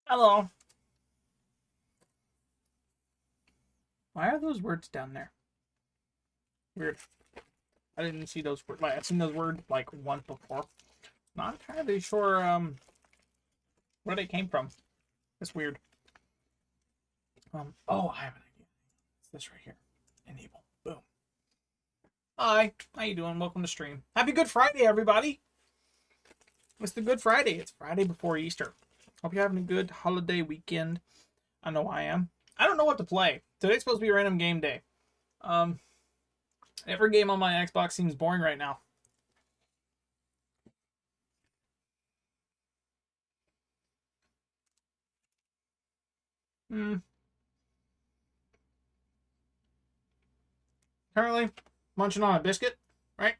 Hello. Why are those words down there? Weird. I didn't see those words. Like, I've seen those words like once before. Not entirely sure where they came from. It's weird. Oh, I have an idea. It's this right here. Enable. Boom. Hi. How you doing? Welcome to stream. Happy Good Friday, everybody. It's the Good Friday. It's Friday before Easter. Hope you're having a good holiday weekend. I know I am. I don't know what to play. Today's supposed to be a random game day. Um, every game on my Xbox seems boring right now. Hmm. Currently, munching on a biscuit, right?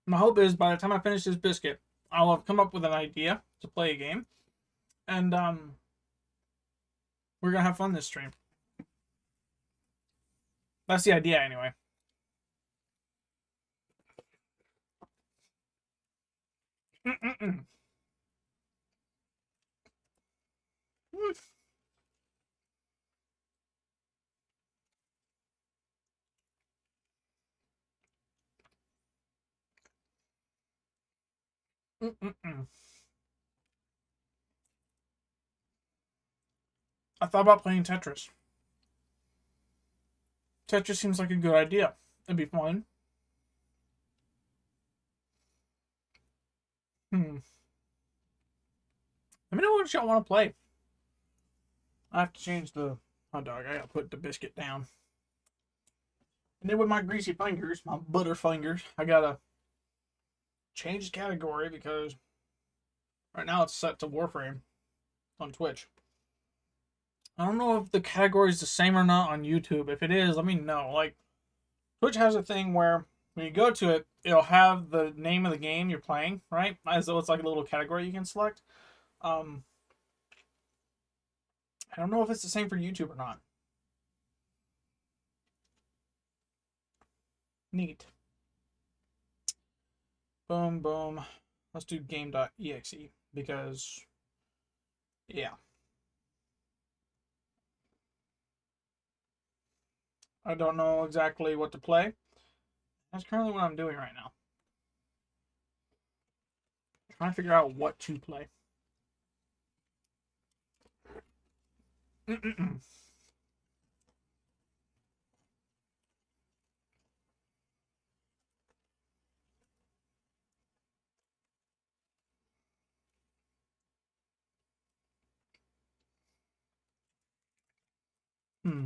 My hope is by the time I finish this biscuit, I'll have come up with an idea to play a game, and we're gonna have fun this stream. That's the idea, anyway. Mm-mm-mm. Mm-mm-mm. I thought about playing Tetris. Tetris seems like a good idea. It'd be fun. Hmm. Let me know what y'all want to play. I have to change the hot dog. I gotta put the biscuit down. And then with my greasy fingers, my butter fingers, I gotta change the category because right now it's set to Warframe on Twitch. I don't know if the category is the same or not on YouTube. If it is, let me know. Like, Twitch has a thing where when you go to it, it'll have the name of the game you're playing, right? As though it's like a little category you can select. Um, I don't know if it's the same for YouTube or not. Neat. Boom, boom. Let's do game.exe because, yeah, I don't know exactly what to play. That's currently what I'm doing right now. Trying to figure out what to play. Mm-mm-mm. Hmm.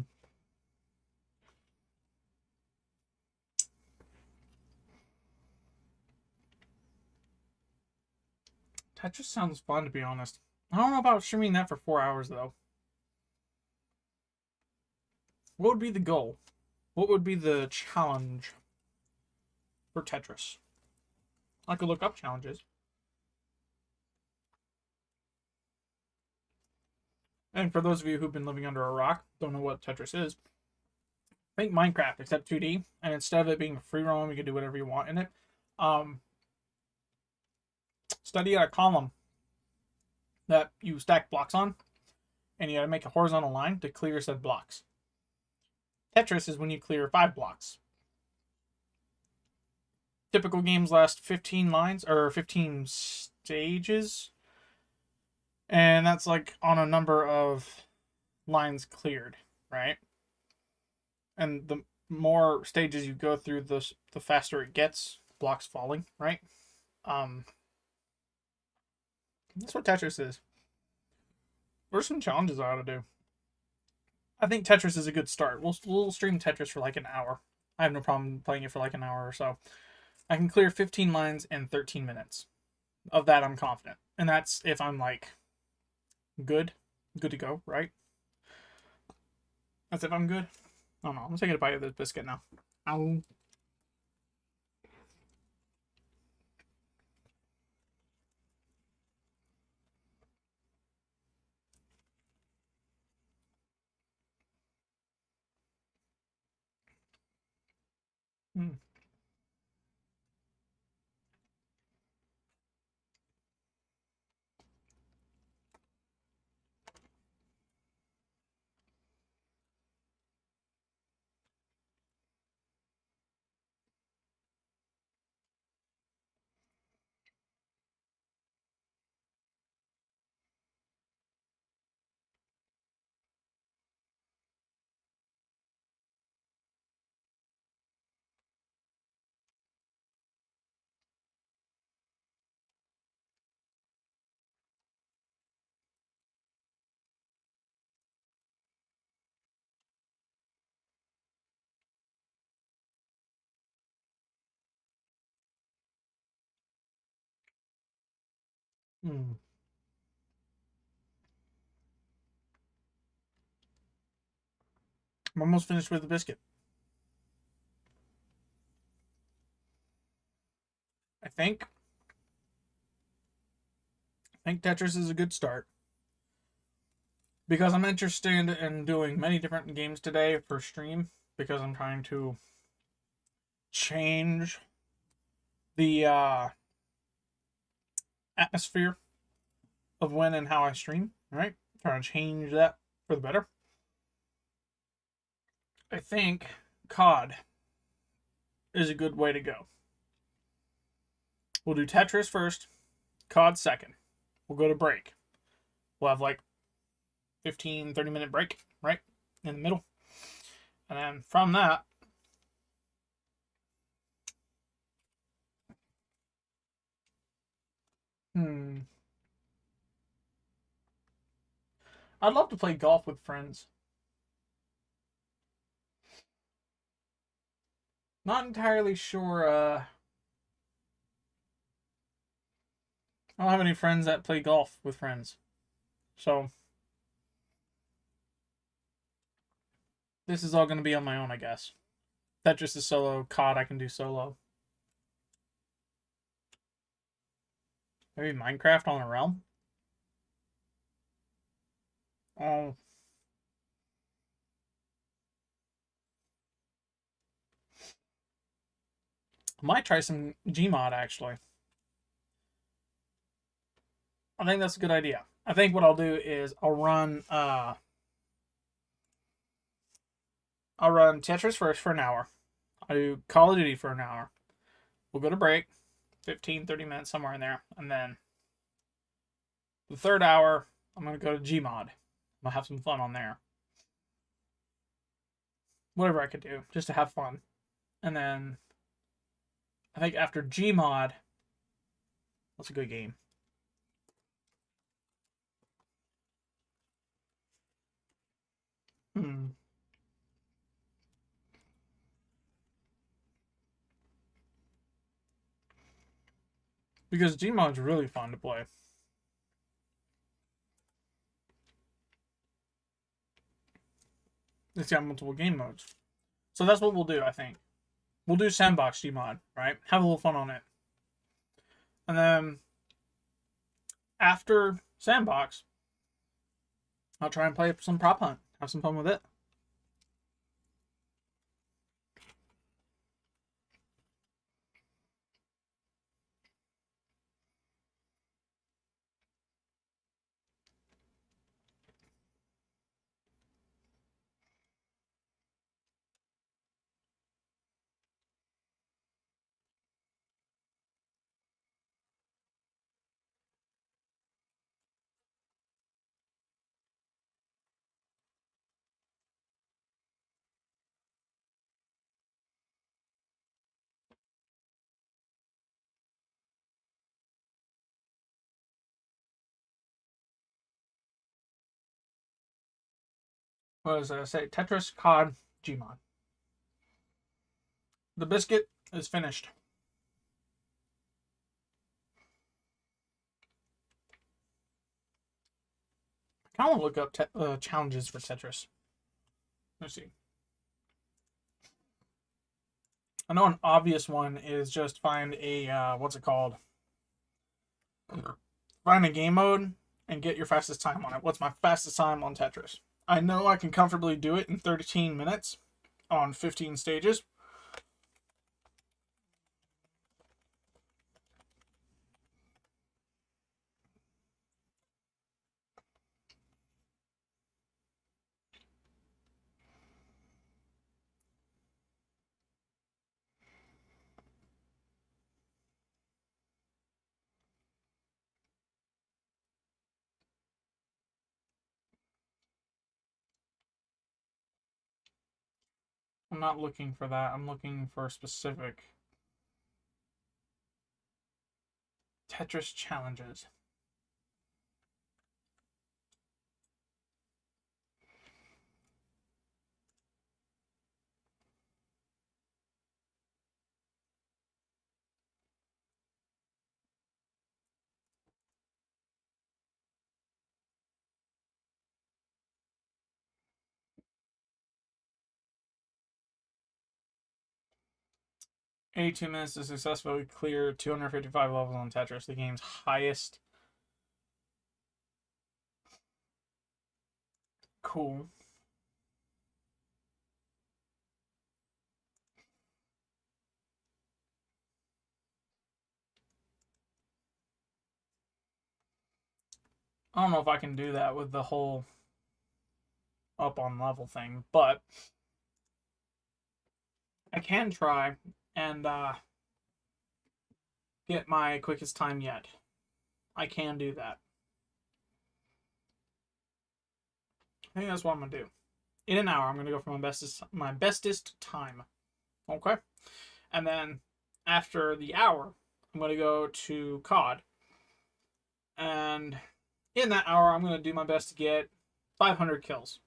Tetris sounds fun, to be honest. I don't know about streaming that for 4 hours, though. What would be the goal? What would be the challenge for Tetris? I could look up challenges. And for those of you who've been living under a rock, don't know what Tetris is, think Minecraft, except 2D. And instead of it being free roam, you can do whatever you want in it. Um, Study a column that you stack blocks on, and you gotta make a horizontal line to clear said blocks. Tetris is when you clear 5 blocks. Typical games last 15 lines or 15 stages, and that's like on a number of lines cleared, right? And the more stages you go through, the faster it gets. Blocks falling, right? Um, that's what Tetris is. What are some challenges I ought to do? I think Tetris is a good start. We'll stream Tetris for like an hour. I have no problem playing it for like an hour or so. I can clear 15 lines in 13 minutes. Of that, I'm confident, and that's if I'm like good to go, right? That's if I'm good. Oh no, I'm taking a bite of this biscuit now. Ow. Mm. Hmm. I'm almost finished with the biscuit. I think. I think Tetris is a good start because I'm interested in doing many different games today for stream because I'm trying to change the atmosphere of when and how I stream. Right, trying to change that for the better. I think COD is a good way to go. We'll do Tetris first, COD second. We'll go to break. We'll have like 15, 30-minute break, right? In the middle. And then from that, hmm, I'd love to play golf with friends. Not entirely sure. I don't have any friends that play golf with friends. So this is all going to be on my own, I guess. Tetris is solo. COD I can do solo. Maybe Minecraft on a realm. Oh, might try some Gmod actually. I think that's a good idea. I think what I'll do is I'll run Tetris first for an hour. I'll do Call of Duty for an hour. We'll go to break, 15, 30 minutes, somewhere in there. And then the third hour, I'm going to go to Gmod. I'm going to have some fun on there. Whatever I could do, just to have fun. And then I think after Gmod, what's a good game? Hmm. Because Gmod's really fun to play. It's got multiple game modes. So that's what we'll do, I think. We'll do Sandbox Gmod, right? Have a little fun on it. And then after Sandbox, I'll try and play some Prop Hunt. Have some fun with it. What does I say? Tetris, COD, Gmod. The biscuit is finished. I kind of want to look up challenges for Tetris. Let's see. I know an obvious one is just find a what's it called? Find a game mode and get your fastest time on it. What's my fastest time on Tetris? I know I can comfortably do it in 13 minutes on 15 stages. I'm not looking for that. I'm looking for specific Tetris challenges. 82 minutes to successfully clear 255 levels on Tetris, the game's highest. Cool. I don't know if I can do that with the whole up on level thing, but I can try and get my quickest time yet. I can do that. I think that's what I'm gonna do. In an hour, I'm gonna go for my bestest time. Okay, and then after the hour, I'm gonna go to COD, and in that hour, I'm gonna do my best to get 500 kills.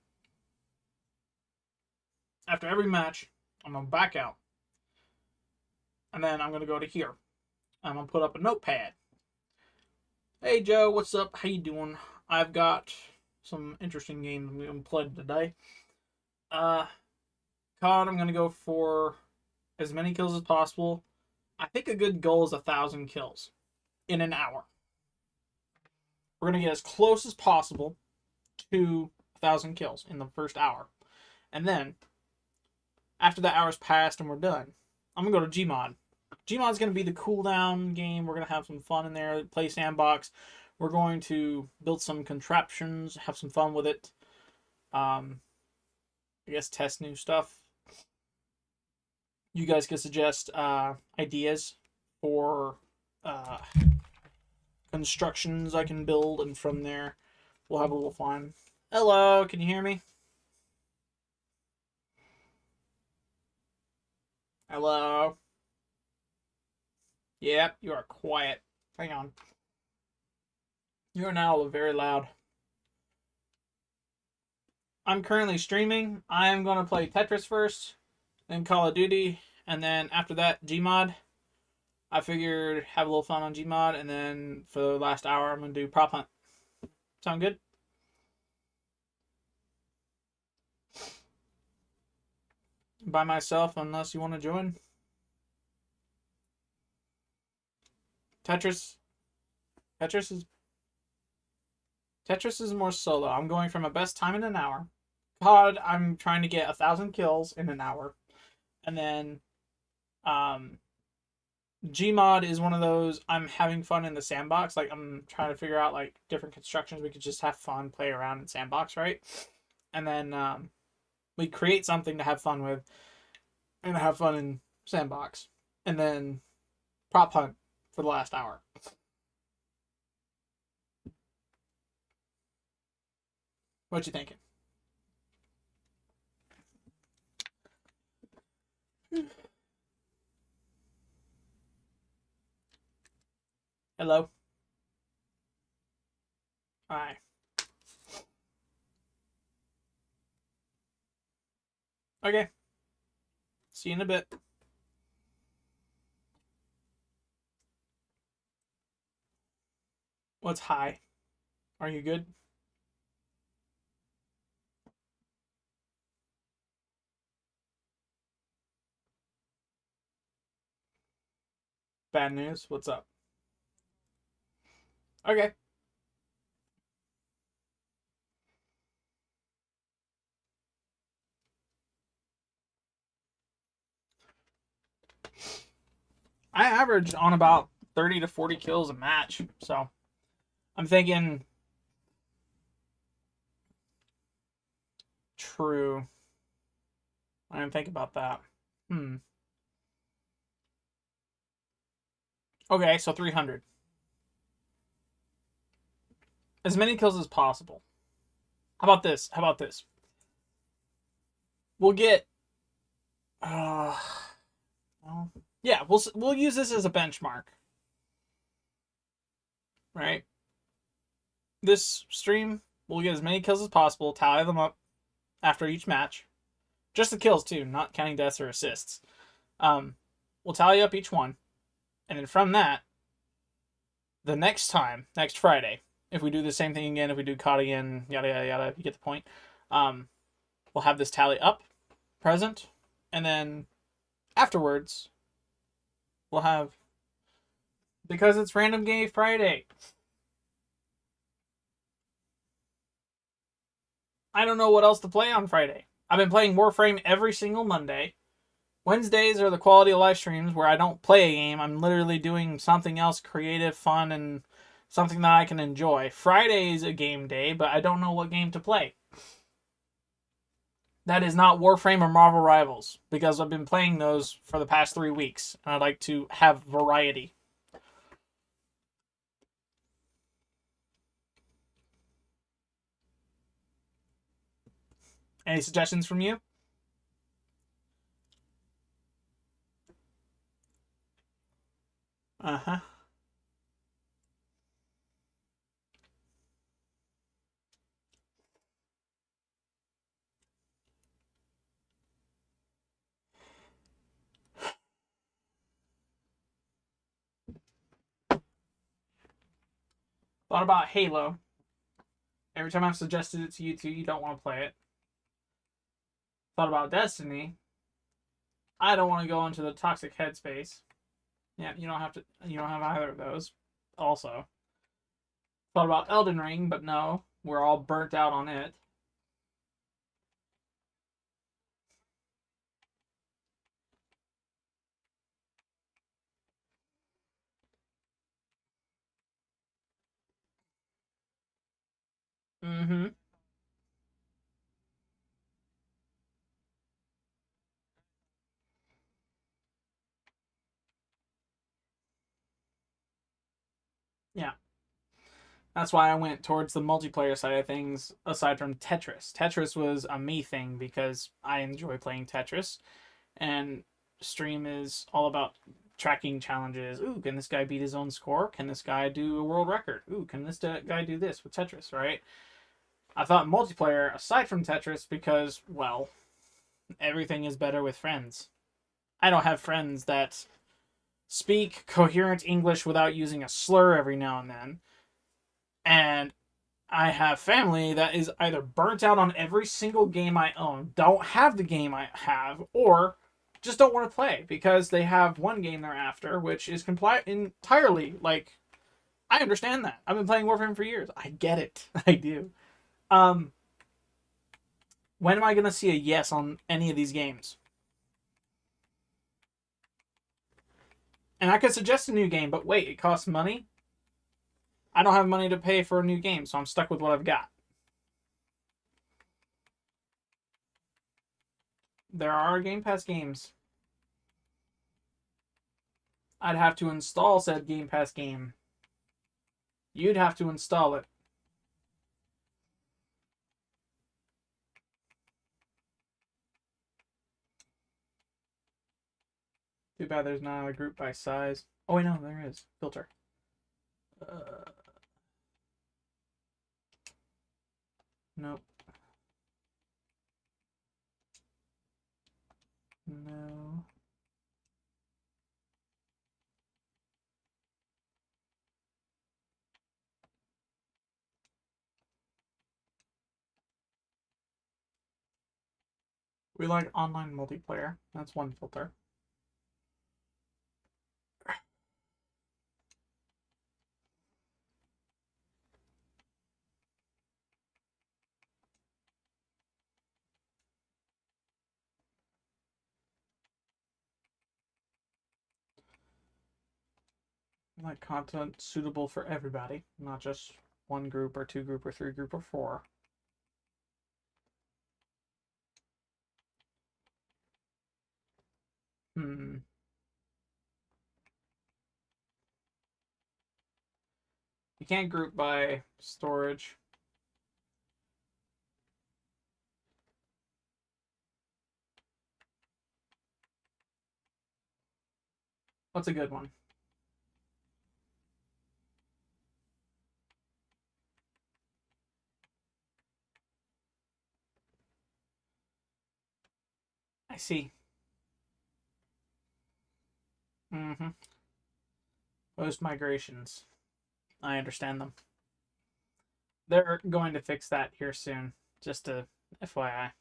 After every match, I'm gonna back out, and then I'm gonna go to here. I'm gonna put up a notepad. Hey Joe, what's up? How you doing? I've got some interesting games I'm gonna play today. COD, I'm gonna go for as many kills as possible. I think a good goal is 1,000 kills in an hour. We're gonna get as close as possible to 1,000 kills in the first hour, and then after that hour's passed and we're done, I'm gonna go to Gmod. Gmod's gonna be the cooldown game. We're gonna have some fun in there. Play sandbox. We're going to build some contraptions, have some fun with it. I guess test new stuff. You guys can suggest ideas for constructions I can build, and from there we'll have a little fun. Hello, can you hear me? Hello? Yep, you are quiet. Hang on. You are now very loud. I'm currently streaming. I am going to play Tetris first, then Call of Duty, and then after that, Gmod. I figured have a little fun on Gmod, and then for the last hour, I'm going to do Prop Hunt. Sound good? By myself, unless you want to join. Tetris is more solo. I'm going for my best time in an hour. COD, I'm trying to get 1,000 kills in an hour. And then Gmod is one of those, I'm having fun in the sandbox. Like, I'm trying to figure out like different constructions. We could just have fun, play around in sandbox, right? And then we create something to have fun with and have fun in sandbox. And then Prop Hunt for the last hour. What you thinking? Hello? Hi. Okay. See you in a bit. What's high? Are you good? Bad news? What's up? Okay. I averaged on about 30 to 40 kills a match, so I'm thinking true. I didn't think about that. Okay, so 300. As many kills as possible. How about this? We'll get well, yeah, we'll use this as a benchmark. Right? This stream, we'll get as many kills as possible, tally them up after each match. Just the kills too, not counting deaths or assists. We'll tally up each one. And then from that, the next Friday, if we do the same thing again, if we do COD again, yada yada yada, you get the point. We'll have this tally up, present, and then afterwards, We'll have because it's Random Game Friday. I don't know what else to play on Friday. I've been playing Warframe every single Monday. Wednesdays are the quality of live streams where I don't play a game. I'm literally doing something else creative, fun, and something that I can enjoy. Friday is a game day, but I don't know what game to play. That is not Warframe or Marvel Rivals, because I've been playing those for the past 3 weeks, and I'd like to have variety. Any suggestions from you? Uh-huh. Thought about Halo. Every time I've suggested it to you two, you don't want to play it. Thought about Destiny. I don't want to go into the toxic headspace. Yeah, you don't have to. You don't have either of those. Also, thought about Elden Ring, but no, we're all burnt out on it. Mm-hmm. Yeah, that's why I went towards the multiplayer side of things. Aside from Tetris, Tetris was a me thing because I enjoy playing Tetris, and stream is all about tracking challenges. Ooh, can this guy beat his own score? Can this guy do a world record? Ooh, can this guy do this with Tetris? Right? I thought multiplayer aside from Tetris because, well, everything is better with friends. I don't have friends that speak coherent English without using a slur every now and then. And I have family that is either burnt out on every single game I own, don't have the game I have, or just don't want to play because they have one game they're after, which is entirely like I understand that. I've been playing Warframe for years. I get it. I do. Um, when am I gonna see a yes on any of these games? And I could suggest a new game, but wait, it costs money. I don't have money to pay for a new game, so I'm stuck with what I've got. There are Game Pass games. I'd have to install said Game Pass game. You'd have to install it. Too bad there's not a group by size. Oh, wait, no, there is. Filter. Uh, nope. No. We like online multiplayer. That's one filter. We like content suitable for everybody, not just one group or two group or three group or four. Hmm. You can't group by storage. What's a good one? I see. Mm-hmm. Post migrations. I understand them. They're going to fix that here soon. Just a FYI.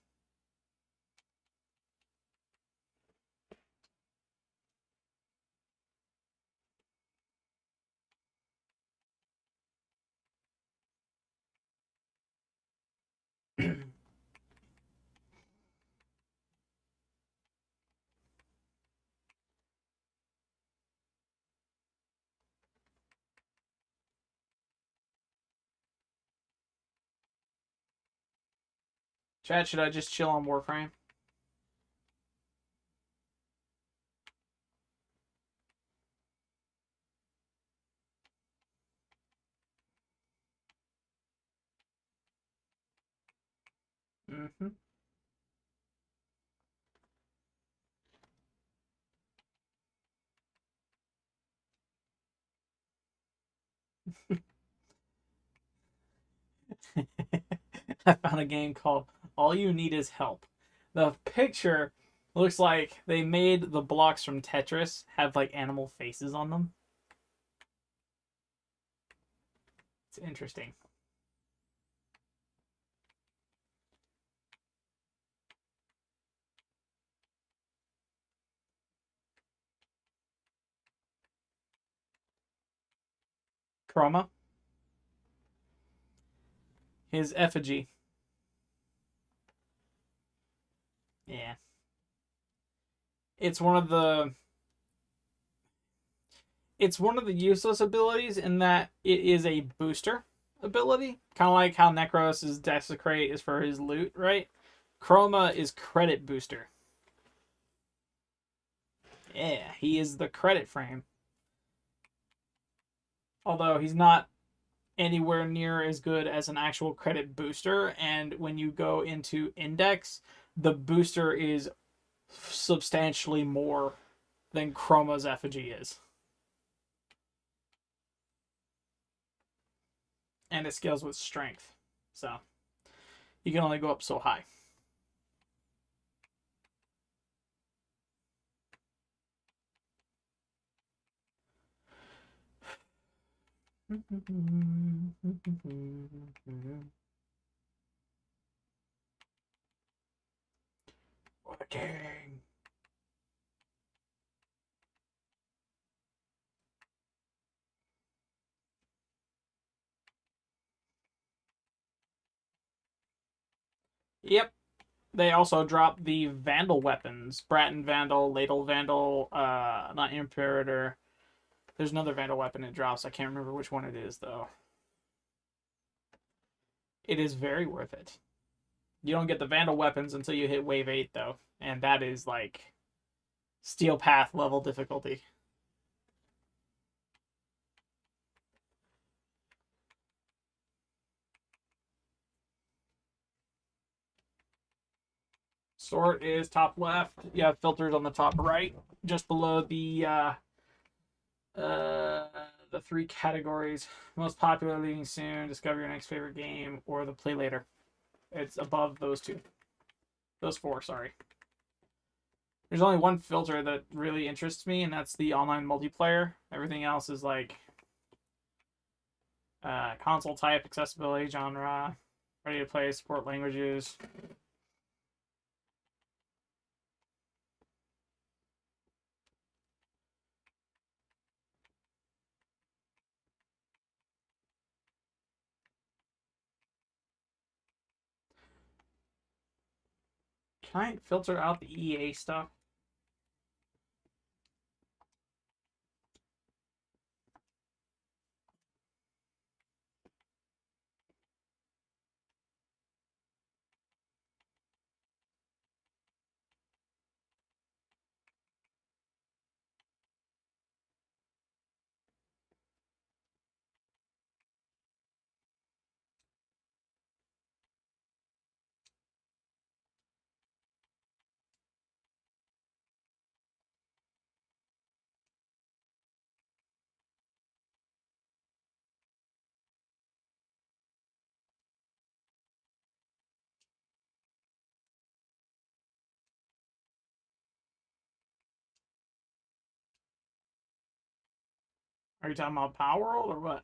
Chat, should I just chill on Warframe? Mm-hmm. I found a game called All You Need Is Help. The picture looks like they made the blocks from Tetris have like animal faces on them. It's interesting. Chroma, his effigy. Yeah. It's one of the useless abilities in that it is a booster ability, kind of like how Necros' Desecrate is for his loot, right? Chroma is credit booster. Yeah, he is the credit frame. Although he's not anywhere near as good as an actual credit booster, and when you go into Index, the booster is substantially more than Chroma's effigy is. And it scales with strength. So you can only go up so high. For the king. Yep. They also dropped the Vandal weapons. Bratton Vandal, Ladle Vandal, not Imperator. There's another Vandal weapon it drops. I can't remember which one it is, though. It is very worth it. You don't get the Vandal weapons until you hit Wave 8, though. And that is, like, Steel Path level difficulty. Sort is top left. You have filters on the top right, just below the three categories: most popular, leading soon, discover your next favorite game, or the play later. It's above those two. Those four, sorry. There's only one filter that really interests me, and that's the online multiplayer. Everything else is like console type, accessibility, genre, ready to play, support languages. Can I filter out the EA stuff? Are you talking about Power World or what?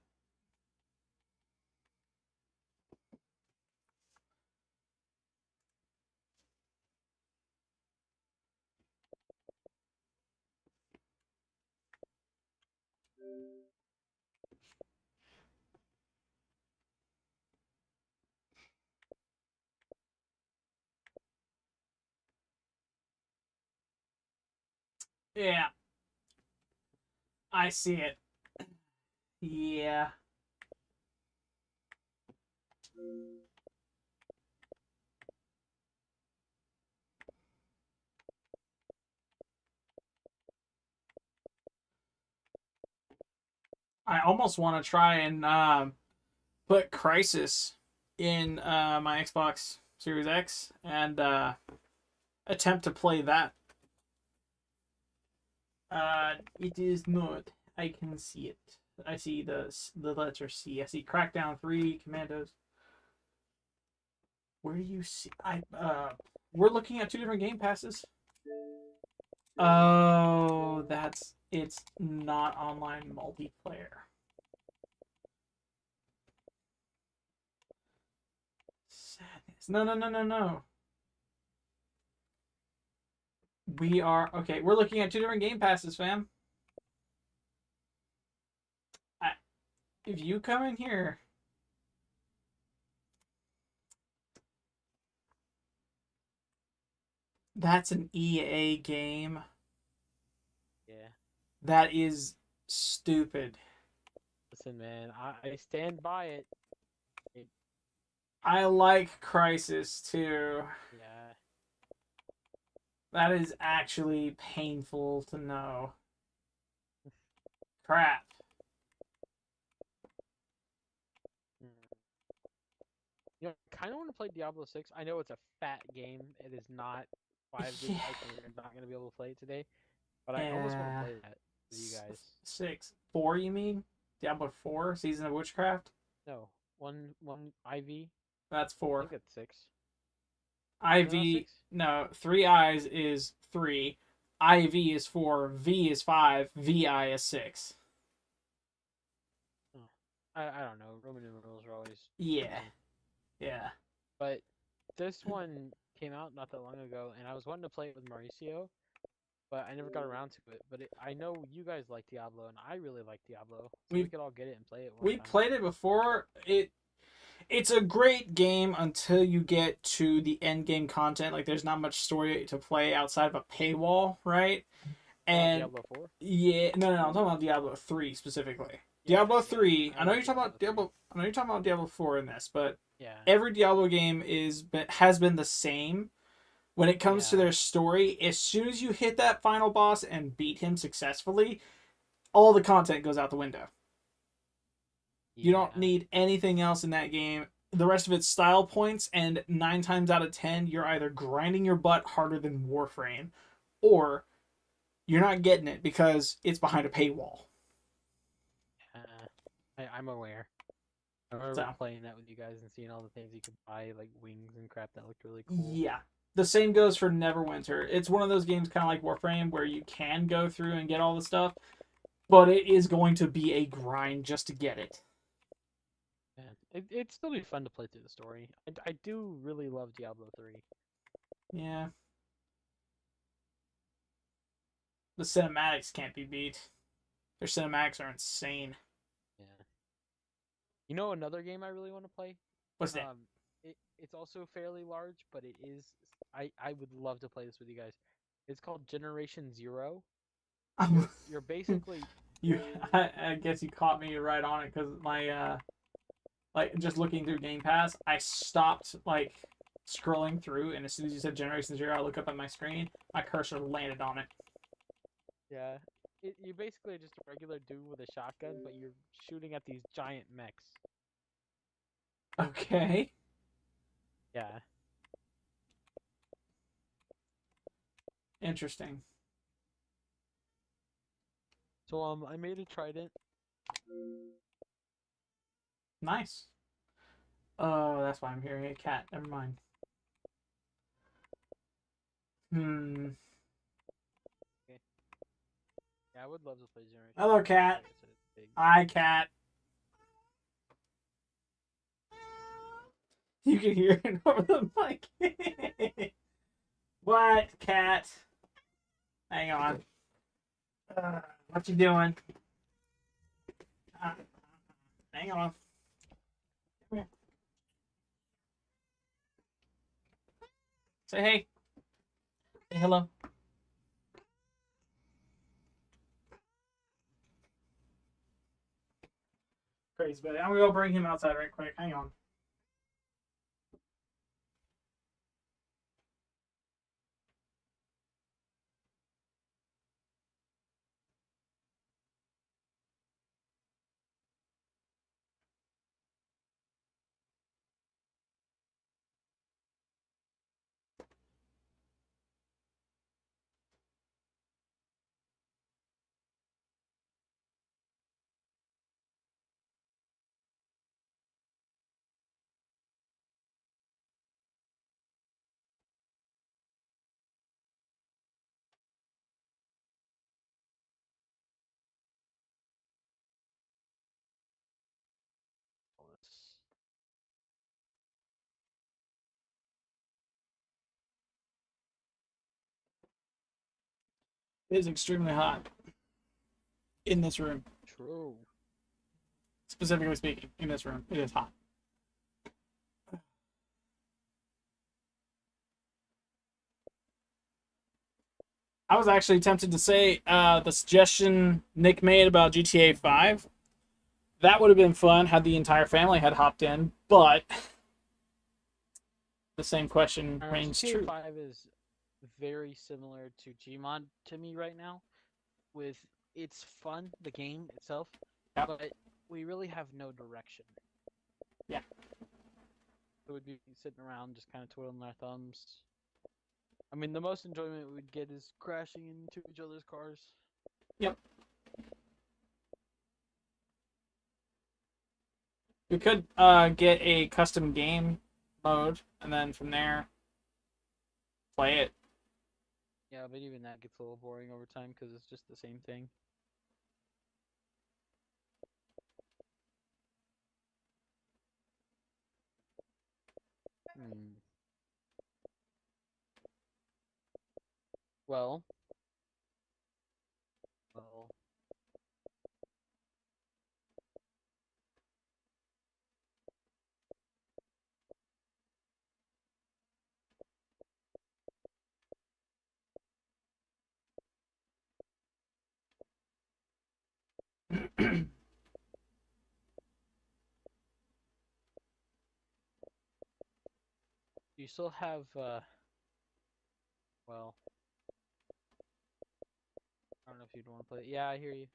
Yeah, I see it. Yeah. I almost want to try and put Crisis in my Xbox Series X and attempt to play that. It is not. I can see it. I see the letter C. I see Crackdown 3, Commandos. Where do you see? We're looking at two different game passes. Oh, it's not online multiplayer. Sadness. No, no, no, no, no. We are okay. We're looking at two different game passes, fam. I, if you come in here, that's an EA game. Yeah. That is stupid. Listen, man, I stand by it. it. I like Crisis too. Yeah. That is actually painful to know. Crap. Mm. You know, I kind of want to play Diablo 6. I know it's a fat game. It is not 5 Yeah. gigabytes, and we're not going to be able to play it today. But I almost want to Yeah. play that with you guys. 6. 4, you mean? Diablo 4, Season of Witchcraft? No, one IV. That's I 4. think that's 6. Is that not IV, 6? no, 3 I's is 3. IV is 4. V is 5. VI is 6. Oh. I don't know. Roman numerals are always Yeah. confusing. Yeah. But this one came out not that long ago, and I was wanting to play it with Mauricio, but I never got around to it. But I know you guys like Diablo, and I really like Diablo, so we We could all get it and play it one we time. played it before. It's a great game until you get to the end game content. Like there's not much story to play outside of a paywall, right? And Diablo 4? yeah, no, no, no, I'm talking about Diablo 3 specifically. Yeah, Diablo yeah. 3, I like Diablo 3. I know you're talking about Diablo 4 in this, but Yeah, every Diablo game has been the same when it comes to yeah, their story. As soon as you hit that final boss and beat him successfully, all the content goes out the window. You don't yeah. need anything else in that game. The rest of it's style points, and 9 times out of 10, you're either grinding your butt harder than Warframe, or you're not getting it because it's behind a paywall. I'm aware. I remember So, playing that with you guys and seeing all the things you could buy, like wings and crap that looked really cool. yeah. The same goes for Neverwinter. It's one of those games kind of like Warframe where you can go through and get all the stuff, but it is going to be a grind just to get it. And it'd still be fun to play through the story. I do really love Diablo 3. Yeah. The cinematics can't be beat. Their cinematics are insane. Yeah. You know another game I really want to play? What's that? It's also fairly large, but it is. I would love to play this with you guys. It's called Generation Zero. You're basically you, I guess you caught me right on it because my like just looking through Game Pass, I stopped like scrolling through, and as soon as you said Generation Zero, I look up at my screen, my cursor landed on it. yeah. You're basically just a regular dude with a shotgun, but you're shooting at these giant mechs. Okay, Yeah. interesting. So I made a trident. Nice. Oh, that's why I'm hearing a cat. Never mind. Hmm. Okay. Yeah, I would love to play Generation Hello, Zero. cat. Like I said, it's big. Hi, cat. You can hear it over the mic. What, cat? Hang on. What you doing? Uh, hang on. Come here. Say hey. Say hello. Crazy, buddy. I'm gonna go bring him outside right quick. Hang on. It is extremely hot in this room. True. Specifically speaking, in this room, it is hot. I was actually tempted to say the suggestion Nick made about GTA 5. That would have been fun had the entire family had hopped in, but the same question reigns GTA true. 5 is very similar to Gmod to me right now. With it's fun, the game itself, Yep. but we really have no direction. Yeah. So we'd be sitting around just kind of twiddling our thumbs. I mean, the most enjoyment we'd get is crashing into each other's cars. Yep. We could get a custom game mode, and then from there, play it. Yeah, but even that gets a little boring over time because it's just the same thing. Hmm. Well. Well. You still have, well, I don't know if you'd want to play it. Yeah, I hear you.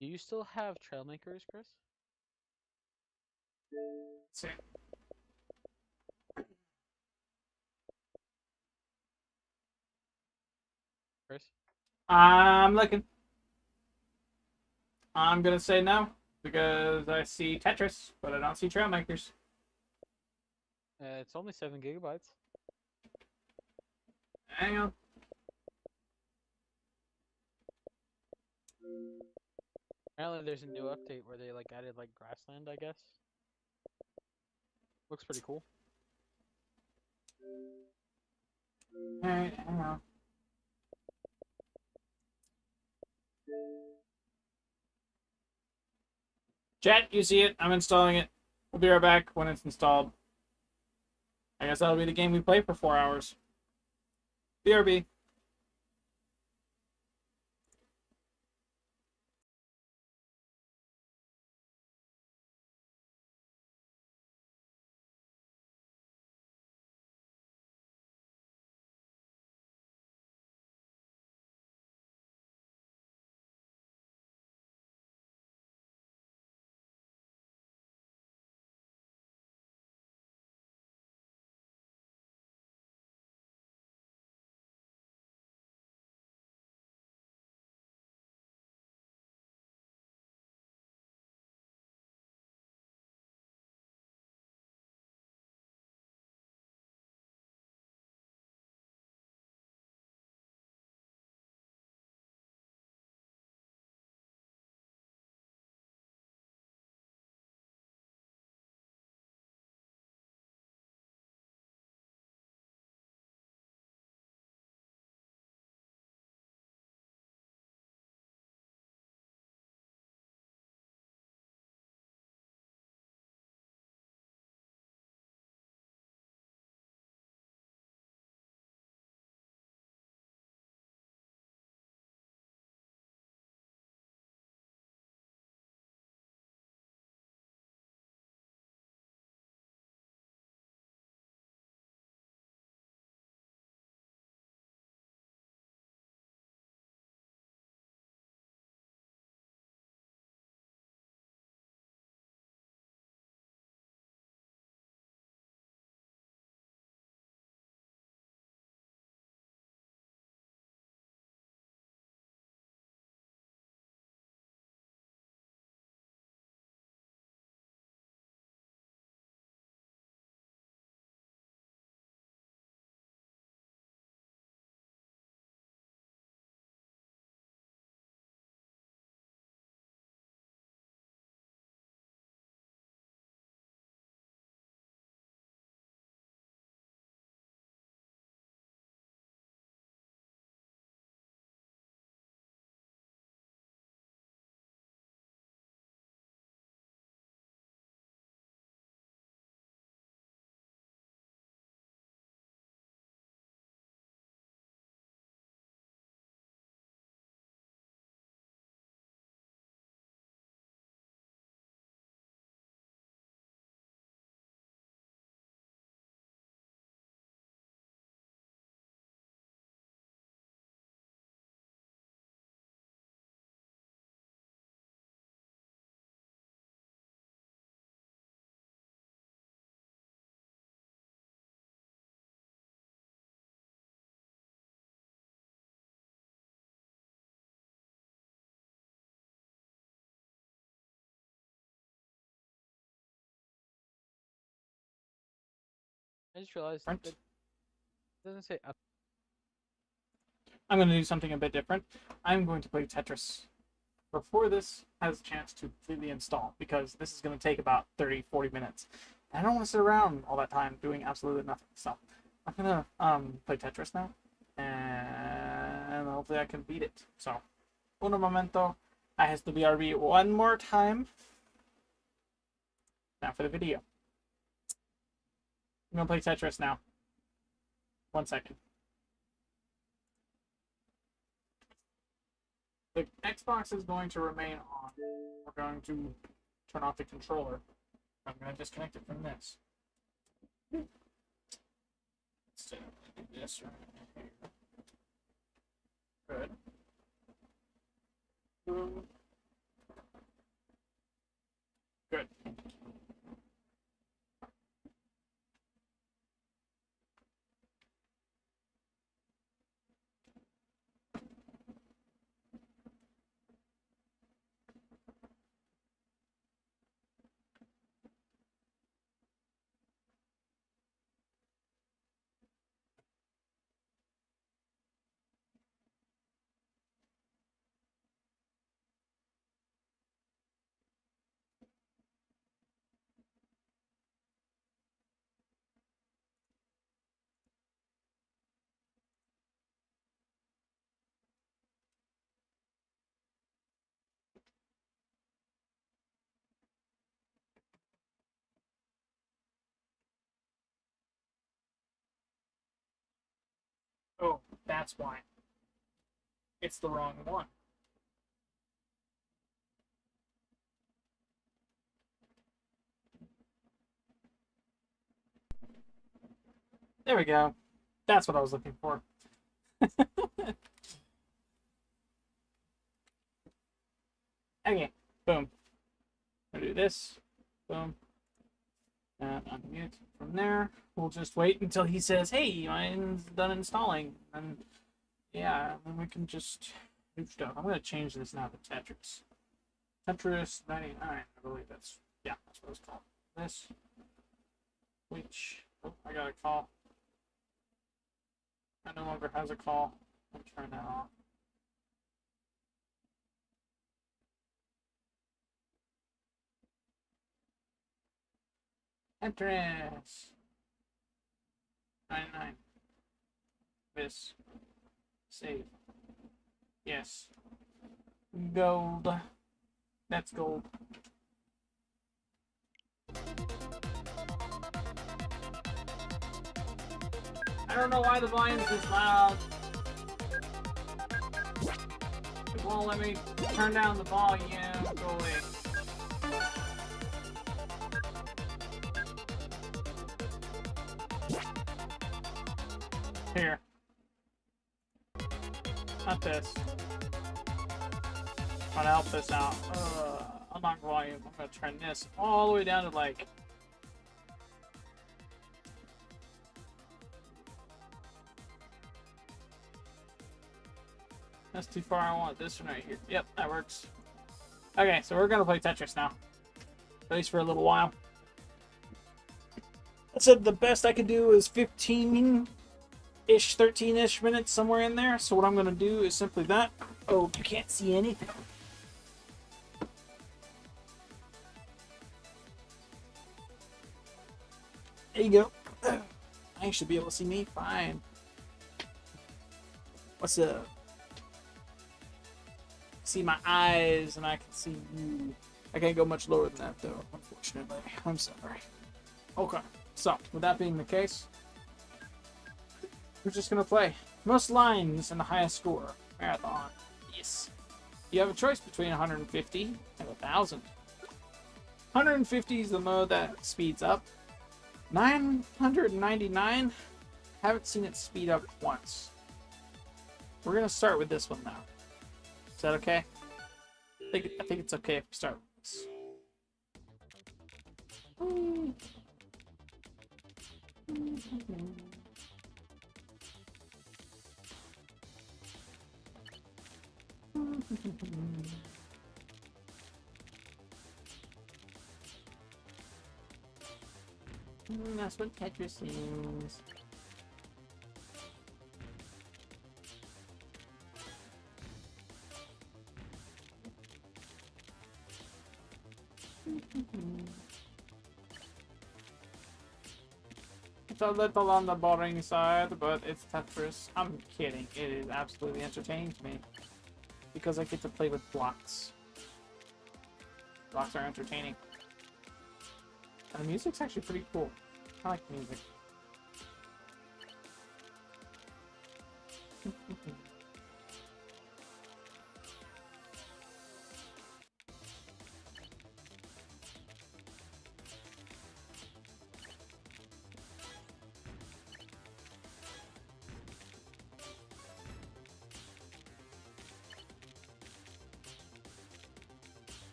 Do you still have Trailmakers, Chris? See. Chris? I'm looking. I'm gonna say no because I see Tetris, but I don't see Trailmakers. It's only 7 gigabytes. Hang on. Apparently, there's a new update where they like added like grassland. I guess looks pretty cool. Alright, hang on. Chat, you see it? I'm installing it. We'll be right back when it's installed. I guess that'll be the game we play for 4 hours. BRB. I just realized Different. that it doesn't say up. I'm going to do something a bit different. I'm going to play Tetris before this has a chance to completely install, because this is going to take about 30-40 minutes. I don't want to sit around all that time doing absolutely nothing. So I'm going to play Tetris now, and hopefully I can beat it. So, uno momento. I has to BRB one more time. Now for the video. I'm going to play Tetris now. 1 second. The Xbox is going to remain on. We're going to turn off the controller. I'm going to disconnect it from this. Let's do this right here. Good. Good. Oh, that's why. It's the wrong one. There we go. That's what I was looking for. Okay, boom. I'll do this. Boom. And unmute from there. We'll just wait until he says, hey, mine's done installing. And yeah, then we can just do stuff. I'm going to change this now to Tetris. Tetris 99, I believe that's what it's called. This. Which, oh, I got a call. I no longer has a call. I'm turn that off. Tetris 99. This. Save. Yes. Gold. That's gold. I don't know why the volume's this loud. It won't let me turn down the volume. Go away. Here. Not this. I'm trying to help this out. Unlock volume. I'm gonna turn this all the way down to like. That's too far. I want this one right here. Yep, that works. Okay, so we're gonna play Tetris now. At least for a little while. I said the best I could do is 15-ish, 13-ish minutes, somewhere in there. So what I'm gonna do is simply that. Oh, you can't see anything. There you go. I should be able to see me fine. What's up? See my eyes, and I can see you. I can't go much lower than that, though, unfortunately. I'm sorry. Okay, so, with that being the case, we're just gonna play. Most lines and the highest score. Marathon. Yes. You have a choice between 150 and 1,000. 150 is the mode that speeds up. 999, haven't seen it speed up once. We're gonna start with this one now. Is that okay? I think it's okay if we start with this. That's what Tetris is. It's a little on the boring side, but it's Tetris. I'm kidding. It is absolutely entertaining to me. Because I get to play with blocks. Blocks are entertaining. And the music's actually pretty cool. I like the music.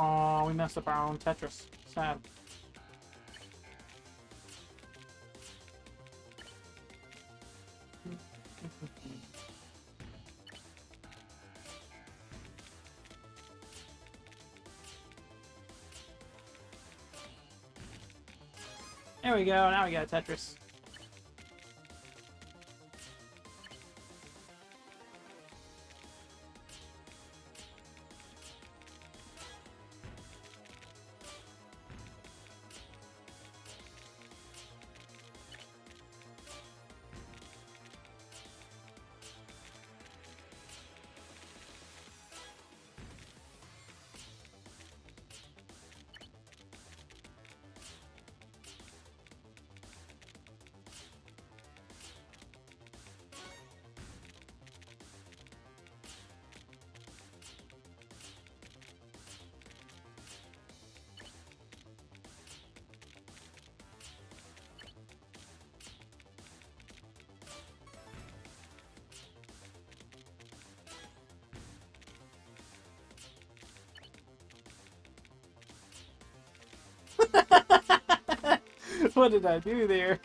Oh, we messed up our own Tetris. Sad. There we go. Now we got a Tetris. What did I do there?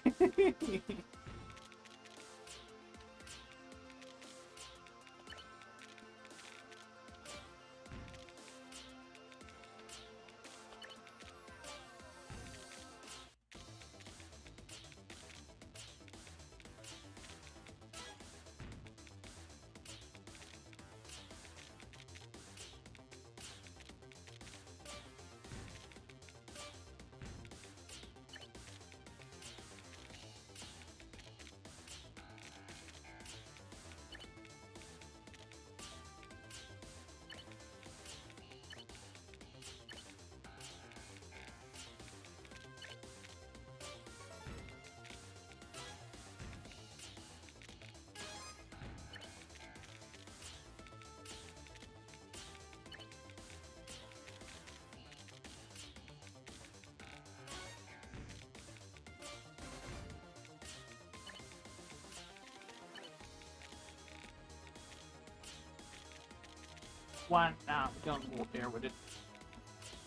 One. Now we don't go there with it.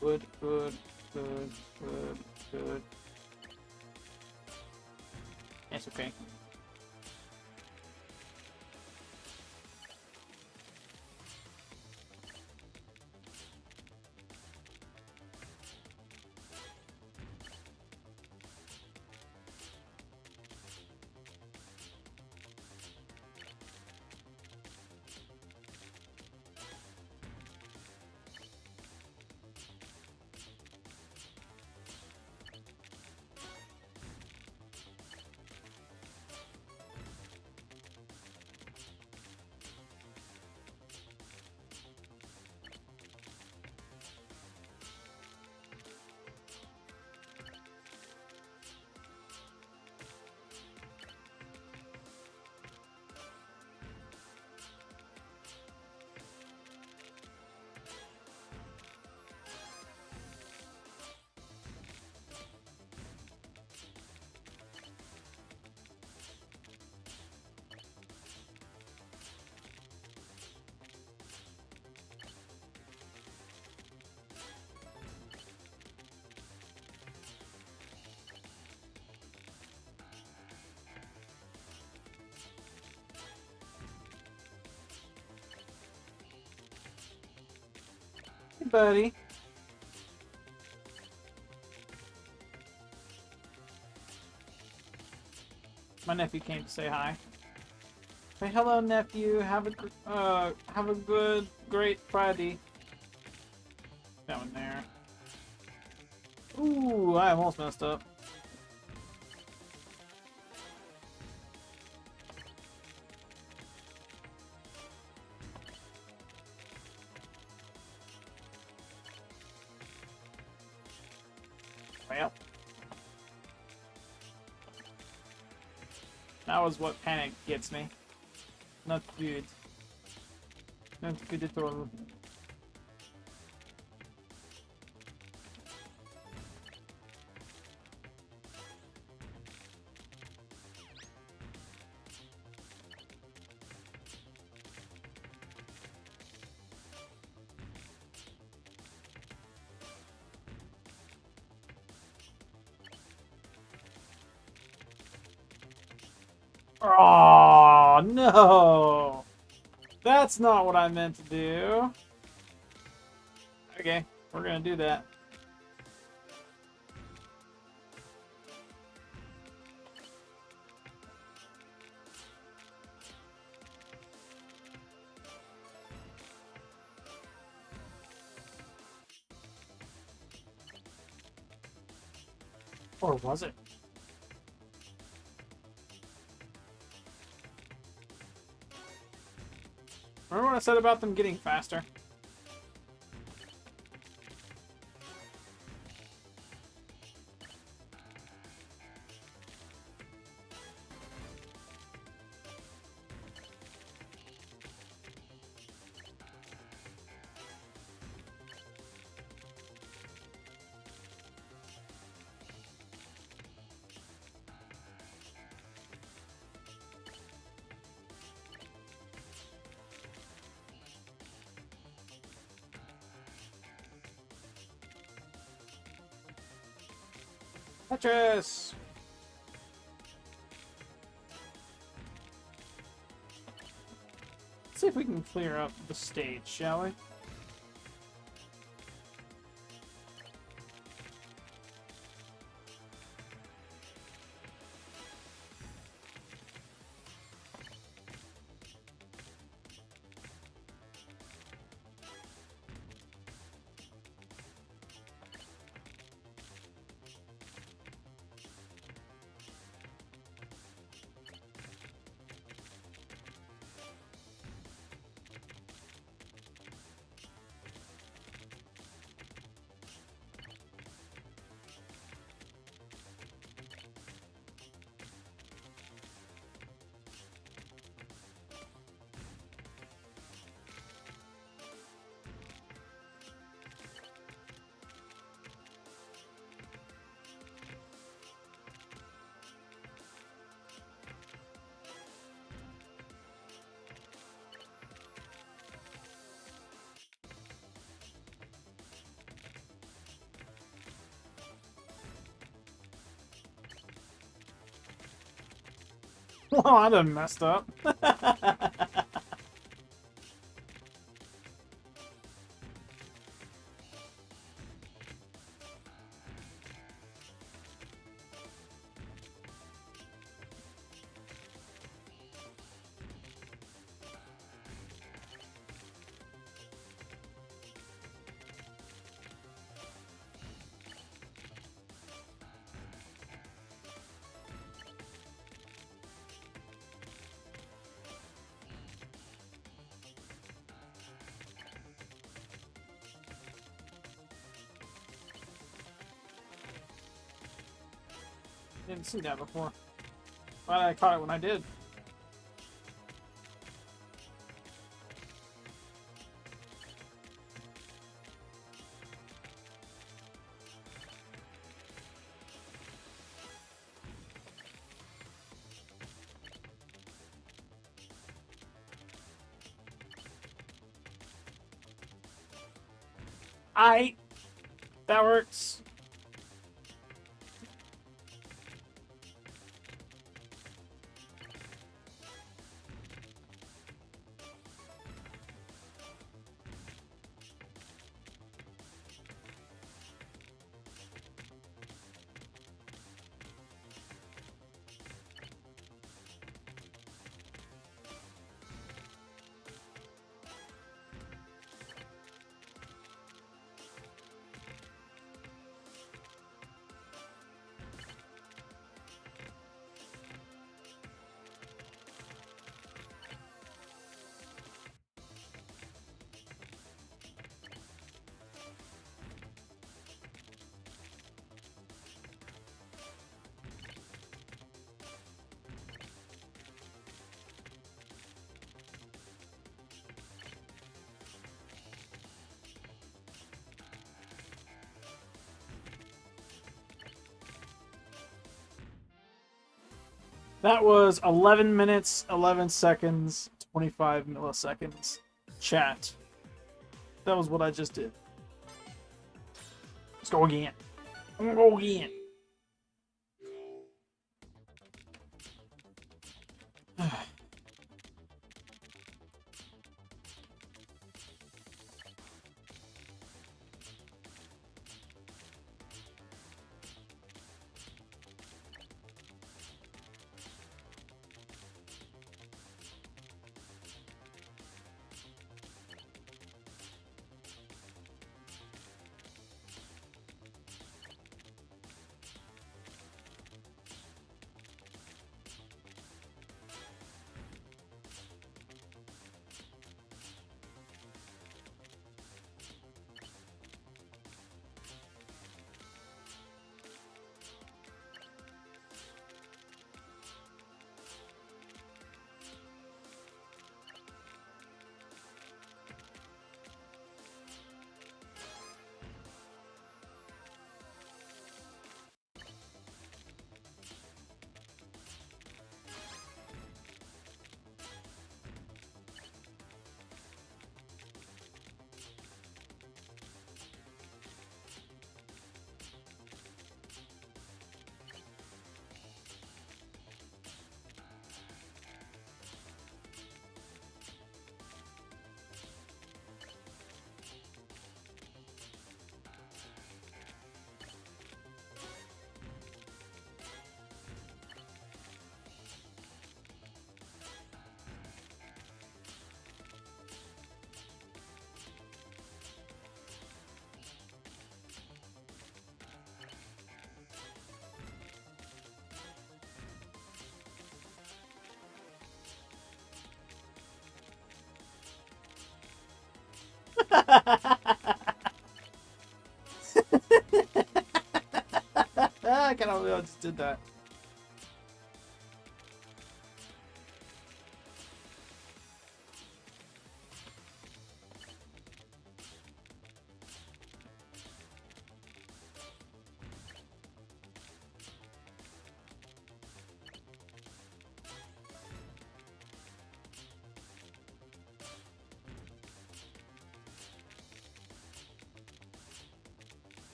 Good, good, good, good, good. That's okay. buddy. My nephew came to say hi. Say hello, nephew. Have a good, great Friday. That one there. Ooh, I almost messed up. Well, that was what panic gets me. Not good. Not good at all. Oh, no! That's not what I meant to do. Okay, we're gonna do that. Or was it? Remember what I said about them getting faster? Tetris! Let's see if we can clear up the stage, shall we? Oh, I done messed up. Didn't see that before. Glad I caught it when I did. That works. That was 11 minutes, 11 seconds, 25 milliseconds. Chat. That was what I just did. Let's go again. I'm gonna go again. I cannot believe I just did that.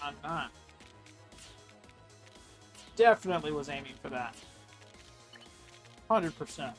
On that. Definitely was aiming for that. 100%.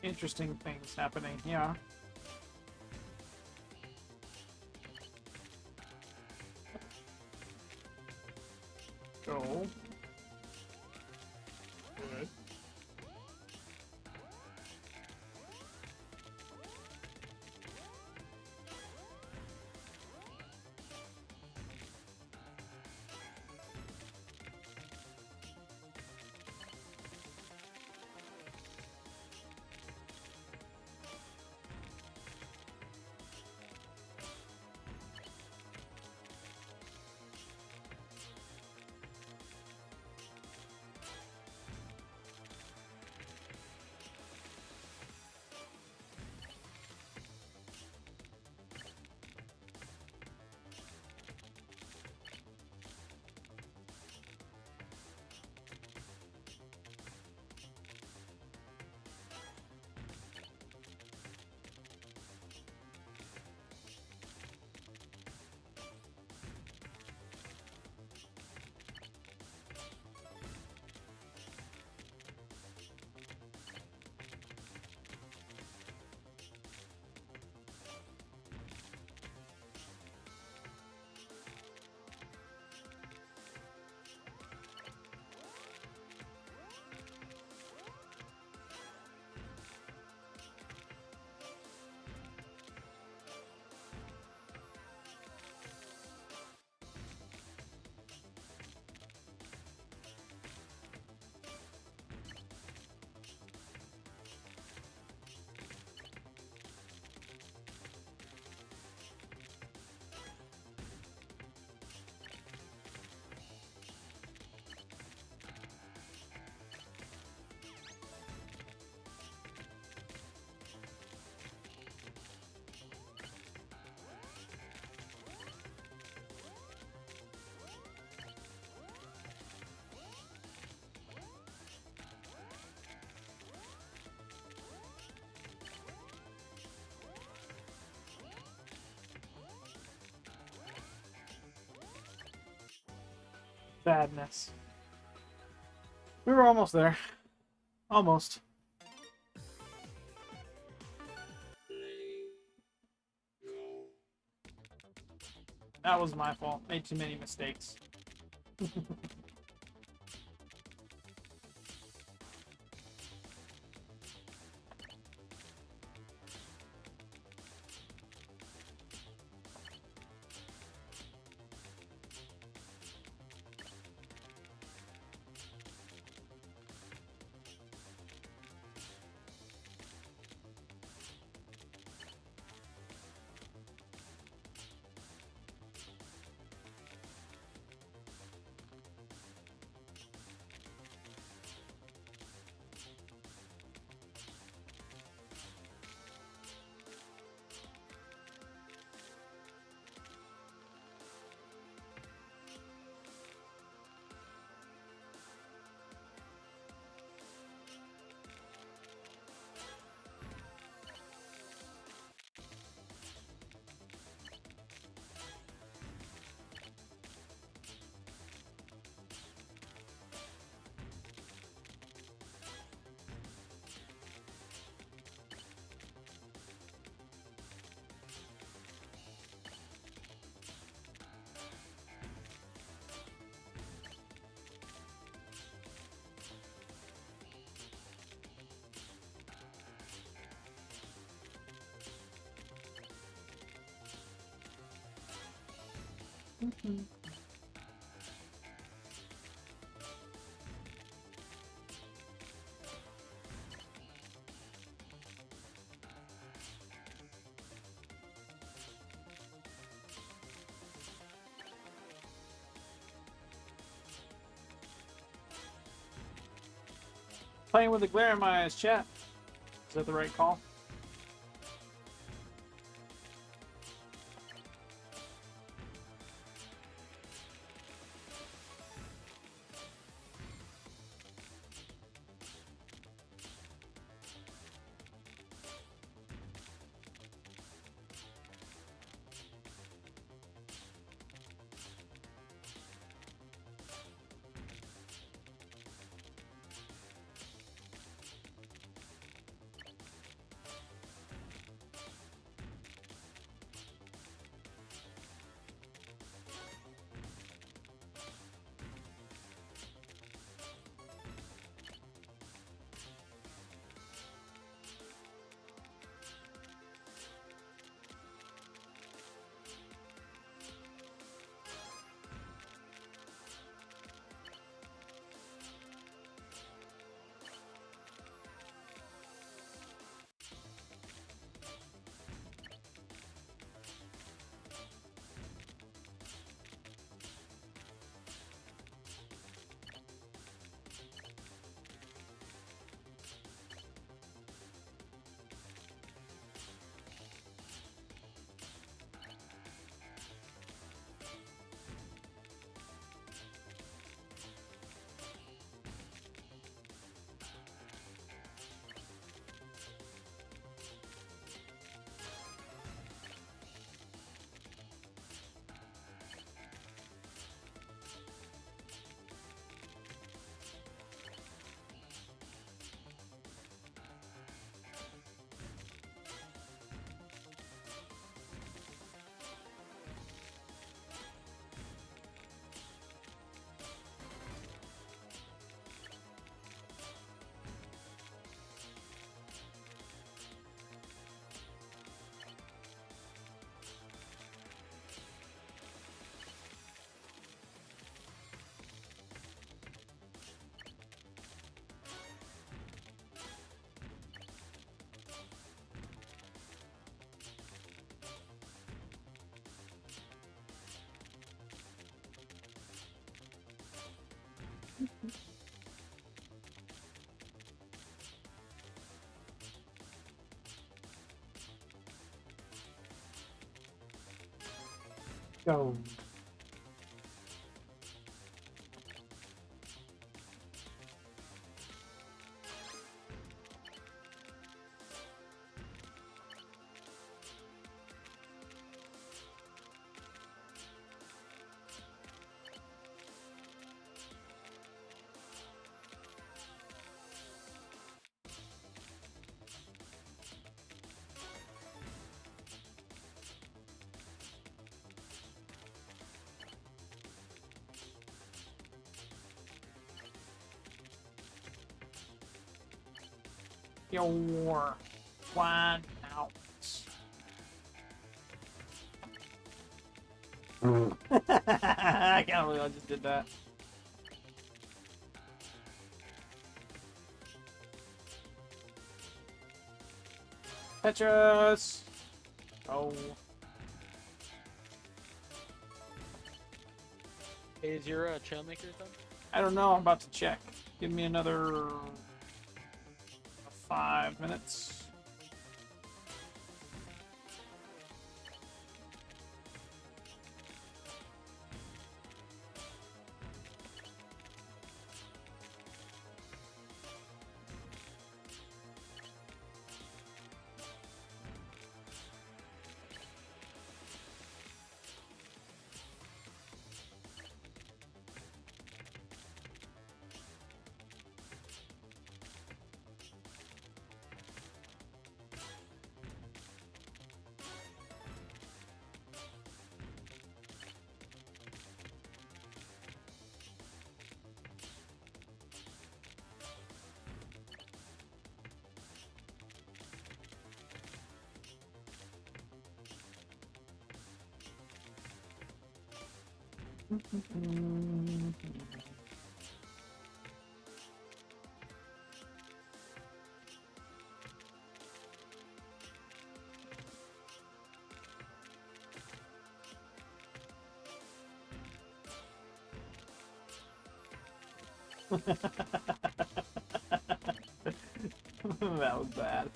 interesting things happening. Yeah. Go. Good. Badness. We were almost there. Almost. That was my fault. Made too many mistakes. Playing with the glare in my eyes, chat. Is that the right call? go. Your wide out. I can't believe I just did that. Tetris! Oh. Hey, is your Trailmaker done? I don't know, I'm about to check. Give me another 5 minutes. That was bad.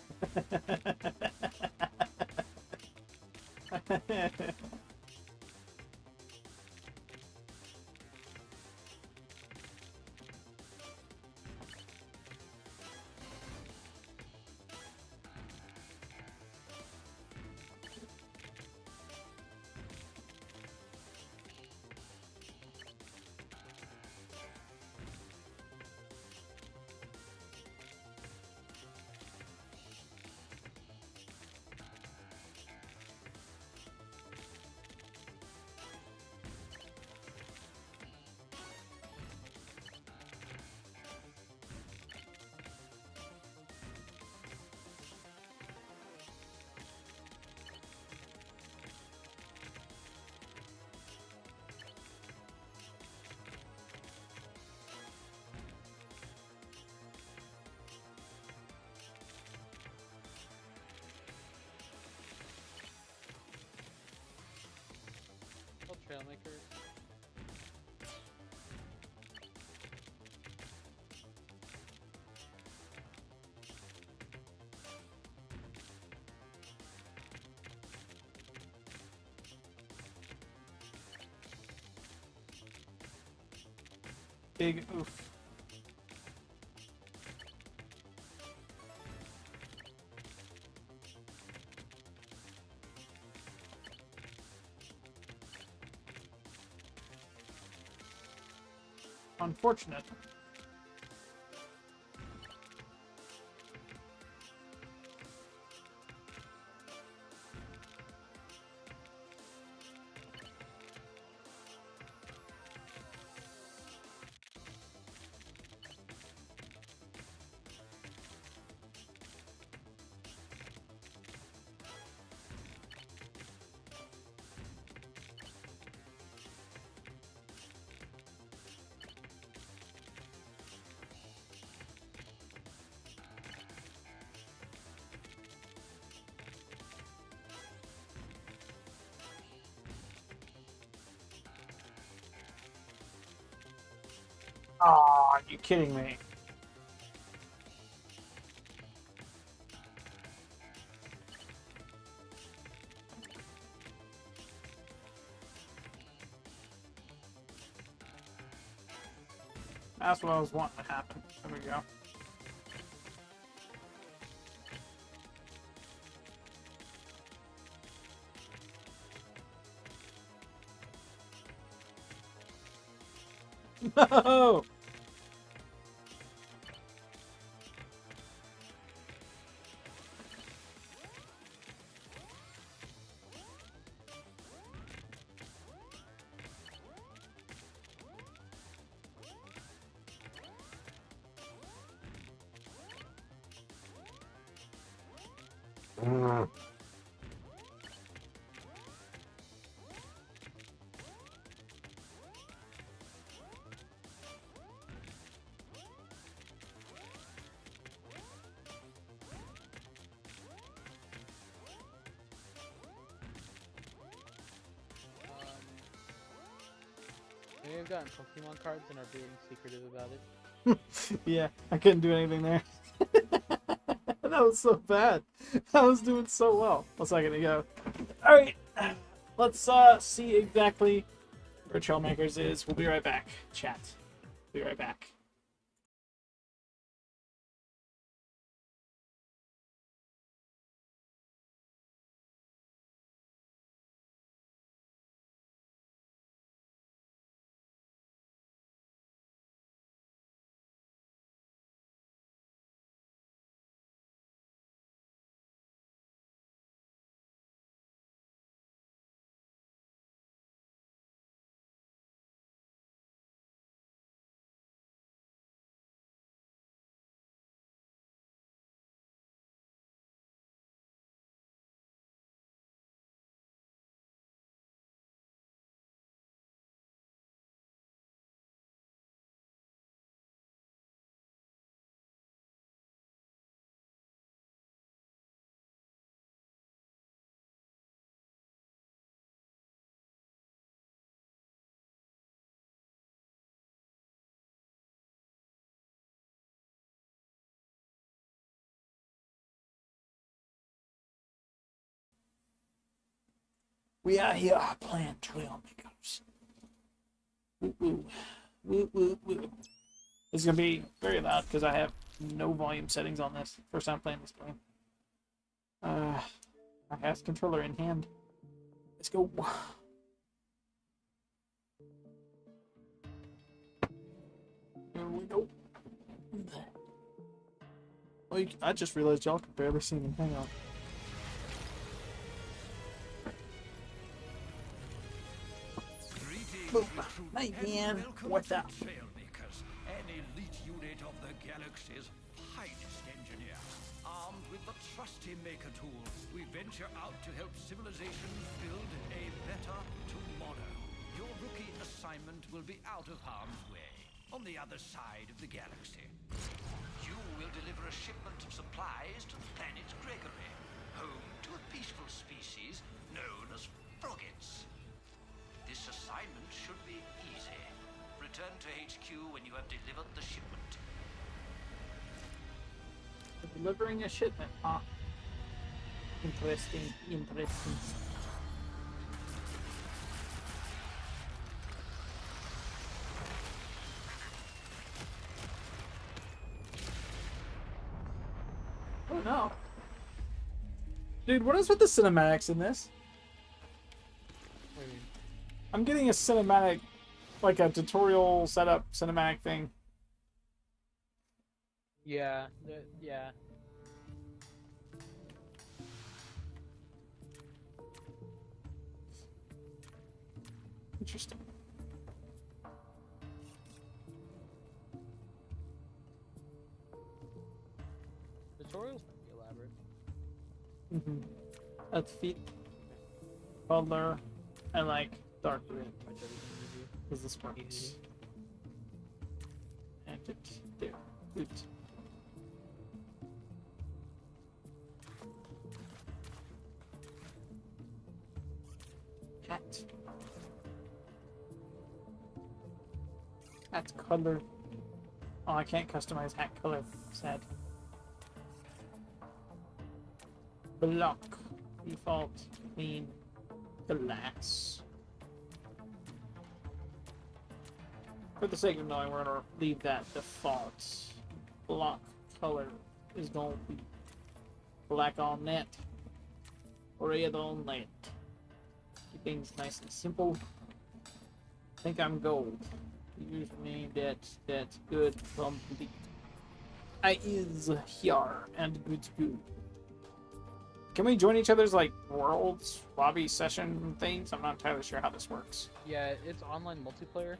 Oh, Trailmakers. Big oof. Unfortunate. Oh, are you kidding me? That's what I was wanting to happen. There we go. No! Maybe I've gotten Pokemon cards and are being secretive about it. Yeah, I couldn't do anything there. That was so bad. I was doing so well. A second ago. Alright, let's see exactly where Trailmakers is. We'll be right back, chat. Be right back. We are here playing Trailmakers. Woo woo. Woo woo woo. It's gonna be very loud because I have no volume settings on this. First time playing this game. I have controller in hand. Let's go. Here we go. Well, I just realized y'all can barely see me. Hang on. Boom. Hey, man. What's up? Trailmakers, an elite unit of the galaxy's finest engineers. Armed with the trusty maker tool, we venture out to help civilization build a better tomorrow. Your rookie assignment will be out of harm's way, on the other side of the galaxy. You will deliver a shipment of supplies to the planet Gregory, home to a peaceful species known as froggets. This assignment should be easy. Return to HQ when you have delivered the shipment. Delivering a shipment, huh? Interesting, interesting. Oh no. Dude, what is with the cinematics in this? I'm getting a cinematic, like a tutorial setup cinematic thing. Yeah, yeah. Interesting. Tutorials pretty elaborate. Mm-hmm. That's feet, color, and like dark green. Much everything you do. Because this works. And it there. Good. Hat. Hat color. Oh, I can't customize hat color. Sad. Block. Default. Clean. Glass. For the sake of knowing, we're gonna leave that default. Block color is gonna be black on net, red on net. Keep things nice and simple. I think I'm gold. Username that's good from the I is here and good to go. Can we join each other's like worlds lobby session things? I'm not entirely sure how this works. Yeah, it's online multiplayer.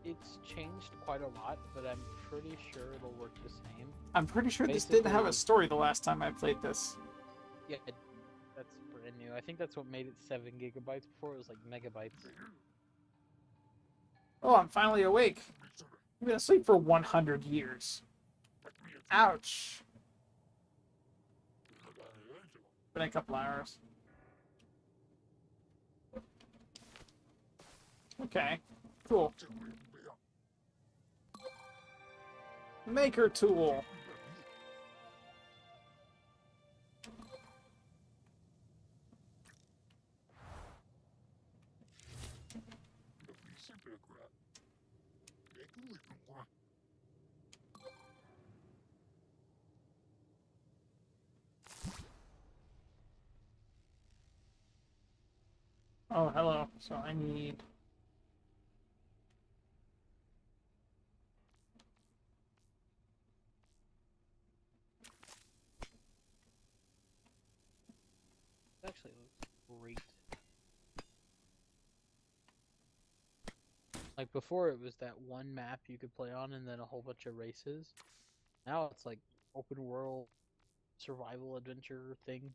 It's changed quite a lot, but I'm pretty sure it'll work the same. I'm pretty sure this didn't have a story the last time I played this. Yeah, that's brand new. I think that's what made it 7 gigabytes. Before it was like megabytes. Oh, I'm finally awake. I've been asleep for 100 years. Ouch. Been a couple hours. Okay, cool. Maker tool. Oh, hello. So I need... It actually looks great. Like before, it was that one map you could play on, and then a whole bunch of races. Now it's like open world survival adventure thing.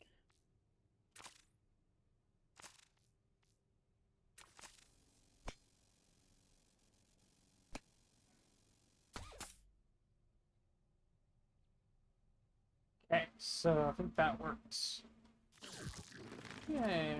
Okay, so I think that works. Yay.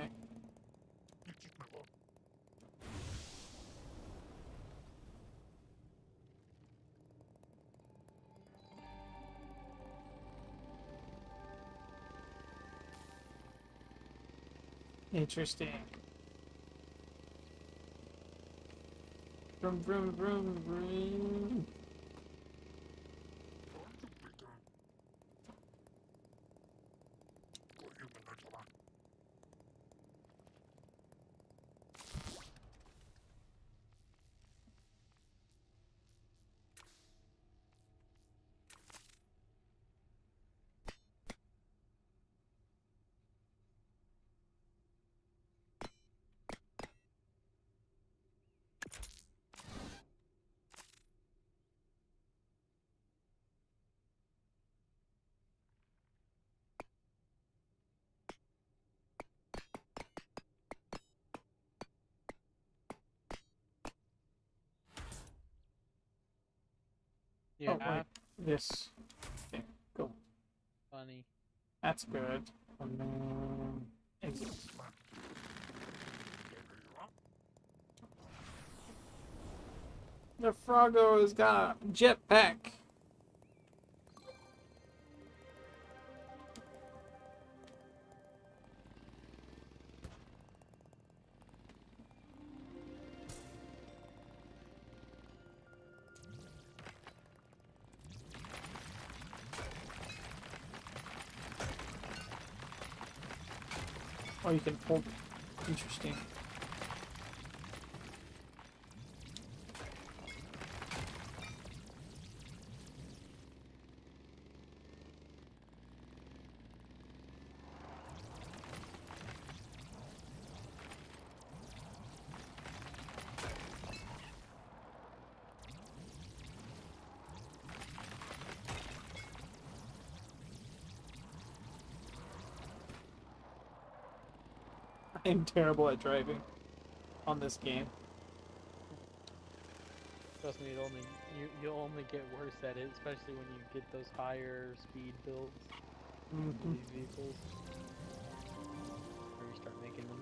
Interesting. Vroom, vroom, vroom, vroom. Yeah, Oh, wait. This. Okay, cool. funny. That's good. And then... exit. The Froggo has got a jetpack. Oh, you can hold it. Interesting. I'm terrible at driving on this game. Trust me, you'll only get worse at it, especially when you get those higher speed builds for these vehicles. Or you start making them.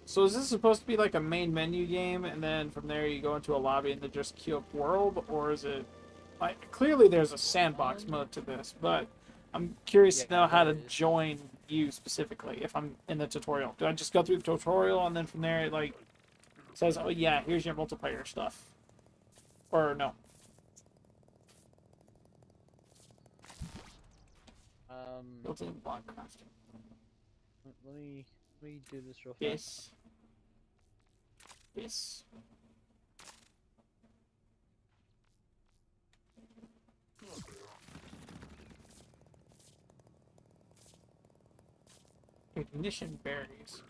So is this supposed to be like a main menu game, and then from there you go into a lobby and then just queue up world, or is it like clearly there's a sandbox mode to this, but I'm curious to know how to join you specifically if I'm in the tutorial? Do I just go through the tutorial and then from there it like says, oh yeah, here's your multiplayer stuff? Or no? Built-in block crafting. Let me do this real fast. Yes. Yes. Ignition berries.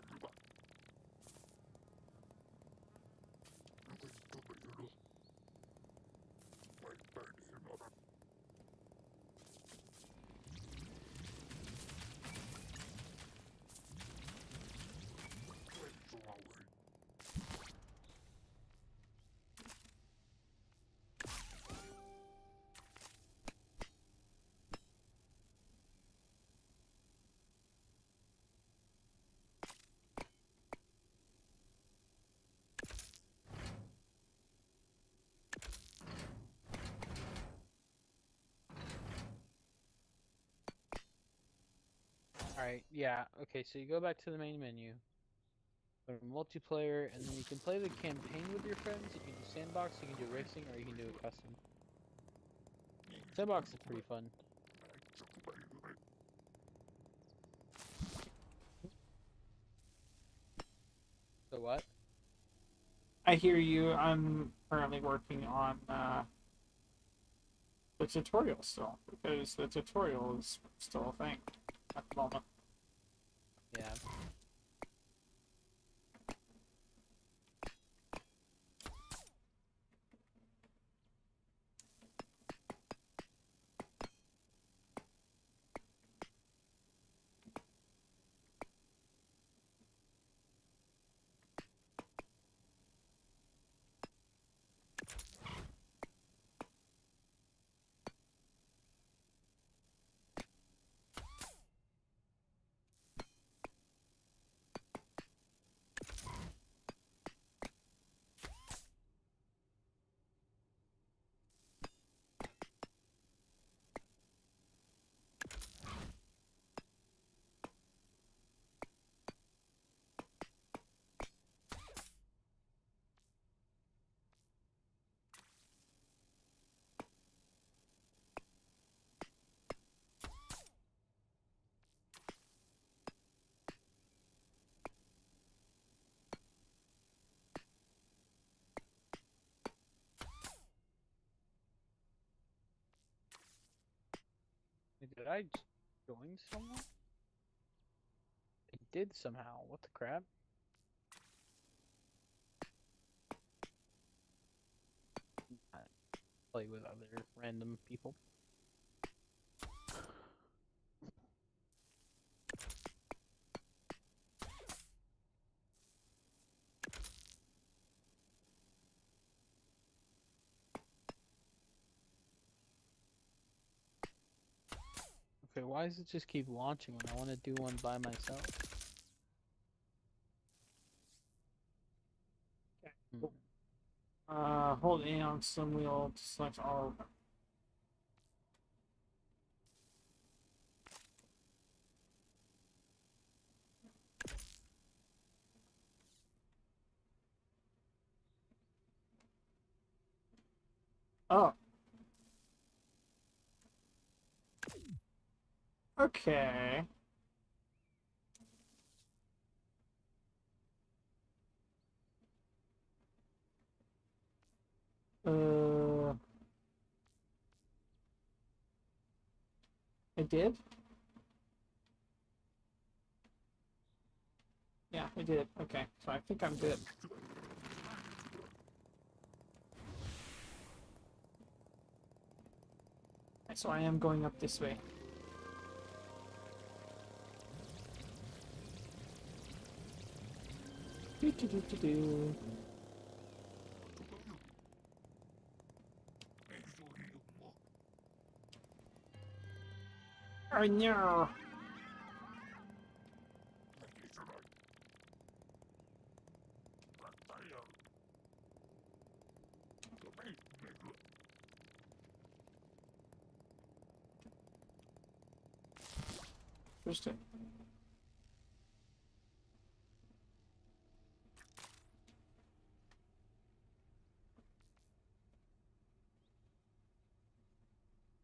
Alright, yeah, okay, so you go back to the main menu, go to multiplayer, and then you can play the campaign with your friends. You can do sandbox, you can do racing, or you can do a custom. Sandbox is pretty fun. So what? I hear you. I'm currently working on the tutorial still, because the tutorial is still a thing at the moment. Yeah. Wait, did I join someone? I did somehow. What the crap? I play with other random people. Okay, why does it just keep launching when I want to do one by myself? Hmm. Hold A on some wheel to select all of them. Oh. Okay. I did? Yeah, I did. Okay, so I think I'm good. So I am going up this way. Do do do do do. Oh no! Interesting.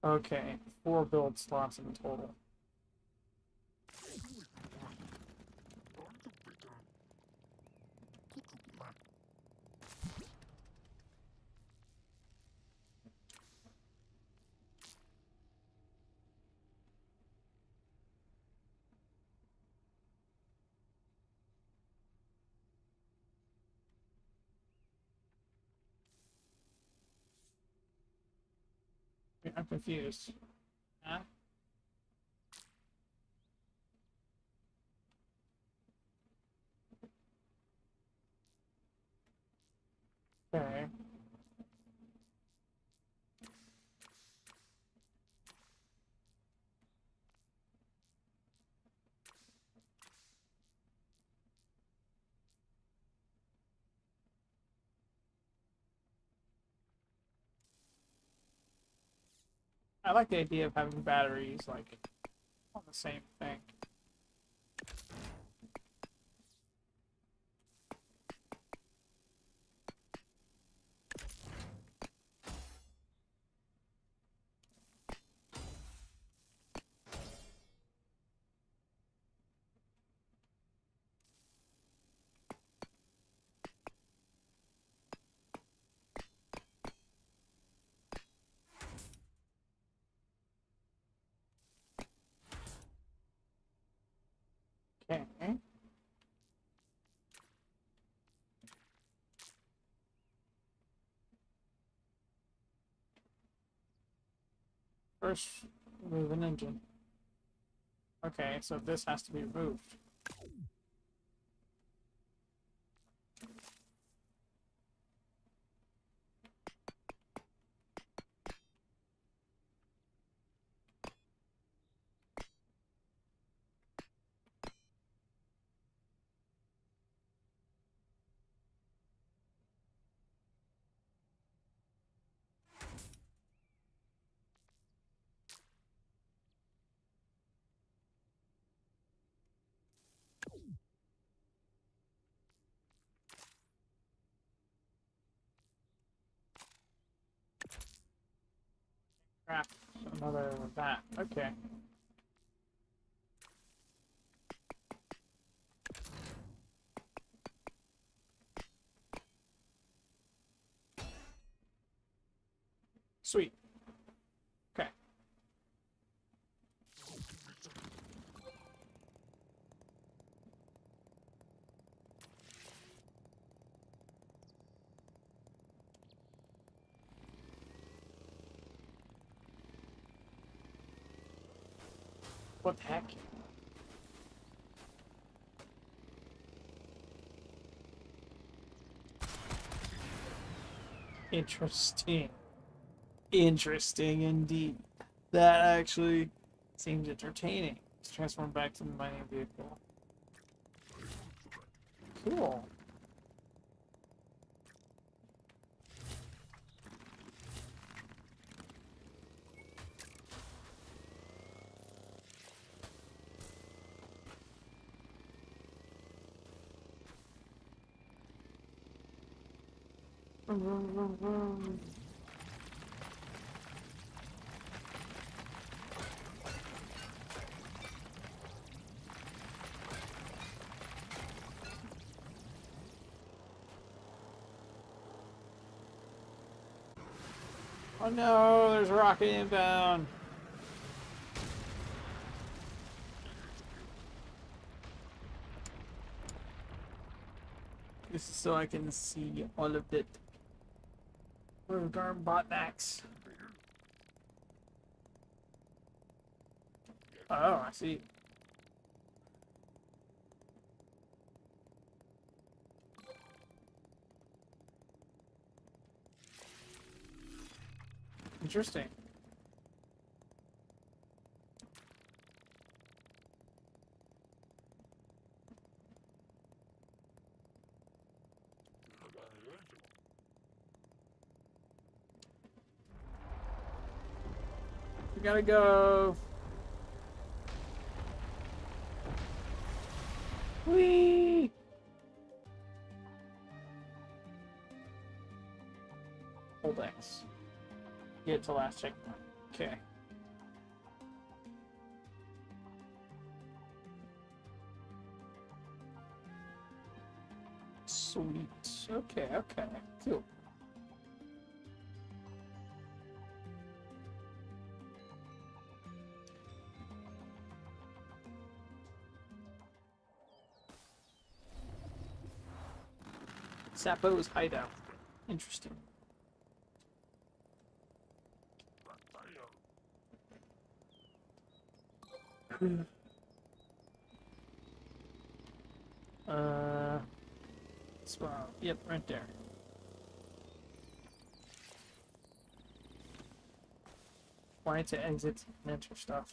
Okay, 4 build slots in total. I'm confused. Huh? Okay. I like the idea of having batteries like on the same thing. Okay. First, remove an engine. Okay, so this has to be removed. Crap. Another of that. Okay. Sweet. Okay. What the heck? Interesting. Interesting indeed. That actually seems entertaining. Let's transform back to the mining vehicle. Cool. Vroom, vroom, vroom, vroom. Oh no, there's a rocket inbound. This is so I can see all of it. Oh, darn botnacks. Oh, I see. Interesting. We gotta go. Whee! Hold X. Get to last checkpoint. Okay. Sweet. Okay, okay. Cool. Sapo's hideout. Interesting. Spot. Yep, right there. Why to exit and enter stuff.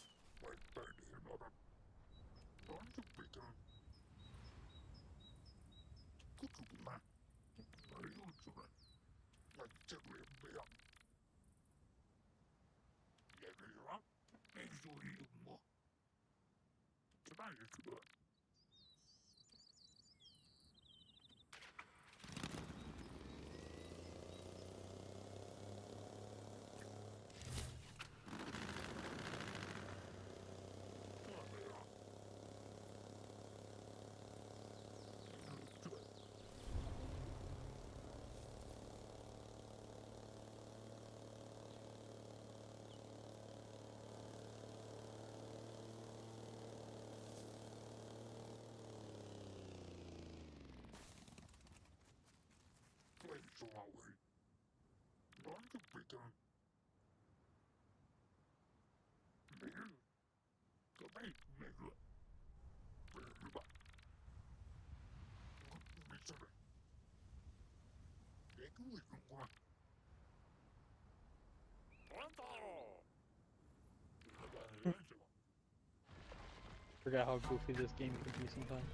Forgot how goofy this game could be sometimes.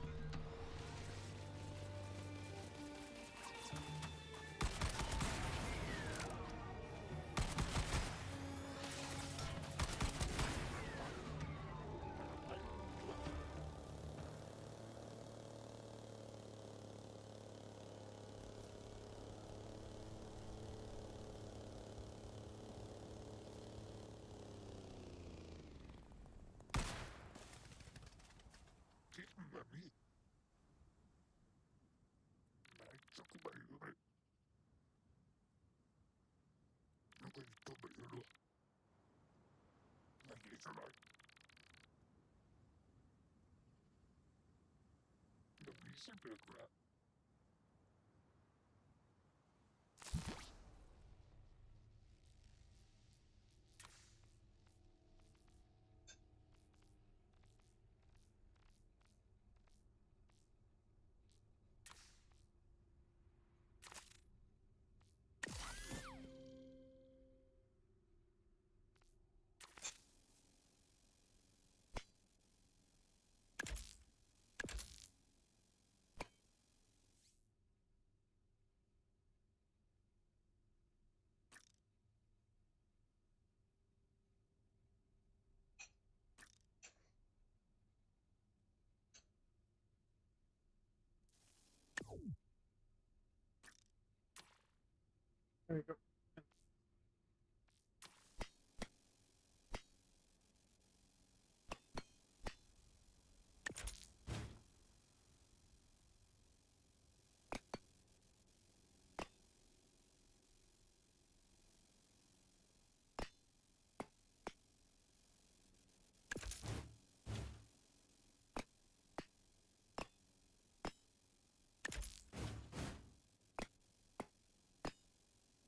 There we go.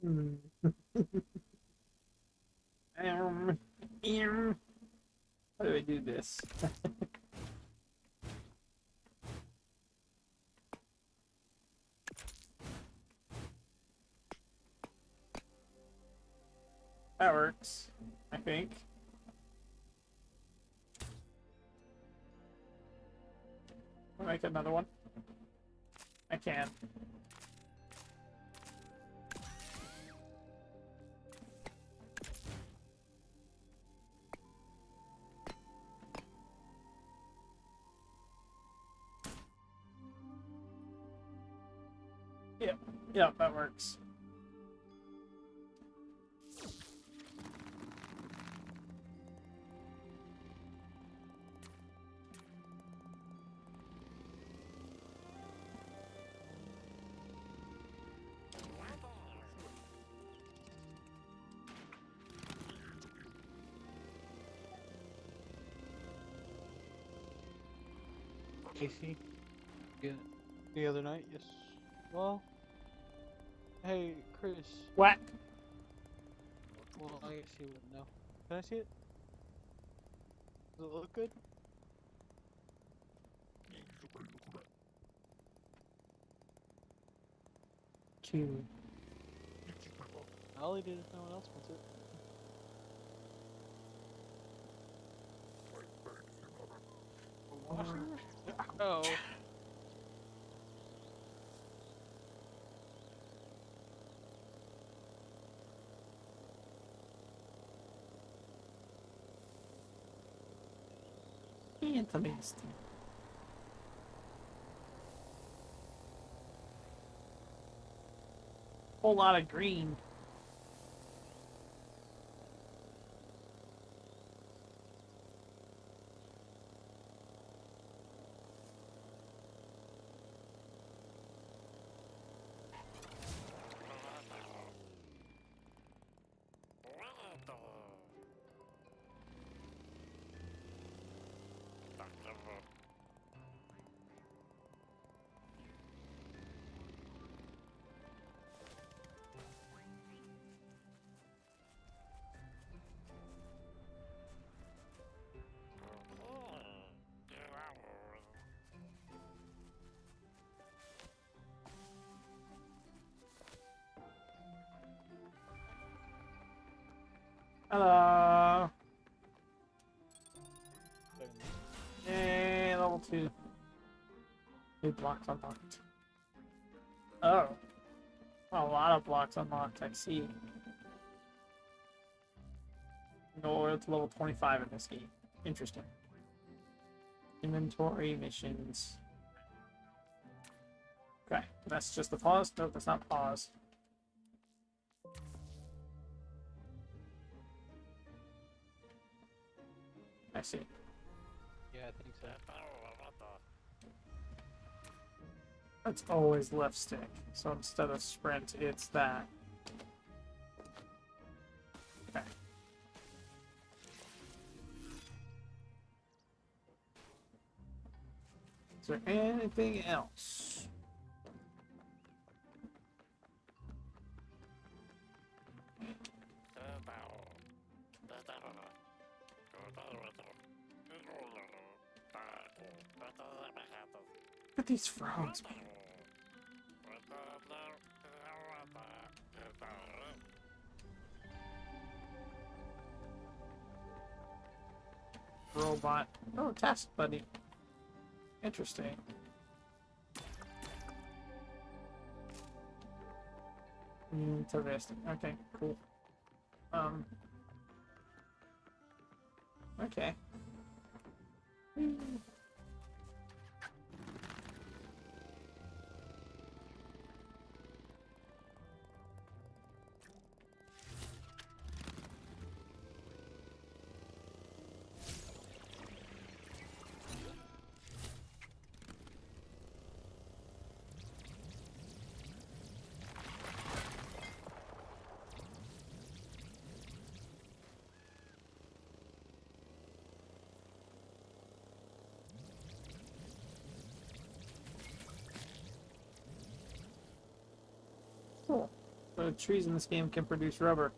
Um, um, How do I do this? That works, I think. I'll make another one. I can. Yeah, that works. Casey? Yeah. The other night, yes. Well, hey, Chris. What? Well, I guess you wouldn't know. Can I see it? Does it look good? Cute. I'll eat it if no one else wants it. Washing machine? Oh. Interesting. Whole lot of green. Hello. Yay, level 2. New blocks unlocked. Oh. A lot of blocks unlocked, I see. Go to level 25 in this game. Interesting. Inventory, missions. Okay, that's just the pause? Nope, that's not pause. I see. Yeah, I think so. It's always left stick. So instead of sprint, it's that. Okay. Is there anything else? Look at these frogs, man. Robot. Oh, task buddy. Interesting. Interesting. Okay, cool. Okay. Cool. The trees in this game can produce rubber.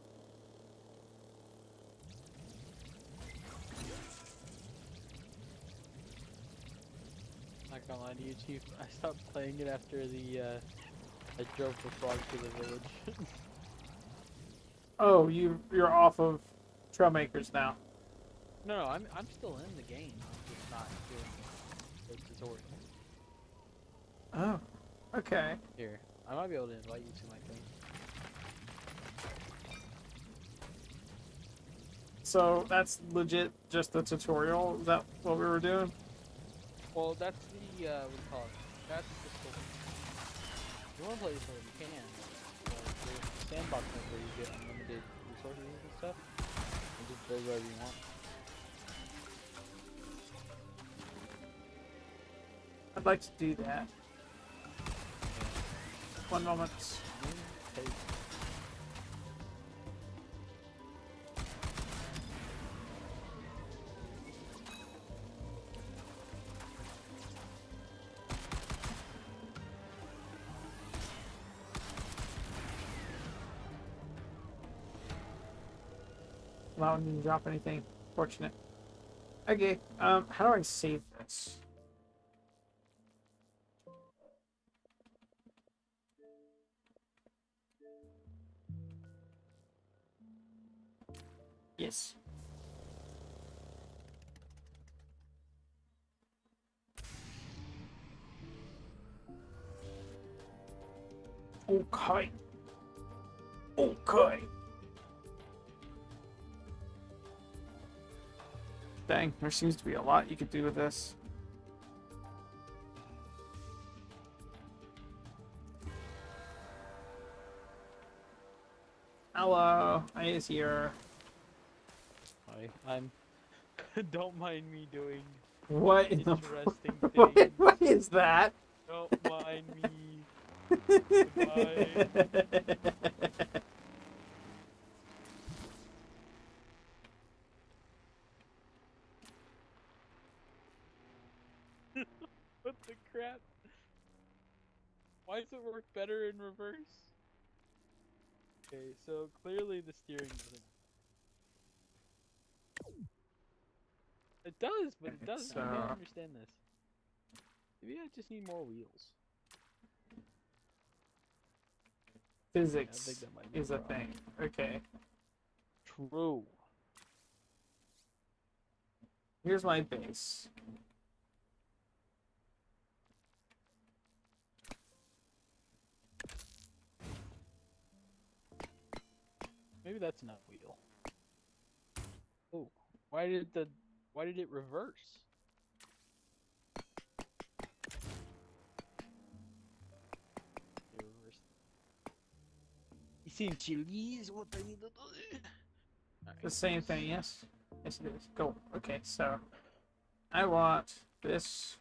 Not gonna lie to you, Chief. I stopped playing it after I drove the frog to the village. Oh, you're off of Trailmakers now. No, I'm still in the game. I'm just not doing the tutorial. Oh, okay. Here, I might be able to invite you to my thing. So that's legit just the tutorial? Is that what we were doing? Well, that's the what do you call it? That's the story. If you want to play the story, you can. There's a sandbox mode where you get unlimited resources and stuff, and just build whatever you want. I'd like to do that. One moment. Hey, allowing me to drop anything. Fortunate. Okay, how do I save this? Yes. Okay. Okay. Dang, there seems to be a lot you could do with this. Hello, I is here. Hi, I'm. Don't mind me doing What in the interesting what, things. what is that? Don't mind me. Goodbye. What the crap? Why does it work better in reverse? Okay, so clearly the steering doesn't. It does, but it doesn't. I don't understand this. Maybe I just need more wheels. Physics I think that might be is a a problem. thing. Okay. True. Here's my base. Maybe that's not wheel. Oh, why did it reverse? It reversed. Essentially is what I need to do. The same thing, yes? Yes, it is. Go. Okay, so I want this.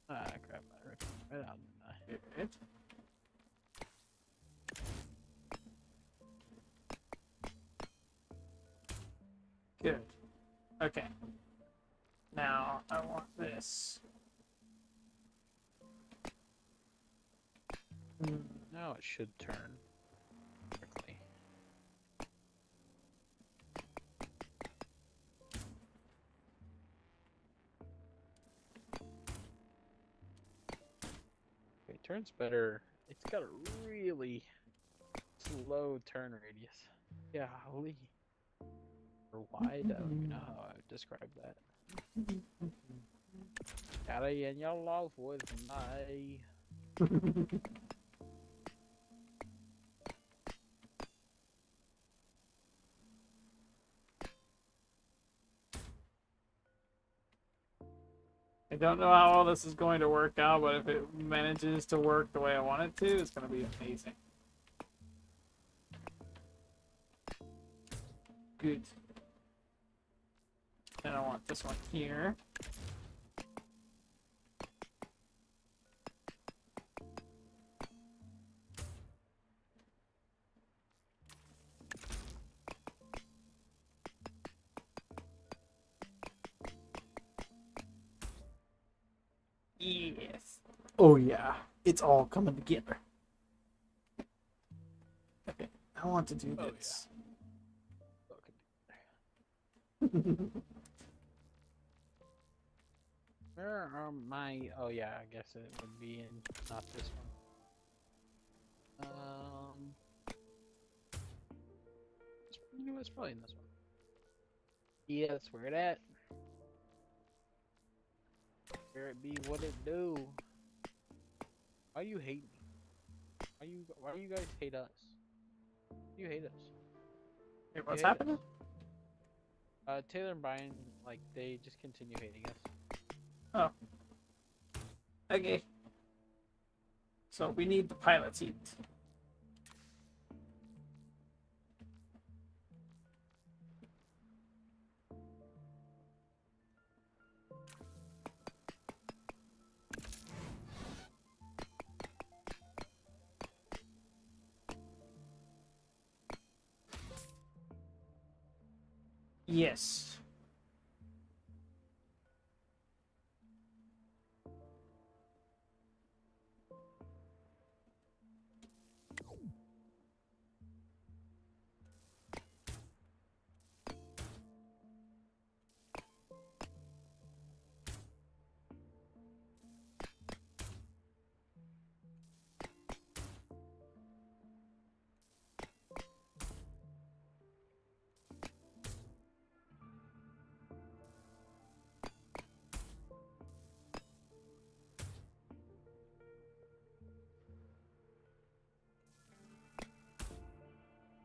Ah, crap! I ripped it right out. Didn't I? Good. Good. Okay. Now I want this. Now it should turn quickly. Okay, it turns better. It's got a really slow turn radius. Yeah, holy. Or wide, I don't even know how I would describe that. Carry in your love with me. I don't know how all this is going to work out, but if it manages to work the way I want it to, it's going to be amazing. Good. Then I want this one here. Yes. Oh yeah, it's all coming together. Okay, I want to do Oh, this. Where are my... Oh yeah, I guess it would be in not this one. You know, it's probably in this one. Yeah, that's where it at. Where it be, what it do. Why do you hate me? Why do you guys hate us? You hate us. Wait, You what's hate happening? us. Taylor and Brian, like, they just continue hating us. Oh. Okay. So we need the pilot seat. Yes.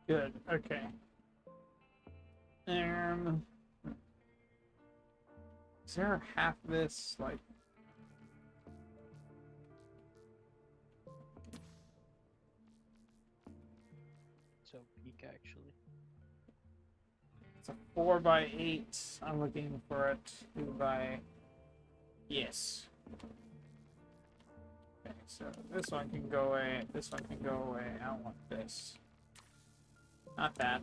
Good. Okay. And is there half this like? So peak actually. It's a 4x8. I'm looking for a 2x. Yes. Okay, so this one can go away. This one can go away. I don't want this. Not that.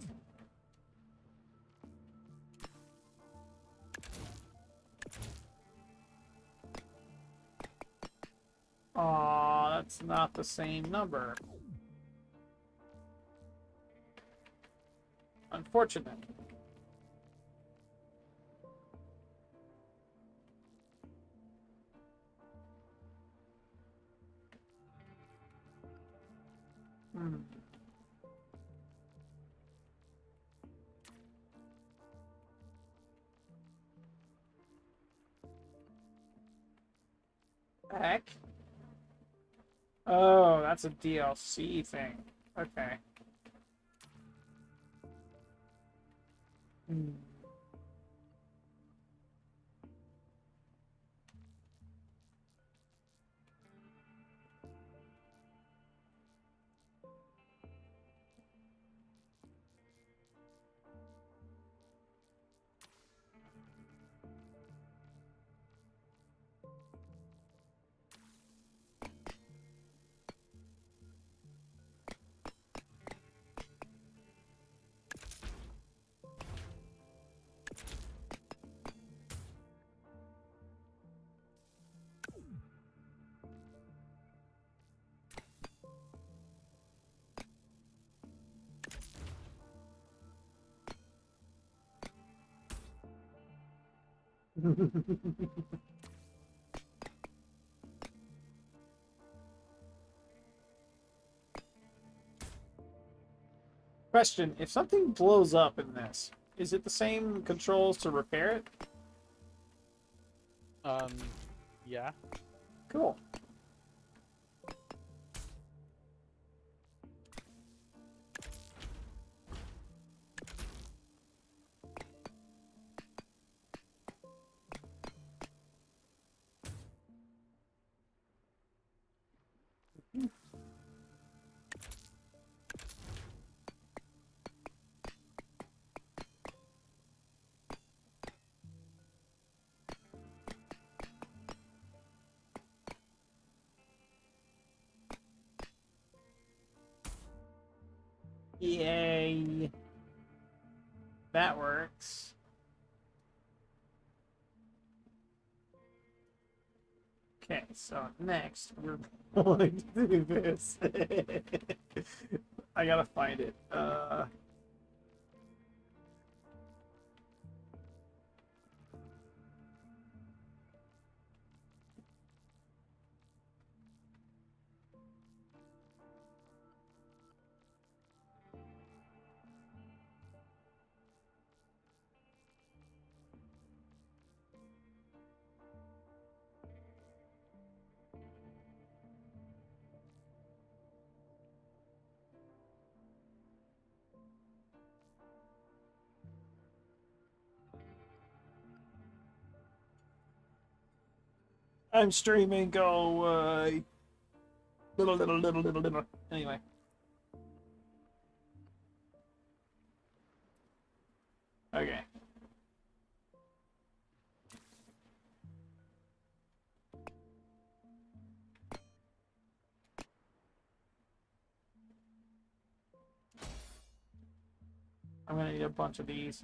Aw, that's not the same number. Unfortunate. Hmm. Heck? Oh, that's a DLC thing. Okay. Hmm. Question, if something blows up in this, is it the same controls to repair it? Yeah. Cool. Yay. That works. Okay, so next we're going to do this. I gotta find it. I'm streaming, go away. Little. Anyway. Okay. I'm gonna need a bunch of these.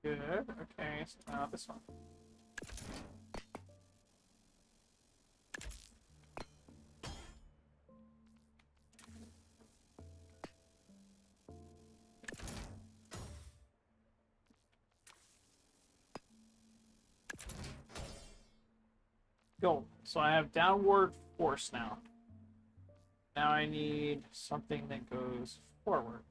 Good. Okay, so now this one. Go. So I have downward force now. Now I need something that goes forward.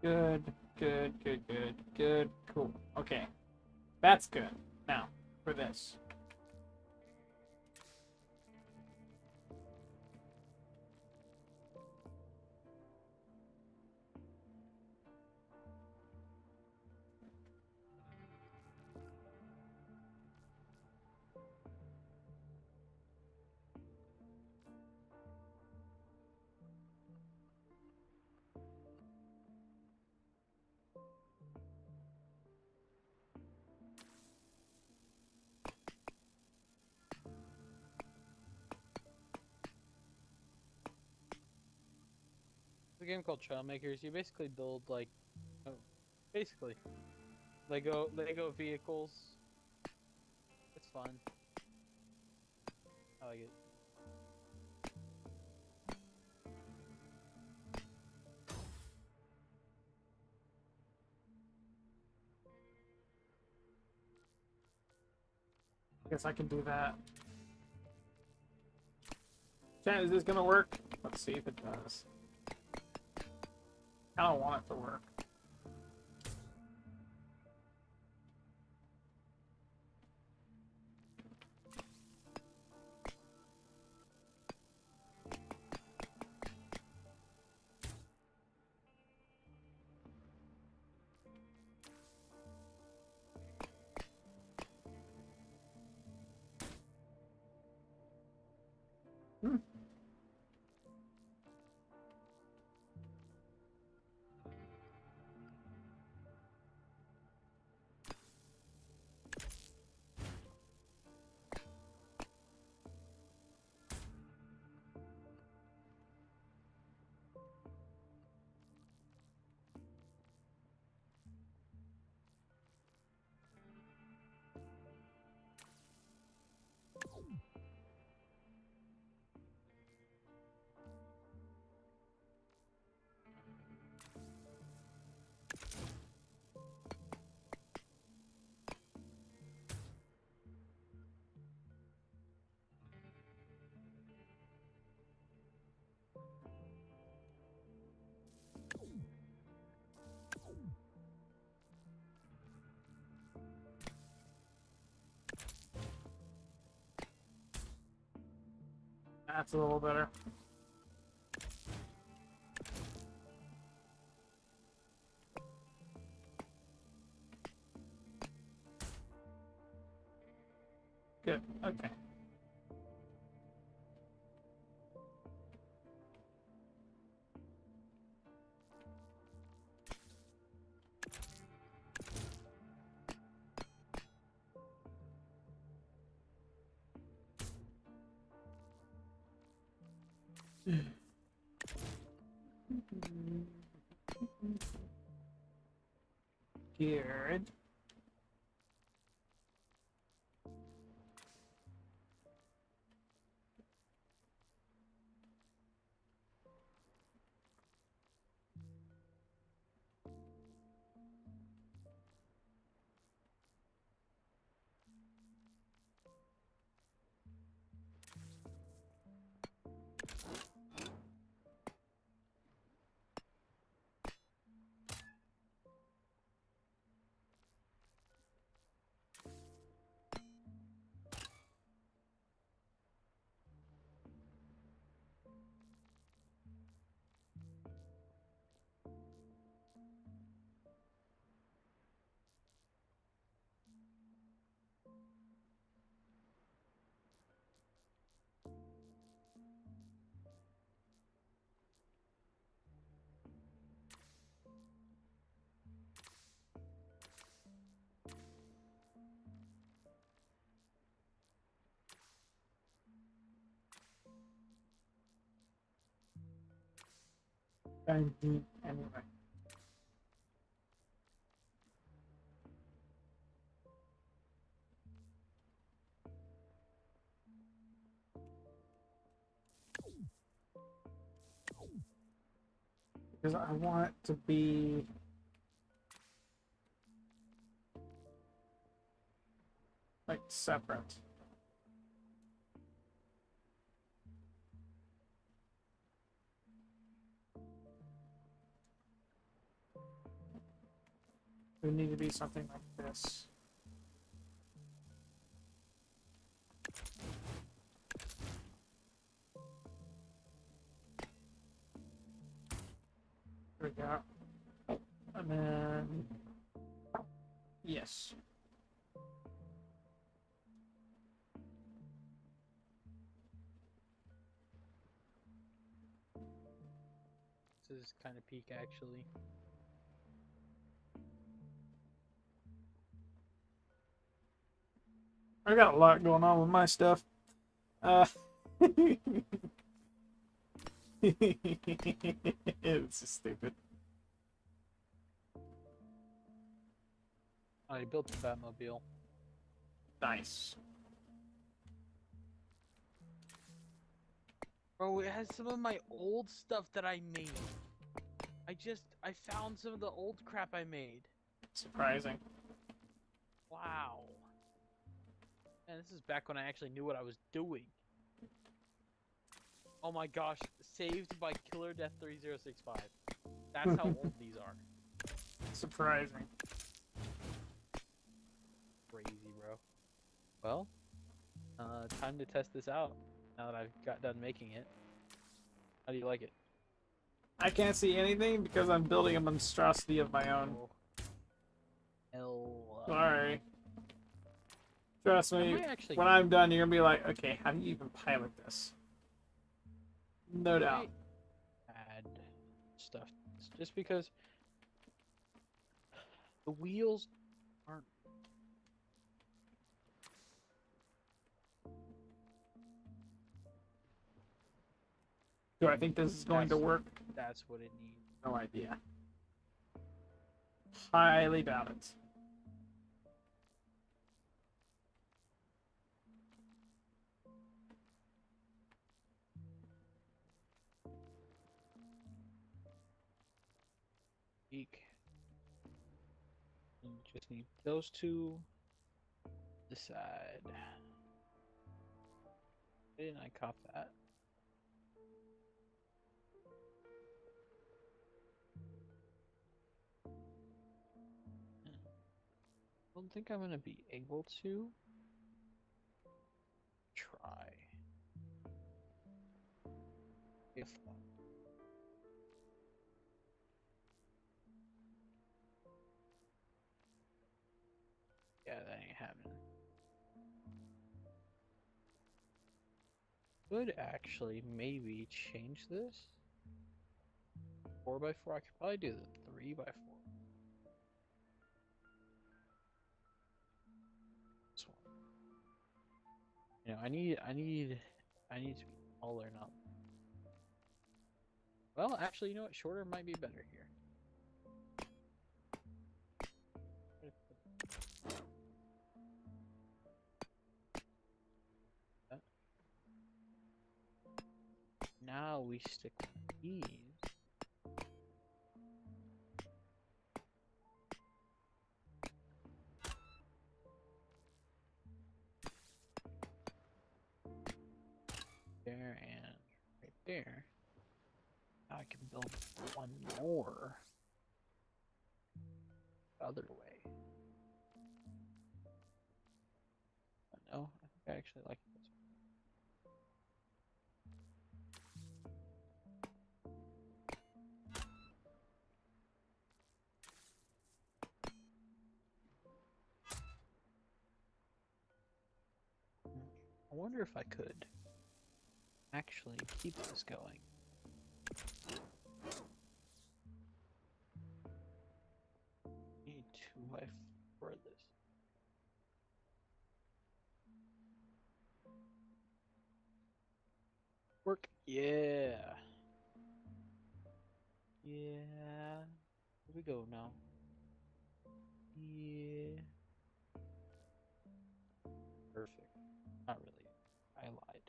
Good, good, good, good, good, cool. Okay. That's good. Now, for this. It's a game called Trailmakers. You basically build like, oh, basically Lego vehicles. It's fun. I like it. I guess I can do that. Chat, is this gonna work? Let's see if it does. I don't want it to work. Hmm. That's a little better. Good. Okay. Good. Anyway. Because I want it to be like separate. It would need to be something like this. There we go. And then, yes. This is kind of peak actually. I got a lot going on with my stuff. It's just stupid. I built the Batmobile. Nice. Bro, it has some of my old stuff that I made. I found some of the old crap I made. Surprising. Wow. Man, this is back when I actually knew what I was doing. Oh my gosh, saved by Killer Death 3065. That's how old these are. Surprising. Crazy, bro. Well, time to test this out. Now that I've got done making it. How do you like it? I can't see anything because I'm building a monstrosity of my own. Sorry. Trust me, when I'm done, you're gonna be like, okay, how do you even pilot this? No doubt. Add stuff just because the wheels aren't. Do I think this is going to work? That's what it needs. No idea. Highly doubt it. Eek. You just need those two. This side. Didn't I cop that? I don't think I'm gonna be able to try. If yeah, that ain't happening. Could actually maybe change this 4x4. I could probably do the 3x4. This one. You know, I need to be taller, not. Well, actually, you know what? Shorter might be better here. Now we stick with these. There and right there. Now I can build one more the other way. No, I think I actually like this one. I wonder if I could actually keep this going. Need 2x4 this. Work, yeah. Yeah. Here we go now. Yeah. Perfect. Not really. I lied.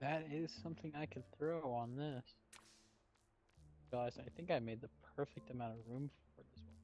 That is something I could throw on this. Guys, I think I made the perfect amount of room for this one.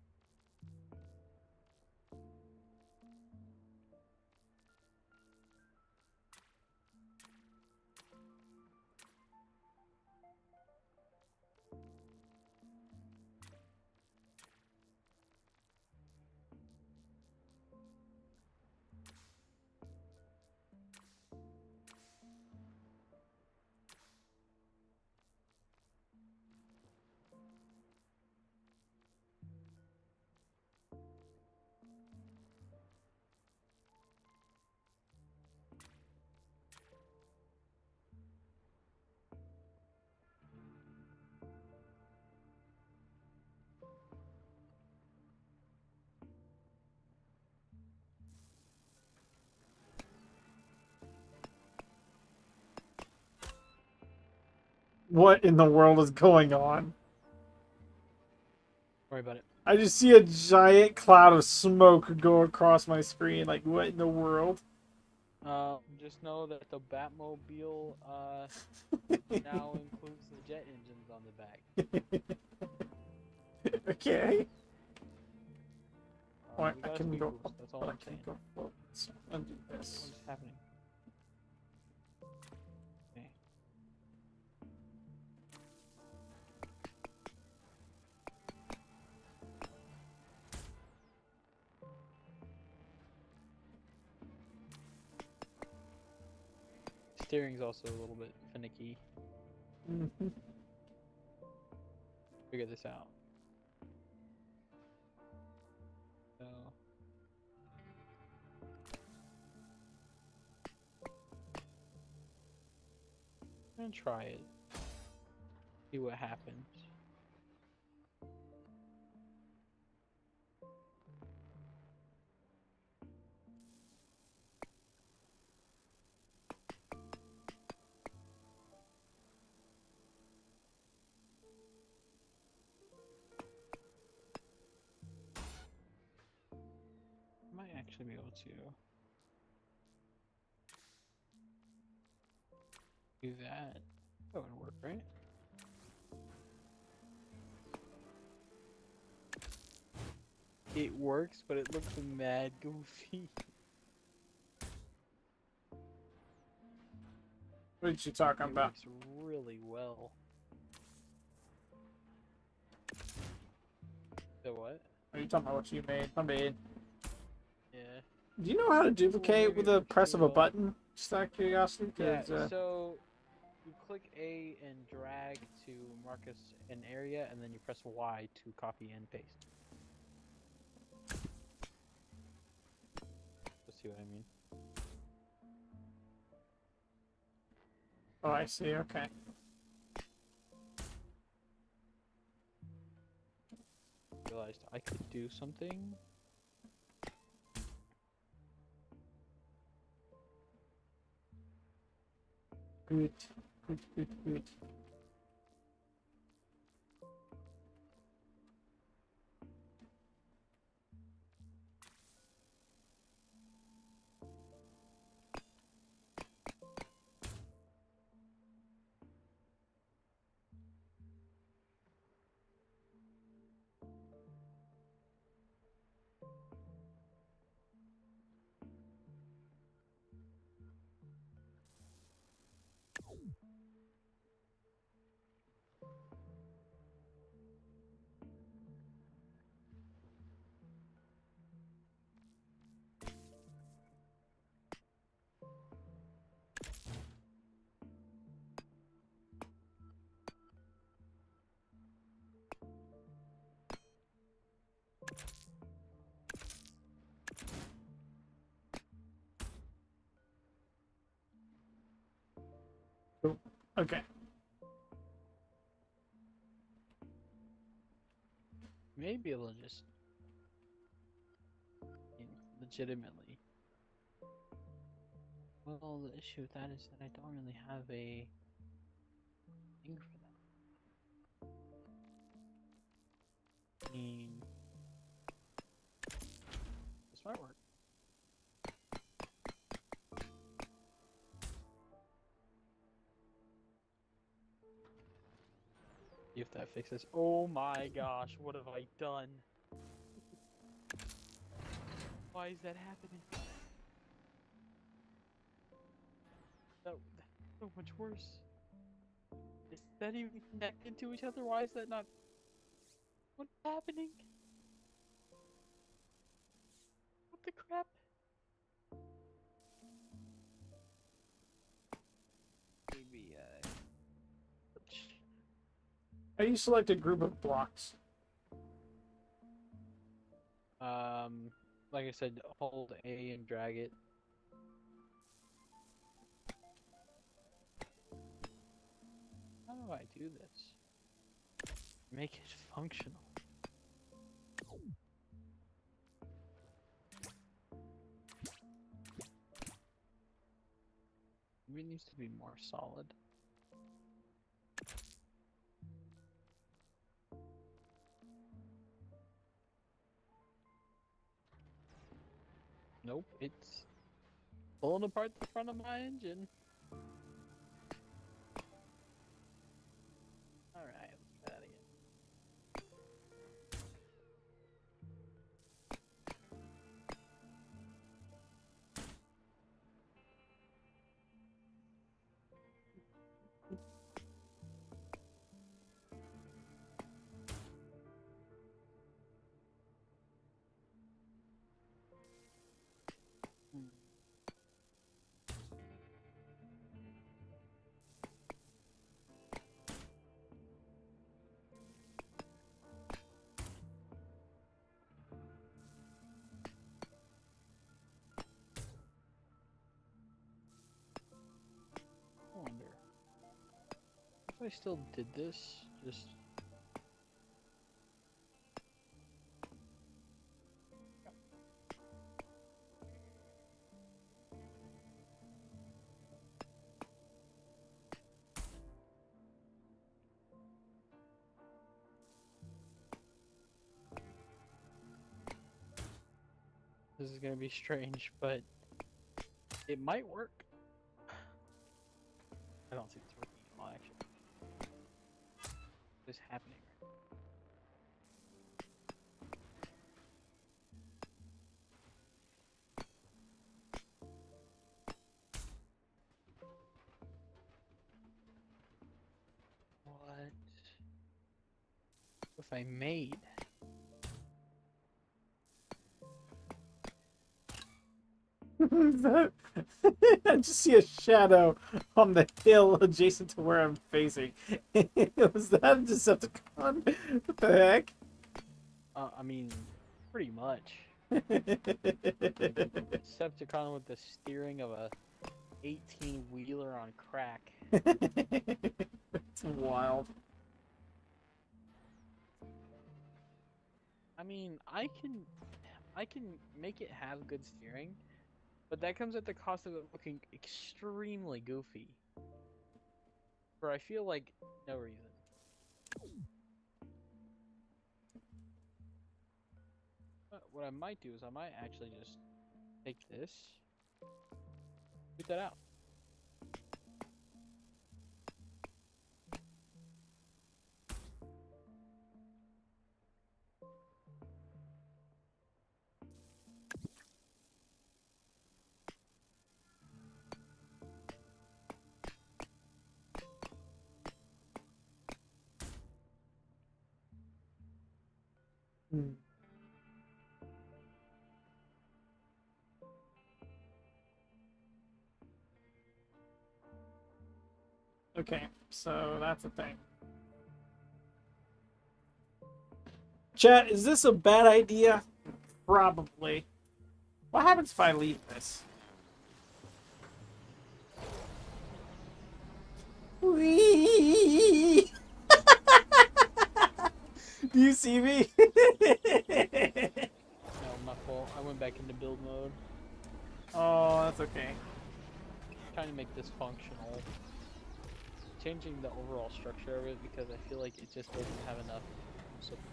What in the world is going on? Don't worry about it. I just see a giant cloud of smoke go across my screen. Like, what in the world? Just know that the Batmobile now includes the jet engines on the back. Okay. Alright, We I got a can speed go. boost, that's all I I'm can saying. go forward. So undo this. What is happening? Okay. Steering's also a little bit finicky. Mm-hmm. Figure this out. So. I'm gonna try it. See what happens. I might actually be able to do that. That would work, right? It works, but it looks mad goofy. What are you talking It about? works really well. The what? Are you talking about what you made? My bad. Yeah. Do you know how to duplicate maybe with it the works press too of a well. button? Just out of curiosity, Yeah, because so you click A and drag to mark an area, and then you press Y to copy and paste. You'll see what I mean. oh, I see. Okay. Realized I could do something. Good. Good. Good. Good. Cool. Okay. Maybe it'll just legitimately. Well, the issue with that is that I don't really have a thing for that. I mean, this might work. See if that fixes. Oh my gosh, what have I done? Why is that happening? That's so much worse. Is that even connected to each other? Why is that not? What's happening? What the crap? Maybe How do you select a group of blocks? like I said, hold A and drag it. How do I do this? Make it functional. Maybe it needs to be more solid. Nope, it's pulling apart the front of my engine. Alright, let's try that again. Hmm. I wonder if I still did this, just this is gonna be strange, but it might work. I don't think it's working at all, actually. What is happening right now? What if I made Who's that? I just see a shadow on the hill adjacent to where I'm facing. Was that a Decepticon? What the heck? I mean, pretty much. Decepticon with the steering of a 18-wheeler on crack. It's wild. I mean, I can make it have good steering, but that comes at the cost of it looking extremely goofy. For I feel like no reason. But what I might do is I might actually just take this, shoot that out. Hmm. Okay, so that's the thing. Chat, is this a bad idea? Probably. What happens if I leave this? Whee! Do you see me? No, my fault. I went back into build mode. Oh, that's okay. Trying to make this functional. Changing the overall structure of it because I feel like it just doesn't have enough support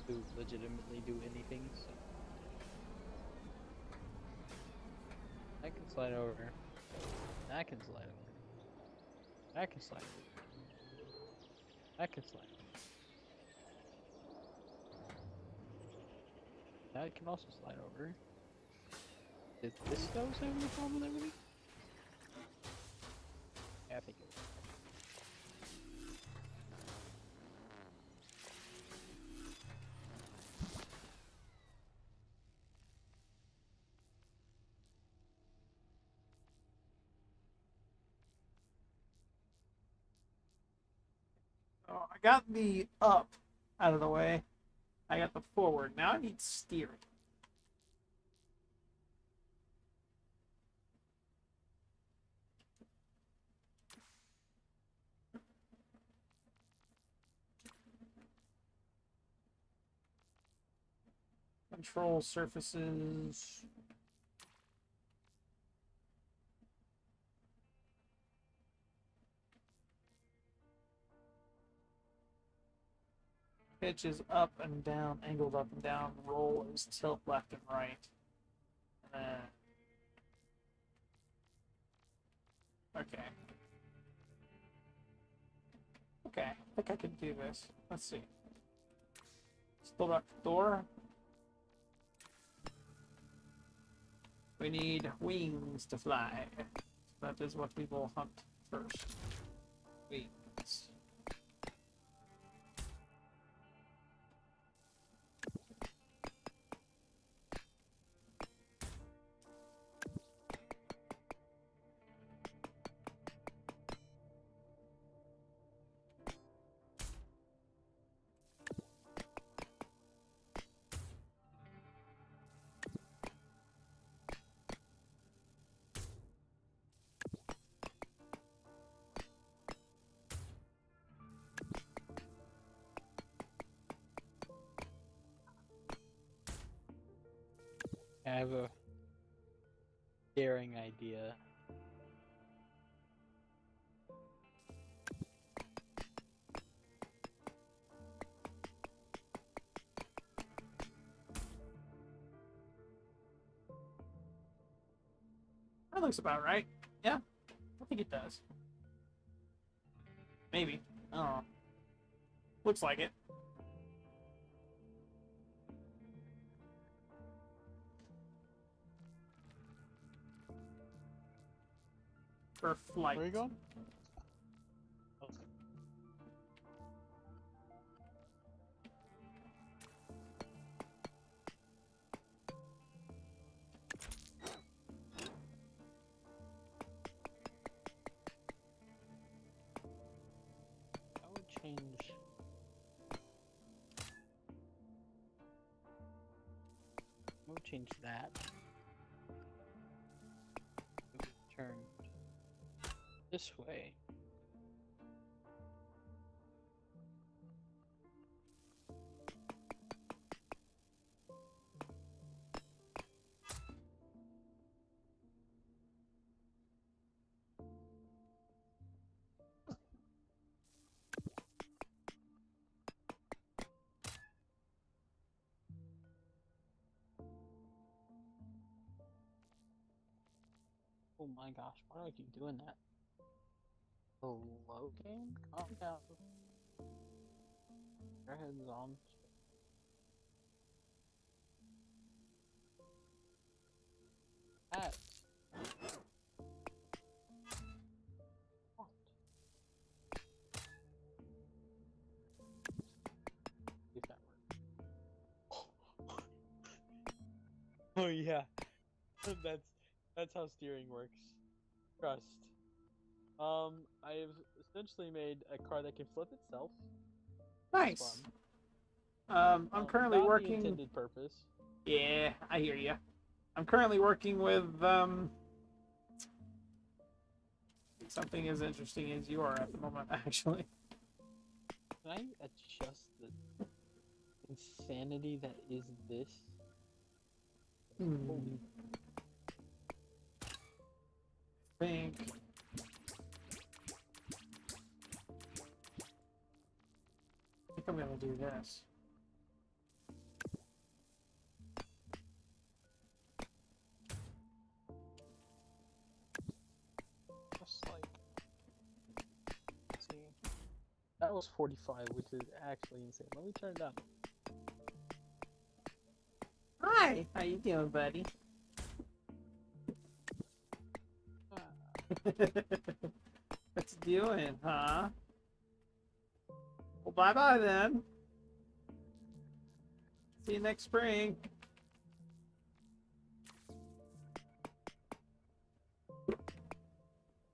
to legitimately do anything. So I can slide over. I can slide over. I can slide over. I can slide over. That can also slide over. Did this guy was having a problem with everything? Yeah, I think it was. Oh, I got the up out of the way. I got the forward. Now I need steering. Control surfaces. Pitch is up and down, angled up and down. Roll is tilt left and right. And then... Okay. Okay, I think I can do this. Let's see. Still got the door. We need wings to fly. That is what we will hunt first. Wings. I have a daring idea. That looks about right. Yeah, I think it does. Maybe. I don't know. Looks like it. For flight. Where are you going? change that. Turn this way. Oh my gosh, why do I keep doing that? Hello, game? Calm down. Your head's on. That. What? See if that works. Oh yeah, that's how steering works. Trust. I've essentially made a car that can flip itself. It's Nice. fun. I'm currently Not the working. intended purpose. Yeah, I hear you. I'm currently working with something as interesting as you are at the moment, actually. Can I adjust the insanity that is this? Holy. Think. I think I'm gonna do this. Just like, let's see. That was 45, which is actually insane. Let me turn it down. Hi, how you doing, buddy? What's doing, huh? Well, bye-bye then. See you next spring.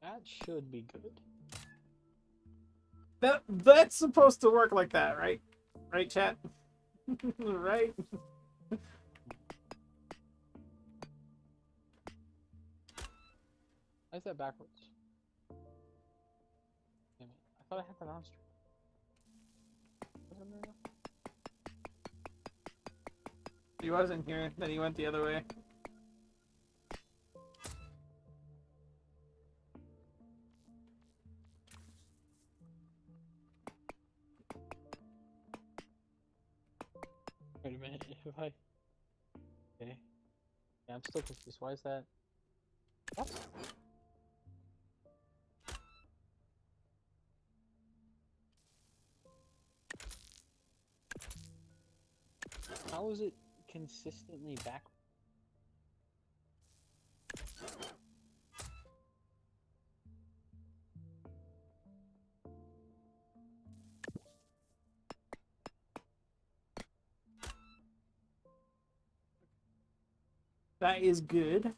That should be good. That's supposed to work like that, right? Right, chat? Right? Why is that backwards? Damn it. I thought I had that on stream. Wasn't there enough? He wasn't here, then he went the other way. Wait a minute, if I... Okay. Yeah, I'm still confused. Why is that? What? How is it consistently backwards? That is good.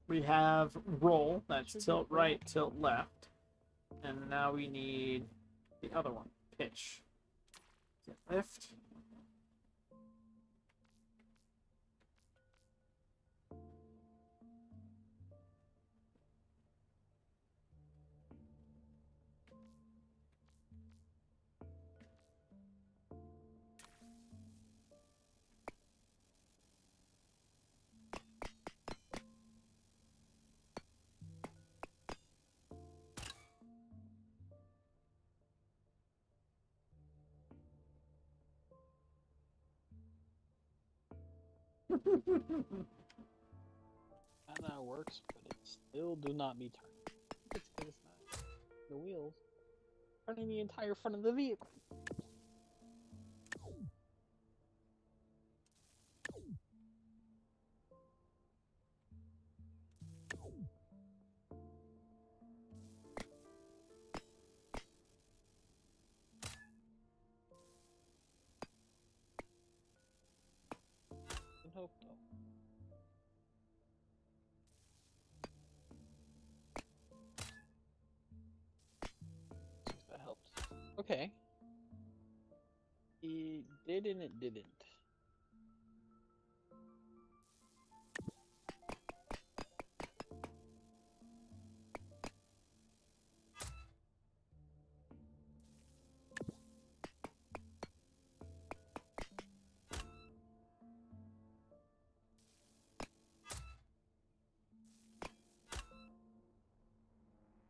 We have roll, that's tilt right, tilt left. And now we need the other one, pitch. Is it lift? That now works, but it still do not be turning. It's because it's not the wheels turning the entire front of the vehicle. I hope though. See if that helps. Okay. did and it didn't.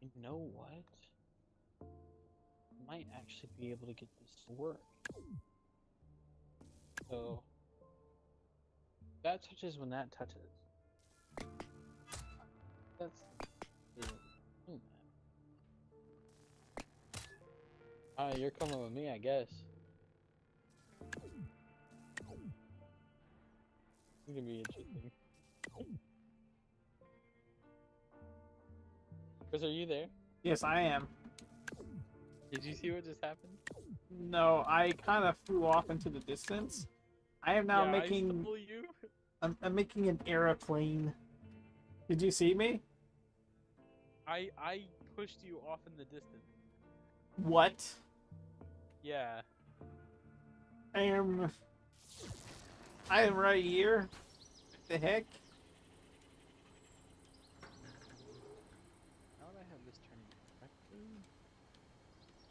You know what? Might actually be able to get this to work. So that touches when that touches. That's doing that. You're coming with me, I guess. It's gonna be interesting. Chris, are you there? Yes, I am. Did you see what just happened? No, I kind of flew off into the distance. I am now Yeah, making. I stole you. I'm making an aeroplane. Did you see me? I pushed you off in the distance. What? Yeah. I am. I am right here. What the heck? How would I have this turning correctly?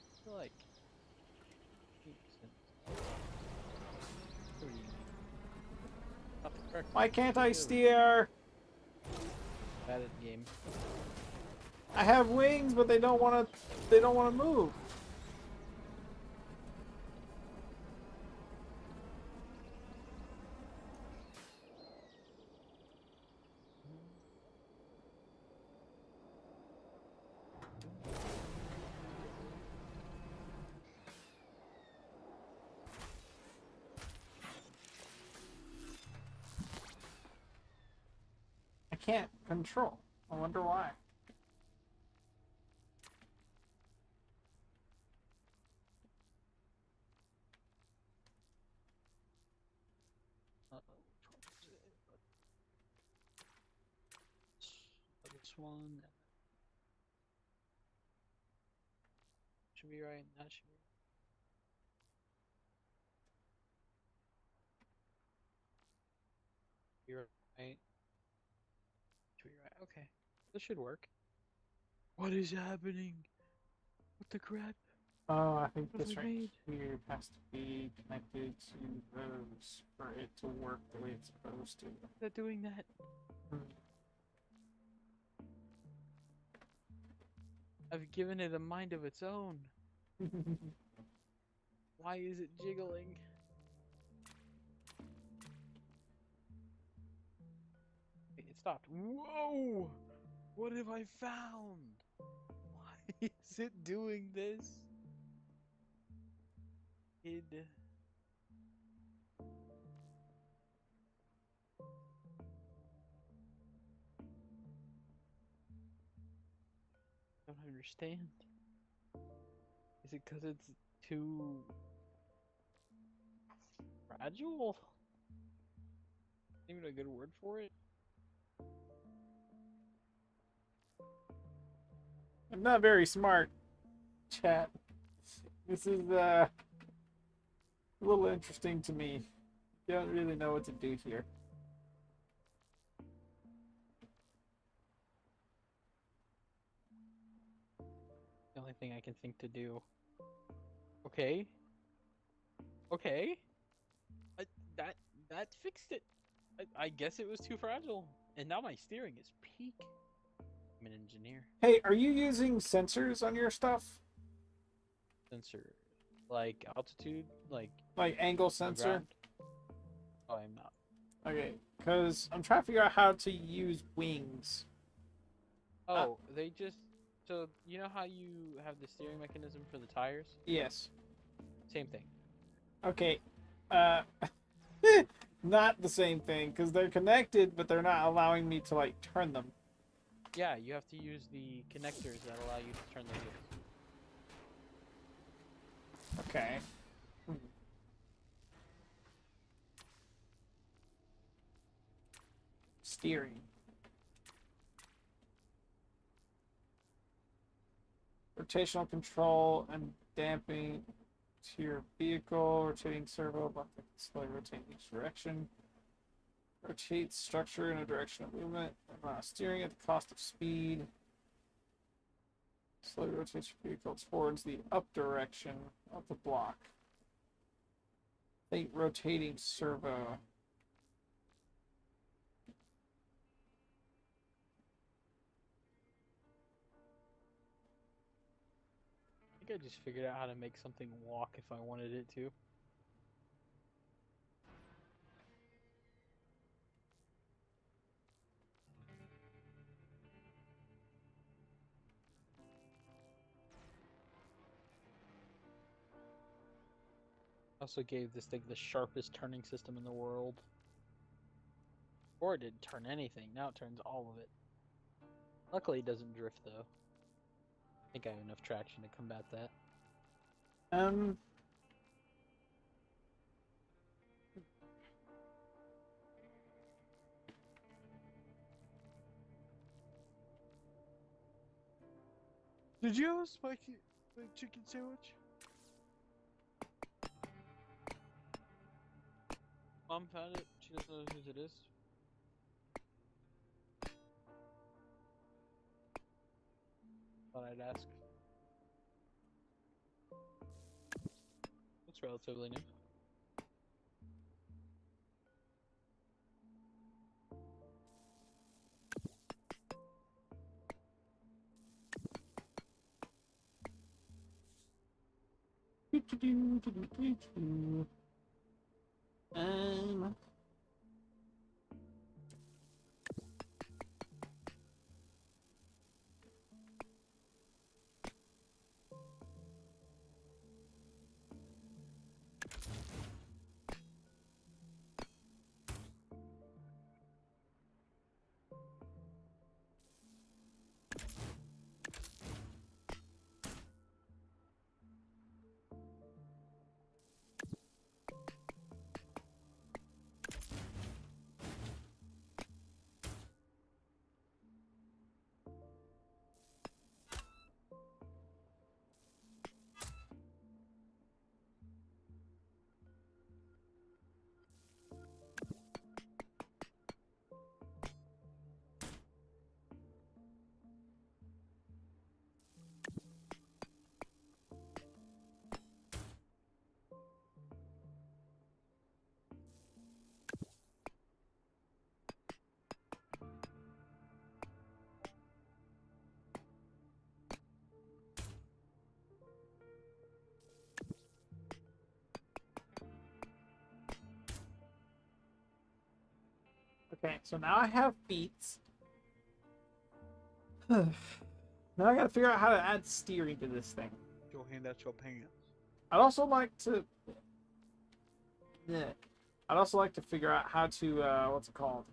I feel like 8%. Not the correct Why one. can't I Good. steer? Bad at the game. I have wings, but they don't want to. They don't want to move. I can't control. I wonder why. This one should be right. That should be right. Should be right. Okay, this should work. What is happening? What the crap? Oh, I think What have this I right made? here has to be connected to those for it to work the way it's supposed to. Is that doing that? I've given it a mind of its own. Why is it jiggling? Wait, it stopped. Whoa! What have I found? Why is it doing this? Don't understand. Is it because it's too fragile? Even a good word for it? I'm not very smart, chat. This is a little interesting to me. Don't really know what to do here. The only thing I can think to do. Okay. Okay. I, that that fixed it. I guess it was too fragile. And now my steering is peak. I'm an engineer. Hey, are you using sensors on your stuff? Sensor. Like altitude? Like angle sensor? ground? Oh, I'm not. Okay, because I'm trying to figure out how to use wings. Oh, they just... So, you know how you have the steering mechanism for the tires? Yes. Same thing. Okay. Not the same thing, because they're connected, but they're not allowing me to, turn them. Yeah, you have to use the connectors that allow you to turn the wheels. Okay. Steering. Rotational control and damping. To your vehicle, rotating servo, button slowly rotate each direction. Rotate structure in a direction of movement. Steering at the cost of speed. Slowly rotate your vehicle towards the up direction of the block. Think rotating servo. I think I just figured out how to make something walk if I wanted it to. Also gave this thing the sharpest turning system in the world. Or it didn't turn anything, now it turns all of it. Luckily it doesn't drift though. I think I have enough traction to combat that. Did you have a spiky chicken sandwich? Mom found it. She doesn't know whose it is. Thought I'd ask. It's relatively new. Um, okay, so now I have beats. Now I gotta figure out how to add steering to this thing. You'll hand out your pants. I'd also like to. Yeah. I'd also like to figure out how to what's it called?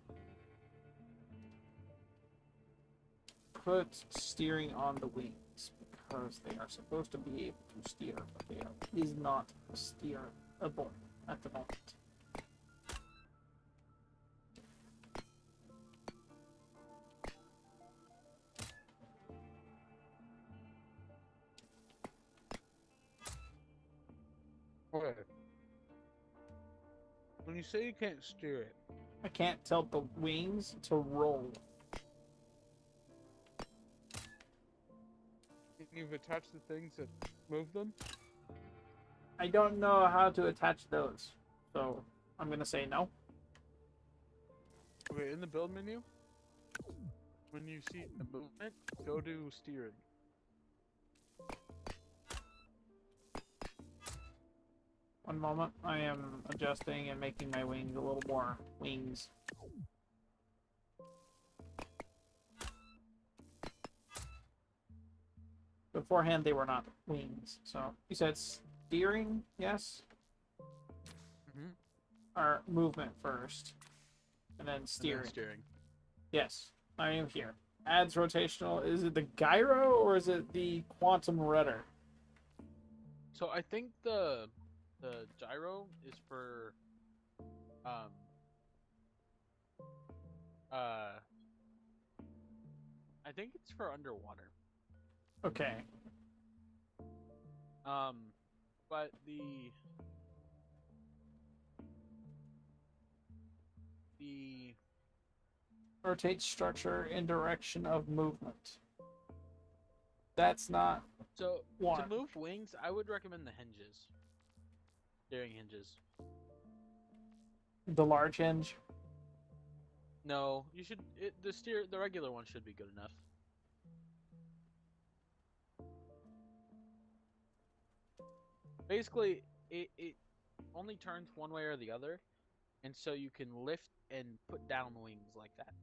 Put steering on the wings because they are supposed to be able to steer, but they is not steerable at the moment. Okay. When you say you can't steer it, I can't tell the wings to roll. you've attached the things that move them? I don't know how to attach those, so I'm gonna say no. Okay, in the build menu, when you see the movement, go to steering. One moment, I am adjusting and making my wings a little more wings. Beforehand, they were not wings. So you said steering, yes, or movement first, and then steering. And then steering. Yes, I am here. Adds rotational. Is it the gyro or is it the quantum rudder? So I think the gyro is for I think it's for underwater. Okay. But the Rotate structure in direction of movement. That's not so to one. move wings, I would recommend the hinges, steering hinges. The large hinge. No, you should the regular one should be good enough. Basically, it only turns one way or the other, and so you can lift and put down wings like that.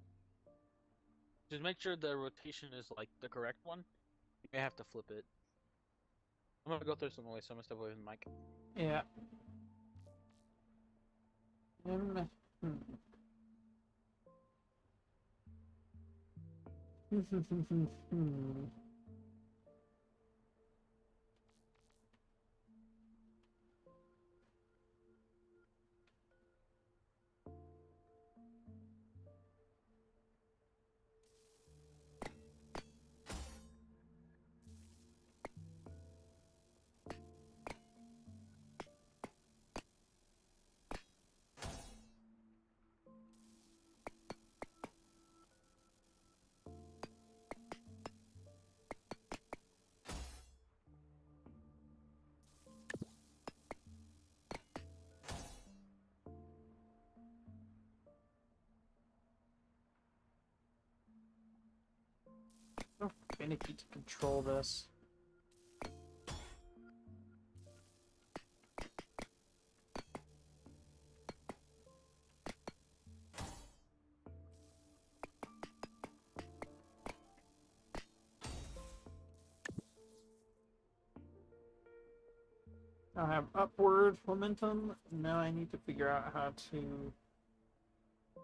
Just make sure the rotation is like the correct one. You may have to flip it. I'm gonna go through some way, so I'm gonna step away from the mic. Yeah. Hmm. So finicky to control this. I have upward momentum. Now I need to figure out how to...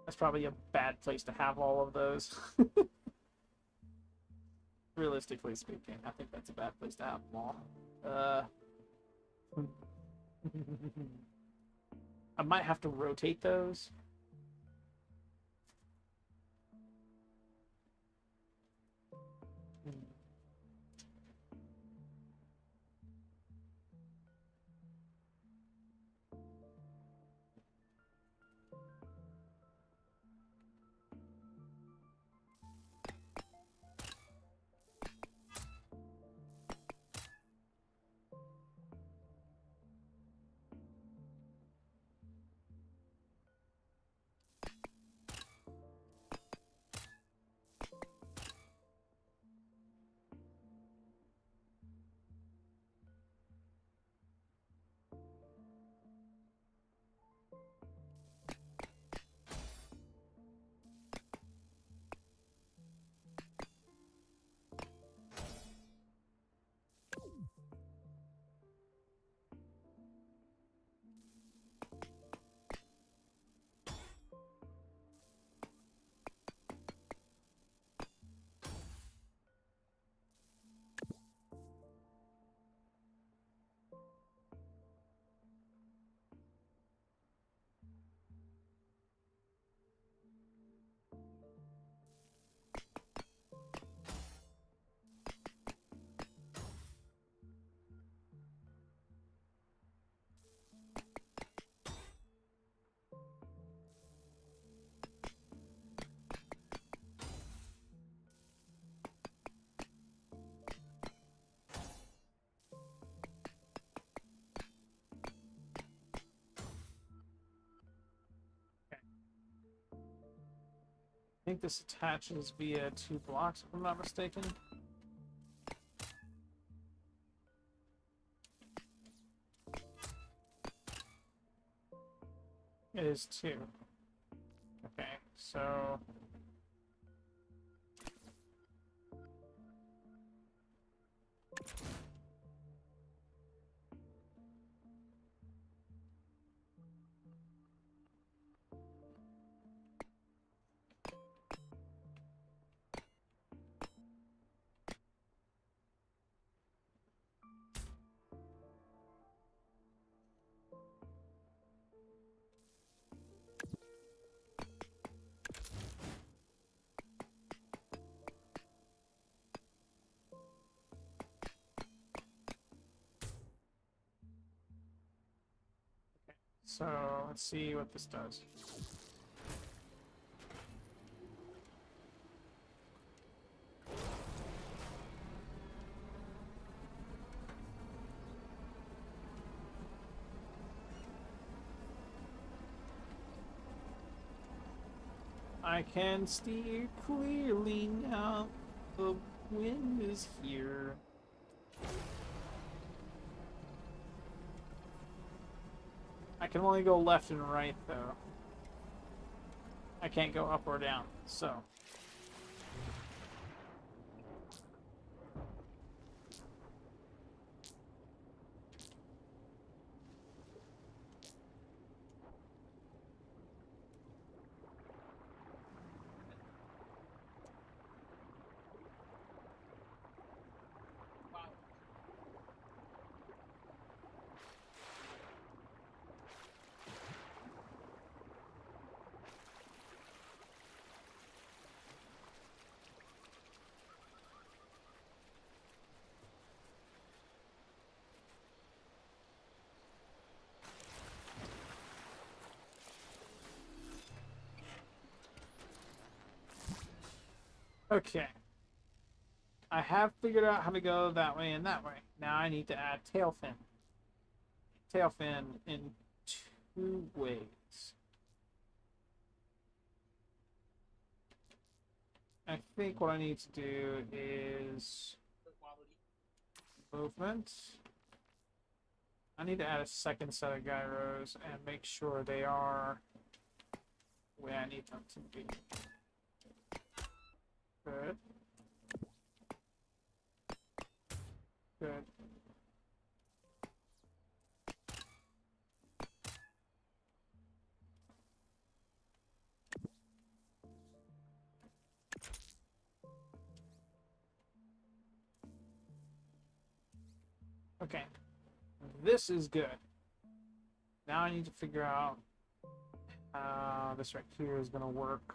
That's probably a bad place to have all of those. Realistically speaking, I think that's a bad place to have them all. I might have to rotate those. I think this attaches via 2 blocks, if I'm not mistaken. It is 2. Okay, so... So let's see what this does. I can steer clearly now. The wind is here. I can only go left and right, though. I can't go up or down, so. Okay. I have figured out how to go that way and that way. Now I need to add tail fin. Tail fin in 2 ways. I think what I need to do is movement. I need to add a second set of gyros and make sure they are the way I need them to be. Good. Good. Okay. This is good. Now I need to figure out how this right here is going to work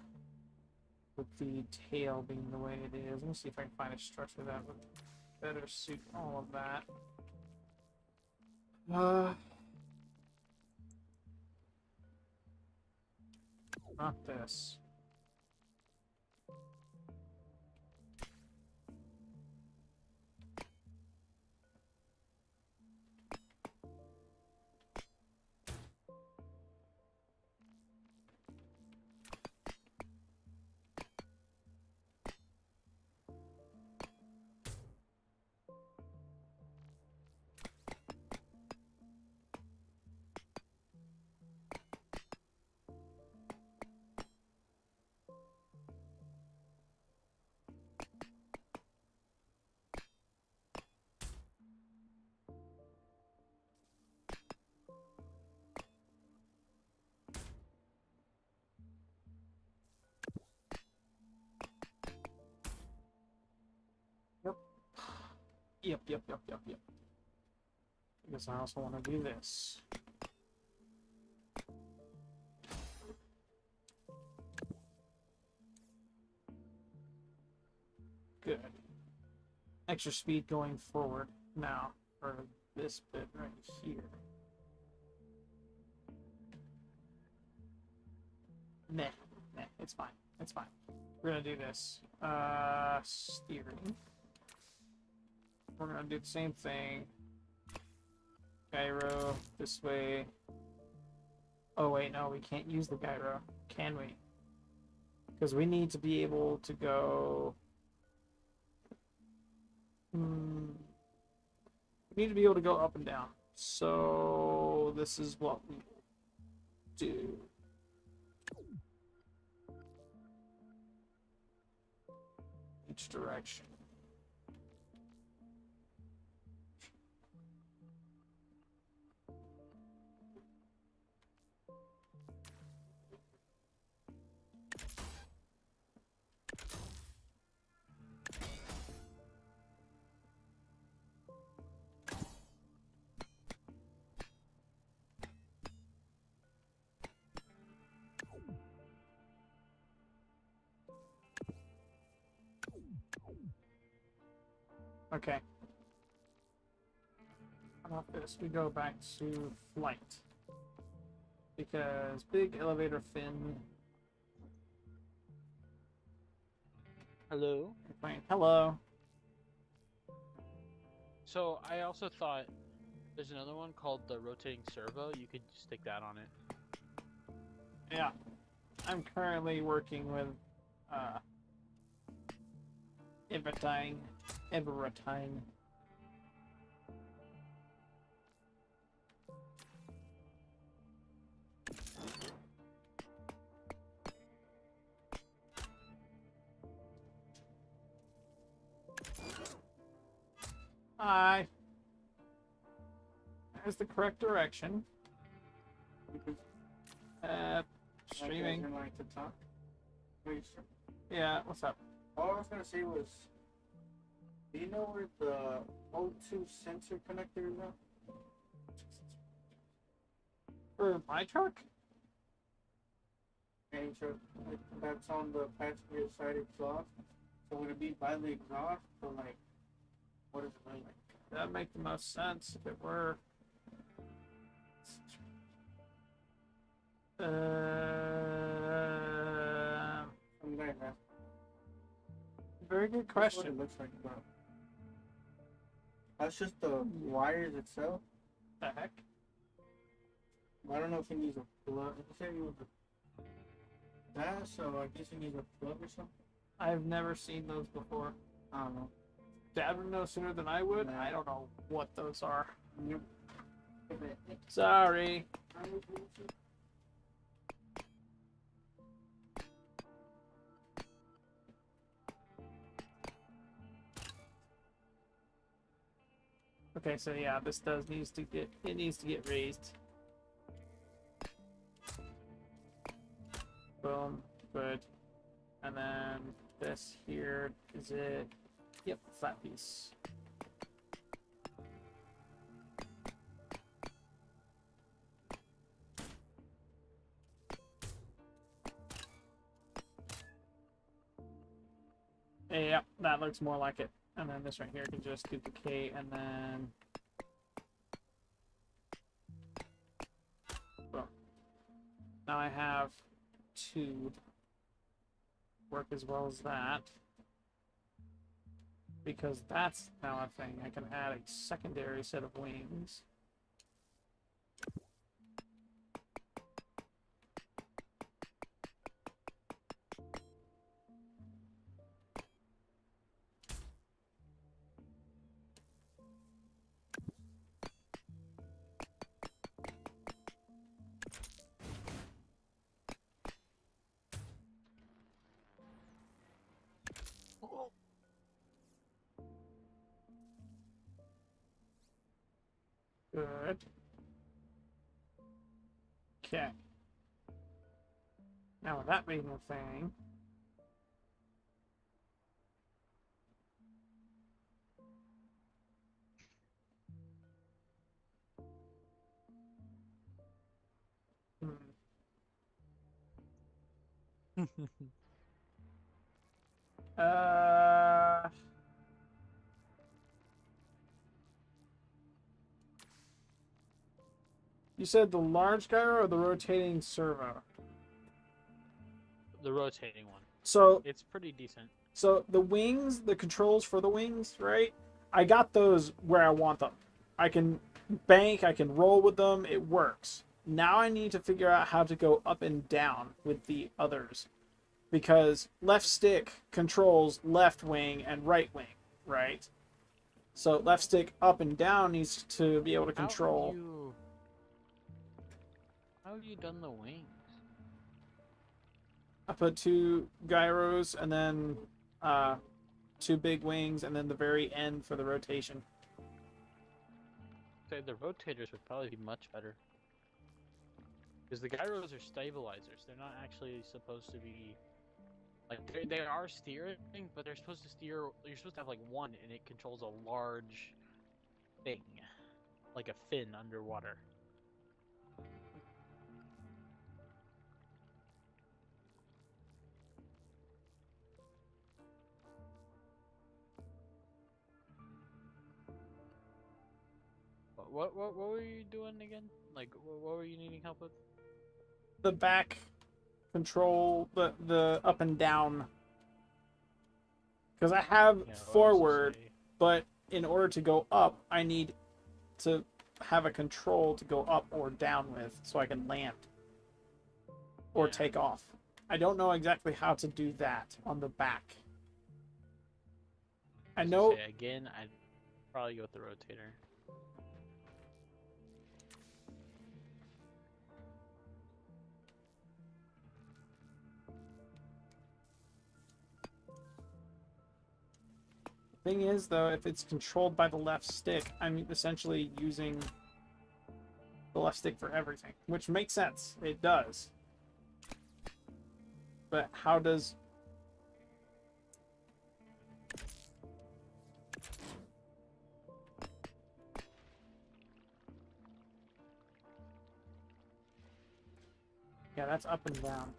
with the tail being the way it is. Let me see if I can find a structure that would better suit all of that. Not this. Yep. I guess I also want to do this. Good. Extra speed going forward now for this bit right here. Nah, it's fine. It's fine. We're gonna do this. Steering. We're gonna do the same thing. Gyro this way. Oh wait, no, we can't use the gyro, can we? Because we need to be able to go. We need to be able to go up and down. So this is what we do. Each direction. Okay. How about this? We go back to flight. Because big elevator fin. Hello. Fine. Hello. So I also thought there's another one called the rotating servo. You could stick that on it. Yeah. I'm currently working with Evertine. Evertine. Hi. There's the correct direction. Streaming. Like to talk. Wait, sir. Yeah, what's up? All I was gonna say was, do you know where the O2 sensor connector is at? For my truck? Any truck that's on the passenger side exhaust. So would it be by the exhaust or like, what does it look like? That'd make the most sense if it were. Some guy asked. Very good That's what question. it looks like, bro. That's just the wires itself. The heck? I don't know if he needs a plug. He said he was that, so I guess he needs a plug or something. I've never seen those before. I don't know. Dad would know sooner than I would. No. I don't know what those are. Yep. Sorry. Okay, so yeah, this needs to get raised. Boom, good. And then this here is it. Yep, flat piece. Yeah, that looks more like it. And then this right here can just duplicate and then boom. Now I have two work as well as that. Because that's now a thing. I can add a secondary set of wings. Good. Okay. Now with that being a thing, uh, you said the large gyro or the rotating servo? The rotating one. So It's pretty decent. So the wings, the controls for the wings, right? I got those where I want them. I can bank, I can roll with them, it works. Now I need to figure out how to go up and down with the others. Because left stick controls left wing and right wing, right? So left stick up and down needs to be able to control. How have you done the wings? I put two gyros and then two big wings and then the very end for the rotation. Say the rotators would probably be much better. Because the gyros are stabilizers. They're not actually supposed to be like they are steering, but they're supposed to steer. You're supposed to have like one, and it controls a large thing, like a fin underwater. What were you doing again? Like what were you needing help with? the back control, the up and down, because I have Yeah, what else to forward, say? but in order to go up, I need to have a control to go up or down with, so I can land or Yeah. take off. I don't know exactly how to do that on the back. I was know. gonna say, again, I'd probably go with the rotator. Thing is, though, if it's controlled by the left stick, I'm essentially using the left stick for everything, which makes sense. It does. But how does... Yeah, that's up and down.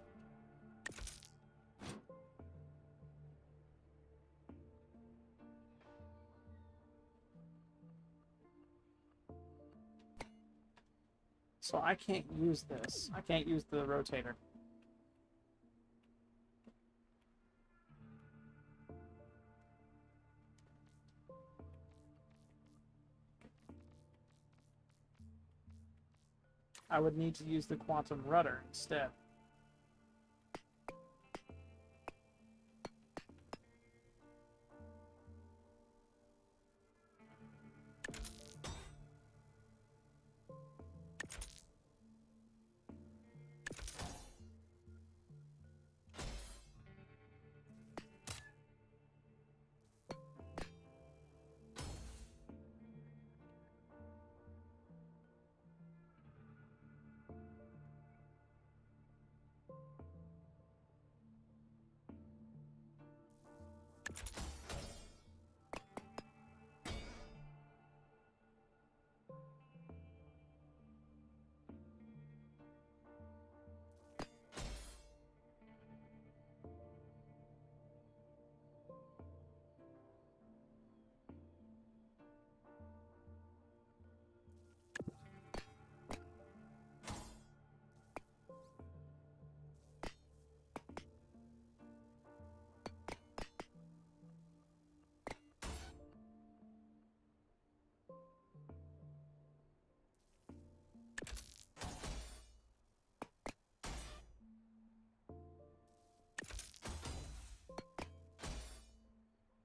So I can't use this. I can't use the rotator. I would need to use the quantum rudder instead.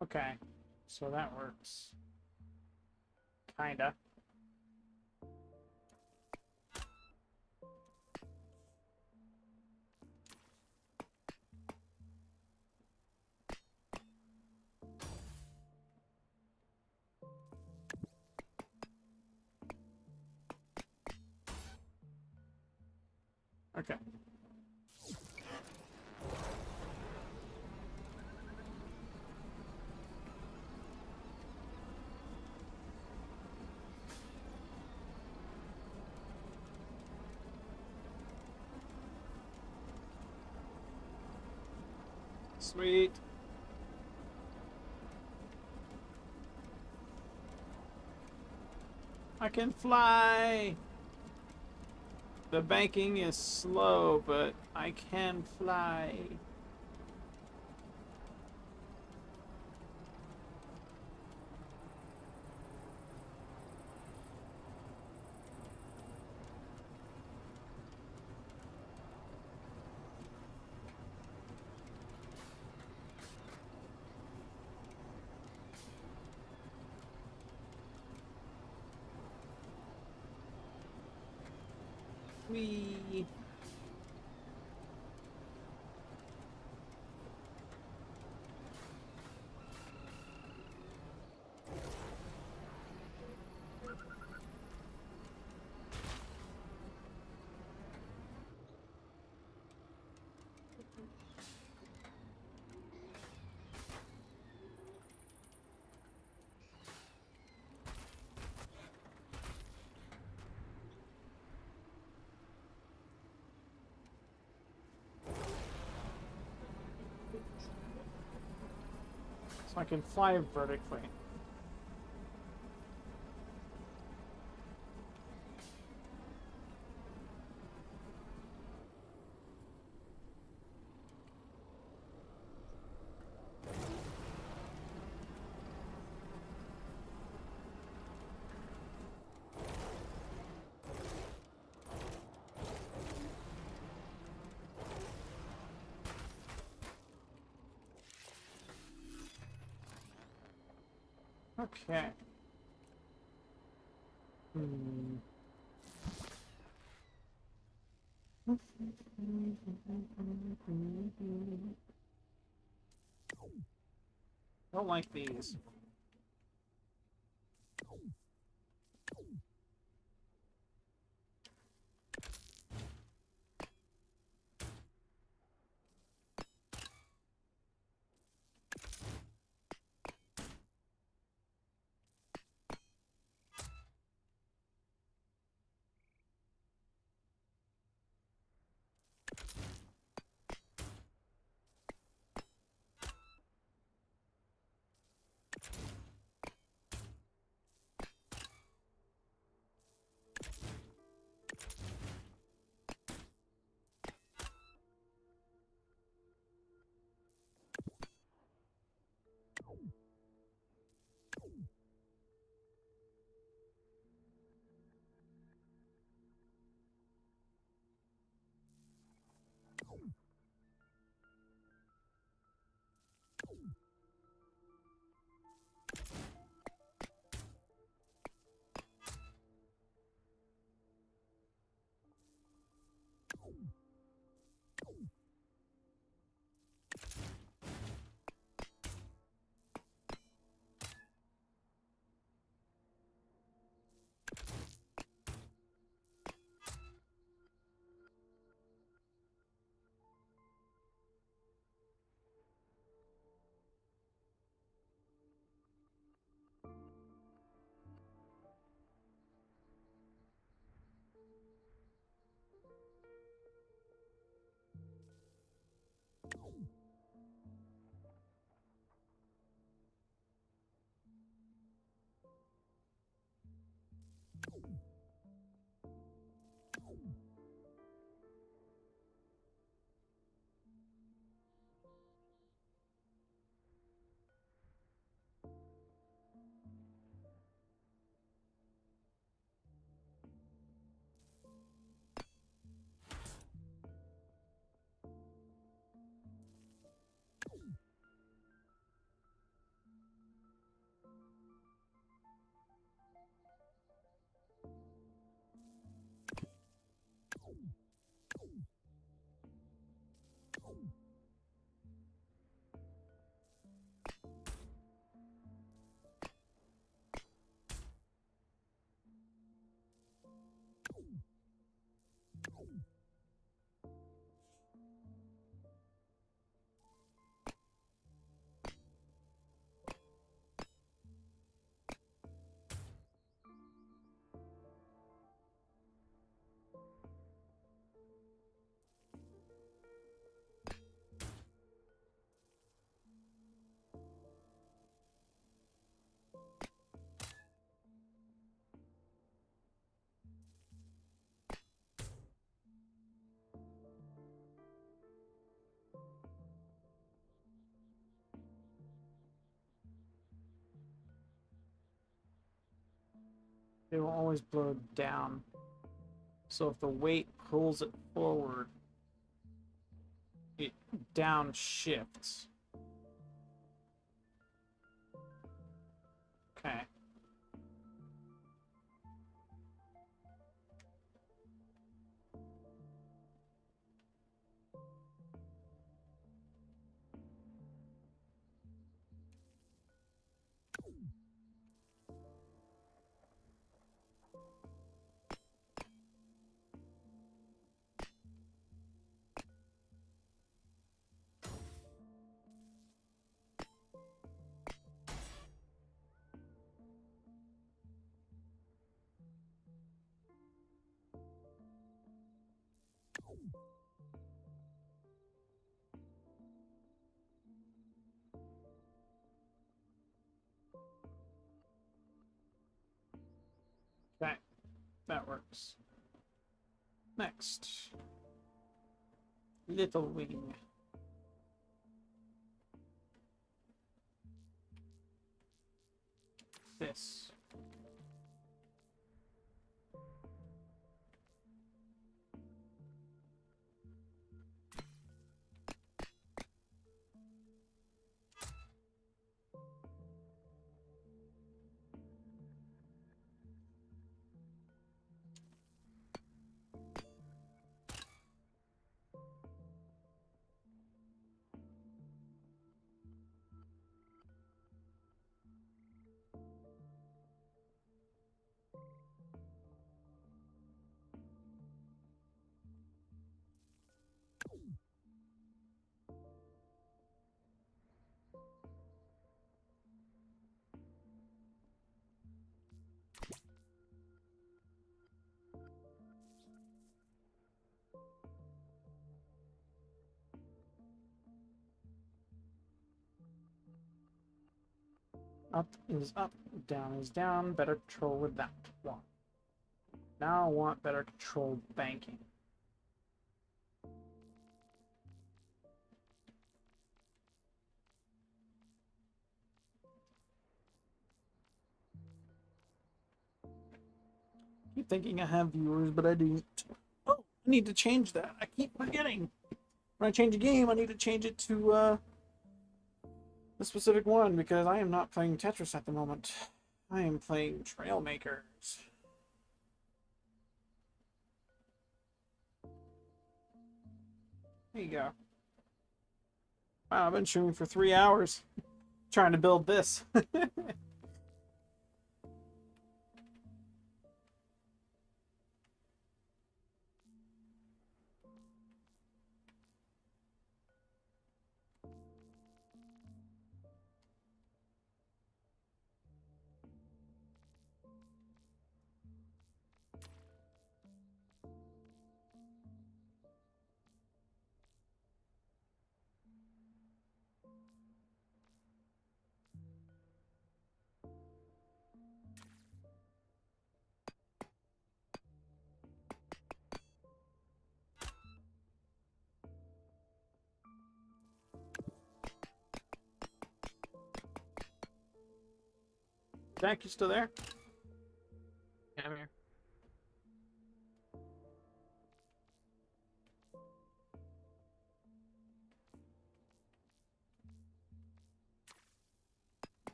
Okay, so that works. Kinda. Okay. Sweet. I can fly! The banking is slow, but I can fly. Whee! So I can fly vertically. Okay. Hmm. Don't like these. It will always blow down. So if the weight pulls it forward, it downshifts. Okay. Okay. That works. Next. Little wing. This. Up is up, down is down. Better control with that one. Now I want better control banking. Keep thinking I have viewers, but I don't. Oh, I need to change that. I keep forgetting. When I change a game, I need to change it to the specific one because I am not playing Tetris at the moment. I am playing Trailmakers. There you go. Wow, I've been shooting for 3 hours trying to build this. Jack, you still there? Yeah, I'm here.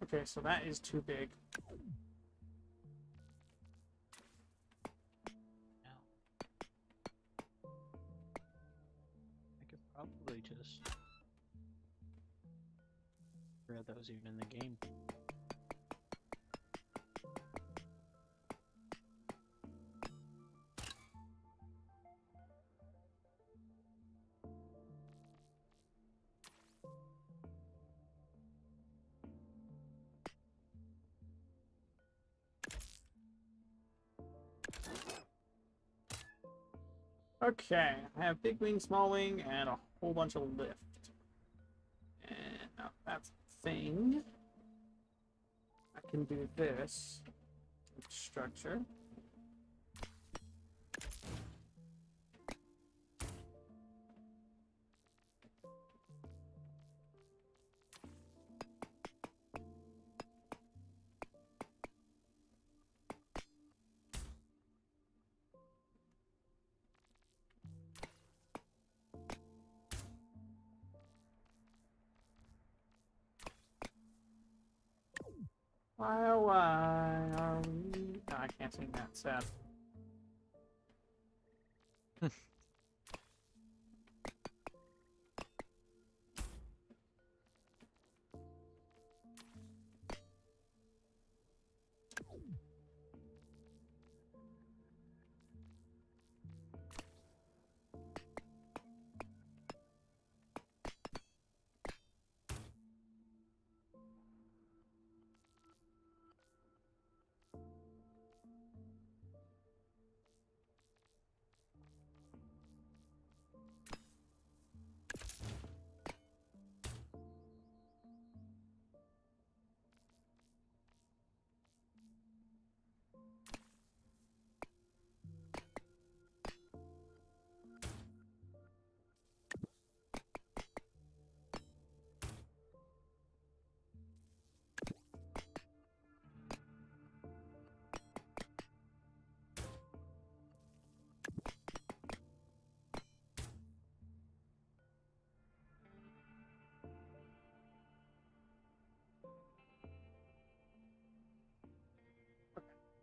Okay, so that is too big. Now, I could probably just forget that was even in the game. Okay, I have big wing, small wing, and a whole bunch of lift. And now that's a thing. I can do this structure. Why are we... No, I can't sing that. Sad.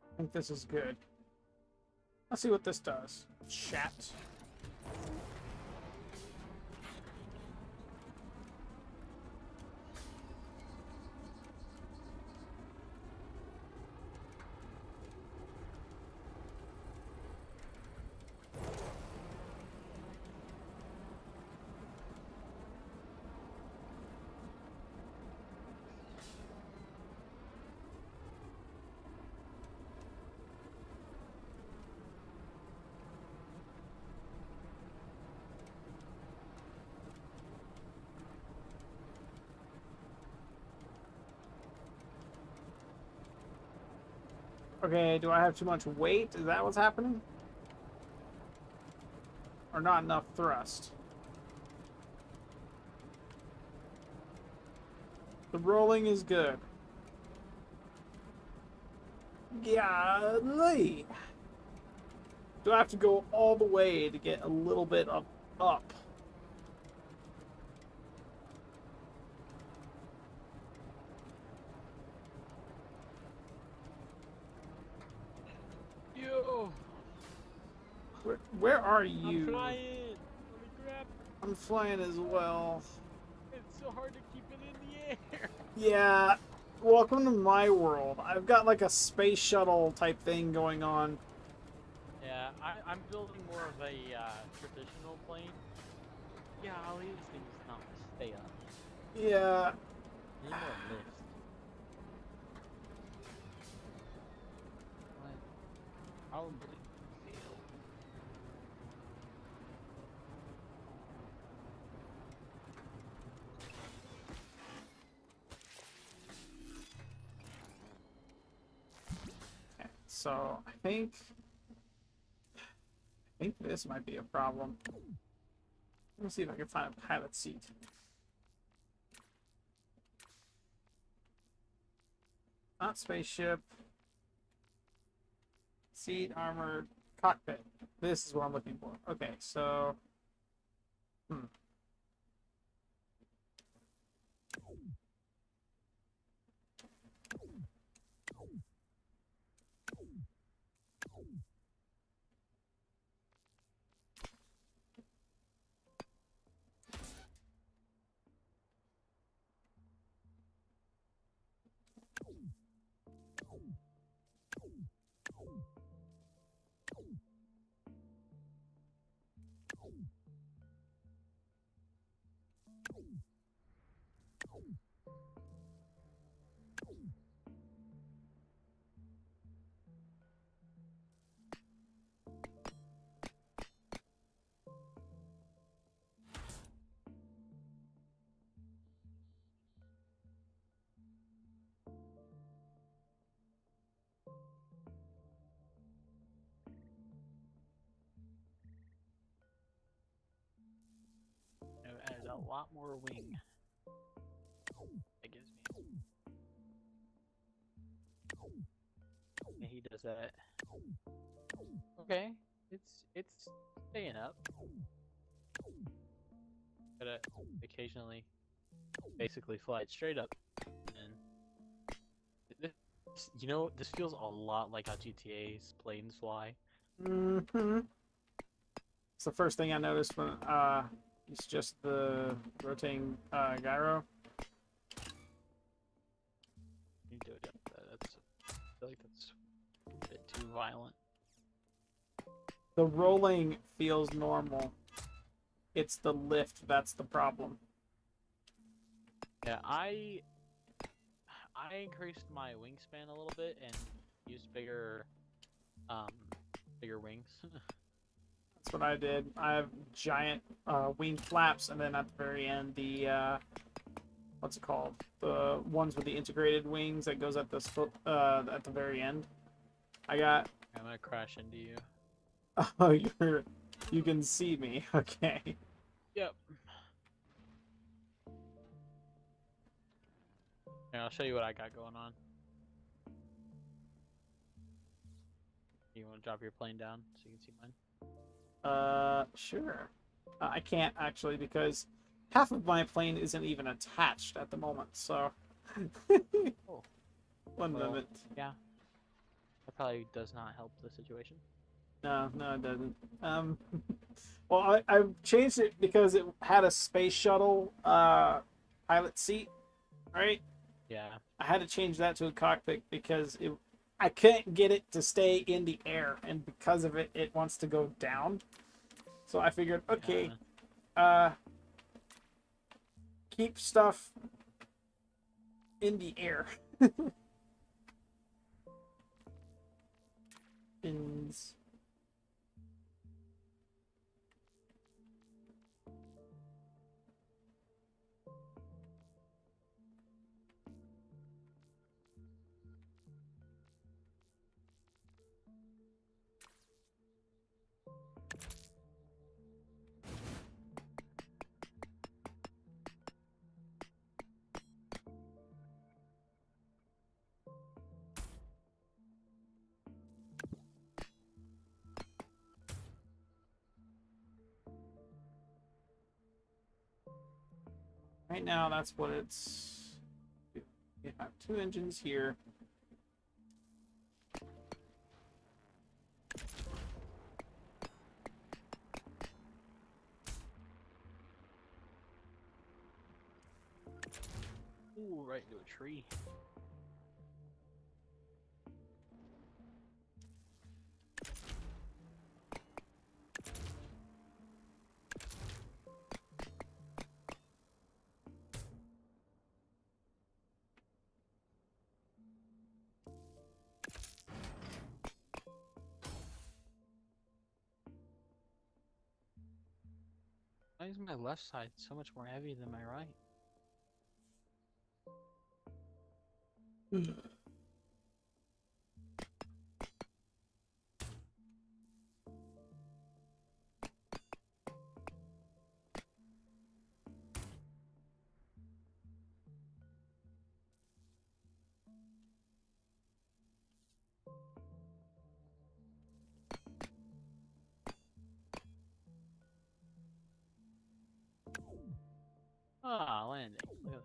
I think this is good. Let's see what this does. Chat. Okay, do I have too much weight? Is that what's happening? Or not enough thrust? The rolling is good. Golly! Do I have to go all the way to get a little bit of up? Yo, Where are I'm you? flying. Holy crap! I'm flying as well. It's so hard to keep it in the air. Yeah, welcome to my world. I've got like a space shuttle type thing going on. Yeah, I'm building more of a traditional plane. Yeah, all these things not stay up. Yeah. Need more lift. What? Probably fail. Okay, so I think this might be a problem. Let me see if I can find a pilot seat. Not spaceship. Seat, armored, cockpit. This is what I'm looking for. Okay, so... It adds a lot more wing. It gives me. Yeah, he does that. Okay, it's staying up. Gotta occasionally, basically fly it straight up, and this feels a lot like how GTA's planes fly. Mm-hmm. It's the first thing I noticed when it's just the rotating gyro. You do it. That's I feel like that's a bit too violent. The rolling feels normal. It's the lift that's the problem. Yeah, I increased my wingspan a little bit and used um, bigger wings. That's what I did. I have giant wing flaps, and then at the very end, the what's it called? The ones with the integrated wings that goes at the very end. I got. I'm gonna crash into you. Oh, you can see me. Okay. Yep. Here, I'll show you what I got going on. You want to drop your plane down so you can see mine? Sure. I can't actually because half of my plane isn't even attached at the moment. So. Oh. One Well, moment. yeah. That probably does not help the situation. No, it doesn't. Well, I've changed it because it had a space shuttle pilot seat, right? Yeah. I had to change that to a cockpit because I couldn't get it to stay in the air, and because of it, it wants to go down. So I figured, okay, keep stuff in the air. Fins. Right now, that's what it's. You have 2 engines here. Ooh, right into a tree. Why is my left side so much more heavy than my right? Ah, landing. Look at that.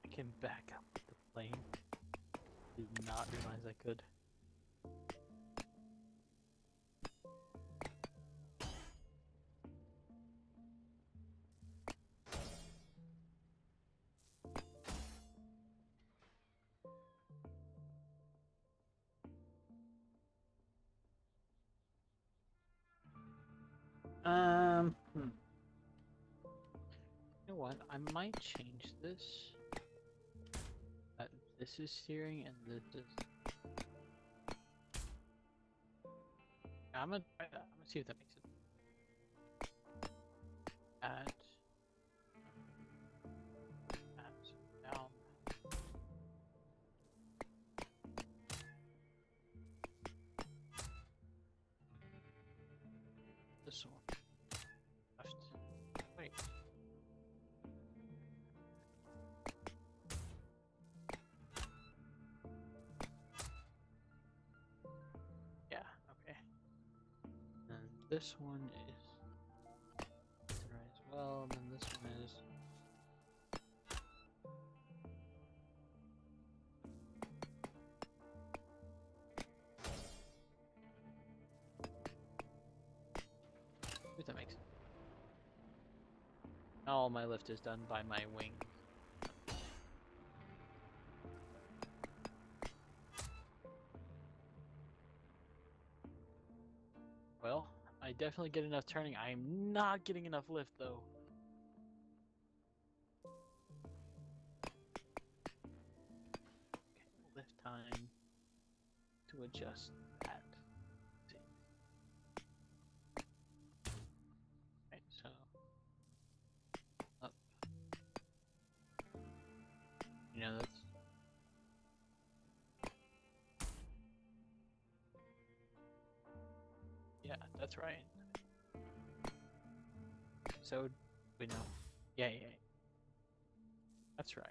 I can back up the plane. Did not realize I could. Hmm. You know what? I might change this. This is steering and this is. I'm gonna see if that makes it. At down. This one. Left. Wait. Yeah, okay. And this one is right as well, and then this one is. If that makes sense. All my lift is done by my wing. Well, I definitely get enough turning. I am not getting enough lift though. Okay, lift time to adjust that. See. Okay, so up. You know that's. Yeah, that's right. So, we know. Yeah. That's right.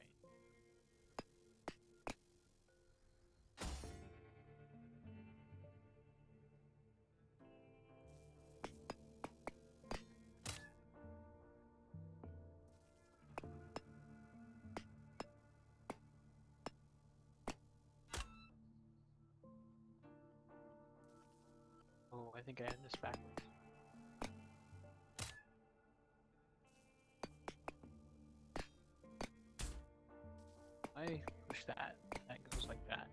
Oh, I think I had this backwards. I push that. That goes like that.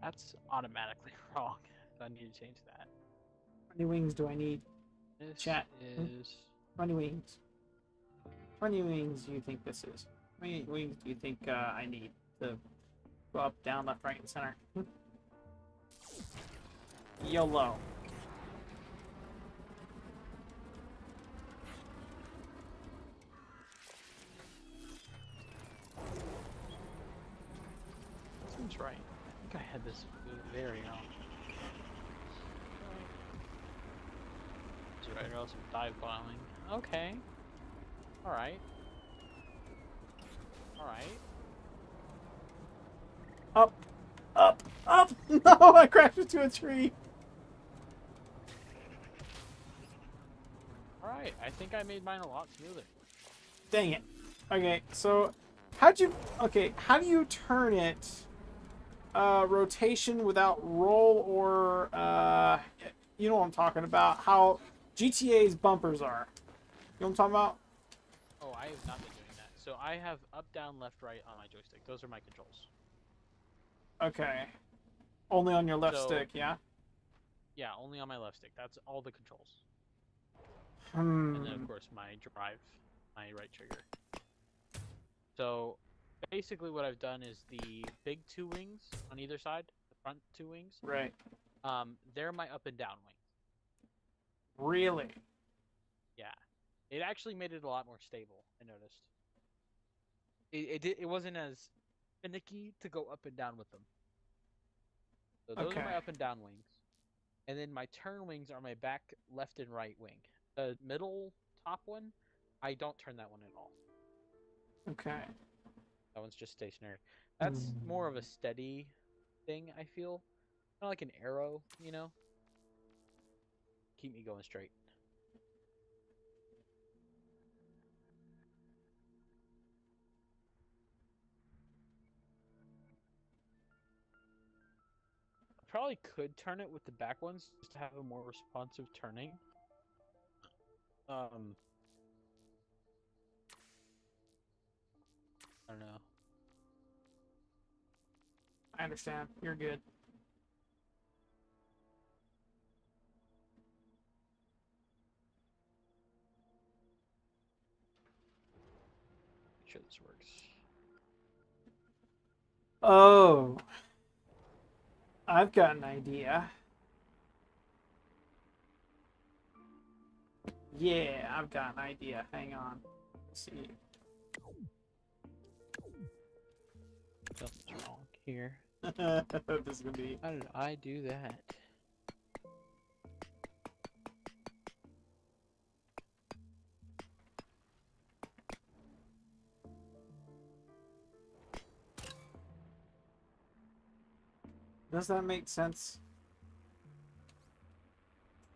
That's automatically wrong. So I need to change that. How many wings do I need? This Chat. is 20 wings. 20 wings do you think this is? How many wings do you think I need to go up, down, left, right, and center? YOLO. seems right. I think I had this very wrong. right, or else I'm dive bombing. Okay. Alright. Alright. Up, up, up! No, I crashed into a tree. Alright, I think I made mine a lot smoother. Dang it. Okay, so how do you turn it rotation without roll or you know what I'm talking about, how GTA's bumpers are. You know what I'm talking about? Oh, I have not been doing that. So I have up, down, left, right on my joystick. Those are my controls. Okay. Only on your left So, stick, yeah? yeah, only on my left stick. That's all the controls. Hmm. And then, of course, my drive, my right trigger. So, basically what I've done is the big two wings on either side, the front two wings, Right. they're my up and down wings. Really? Yeah. It actually made it a lot more stable, I noticed. It wasn't as finicky to go up and down with them. So those are Okay. my up and down wings. And then my turn wings are my back left and right wing. The middle top one, I don't turn that one at all. Okay. That one's just stationary. That's more of a steady thing, I feel. Kind of like an arrow, you know? Keep me going straight. I probably could turn it with the back ones just to have a more responsive turning. I don't know. I understand. You're good. Make sure this works. Oh. I've got an idea. Yeah, I've got an idea. Hang on. Let's see. Something's wrong here. This is gonna be. How did I do that? Does that make sense?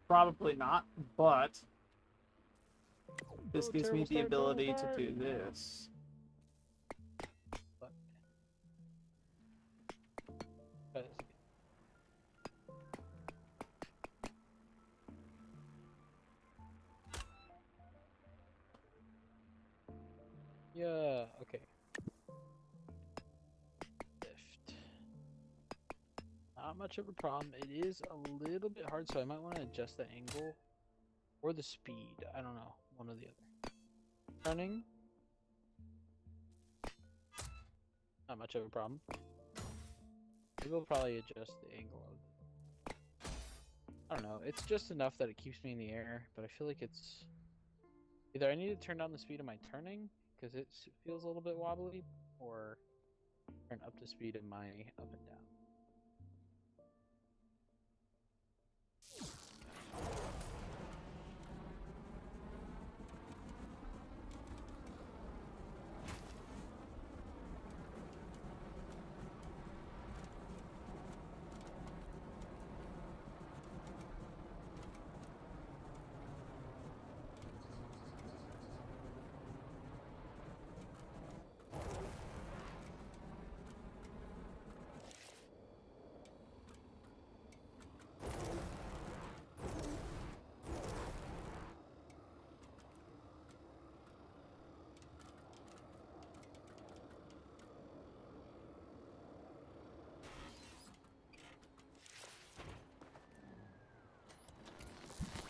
Probably not, but this Oh, gives me terrible the start, ability terrible to do this. start. Yeah, okay. Lift. Not much of a problem. It is a little bit hard, so I might want to adjust the angle or the speed. I don't know. One or the other. Turning. Not much of a problem. Maybe we'll probably adjust the angle of it. I don't know. It's just enough that it keeps me in the air, but I feel like it's either I need to turn down the speed of my turning because it feels a little bit wobbly, or turn up the speed of my up and down.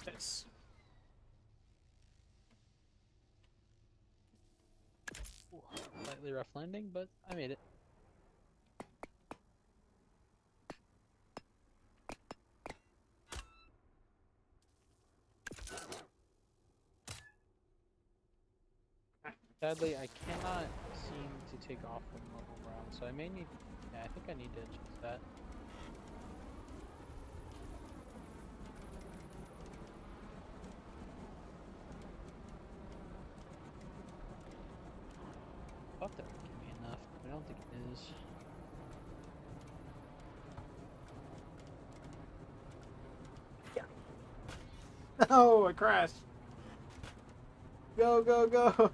This. Ooh, slightly rough landing, but I made it. Sadly, I cannot seem to take off from level ground, so I may need. Yeah, I think I need to adjust that. think it is. Oh, I crashed. Go, go, go.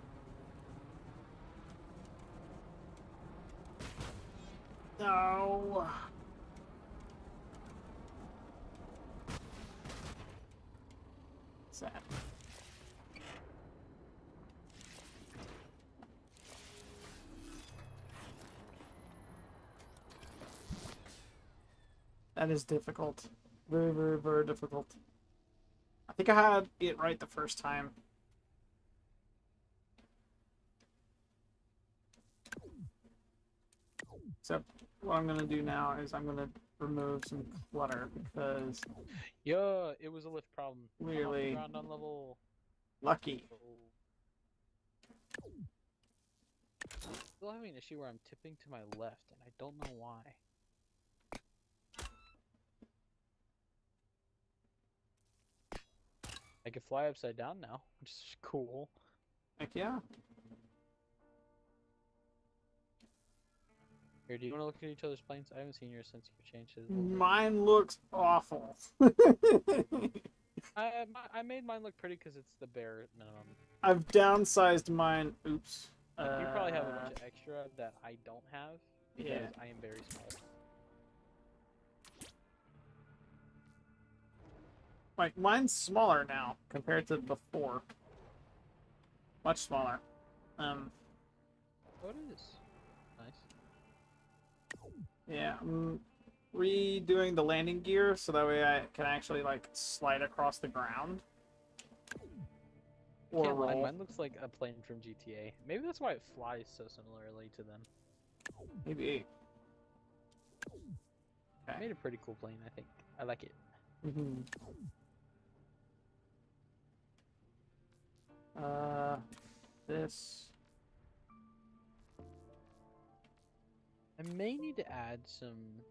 No. Sad. That is difficult. Very, very, very difficult. I think I had it right the first time. Except what I'm going to do now is I'm going to remove some clutter because Yeah, it was a lift problem. I'm off the really ground on level. lucky. Still having an issue where I'm tipping to my left, and I don't know why. I can fly upside down now, which is cool. Heck yeah. Here, do you want to look at each other's planes? I haven't seen yours since you changed it. Mine looks awful. I made mine look pretty because it's the bare minimum. I've downsized mine. Oops. Like, you probably have a bunch of extra that I don't have because Yeah. I am very small. Like, mine's smaller now compared to before. Much smaller. Oh, it is. Nice. Yeah, I'm redoing the landing gear so that way I can actually, like, slide across the ground. Or Can't lie, roll. mine looks like a plane from GTA. Maybe that's why it flies so similarly to them. Maybe. I made a pretty cool plane, I think. I like it. Mm-hmm. This. I may need to add some...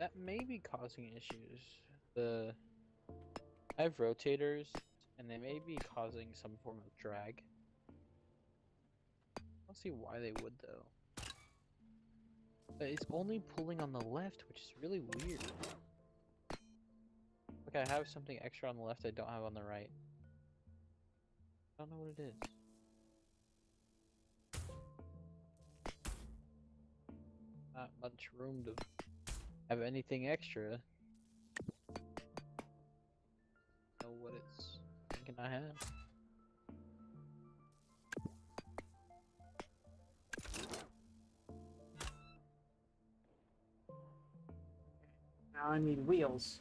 That may be causing issues. I have rotators, and they may be causing some form of drag. I don't see why they would, though. But it's only pulling on the left, which is really weird. Like, I have something extra on the left I don't have on the right. I don't know what it is. Not much room to have anything extra. Know what it's thinking I have. Now I need wheels.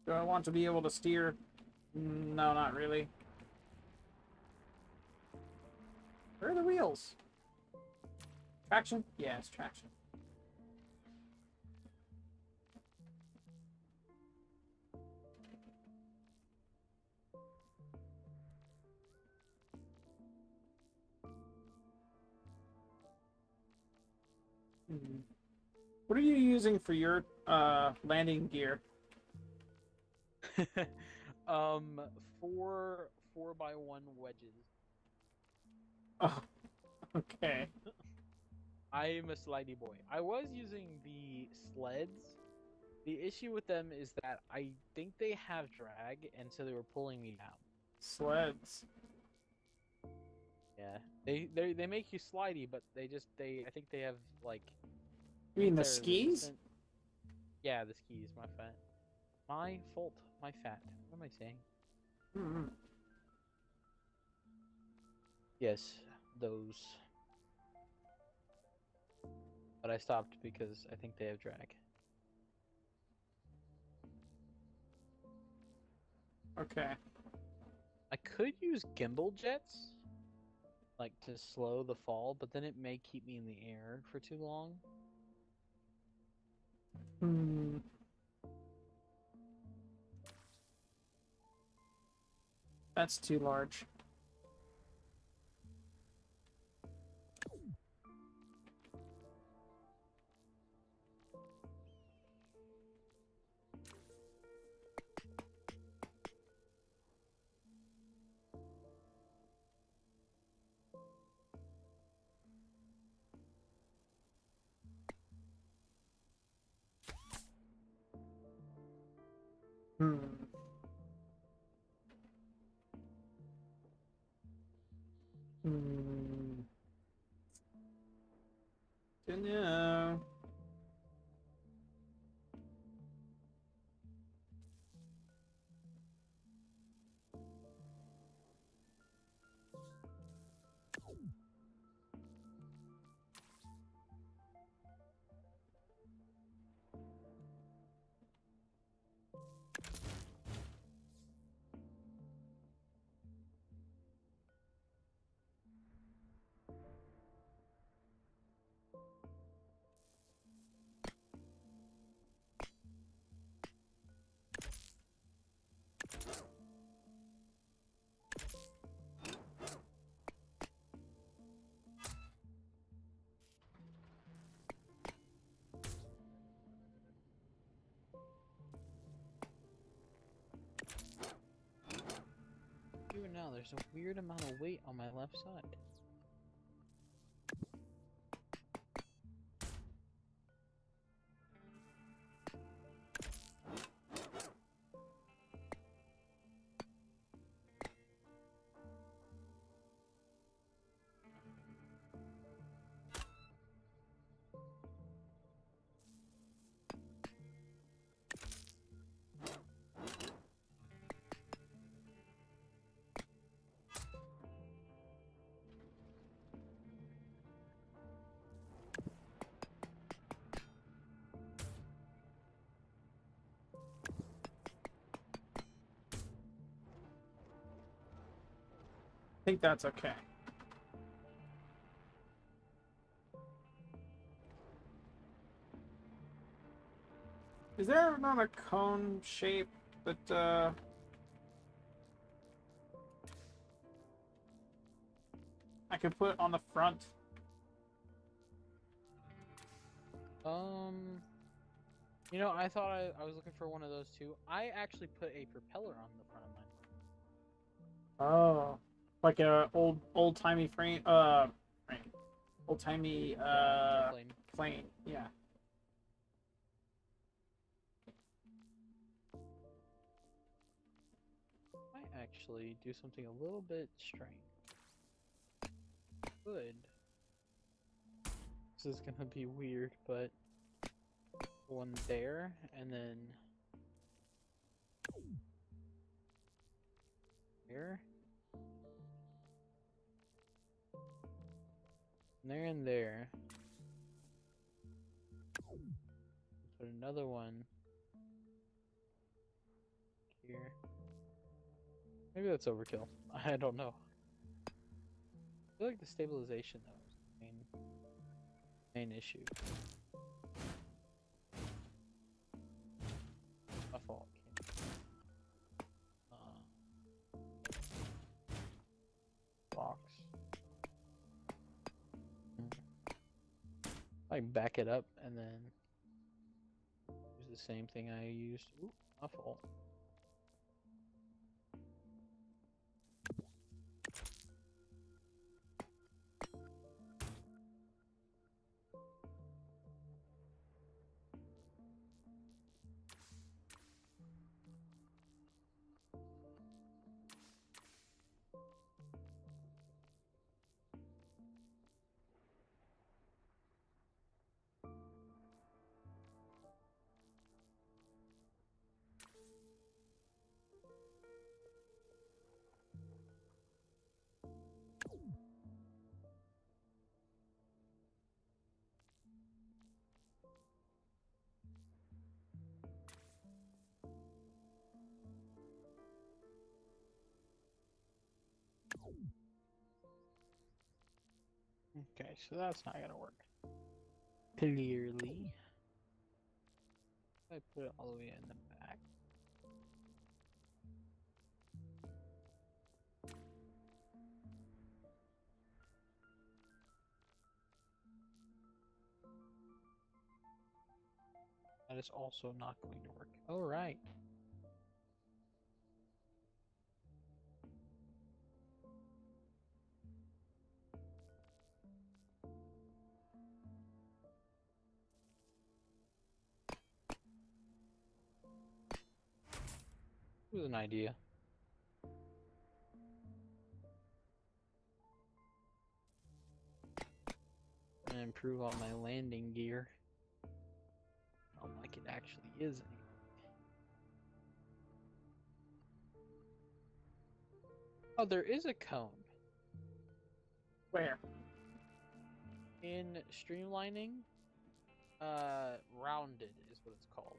Do I want to be able to steer? No, not really. Where are the wheels? Traction? Yes, traction. What are you using for your landing gear? Four 4x1 wedges. Oh, okay. I am a slidey boy. I was using the sleds. The issue with them is that I think they have drag, and so they were pulling me down. Sleds. Yeah, they make you slidey, but I think they have like. You mean the they're skis? resistant- Yeah, the skis. My fat. My fault. My fat. What am I saying? Mm-hmm. Yes, those. But I stopped because I think they have drag. Okay. I could use gimbal jets, like to slow the fall, but then it may keep me in the air for too long. Hmm. That's too large. Hmm. Hmm. Don't know. Even now, there's a weird amount of weight on my left side. I think that's okay. Is there not a cone shape that I could put on the front? You know, I thought I was looking for one of those too. I actually put a propeller on the front of mine. Oh, like a old timey frame, old timey Plane. plane. Yeah. I actually do something a little bit strange. Good. This is gonna be weird, but one there, and then there, and there, and there. Put another one here. Maybe that's overkill. I don't know. I feel like the stabilization though is the main issue. My fault. Box. I back it up and then use the same thing I used. Ooh, my fault. Okay, so that's not gonna work. Clearly. I put it all the way in the back. That is also not going to work. All right. It was an idea. And improve on my landing gear. Like it actually is. Oh, there is a cone. Where? In streamlining, rounded is what it's called.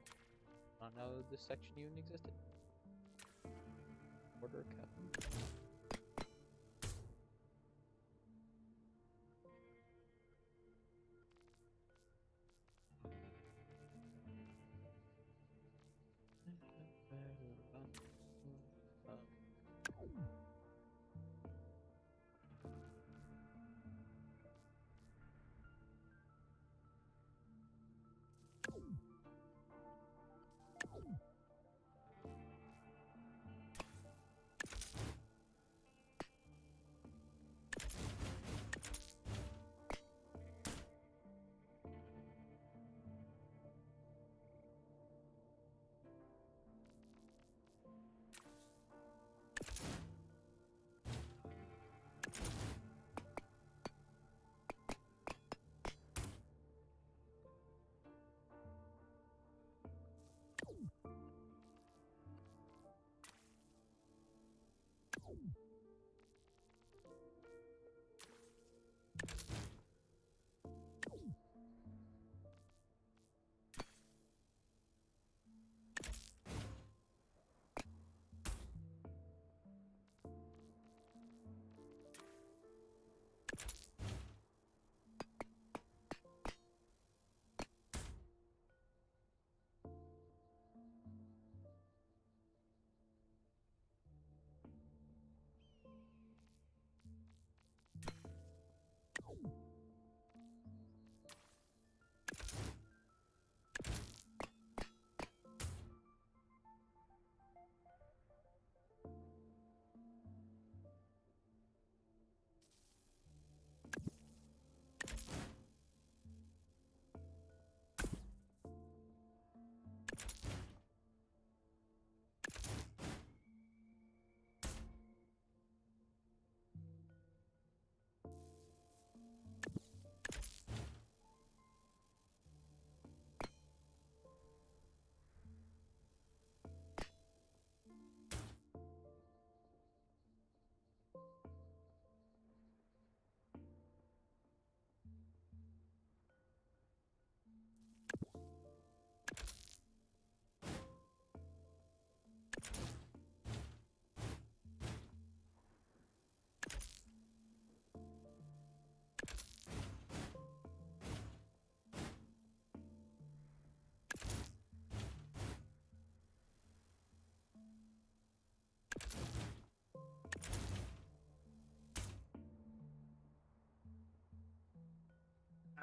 I don't know this section even existed. Order code.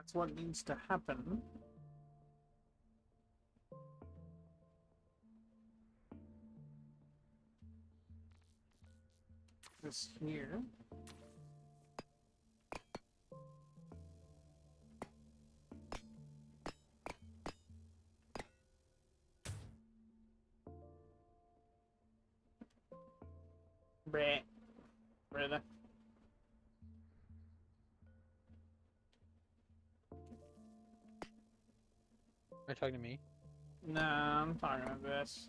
That's what needs to happen. This here. Bleh. Really? Are you talking to me? Nah, I'm talking about this.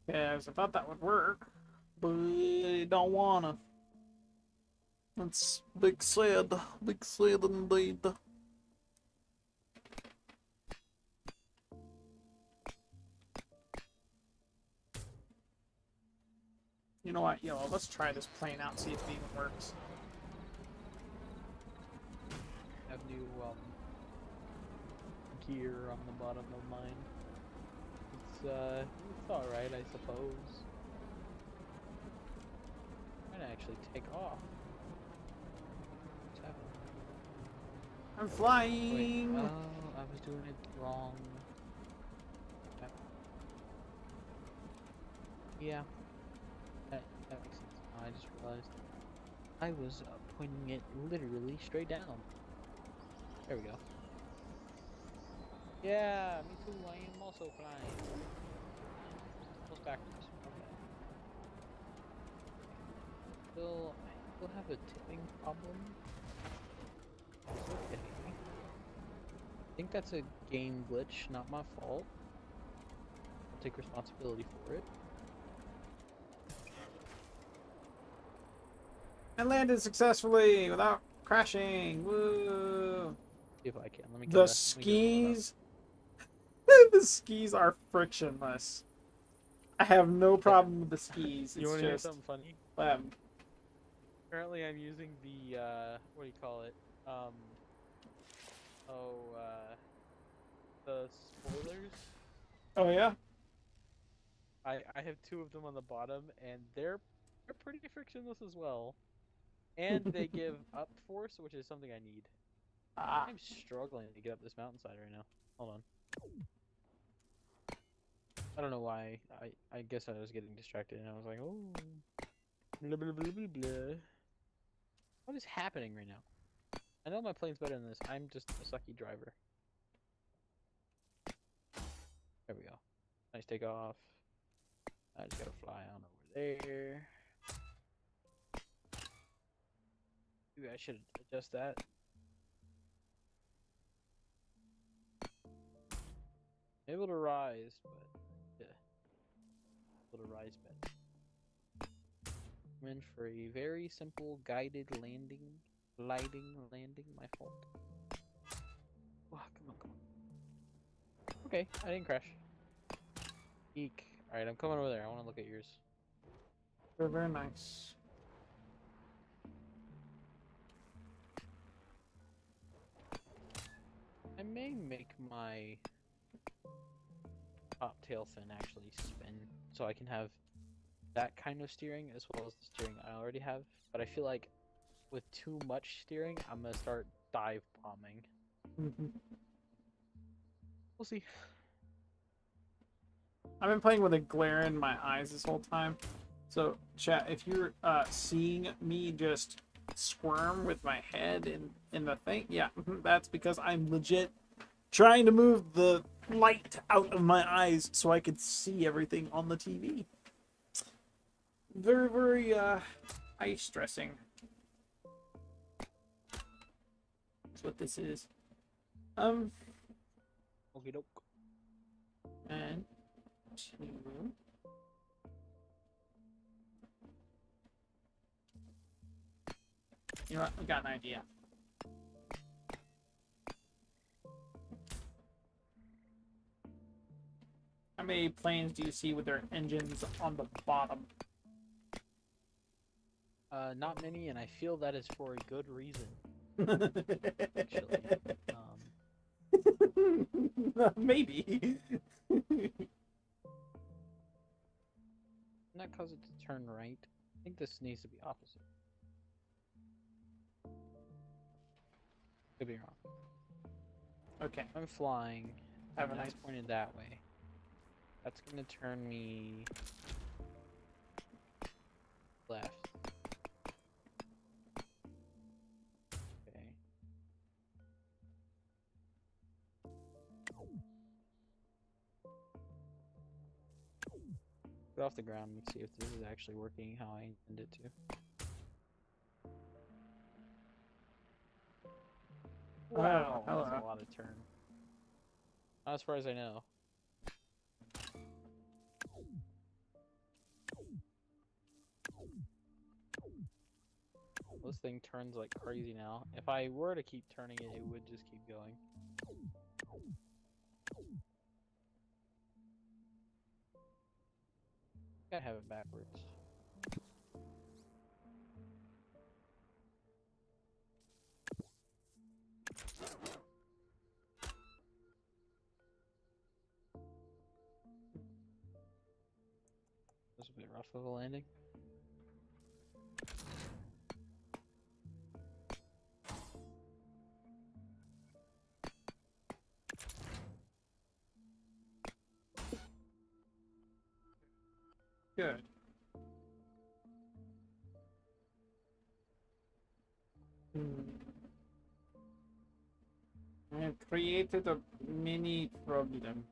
Yes, I thought that would work, but I don't wanna. That's big sad indeed. You know what, yo, let's try this plane out and see if it even works. Have new gear on the bottom of mine. It's alright, I suppose. I'm gonna actually take off. What's happening? I'm flying! Wait, oh, I was doing it wrong. Yeah, that makes sense. I just realized I was pointing it literally straight down. There we go. Yeah, me too. I am also flying. Almost backwards. I still have a tipping problem. It's okay. I think that's a game glitch, not my fault. I'll take responsibility for it. I landed successfully without crashing. Woo! See if I can. Let me The let me get a warm up. skis, the skis are frictionless. I have no Yeah. problem with the skis. You It's want to hear just, something funny? um, Currently, I'm using the what do you call it? Um, oh, the spoilers. oh yeah. I have two of them on the bottom, and they're pretty frictionless as well. And they give up force, which is something I need. Ah. I'm struggling to get up this mountainside right now. Hold on. I don't know why. I guess I was getting distracted, and I was like, oh, blah blah blah blah blah. What is happening right now? I know my plane's better than this. I'm just a sucky driver. There we go. Nice takeoff. I just gotta fly on over there. Maybe I should adjust that. Able to rise, but yeah, able to rise better. I'm in for a very simple guided landing, gliding landing. My fault. Oh, come on, come on. Okay, I didn't crash. Eek. All right, I'm coming over there. I want to look at yours. They're very nice. I may make my top tail fin actually spin so I can have that kind of steering as well as the steering I already have. But I feel like with too much steering, I'm gonna start dive bombing. We'll see. I've been playing with a glare in my eyes this whole time. So, chat, if you're seeing me just squirm with my head in the thing, yeah, that's because I'm legit trying to move the light out of my eyes so I could see everything on the TV. Very, very eye stressing. That's what this is. Okie doke. And two. You know what? I got an idea. How many planes do you see with their engines on the bottom? Not many, and I feel that is for a good reason. Actually, Maybe. not cause it to turn right. I think this needs to be opposite. Could be wrong. Okay. I'm flying. Have a And nice. it's pointed that way. That's gonna turn me left. Okay. Get off the ground and see if this is actually working how I intended it to. Wow, hello. that's a lot of turn. Not as far as I know. This thing turns like crazy now. If I were to keep turning it, it would just keep going. Gotta have it backwards. This is a bit rough of a landing. Good. I have created a mini problem.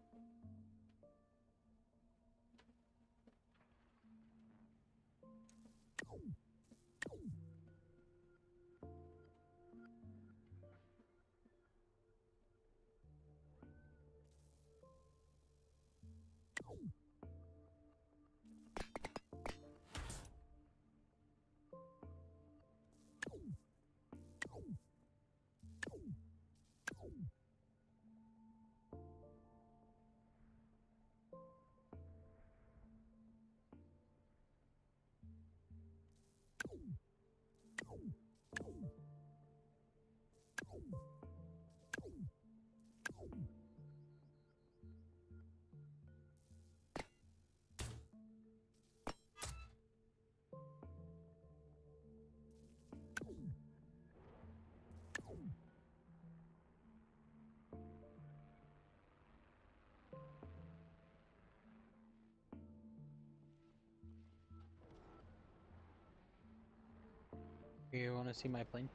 You want to see my plane?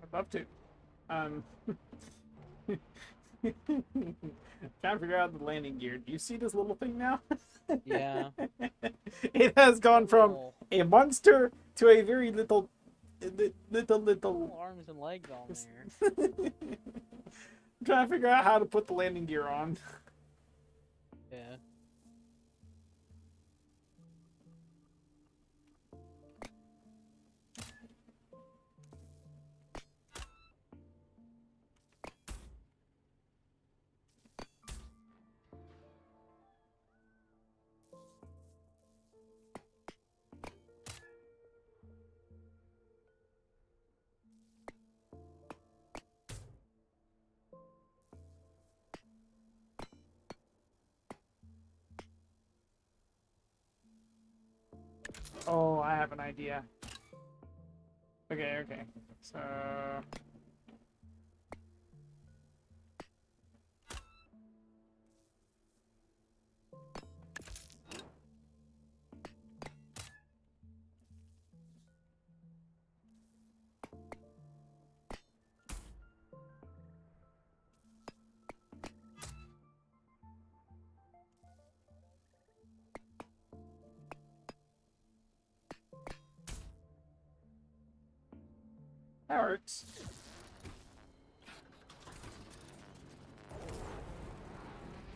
I'd love to. Trying to figure out the landing gear. Do you see this little thing now? Yeah. It has gone from Little a monster to a very little. little arms and legs on there. I'm trying to figure out how to put the landing gear on. Yeah. Oh, I have an idea. Okay. So. That works.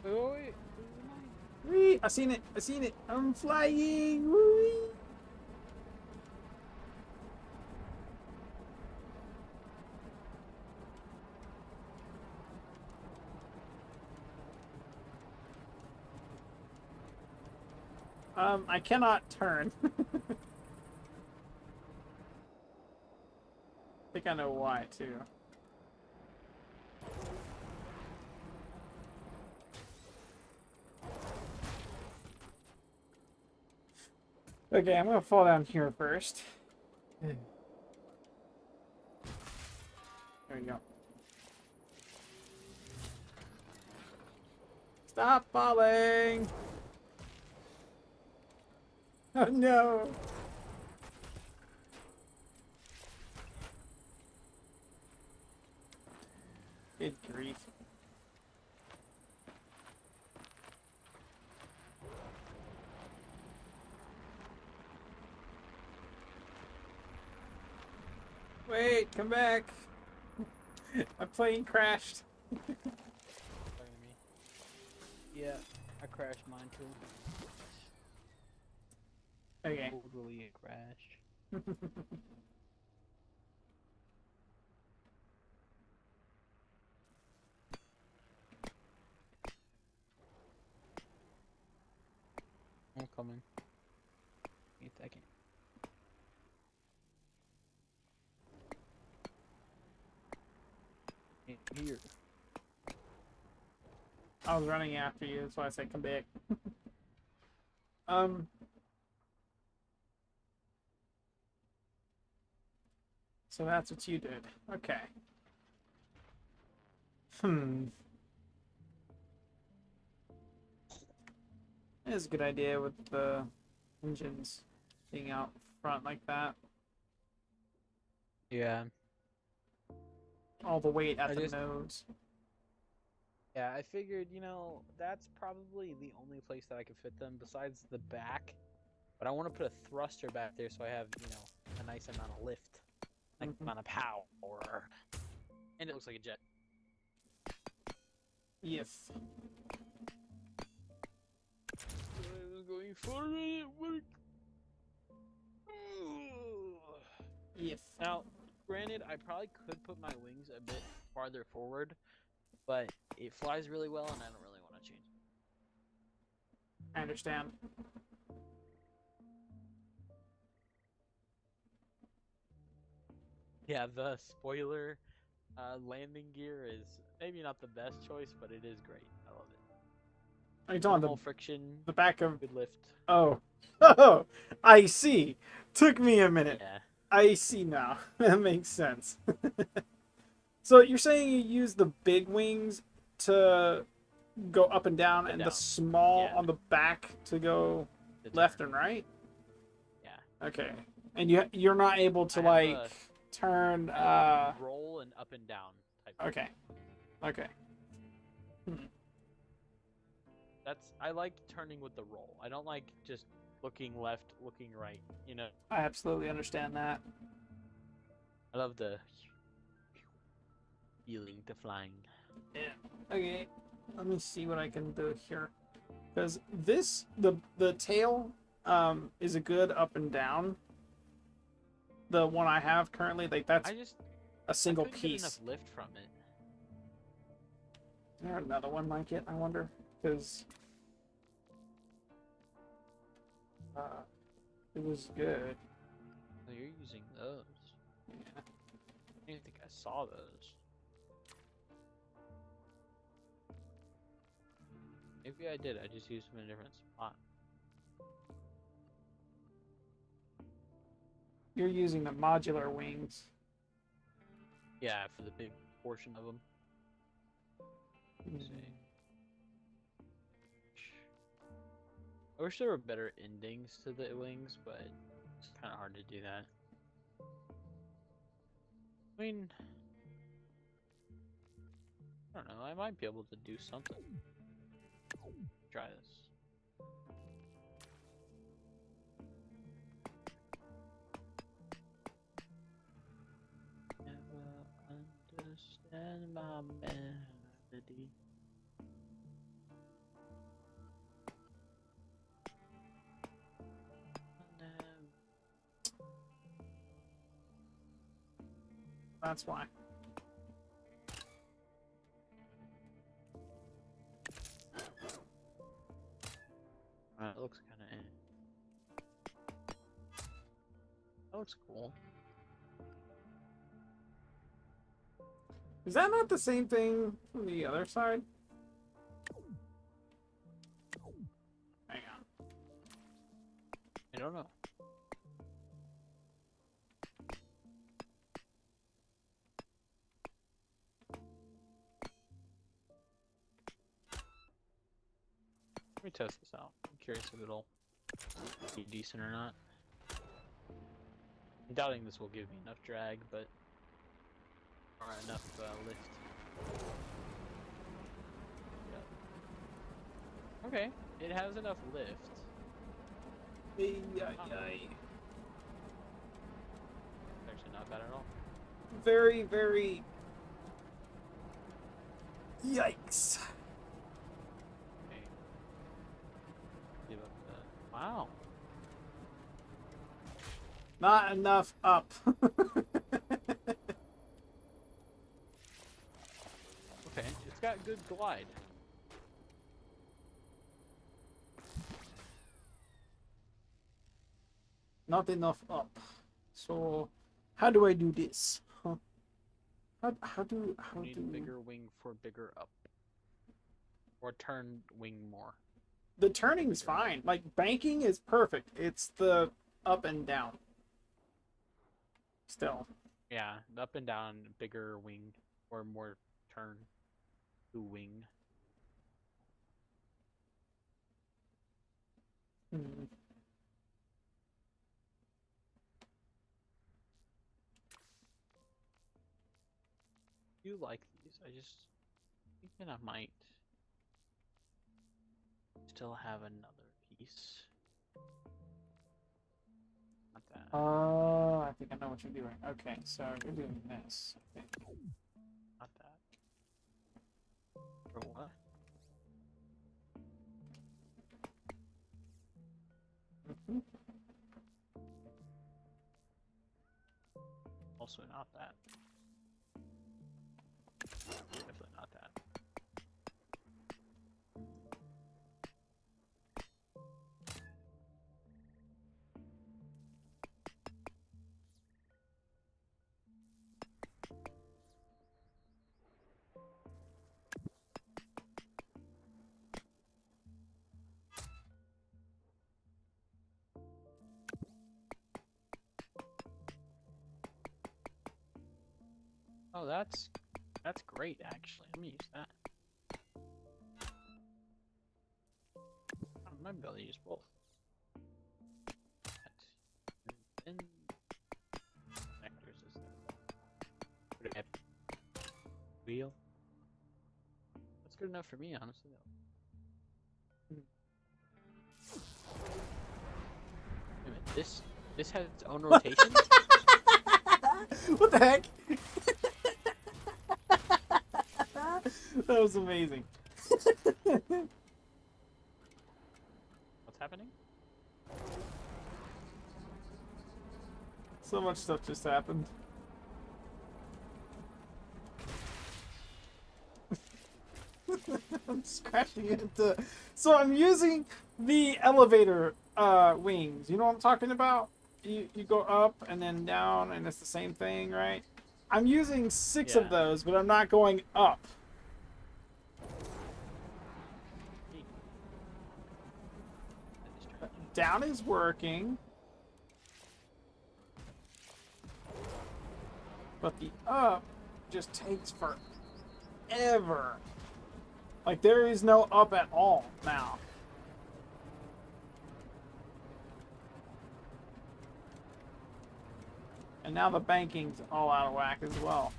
Oh, wait. Whee! I seen it. I'm flying. Whee! I cannot turn. I think I know why too. Okay, I'm gonna fall down here first. There we go. Stop falling! Oh no! Good grief. Wait, come back! My plane crashed. Sorry, me. Yeah, I crashed mine too. Okay. Totally crashed. I'm coming. Wait a second. Here. I was running after you, that's why I said come back. Um. So that's what you did. Okay. It is a good idea with the engines being out front like that. Yeah. All the weight at I the just- nose. Yeah, I figured, that's probably the only place that I could fit them besides the back. But I want to put a thruster back there so I have, a nice amount of lift. Like amount of power. And it looks like a jet. Yes. I was going for it, it worked. Yes. Now, granted, I probably could put my wings a bit farther forward, but it flies really well and I don't really want to change it. I understand. Yeah, the spoiler landing gear is maybe not the best choice, but it is great. I love it. Are you talking Minimal the friction, back of? good lift. Oh. Oh. I see. Took me a minute. Yeah. I see now. That makes sense. So you're saying you use the big wings to go up and down, and the down. small Yeah. on the back to go The left turn. and right? Yeah. Okay. And you're not able to I have like a- turn. I have a roll and up and down type. Okay. Okay. I like turning with the roll. I don't like just looking left, looking right. You know, I absolutely understand that. I love the feeling, the flying. Yeah. Okay. Let me see what I can do here. Because the tail is a good up and down. The one I have currently, like that's a single I couldn't get piece. enough lift from it. Is there another one like it? I wonder. Because it was good. Oh, you're using those. Yeah. I didn't think I saw those. Maybe I did. I just used them in a different spot. You're using the modular wings. Yeah, for the big portion of them. Let's see. I wish there were better endings to the wings, but it's kind of hard to do that. I mean, I don't know. I might be able to do something. Try this. Never understand my melody. That's why. That looks kind of. That looks cool. Is that not the same thing from the other side? Hang on. I don't know. Let me test this out. I'm curious if it'll be decent or not. I'm doubting this will give me enough drag, but or enough lift. Yep. Okay, it has enough lift. Ay. Actually, not bad at all. Very, very. Yikes. Okay. Give up the. Wow. Not enough up. Okay, it's got good glide. Not enough up. So, how do I do this? Huh? How You do? need bigger wing for bigger up. Or turn wing more. The turning's fine. Like banking is perfect. It's the up and down. Still. Yeah, the up and down, bigger wing, or more turn to wing. Hmm. You like these? I just thinking I might still have another piece. Not that. I think I know what you're doing. Okay, so you're doing this. Okay. Not that. For what? Mhm. Also not that. Definitely not that. Oh, that's great actually. Let me use that. I might be able to use both. That. And Wheel. That's good enough for me, honestly. Wait a minute, this has its own rotation? What the heck? That was amazing. What's happening? So much stuff just happened. I'm scratching into. So I'm using the elevator wings. You know what I'm talking about? You go up and then down, and it's the same thing, right? I'm using 6 of Yeah. those, but I'm not going up. Neat. That is strange. Down is working, but the up just takes forever. Like, there is no up at all now. And now the banking's all out of whack as well.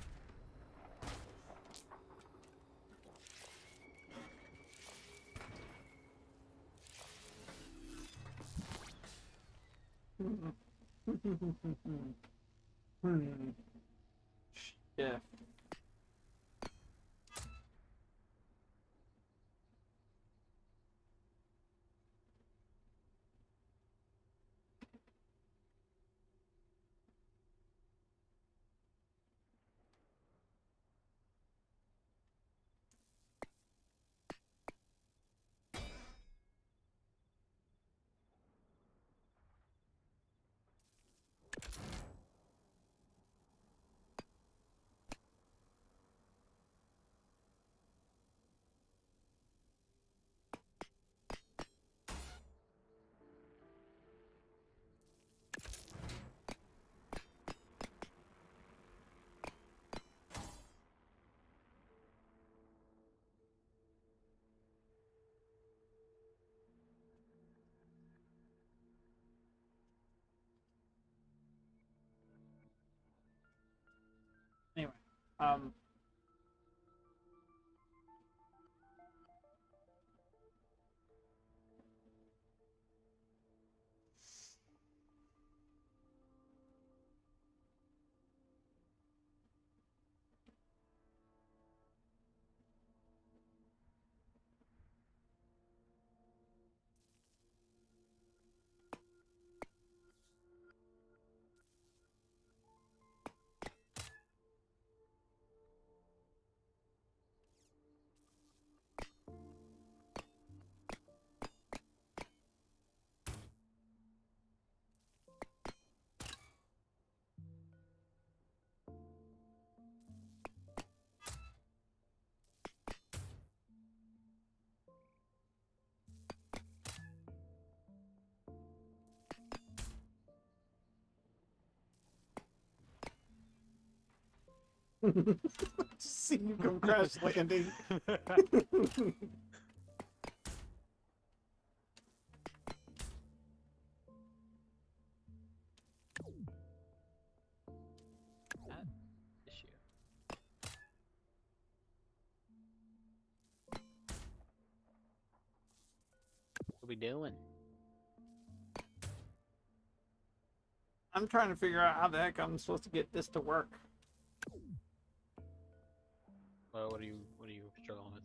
Yeah. Anyway, um, see you come crash landing. That issue. What are we doing? I'm trying to figure out how the heck I'm supposed to get this to work. Well, what are you struggling with?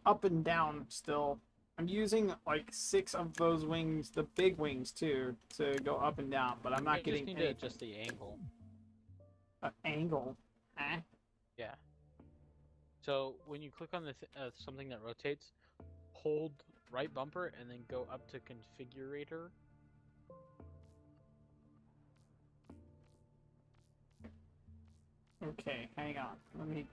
Up and down still. I'm using like 6 of those wings, the big wings too, to go up and down, but I'm not You getting just need any to adjust the angle. angle. Huh? Yeah. So when you click on the something that rotates, hold right bumper and then go up to configurator. Okay, hang on. Let me.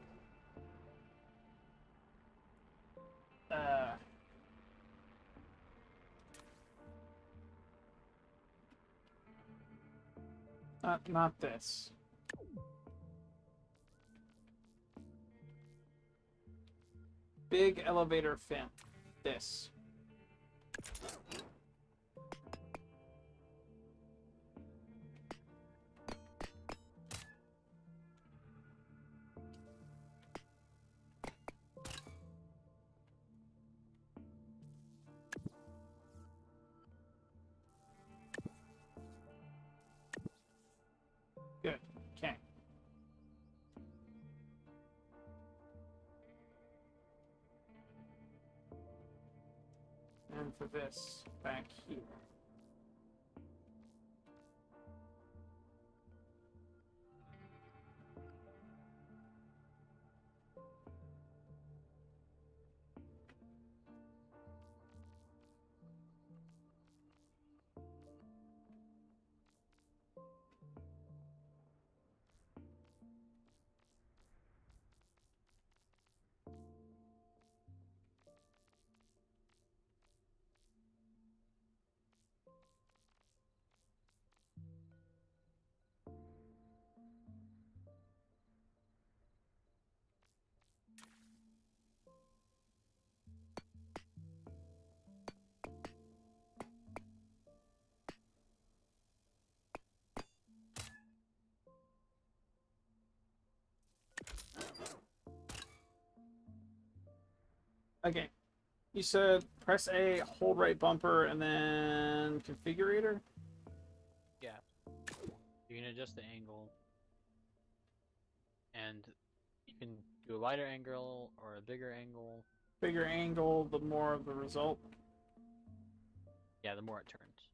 Not this. Big elevator fin. This. for this back here. Okay. You said press A, hold right bumper, and then configurator? Yeah. You can adjust the angle. And you can do a wider angle or a bigger angle. Bigger angle, the more of the result. Yeah, the more it turns.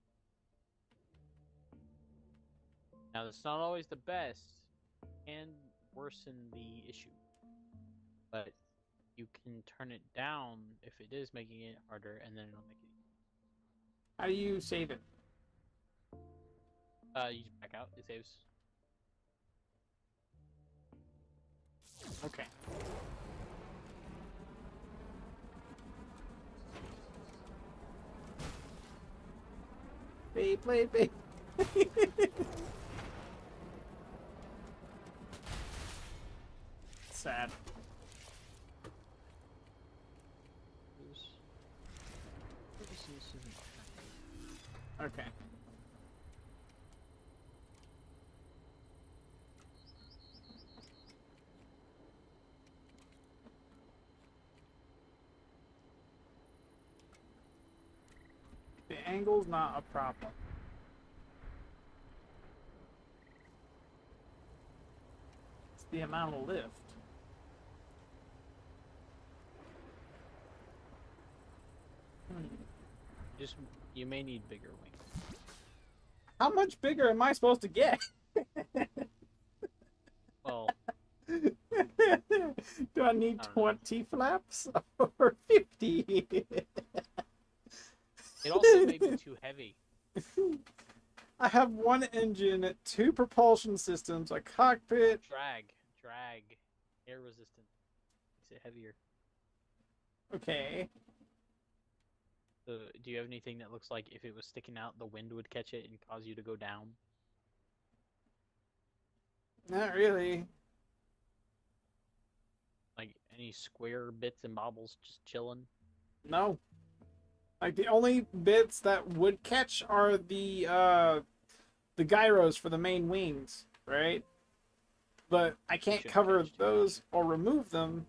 Now, that's not always the best. And worsen the issue. But you can turn it down if it is making it harder, and then it'll make it easier. How do you save it? You just back out, it saves. Okay. Beyblade, babe. Sad. Okay. The angle's not a problem. It's the amount of lift. You may need bigger wings. How much bigger am I supposed to get? Well, do I need I don't know. 20 flaps or 50? It also may be too heavy. I have one engine, 2 propulsion systems, a cockpit. Drag, air resistant. Makes it heavier. Okay. So, do you have anything that looks like if it was sticking out, the wind would catch it and cause you to go down? Not really. Like any square bits and bobbles just chilling? No. Like the only bits that would catch are the gyros for the main wings, right? But I can't shouldn't cover catch too those or remove them,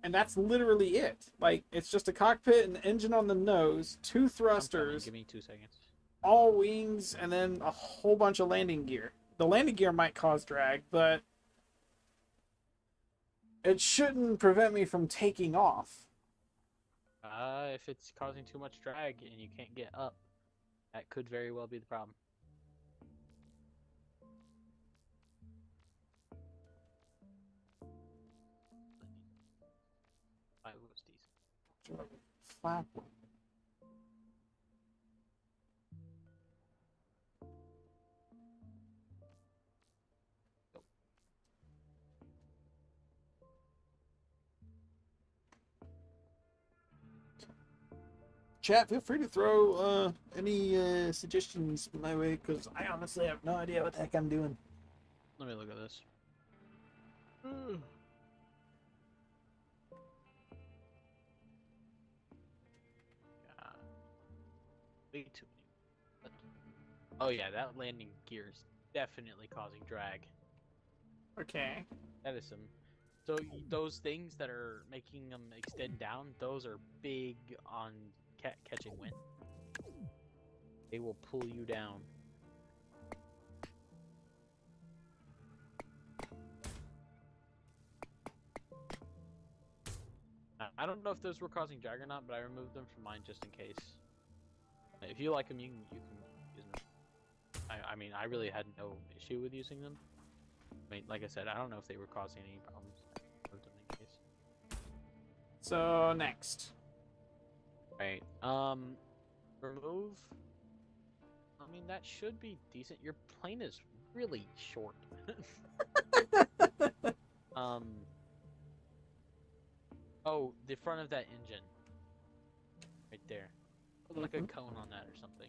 and that's literally it. Like it's just a cockpit, an engine on the nose, 2 I'm coming. thrusters, Give me 2 seconds. all wings, and then a whole bunch of landing gear. The landing gear might cause drag, but it shouldn't prevent me from taking off. If it's causing too much drag and you can't get up, that could very well be the problem. I was decent. Flap. Chat, feel free to throw any suggestions my way, because I honestly have no idea what the heck I'm doing. Let me look at this. God. Way too many. Oh yeah, that landing gear is definitely causing drag. Okay. That is some. So those things that are making them extend down, those are big on catching wind. They will pull you down. I don't know if those were causing drag or not, but I removed them from mine just in case. If you like them, you can use them. I mean, I really had no issue with using them. I mean, like I said, I don't know if they were causing any problems. I loved them in case. So next. Right. Remove. I mean, that should be decent. Your plane is really short. Oh, the front of that engine. Right there. Put like a cone on that or something.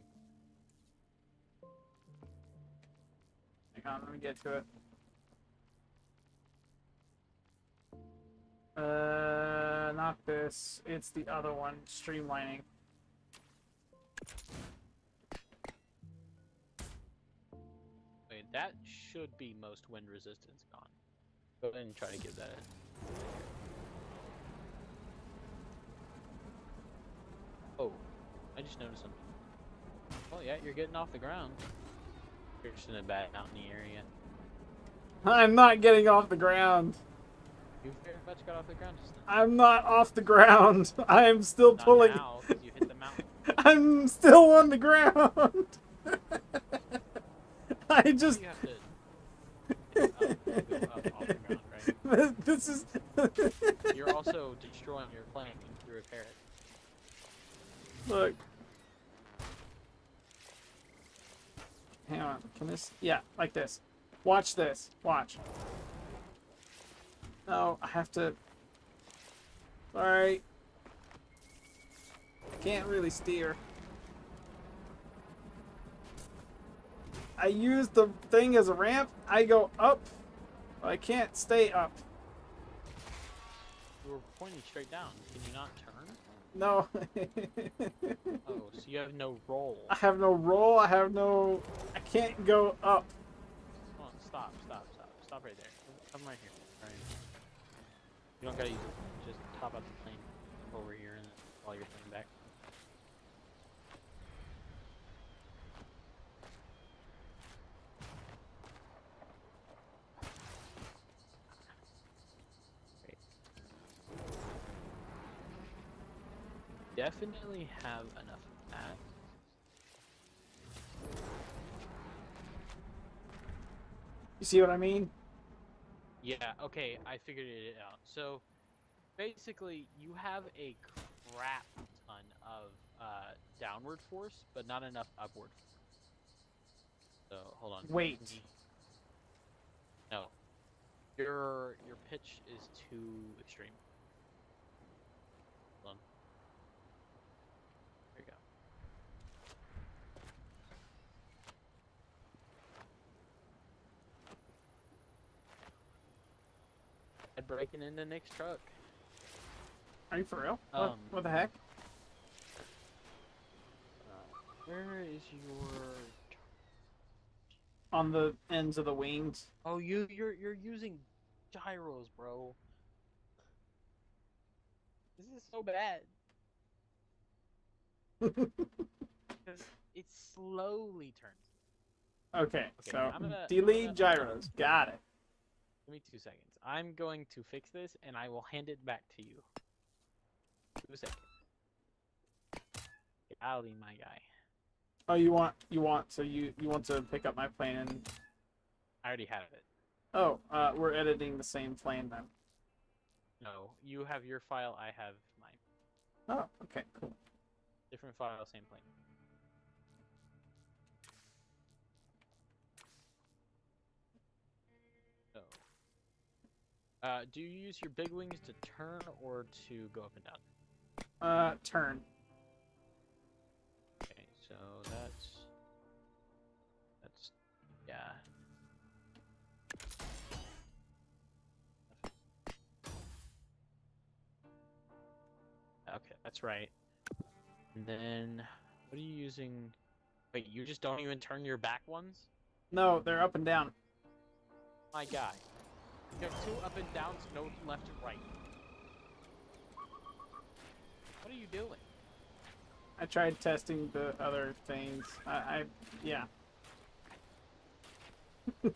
Hang on, let me get to it. Not this. It's the other one. Streamlining. Wait, that should be most wind resistance gone. Go ahead and try to give that in. Oh, I just noticed something. Oh yeah, you're getting off the ground. You're just in a bad mountainy area. I'm not getting off the ground. You very much got off the ground just then. I'm not off the ground. I am still Not pulling. now, 'cause you hit the mountain. I'm still on the ground. I just. You have to go up off the ground, right? This is. You're also destroying your plane to repair it. Look. Hang on. Can this? Yeah, like this. Watch this. Watch. No, I have to. Sorry. I can't really steer. I use the thing as a ramp. I go up. But I can't stay up. You were pointing straight down. Can you not turn? No. Oh, so you have no roll. I have no roll. I have no. I can't go up. Hold on, stop right there. Come right here. Right. You don't gotta use it. Just top out the plane over here and while you're playing back. Great. Definitely have enough of that. You see what I mean? Yeah, okay, I figured it out. So, basically, you have a crap ton of downward force, but not enough upward force. So, hold on. Wait. No. Your pitch is too extreme. Hold on. There you go. And breaking into Nick's truck. Are you for real? What the heck? Where is your? On the ends of the wings. Oh, you're using gyros, bro. This is so bad. Because it slowly turns. Okay, so I'm gonna delete gyros. Got it. Give me 2 seconds. I'm going to fix this, and I will hand it back to you. 2 seconds. Get out of here, my guy. Oh, you want to pick up my plane and. I already have it. Oh, we're editing the same plane then. No, you have your file. I have mine. Oh, okay, cool. Different file, same plane. So, do you use your big wings to turn or to go up and down? Turn. Okay, so that's yeah. Okay, that's right. And then, what are you using? Wait, you just don't even turn your back ones? No, they're up and down. My guy. You have 2 up and downs, no left and right. What are you doing? I tried testing the other things. Yeah. Man,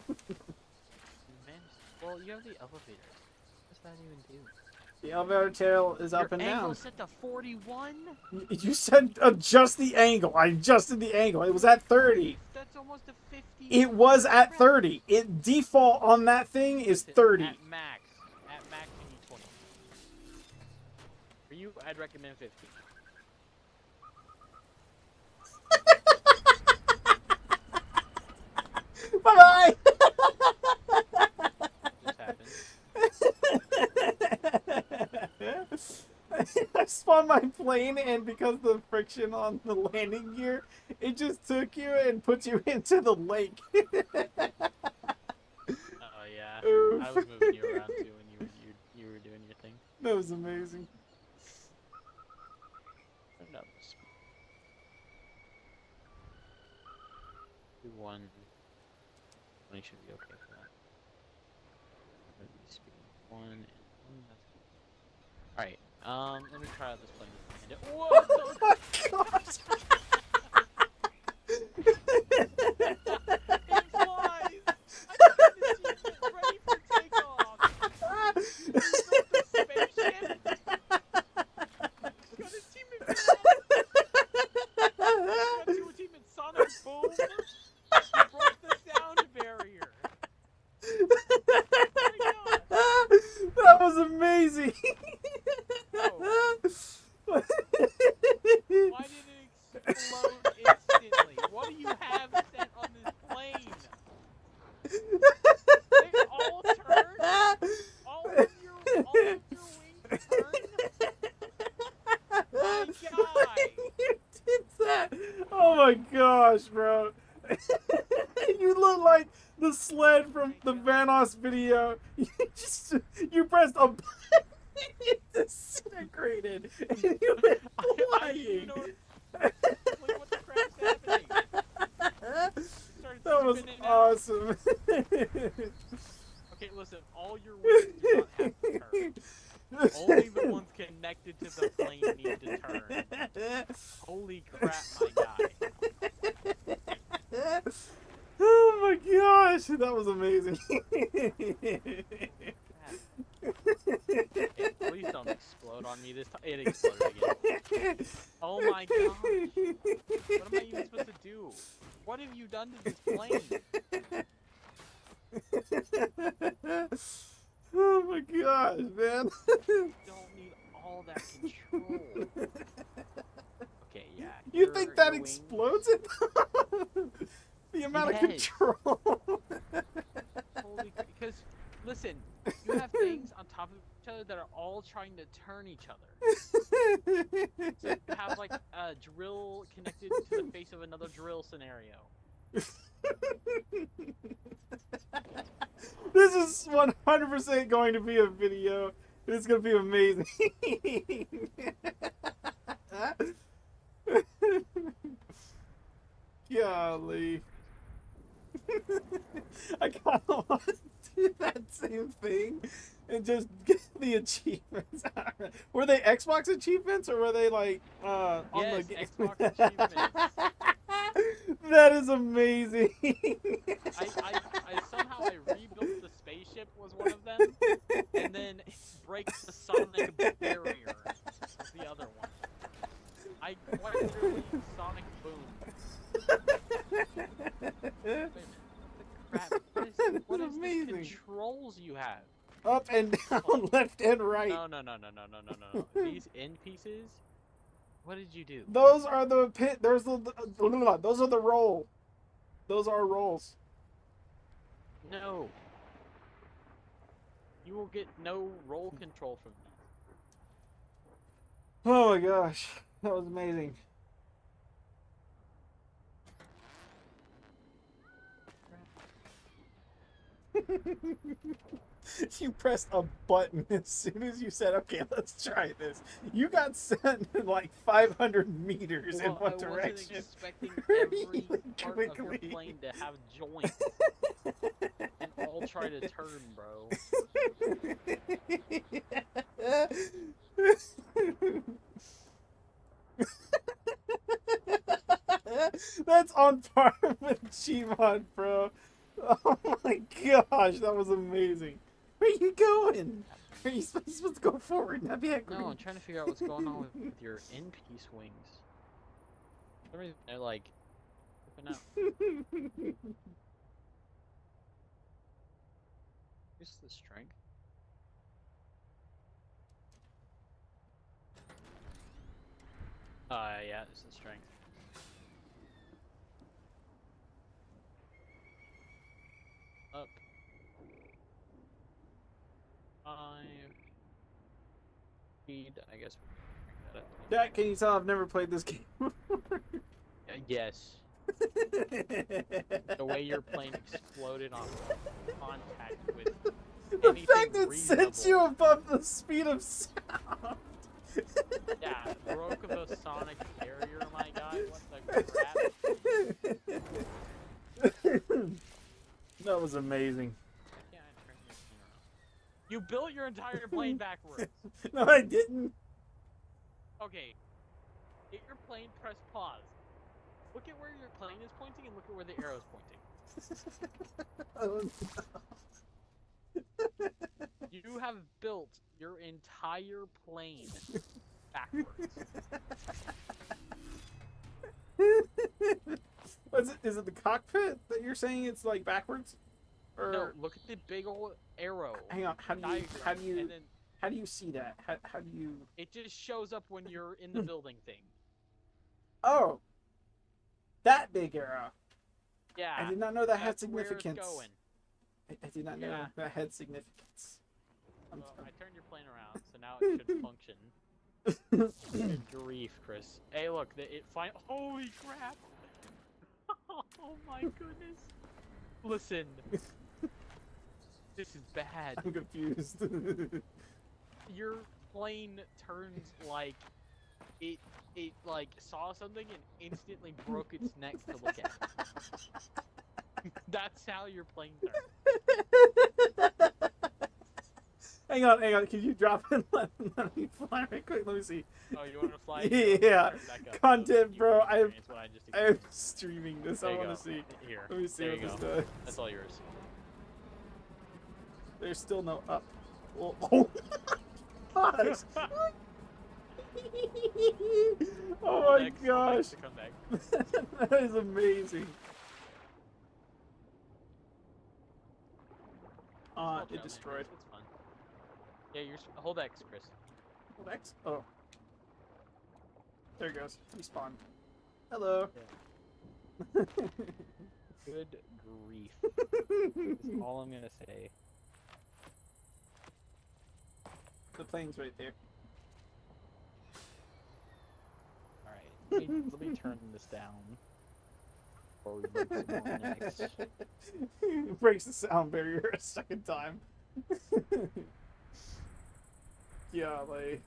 well, you have the elevator. What does that even do? The elevator tail is Your up and angle down. set to 41? You said adjust the angle. I adjusted the angle. It was at 30. That's almost a 50. It was at 30. It default on that thing is 30. At max you need 20. For you, I'd recommend 50. Bye-bye. Just happened. I spawned my plane, and because of the friction on the landing gear, it just took you and put you into the lake. Oh yeah, Oof. I was moving you around too when you were doing your thing. That was amazing. Turn up the speed. Do 1. 20 should be okay for that. Let me speed 1 and 1. That's good. Alright, let me try out this plane. Whoa! Oh my gosh! It flies! I got an achievement ready for takeoff! You built a spaceship? Got achievement for that! Got 2 achievements, Sonic Boom! You broke the sound barrier! Oh my god! That was amazing! Oh. Why did it explode instantly? What do you have set on this plane? They all turn? All of your wings turn? My guy! You did that! Oh my gosh, bro! You look like the sled from the Vanos video. You pressed a button, it disintegrated, and you went I didn't flying. know. Like, what the crap's happening? Started That was spinning out. awesome. Okay, listen, all your wings do not have to turn. Only the ones connected to the plane need to turn. Holy crap, my guy. Oh my gosh, that was amazing. Please don't explode on me this time. It exploded again. Oh my gosh. What am I even supposed to do? What have you done to this plane? Oh my gosh, man. You don't need all that control. Okay, yeah. You think that your wings- explodes it? The amount of Yes. control. Holy, because listen, you have things on top of each other that are all trying to turn each other. So you have like a drill connected to the face of another drill scenario. This is 100% going to be a video. It's going to be amazing. Golly. I kind of want to do that same thing and just get the achievements. Were they Xbox achievements or were they like on Yes, the Xbox achievements. That is amazing. I somehow rebuilt the spaceship was one of them, and then break the sonic barrier was the other one. I quite literally sonic boom. Crap! What is amazing. the controls you have? Up and down, left and right. No. These end pieces. What did you do? Those are the pit. Those are the roll. Those are rolls. No. You will get no roll control from that. Oh my gosh, that was amazing. You pressed a button as soon as you said, "Okay, let's try this." You got sent like 500 meters in one direction. I wasn't expecting Really every part of your quickly. plane to have joints and all try to turn, bro. That's on par with Gmod, bro. Oh my gosh, that was amazing. Where are you going? Are you supposed to go forward, not back? No, I'm trying to figure out what's going on with your in-piece wings. For some reason, they're like flipping out. Here's the strength. Yeah, it's the strength. Up. 5. Speed, I guess we'll bring that up. Jack, can you tell I've never played this game? Yes. The way your plane exploded on contact with The anything fact it sets you reasonable. above the speed of sound. Yeah, broke the sonic barrier, my guy. What the crap? That was amazing. Yeah, I turned your plane around. You built your entire plane backwards. No, I didn't. Okay. Get your plane, press pause. Look at where your plane is pointing and look at where the arrow is pointing. You have built your entire plane backwards. Is it the cockpit that you're saying it's like backwards? Or No, look at the big old arrow. hang on, how do diagram, and then you see that? How do you? it just shows up when you're in the building thing. Oh, that big arrow. Yeah. I did not know that had that's where it's significance. going. I did not know Yeah. that had significance. Well, I turned your plane around, so now it should function. Good grief, Chris. Hey, look, it holy crap! Oh my goodness! Listen, this is bad. I'm confused. Your plane turns like it like saw something and instantly broke its neck to look at. That's how your plane turns. Hang on. Can you drop it? Let me fly right quick. Let me see. Oh, you want to fly? Yeah. Turn back up. Content, You bro. can experience what I just I'm experienced. streaming this. There I you want go. to see. Here. Let me see There what you this go. does. That's all yours. There's still no up. Oh my gosh. Oh my Next, gosh. to come back. That is amazing. Small It challenge, destroyed. It's fun. Yeah, hold X, Chris. Hold X? Oh. There it goes. Respawn. Hello. Good grief. That's all I'm gonna say. The plane's right there. Alright, let me turn this down. Before we break some more necks. Breaks the sound barrier a second time. Yeah, like.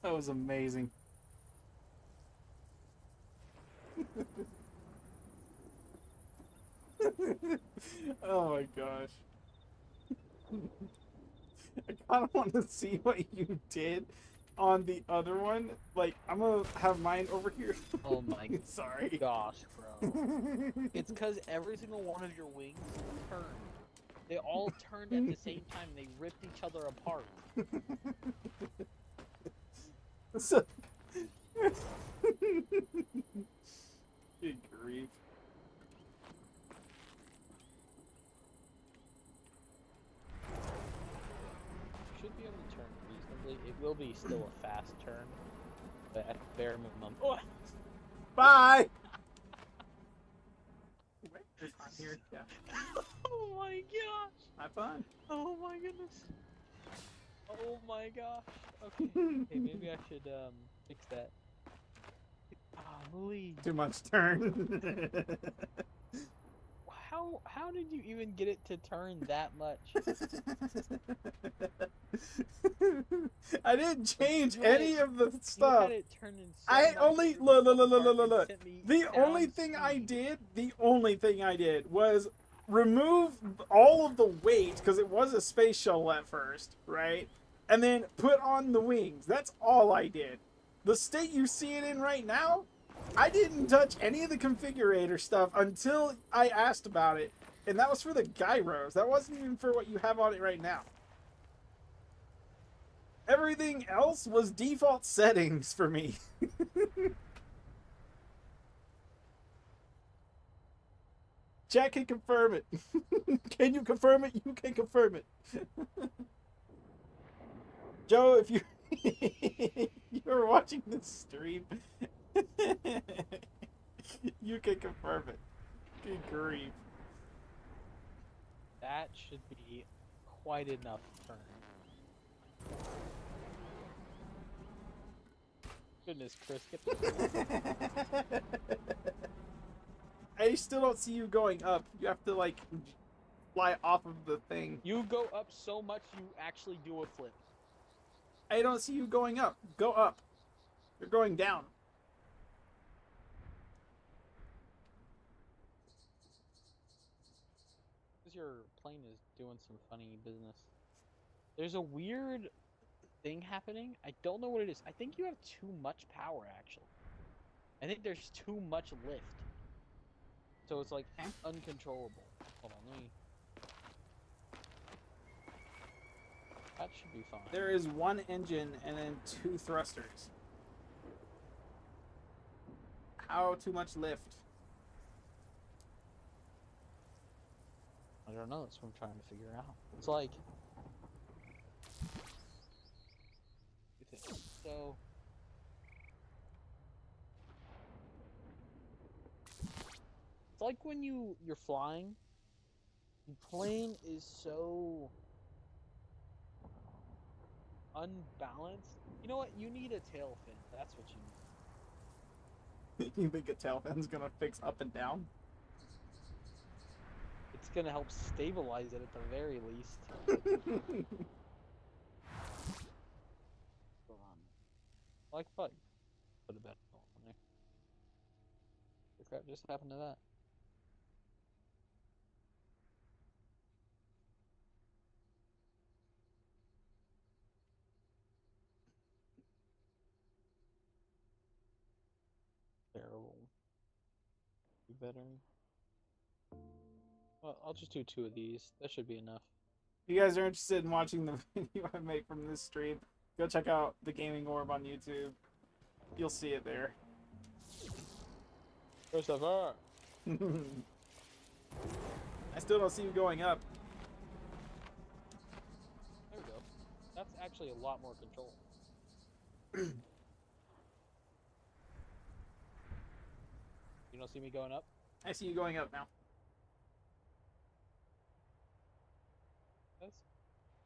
That was amazing. Oh my gosh. I kind of want to see what you did on the other one. Like, I'm gonna have mine over here. Oh my Sorry. gosh, bro. It's because every single one of your wings turned. They all turned at the same time. They ripped each other apart. So... Good grief. Should be able to turn reasonably. It will be still a fast turn, but at bare minimum. Oh! Bye! Wait, it's not here. Yeah. Oh my gosh! Have fun. Oh my goodness! Oh my gosh! Okay, hey, maybe I should fix that. Golly! Too much turn. How did you even get it to turn that much? I didn't change You had any it- of the You stuff. had it turned in so I much only that look. it sent me The down only thing speed. the only thing I did was remove all of the weight because it was a space shuttle at first, right? And then put on the wings. That's all I did. The state you see it in right now I didn't touch any of the configurator stuff until I asked about it. And that was for the gyros. That wasn't even for what you have on it right now. Everything else was default settings for me. Jack can confirm it. Can you confirm it? You can confirm it. Joe, if you you're watching this stream, you can confirm it. Good grief. That should be quite enough turn. Goodness, Chris, get the I still don't see you going up. You have to like fly off of the thing. You go up so much you actually do a flip. I don't see you going up. Go up. You're going down. Because your plane is doing some funny business. There's a weird thing happening. I don't know what it is. I think you have too much power, actually. I think there's too much lift. So it's like uncontrollable. Hold on, let me... That should be fine. There is one engine and then 2 thrusters. How too much lift? I don't know. That's what I'm trying to figure out. It's like... So... It's like when you're flying, the plane is so unbalanced. You know what? You need a tail fin. That's what you need. You think a tail fin's gonna fix up and down? It's gonna help stabilize it at the very least. Hold on. Like bug. Put a bet on there. What crap just happened to that? Terrible. You better. Well, I'll just do 2 of these. That should be enough. If you guys are interested in watching the video I make from this stream, go check out the Gaming Orb on YouTube. You'll see it there. Christopher! I still don't see you going up. There we go. That's actually a lot more control. You don't see me going up? I see you going up now.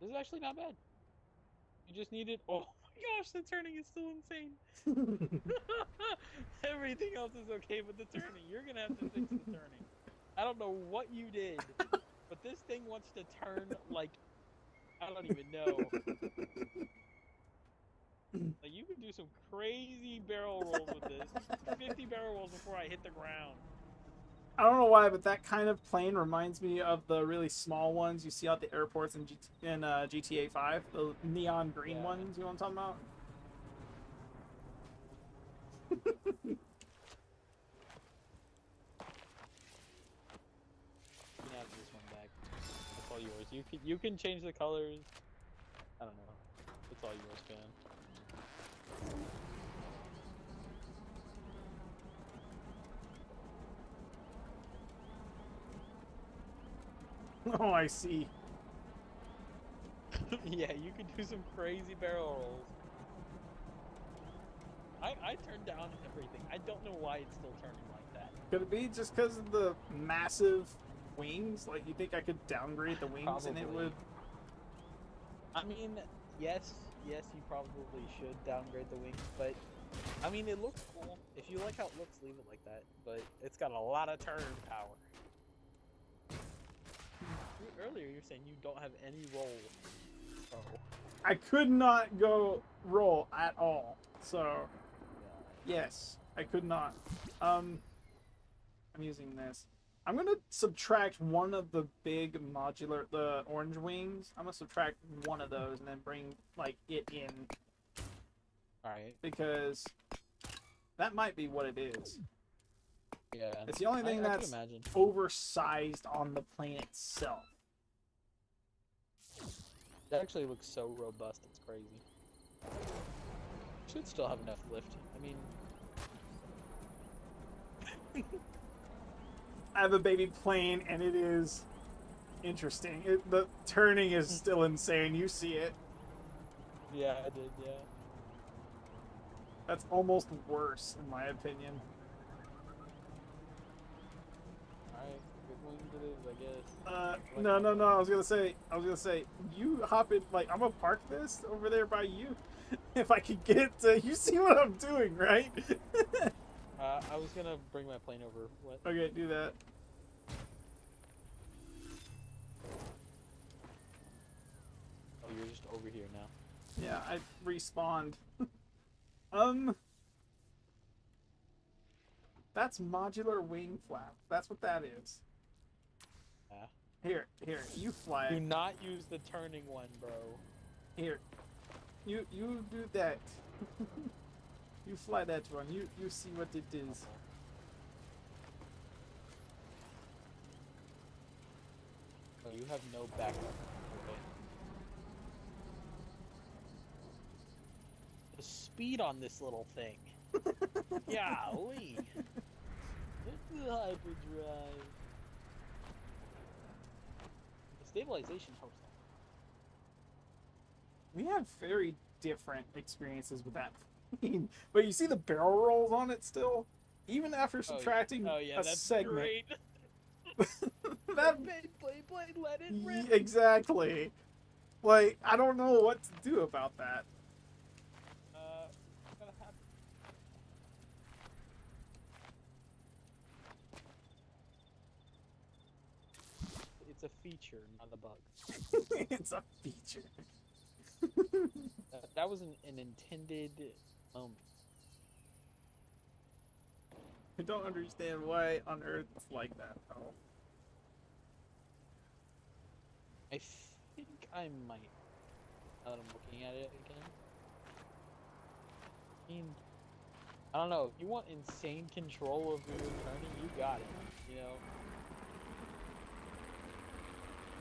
This is actually not bad. You just needed... Oh my gosh, the turning is still insane. Everything else is okay, but the turning. You're going to have to fix the turning. I don't know what you did, but this thing wants to turn like... I don't even know. Like, you can do some crazy barrel rolls with this. 50 barrel rolls before I hit the ground. I don't know why, but that kind of plane reminds me of the really small ones you see out the airports in, GTA 5. The neon green ones, you know what I'm talking about? You can have this one back. It's all yours. You can change the colors. I don't know. It's all yours, man. Oh, I see. Yeah, you can do some crazy barrel rolls. I turned down everything. I don't know why it's still turning like that. Could it be just because of the massive wings? Like, you think I could downgrade the wings and it Probably. would... I mean, yes, you probably should downgrade the wings, but I mean, it looks cool. If you like how it looks, leave it like that. But it's got a lot of turn power. Earlier, you're saying you don't have any roll. Oh. I could not go roll at all. So, yes, I could not. I'm using this. I'm gonna subtract one of the big modular, the orange wings. I'm gonna subtract one of those and then bring like it in All right. because That might be what it is. Yeah. It's the only thing I that's can imagine. oversized on the plane itself. It actually looks so robust, it's crazy. Should still have enough lift. I mean, I have a baby plane, and it is interesting. The turning is still insane. You see it. yeah, I did, yeah. That's almost worse, in my opinion. Alright, good wings it is, I guess. No. I was gonna say, you hop in. Like, I'm gonna park this over there by you, if I could get. You see what I'm doing, right? I was gonna bring my plane over. What? Okay, do that. Oh, you're just over here now. Yeah, I respawned. That's modular wing flap. That's what that is. Yeah. Here, you fly Do it. not use the turning one, bro. Here, you do that. You fly that one. You see what it is. Oh, you have no backup. Okay. The speed on this little thing. Golly. It's the hyperdrive. The stabilization helps. We have very different experiences with that plane. But you see the barrel rolls on it still? Even after subtracting oh, yeah, a that's segment. great. That, play, let it Ye- rip. exactly. Like, I don't know what to do about that. Gotta have... It's a feature, not a bug. It's a feature. That was an intended moment. I don't understand why on earth it's like that, though. I think I might. Now that I'm looking at it again. I mean, I don't know. If you want insane control over your turning, you got it. You know?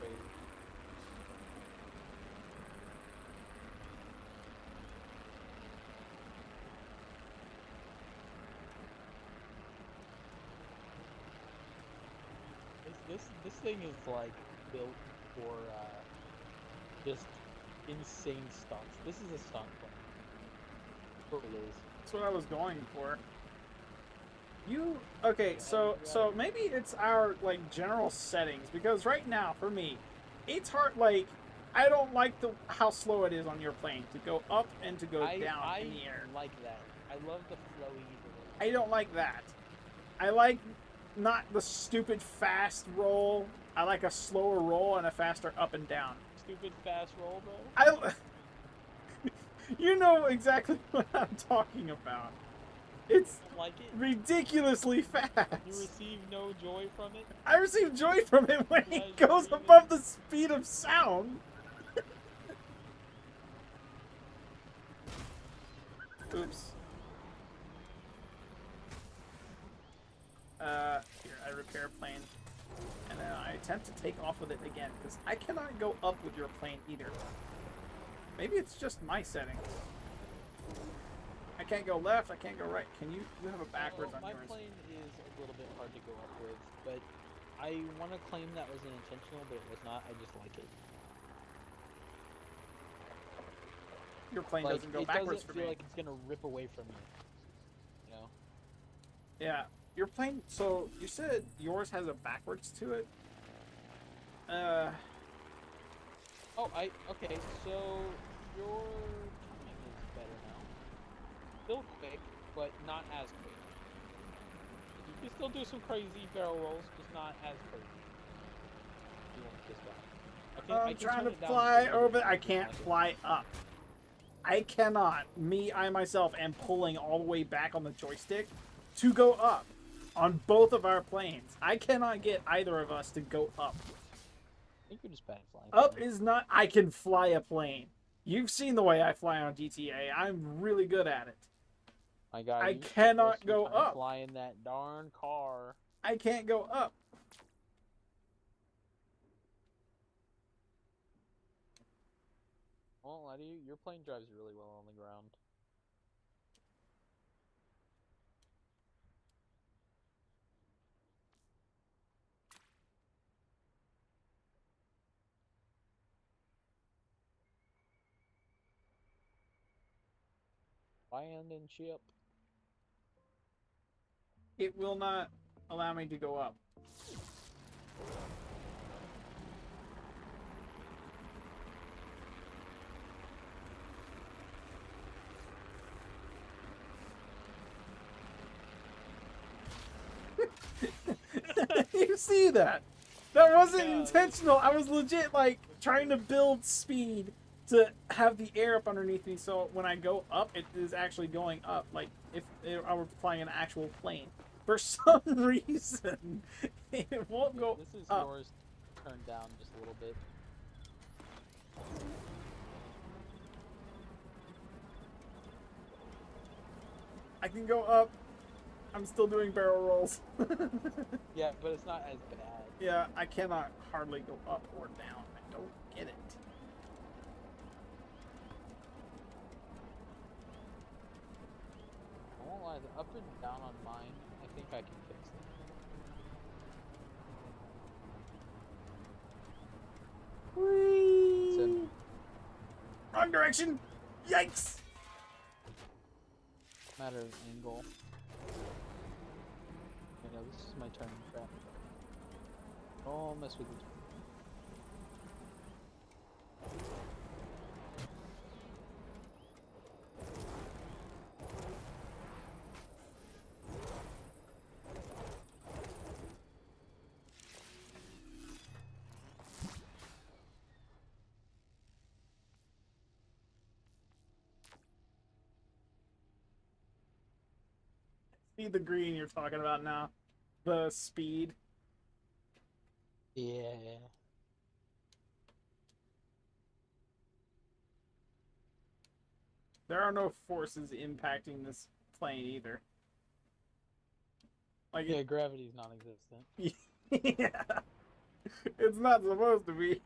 Crazy. This thing is like built for just insane stunts. This is a stunt plane. That's what it is. That's what I was going for. Okay, so maybe it's our like general settings, because right now for me, it's hard. Like, I don't like how slow it is on your plane to go up and to go down in the air. I like that. I love the flowy. I don't like that. I like not the stupid fast roll. I like a slower roll and a faster up and down. Stupid fast roll, bro. You know exactly what I'm talking about. It's Like it. ridiculously fast. You receive no joy from it. I receive joy from it when Yeah, it goes you above the speed of sound. Oops. Here, I repair plane. And then I attempt to take off with it again, because I cannot go up with your plane either. Maybe it's just my settings. I can't go left, I can't go right. Can you have a backwards on My yours? plane is a little bit hard to go up with, but I want to claim that was intentional, but it was not. I just like it. Your plane Like, doesn't go it backwards doesn't for feel me. like it's gonna rip away from you. You know? Yeah, your plane. So you said yours has a backwards to it. Oh, okay. So your timing is better now. Still quick, but not as quick. You can still do some crazy barrel rolls, just not as crazy. You won't just die. I I'm can trying turn to it down fly just a little over. bit, I just can't like it. fly up. I cannot. I myself am pulling all the way back on the joystick to go up on both of our planes. I cannot get either of us to go up. I think you're just bad at flying. Up is not. I can fly a plane. You've seen the way I fly on GTA. I'm really good at it. My guy, I you spent cannot most of your go time up. flying that darn car. I can't go up. I won't lie to you, your plane drives really well on the ground. Land and ship. It will not allow me to go up. You see that? That wasn't Yeah, intentional. I was legit like trying to build speed to have the air up underneath me, so when I go up, it is actually going up. Like if I were flying an actual plane. For some reason, it won't go This is up. yours turned down just a little bit. I can go up. I'm still doing barrel rolls. Yeah, but it's not as bad. Yeah, I cannot hardly go up or down. I don't get it. I won't lie, the up and down on mine, I think I can fix it. Whee! So, Wrong direction! Yikes! matter of angle. You know, this is my turn, crap. Don't mess with it. See the green you're talking about now. The speed. Yeah. There are no forces impacting this plane either. Like Yeah, gravity's non-existent. yeah. It's not supposed to be.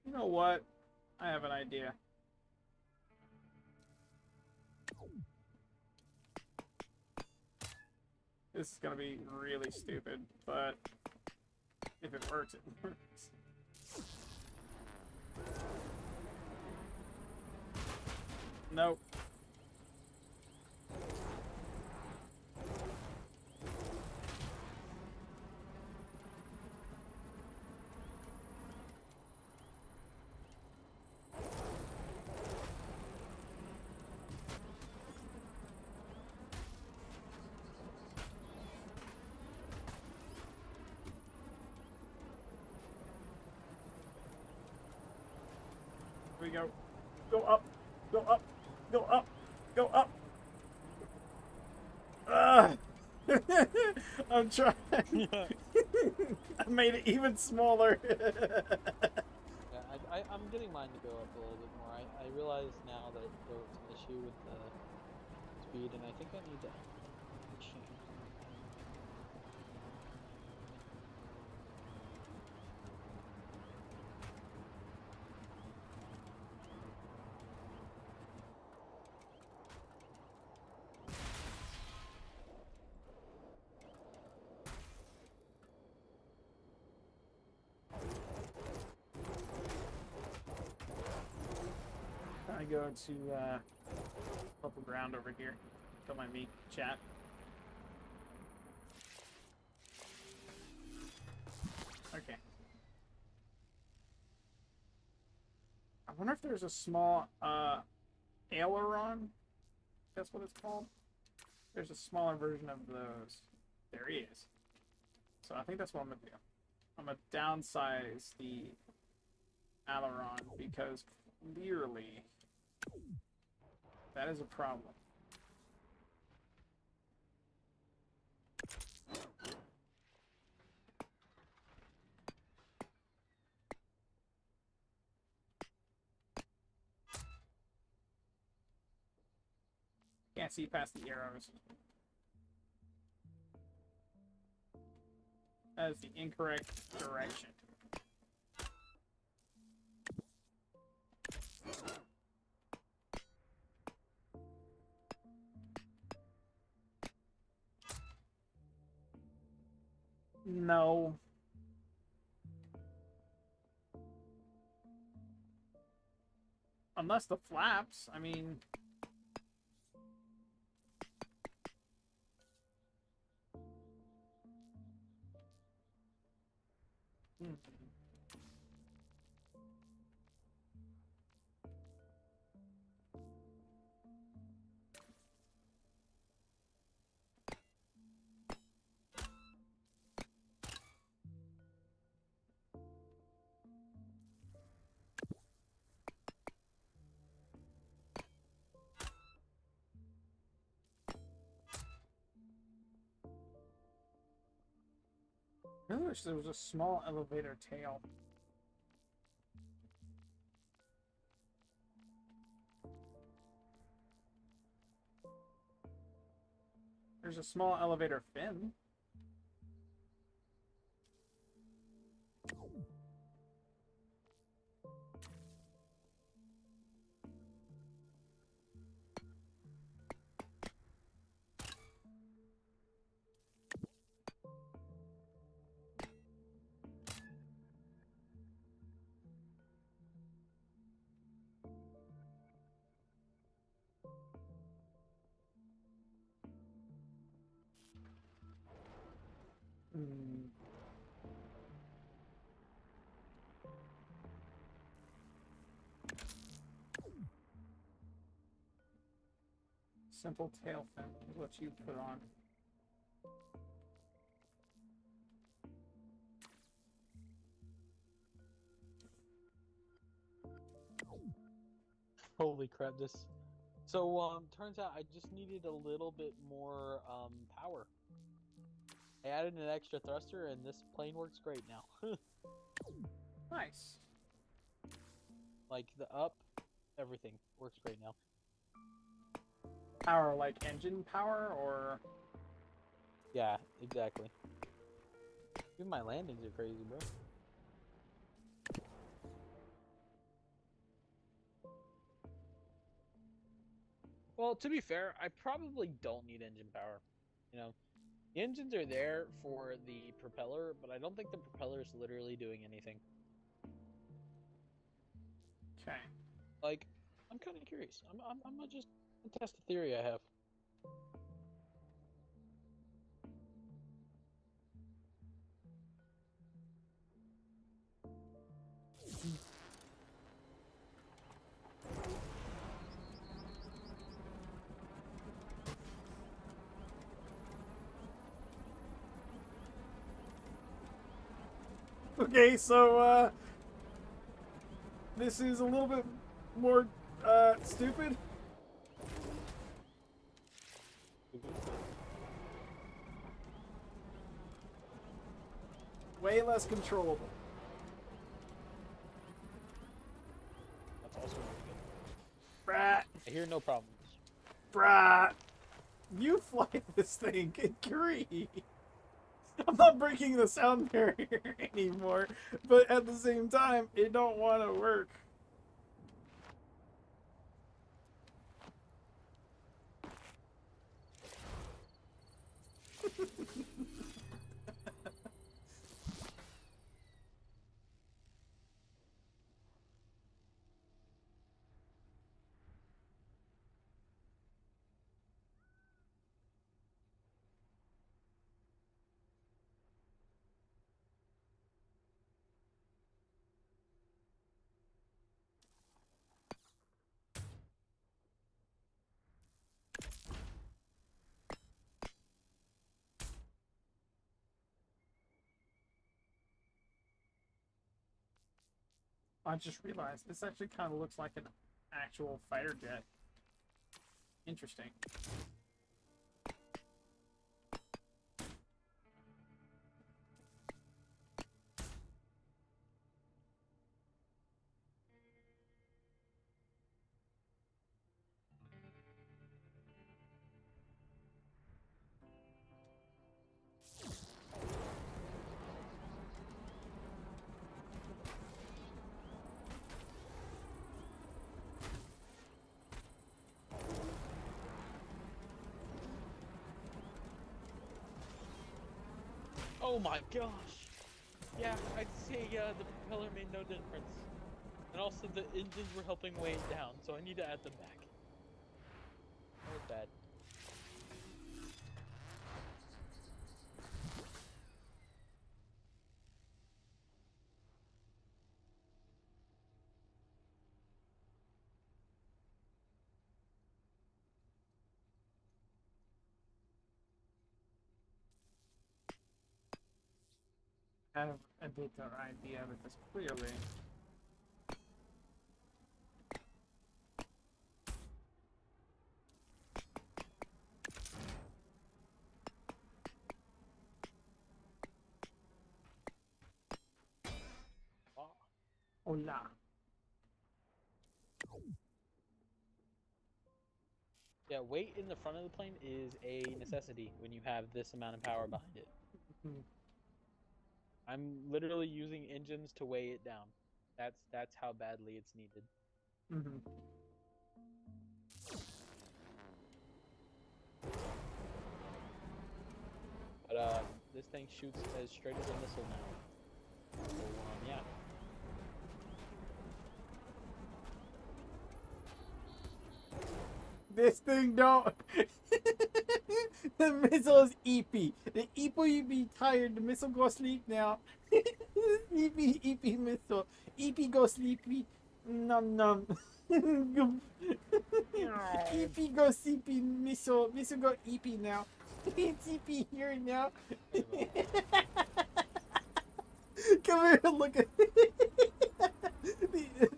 You know what? I have an idea. This is gonna be really stupid, but if it works, it works. Nope. Here we go. Go up. Go up. Go up. Go up. Ugh. I'm trying. Yeah. I made it even smaller. Yeah, I'm getting mine to go up a little bit more. I realize now that there was an issue with the speed, and I think I need to change. I go to purple ground over here. Don't mind me, chat. Okay. I wonder if there's a small aileron. That's what it's called. There's a smaller version of those. There he is. So I think that's what I'm gonna do. I'm gonna downsize the aileron because clearly that is a problem. can't see past the arrows. That is the incorrect direction. No. Unless the flaps, I mean... Hmm. I really wish there was a small elevator tail. There's a small elevator fin. Hmm. Simple tail fin is what you put on. Holy crap! This. So turns out I just needed a little bit more power. I added an extra thruster, and this plane works great now. Nice. Like the up, everything works great now. Power like engine power or... Yeah, exactly. Even my landings are crazy, bro. Well, to be fair, I probably don't need engine power. You know, the engines are there for the propeller, but I don't think the propeller is literally doing anything. Okay. Like, I'm kind of curious. I'm gonna just test the theory I have. Okay, so, this is a little bit more, stupid. Way less controllable. That's also really good. Brat. I hear no problems. Brat. You fly this thing. Good grief. I'm not breaking the sound barrier anymore, but at the same time, it don't want to work. I just realized this actually kind of looks like an actual fighter jet. Interesting. Oh my gosh. Yeah, I'd say the propeller made no difference. And also the engines were helping weigh it down, so I need to add them back. That was bad. Have a better idea because clearly. Wow. Hola. Yeah, weight in the front of the plane is a necessity when you have this amount of power behind it. Mhm. I'm literally using engines to weigh it down. That's how badly it's needed. Mhm. But this thing shoots as straight as a missile now. So yeah. This thing don't. The missile is EP. The EP you be tired. The missile go sleep now. EP missile. EP go sleepy. Num num. EP go sleepy. Missile go EP now. It's EP here now. Sorry about that. Come here and look at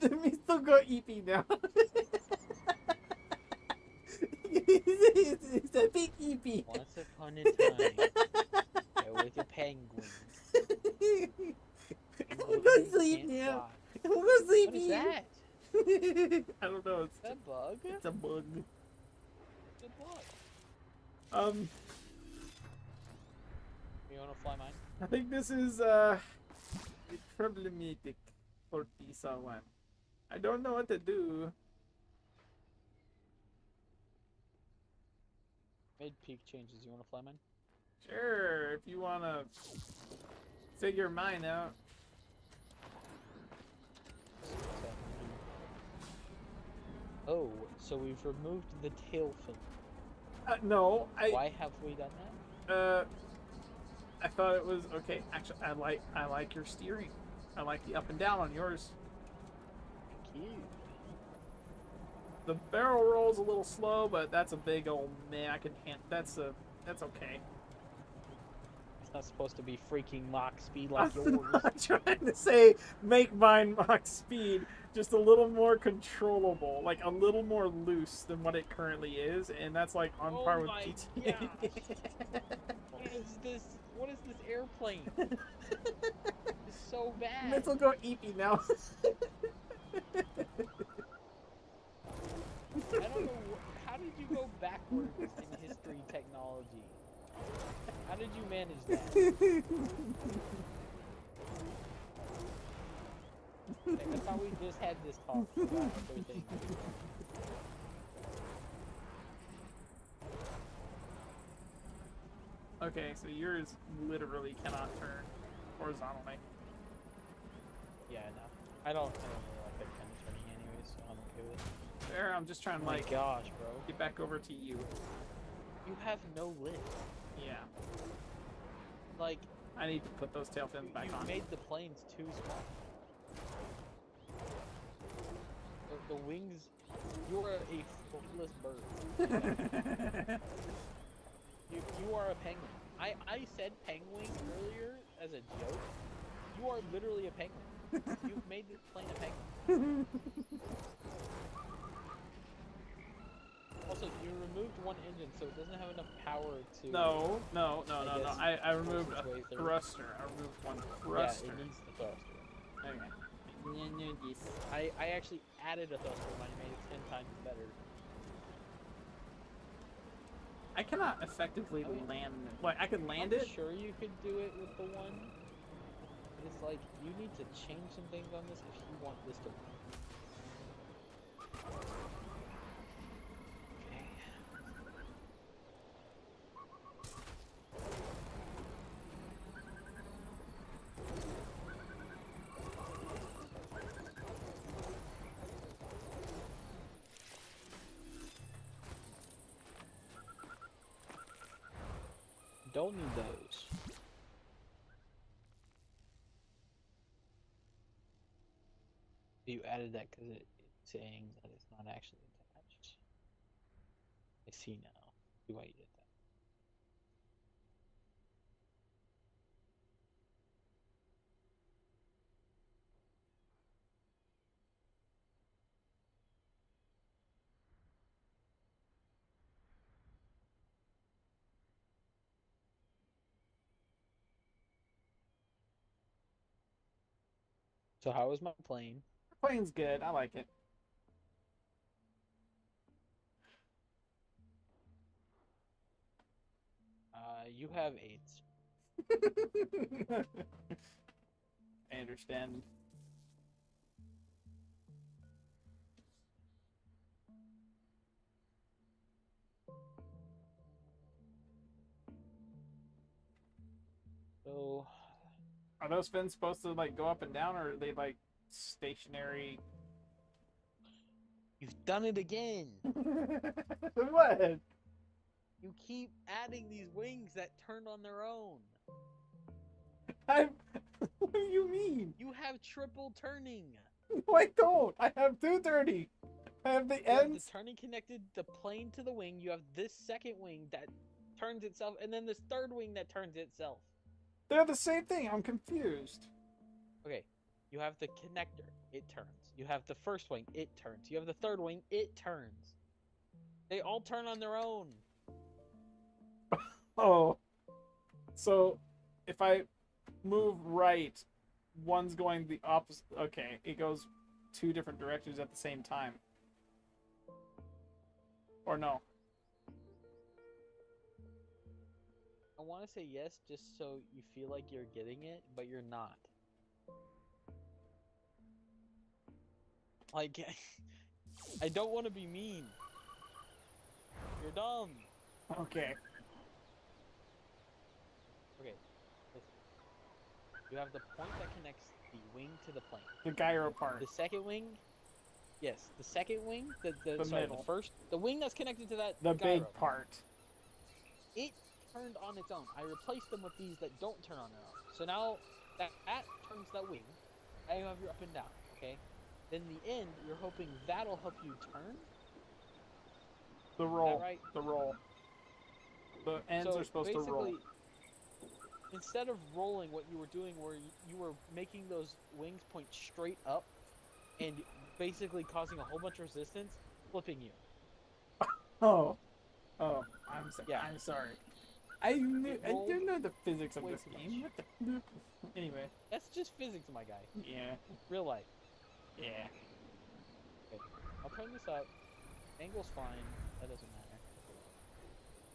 the missile go EP now. It's a big EP. Once upon a time, there was a penguin. I'm gonna sleep Can't now. fly. I'm gonna sleep What is here. that? I don't know. Is that a bug? It's a bug. Good luck. Um, You wanna fly mine? I think this is problematic for Pisa one. I don't know what to do. Mid-peak changes. You wanna fly mine? Sure, if you wanna figure mine out. Oh, so we've removed the tail fin. No, Why have we done that? I thought it was okay. Actually, I like your steering. I like the up and down on yours. Thank you. The barrel roll's a little slow, but that's a big old man. I can hand. That's okay. It's not supposed to be freaking Mach speed I'm like yours. not trying to say make mine Mach speed, just a little more controllable, like a little more loose than what it currently is, and that's like on par with my GTA. What is this airplane? It's so bad. Mental go eepy now. I don't know. How did you go backwards in history technology? How did you manage that? I thought we just had this talk about other things. Okay, so yours literally cannot turn horizontally. Yeah, no. I don't really like that kind of turning anyway, so I'm okay with it. There, I'm just trying to Oh my like gosh, bro. get back over to you. You have no lift. Yeah, Like, I need to put those tail fins back you on. made the planes too small. The wings, you're a footless bird. You are a penguin. I said penguin earlier as a joke. You are literally a penguin. You've made this plane a penguin. Also, you removed one engine, so it doesn't have enough power to... No. guess I removed force a its way through. thruster. I removed one Yeah, thruster. it needs the thruster. Okay. I actually added a thruster when I made it 10 times better. I cannot effectively I mean, land. Like I can land I'm it. sure you could do it with the one. But it's like, you need to change some things on this if you want this to work. Okay. don't need those. You added that because it's saying that it's not actually attached. I see now. See why you did that. So how was my plane? Plane's good. I like it. You have AIDS. I understand. So Are those fins supposed to like go up and down, or are they like stationary? you've done it again. What? You keep adding these wings that turn on their own. I'm. What do you mean? You have triple turning. No, I don't. I have 230. I have the You have the ends. turning connected the plane to the wing. You have this second wing that turns itself, and then this third wing that turns itself. They're the same thing. I'm confused. Okay, you have the connector. It turns. You have the first wing. It turns. You have the third wing. It turns. They all turn on their own. Oh. So, if I move right, one's going the opposite. Okay, it goes 2 different directions at the same time. Or no? I want to say yes, just so you feel like you're getting it, but you're not. Like, I don't want to be mean. You're dumb. Okay. Okay, listen. You have the point that connects the wing to the plane. The gyro part. The second wing, yes, the second wing, The sorry, middle. the wing that's connected to that The gyro, big part. it turned on its own. I replaced them with these that don't turn on their own. So now that turns that wing. Now you have your up and down, okay? Then the end, you're hoping that'll help you turn. The roll. right? The roll. The ends So are supposed to roll. basically, instead of rolling, what you were doing were you were making those wings point straight up and basically causing a whole bunch of resistance, flipping you. Oh. Oh. Yeah. I'm sorry. I rolled didn't know the physics of way this too game. much. What the? Anyway. That's just physics, my guy. Yeah. Real life. Yeah. Okay. I'll turn this up. Angle's fine. That doesn't matter.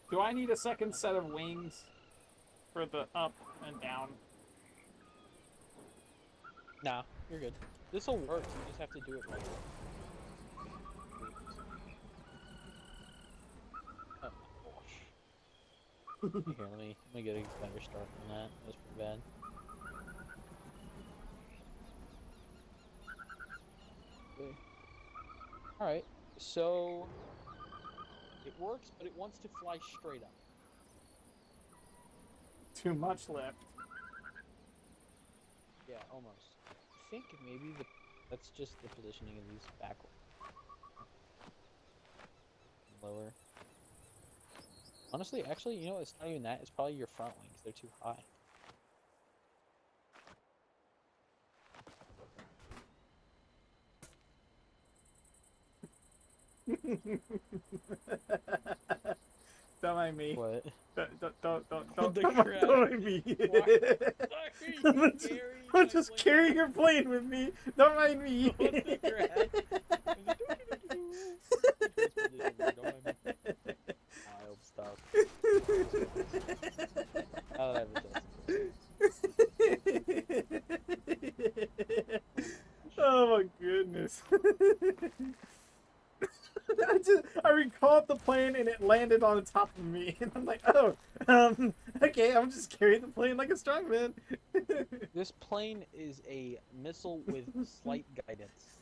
Do I need a second set of wings for the up and down? Nah, you're good. This'll work. You just have to do it right. Oh gosh. Here, let me get a better start than that. That was pretty bad. Okay. Alright, so it works, but it wants to fly straight up. Too much lift. Yeah, almost. I think maybe that's just the positioning of these backward. Lower. Honestly, actually, you know, it's not even that. It's probably your front wings. They're too high. Don't mind me. What? Don't The don't crap. mind me. I'm just carrying your plane with me. Don't mind me. What the crap? Wild stuff. I'll have it. Oh my goodness. I recalled the plane and it landed on the top of me, and I'm like, oh, okay, I'm just carrying the plane like a strongman. This plane is a missile with slight guidance.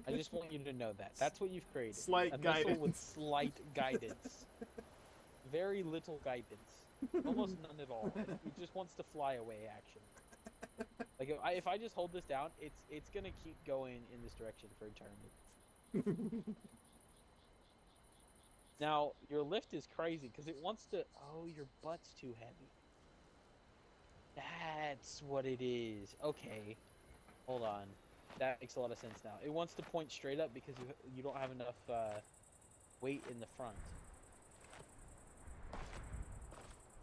I just want you to know that. That's what you've created. Slight a guidance. missile with slight guidance. Very little guidance. Almost none at all. It just wants to fly away, actually. Like if I just hold this down, it's gonna keep going in this direction for eternity. Now your lift is crazy because it wants to. Oh, your butt's too heavy. That's what it is. Okay, hold on. That makes a lot of sense now. It wants to point straight up because you don't have enough weight in the front.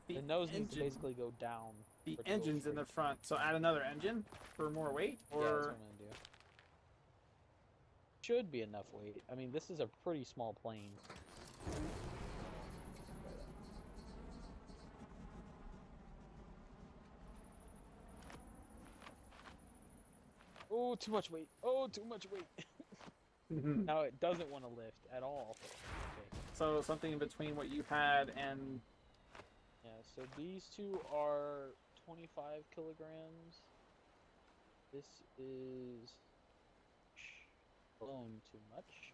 The nose needs to basically go down. The for it to go engine's in the straight. front, so add another engine for more weight, Yeah, that's what or I'm gonna do. Should be enough weight. I mean, this is a pretty small plane. Oh, too much weight. Oh, too much weight. Now it doesn't want to lift at all. Okay. so something in between what you had and Yeah, so these two are 25 kilograms. This is blown too much.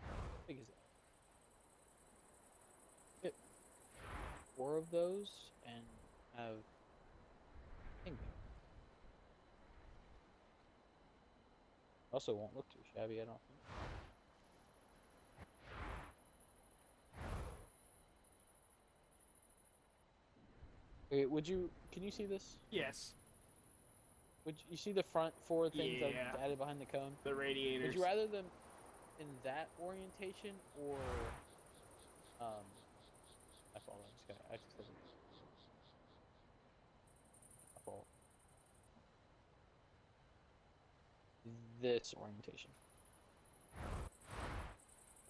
How big is that? Get 4 of those and have thing. Also won't look too shabby, I don't think. Okay, can you see this? yes, Would you see the front 4 things Yeah. I've added behind the cone? the radiators. Would you rather them in that orientation or I fall. I just got accidentally. I fall. This orientation.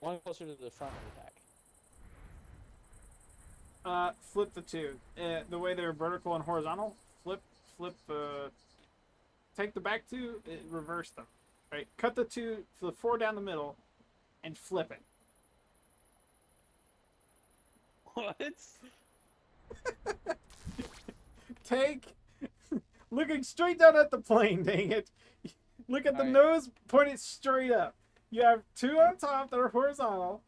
One closer to the front of the attack. Flip the two. The way they're vertical and horizontal, flip. Take the back two, reverse them. Right, cut the 4 down the middle, and flip it. What? Looking straight down at the plane, dang it. Look at the Alright. nose, point it straight up. You have 2 on top that are horizontal,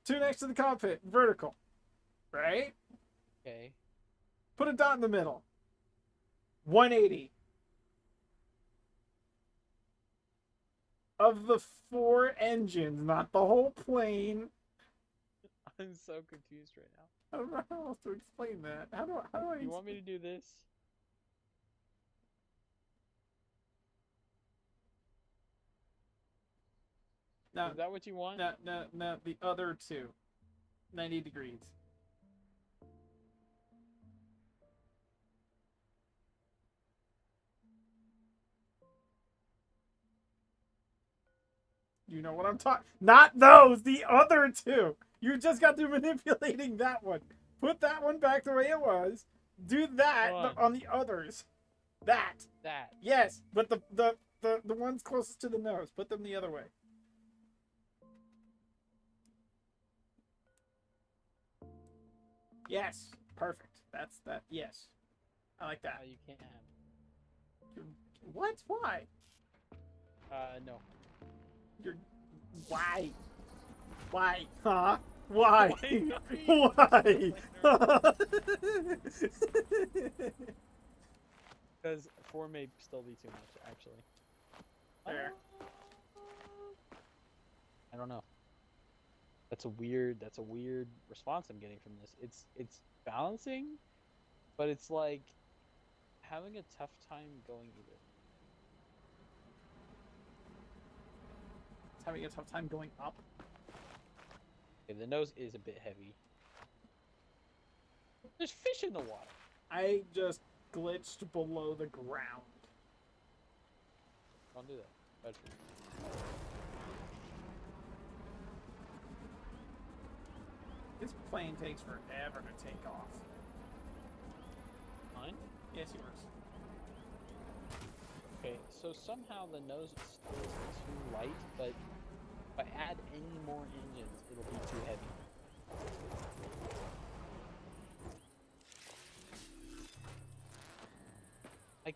2 next to the cockpit, vertical. Right? Okay. Put a dot in the middle. 180. Of the 4 engines, not the whole plane. I'm so confused right now. I don't know how else to explain that. How do I You want me to do this? No, Is that what you want? no, the other 2. 90 degrees. You know what I'm talking? Not those, the other 2. You just got through manipulating that one. Put that one back the way it was. Do that Hold on the others. That. That. Yes, but the ones closest to the nose, put them the other way. Yes, perfect. That's that. Yes, I like that. You can't have. What? Why? No. You're why? Why? Huh? Why? Why? Why? Because 4 may still be too much, actually. Fair. I don't know. That's a weird response I'm getting from this. It's balancing, but it's like having a tough time going either. It's having a tough time going up. Okay, the nose is a bit heavy. There's fish in the water. I just glitched below the ground. Don't do that. That's rude. This plane takes forever to take off. Mine? Yes, yours. Okay, so somehow the nose is still too light, but if I add any more engines, it'll be too heavy. I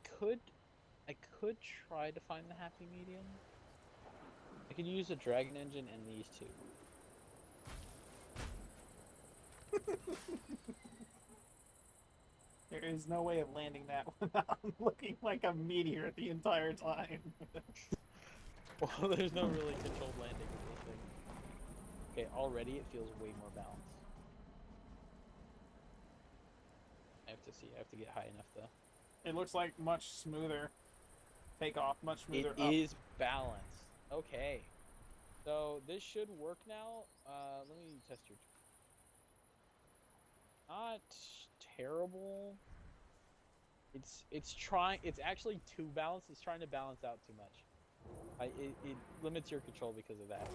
could try to find the happy medium. I could use a dragon engine and these 2. There is no way of landing that without looking like a meteor the entire time. Well, there's no really controlled landing with this thing. Okay, already it feels way more balanced. I have to see. I have to get high enough though. It looks like much smoother takeoff, much It smoother up. is balanced. Okay. So this should work now. Let me test your. Not terrible. It's trying. It's actually too balanced. It's trying to balance out too much. It limits your control because of that.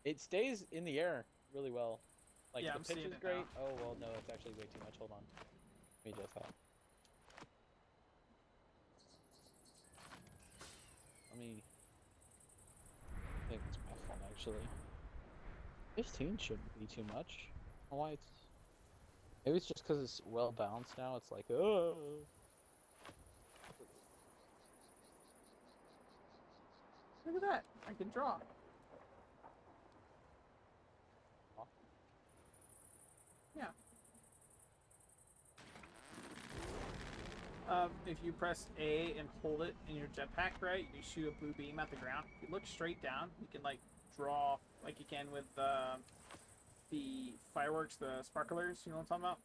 It stays in the air really well. Like Yeah, the I'm pitch seeing is it great. now. Oh well, no, it's actually way too much. Hold on. Let me adjust that. Let me. I think it's my phone actually. 15 shouldn't be too much. I don't know why it's. Maybe it's just because it's well balanced now. It's like, oh. Look at that. I can draw. Yeah. If you press A and hold it in your jetpack, right, you shoot a blue beam at the ground. If you look straight down, you can like draw like you can with the fireworks, the sparklers. You know what I'm talking about?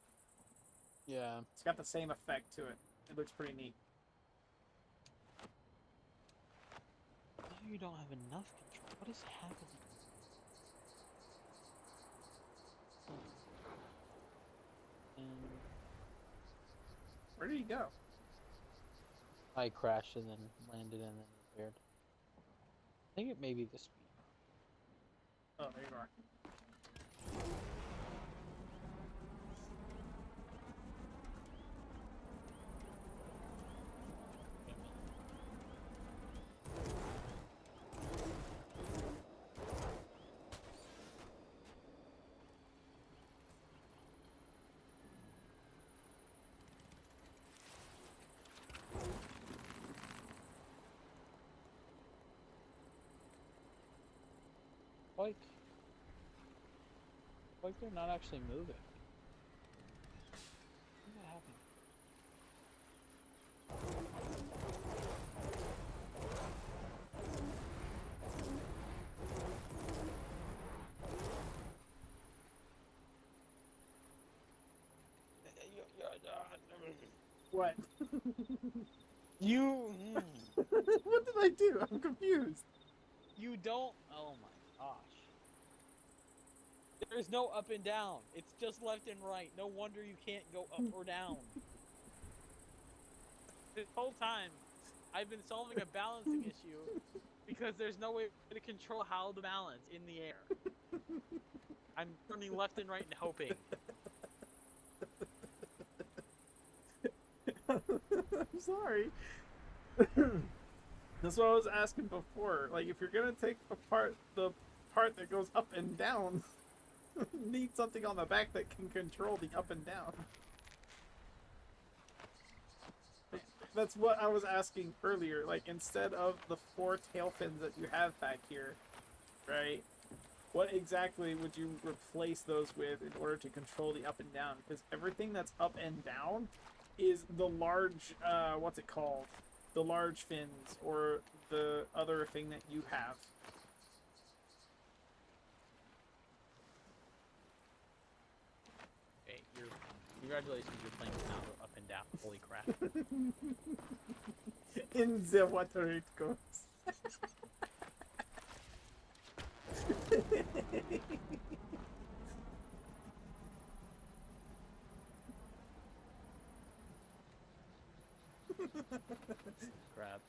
Yeah. It's got the same effect to it. It looks pretty neat. You don't have enough control. What is happening? And Where did he go? I crashed and then landed and then repaired. I think it may be the speed. Oh, there you are. Like they're not actually moving. What happened? What? You What did I do? I'm confused. you don't. Oh my gosh. There's no up and down. It's just left and right. No wonder you can't go up or down. This whole time, I've been solving a balancing issue because there's no way to control how to balance in the air. I'm turning left and right and hoping. I'm sorry. That's what I was asking before. Like, if you're gonna take apart the part that goes up and down, you need something on the back that can control the up and down. That's what I was asking earlier. Like, instead of the 4 tail fins that you have back here, right? What exactly would you replace those with in order to control the up and down? Because everything that's up and down is the large, what's it called? The large fins, or the other thing that you have. Okay, congratulations, you're playing now up and down. Holy crap. In the water it goes. Crap.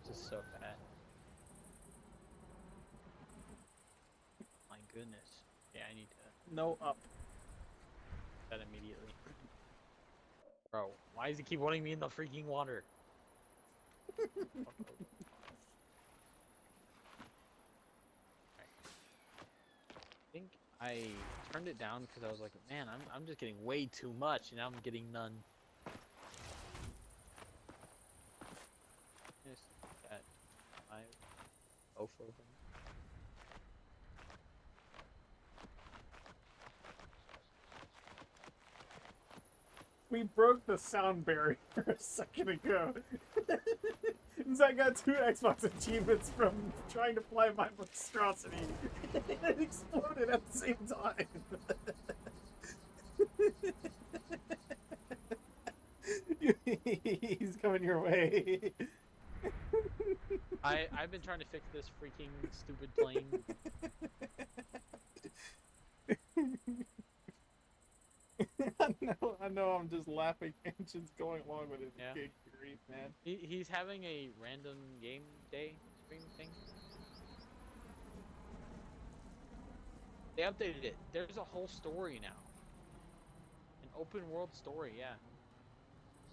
This is so bad. My goodness. Yeah, I need to No up. that immediately. Bro, why does he keep wanting me in the freaking water? I think I turned it down because I was like, man, I'm just getting way too much, and now I'm getting none. Just at both of them. We broke the sound barrier a second ago. I got 2 Xbox achievements from trying to fly my monstrosity. It exploded at the same time. He's coming your way. I've been trying to fix this freaking stupid plane. I know, I'm just laughing and just going along with it. Yeah. Good grief, man. He's having a random game day stream thing. They updated it. There's a whole story now. An open world story, yeah.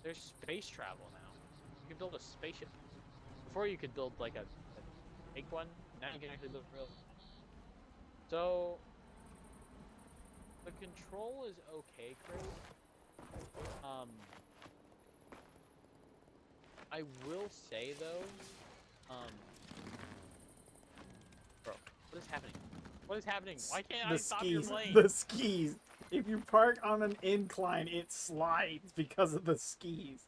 There's space travel now. You can build a spaceship. Before you could build like a fake one. Now you can actually build real. So the control is okay, Chris. I will say though, bro, what is happening? What is happening? Why can't I stop your plane? The skis. If you park on an incline, it slides because of the skis.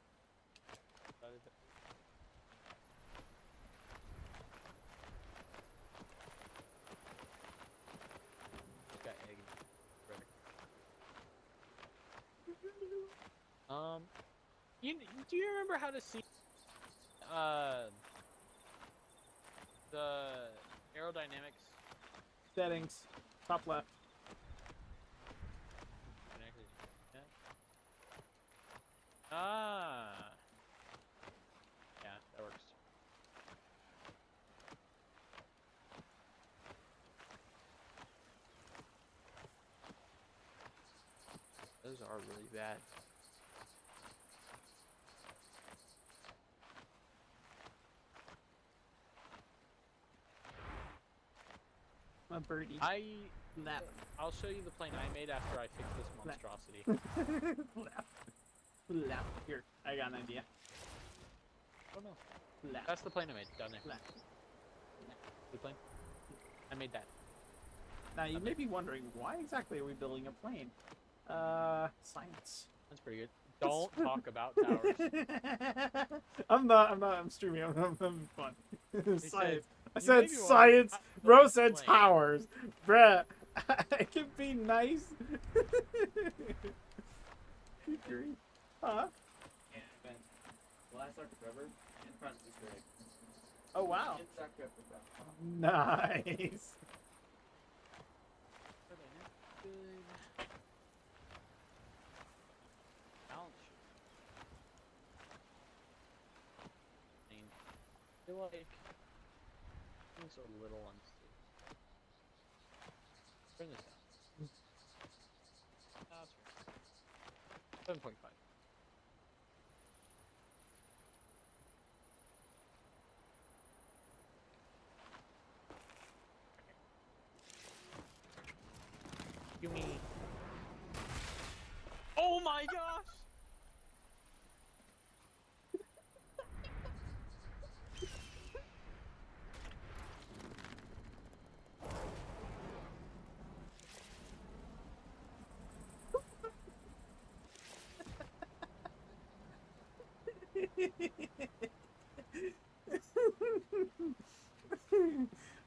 Do you remember how to see the aerodynamics Settings. Top left. Ah. Yeah, that works. Those are really bad. A birdie. I'll show you the plane I made after I fixed this monstrosity. Left. Here, I got an idea. Oh no. Left. That's the plane I made down there. Left. The plane? I made that. Now you may be wondering, why exactly are we building a plane? Science. That's pretty good. Don't talk about towers. I'm streaming. I'm having fun. Science. I you said made me want science. to Bro build a said plane. towers. Bruh. I can be nice. Huh? And Ben, last Dr. Pepper and French is great. Oh wow. It's Dr. Pepper, bro. Nice. Good. Balance sheet. I feel like things are a little unstable. Turn this down. That's right. 7.5. Give me. Oh my gosh!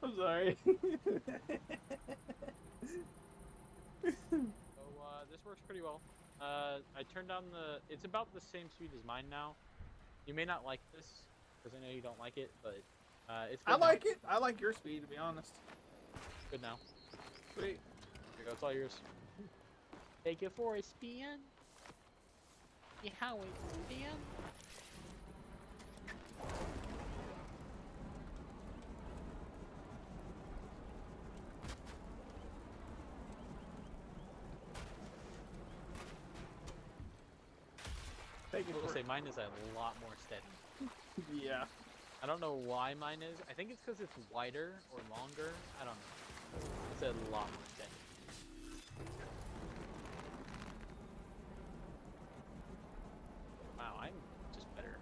I'm sorry. This works pretty well. I turned down the. It's about the same speed as mine now. You may not like this because I know you don't like it, but it's. Good I now. like it. I like your speed, to be honest. Good now. Sweet. Here you go. It's all yours. Take it for a spin. Yeah, how a spin. Thank you I will for say mine is a lot more steady. Yeah. I don't know why mine is. I think it's because it's wider or longer. I don't know. It's a lot more steady. Wow, I'm just better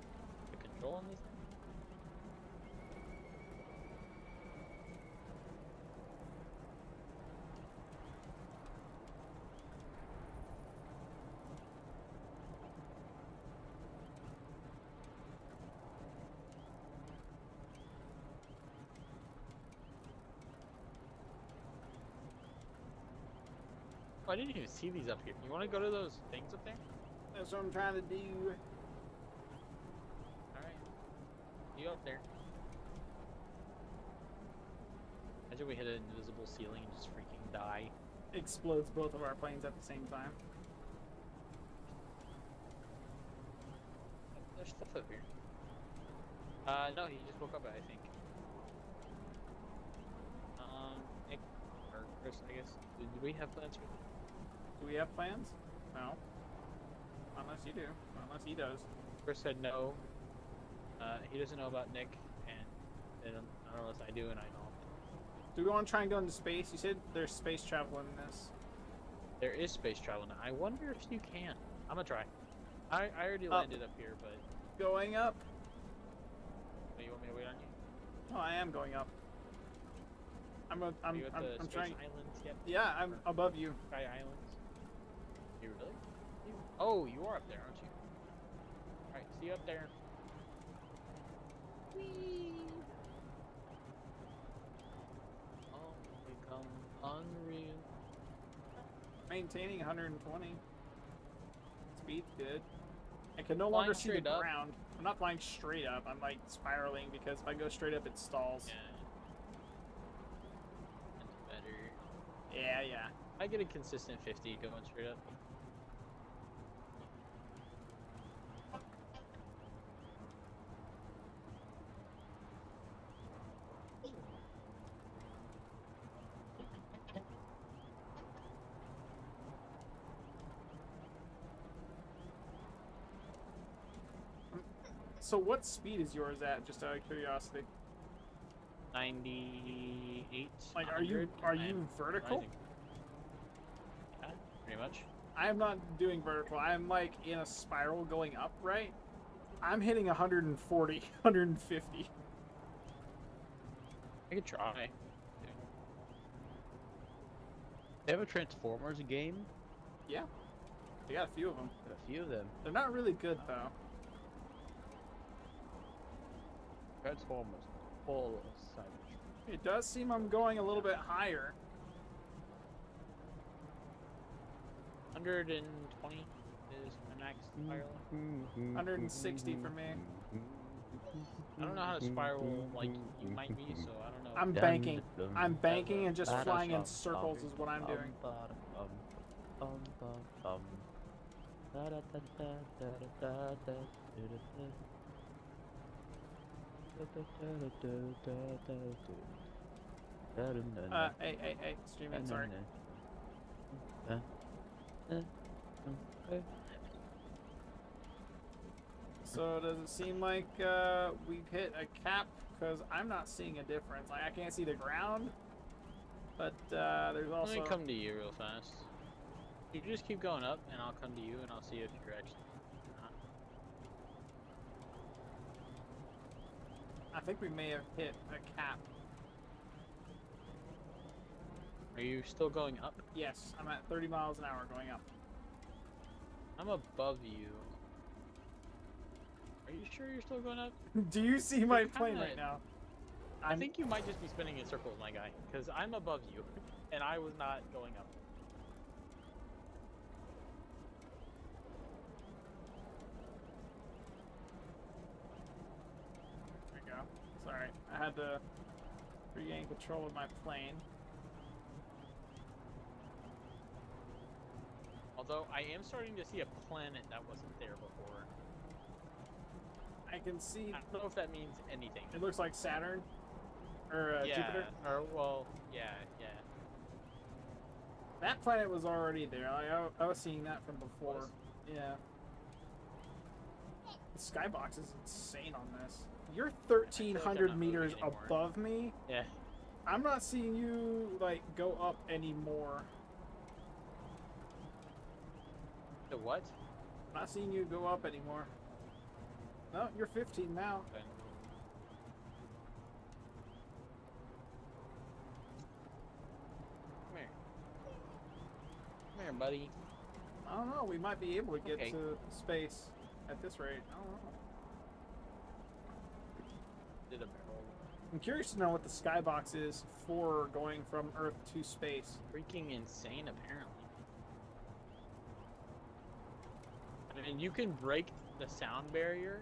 at controlling this thing. Oh, I didn't even see these up here. You want to go to those things up there? That's what I'm trying to do. Alright. You up there. Imagine we hit an invisible ceiling and just freaking die. Explodes both of our planes at the same time. There's stuff up here. No, he just woke up, I think. Nick, or Chris, I guess. Do we have plans for this? Do we have plans? No. Unless you do. Unless he does. Chris said no. He doesn't know about Nick, and unless I do, and I don't. Do we want to try and go into space? You said there's space travel in this. There is space travel now. I wonder if you can. I'm gonna try. I already landed up here, but... Going up. Oh, you want me to wait on you? No, I am going up. I'm Are you at the I'm Space trying. Islands yet? Yeah, I'm above you. Sky Islands? You really? Oh, you are up there, aren't you? Alright, see you up there. Whee! Oh, become unreal. Maintaining 120. Speed's good. I can no Flying longer see the straight up. ground. I'm not flying straight up. I'm like spiraling because if I go straight up, it stalls. Yeah. That's better. Yeah. I get a consistent 50 going straight up. So what speed is yours at? Just out of curiosity. 98. Like, 100, are and I you am vertical? rising. Yeah, pretty much. I am not doing vertical. I'm like in a spiral going up, right? I'm hitting 140, 150. I could try. They have a Transformers game? Yeah. They got a few of them. A few of them. They're not really good though. Transformers. Full of savage. It does seem I'm going a little bit higher. 120 is my max spiral. 160 for me. I don't know how to spiral like you might be, so I don't know. I'm banking. I'm banking and just flying in circles is what I'm doing. Hey, streaming, sorry. So does it seem like we've hit a cap? Because I'm not seeing a difference. Like I can't see the ground, but there's Let also. me come to you real fast. You just keep going up, and I'll come to you, and I'll see if you're actually. I think we may have hit a cap. Are you still going up? Yes, I'm at 30 miles an hour going up. I'm above you. Are you sure you're still going up? Do you see my You're plane kinda- right now? I think you might just be spinning in circles, my guy, because I'm above you, and I was not going up. There we go. Sorry, I had to regain control of my plane. Although I am starting to see a planet that wasn't there before. I can see. I don't know if that means anything. It looks like Saturn or Yeah, Jupiter. or well, yeah. That planet was already there. I was seeing that from before. Was? Yeah. The skybox is insane on this. You're 1,300 not meters moving anymore. above me. Yeah. I'm not seeing you like go up anymore. The what? I'm not seeing you go up anymore. No, you're 15 now. Okay. Come here. Come here, buddy. I don't know. We might be able to get Okay. to space at this rate. I don't know. Did a barrel. I'm curious to know what the skybox is for going from Earth to space. Freaking insane, apparently. And you can break the sound barrier,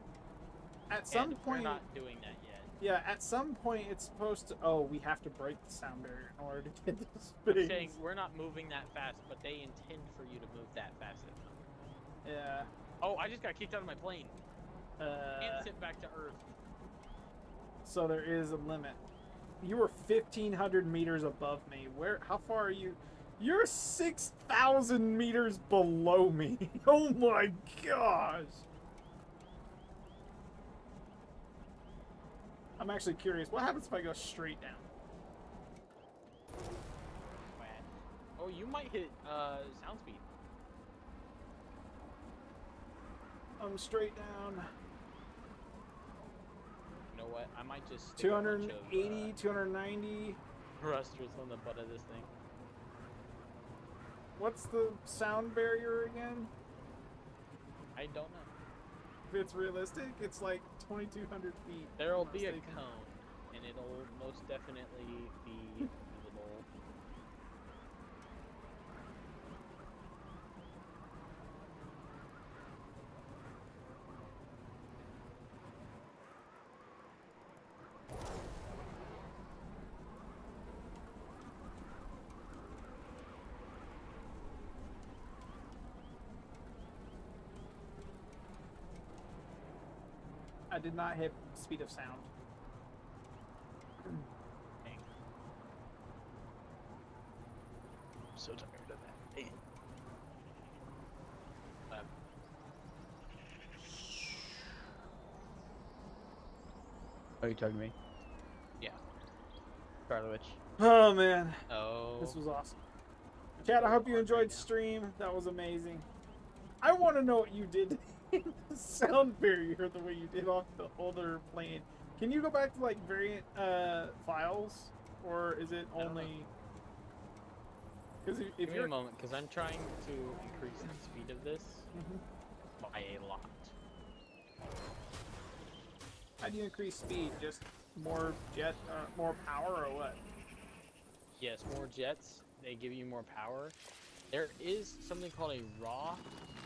At some and we're point, not doing that yet. yeah, at some point it's supposed to. Oh, we have to break the sound barrier in order to get this I'm space. saying we're not moving that fast, but they intend for you to move that fast enough. Yeah. Oh, I just got kicked out of my plane. And sent back to Earth. So there is a limit. You were 1,500 meters above me. Where? How far are you? You're 6,000 meters below me. Oh my gosh. I'm actually curious. What happens if I go straight down? Oh, you might hit sound speed. I'm straight down. You know what? I might just stick a bunch 280, 290. thrusters on the butt of this thing. What's the sound barrier again? I don't know. If it's realistic, it's like 2,200 feet. There'll be a mistaken. cone, and it'll most definitely be usable. I did not hit speed of sound. Dang. I'm so tired of that. Dang. Are you talking to me? Yeah. Karlovich. Oh man, Oh. this was awesome. Chad, I hope you enjoyed stream. That was amazing. I want to know what you did to the sound barrier the way you did off the older plane. Can you go back to like variant files, or is it only? Because if Give me you're a moment, because I'm trying to increase the speed of this by a lot. how do you increase speed? Just more more power, or what? Yes, more jets. They give you more power. There is something called a raw.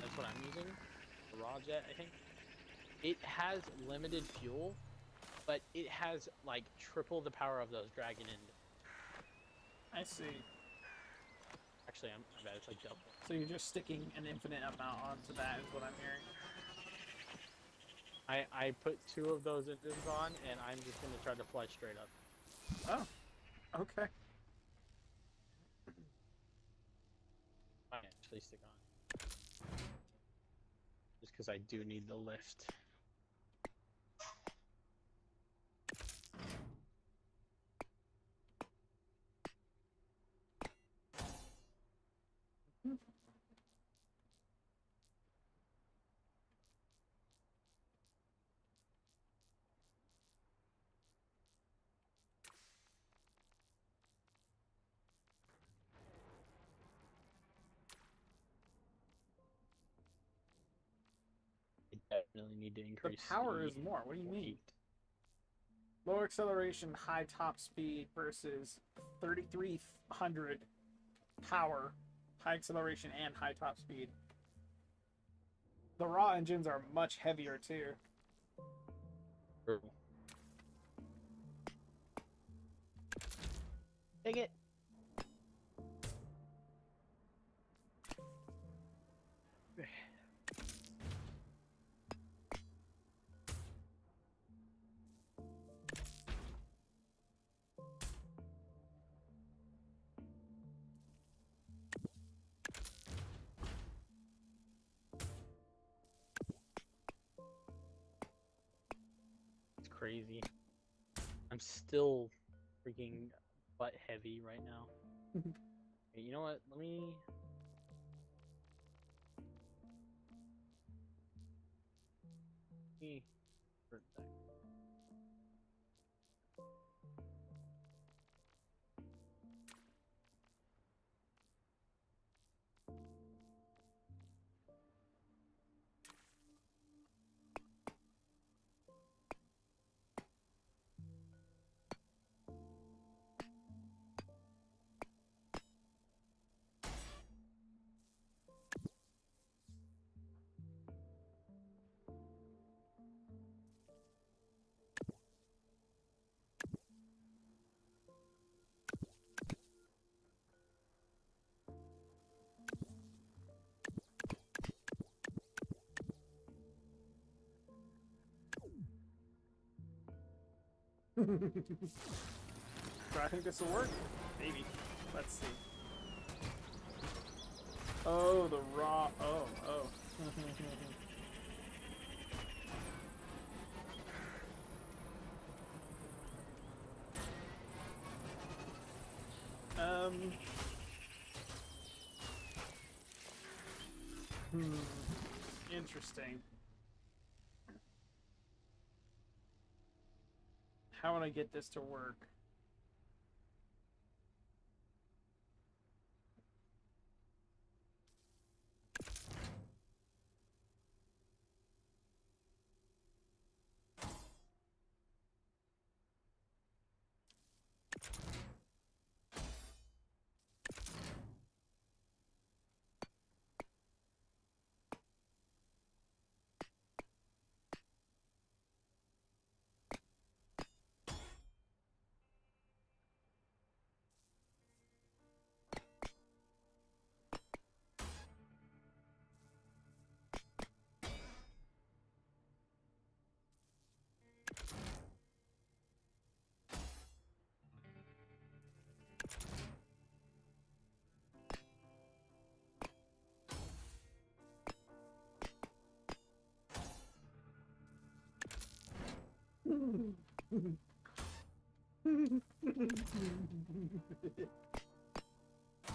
That's what I'm using. A raw jet, I think. It has limited fuel, but it has like triple the power of those Dragon engines. I see. Actually, I bet it's like double. So you're just sticking an infinite amount onto that, is what I'm hearing. I put 2 of those engines on, and I'm just gonna try to fly straight up. Oh, okay. I actually stick on. Just because I do need the lift. I definitely need to The increase power is speed. more. What do you mean? Heat. Low acceleration, high top speed versus 3,300 power, high acceleration and high top speed. The raw engines are much heavier too. True. Dang it. It's crazy. I'm still freaking butt heavy right now. Hey, you know what? Let me. For a sec. Do I think this will work? Maybe. Let's see. Oh, the raw. Oh, oh. Interesting. How would I get this to work?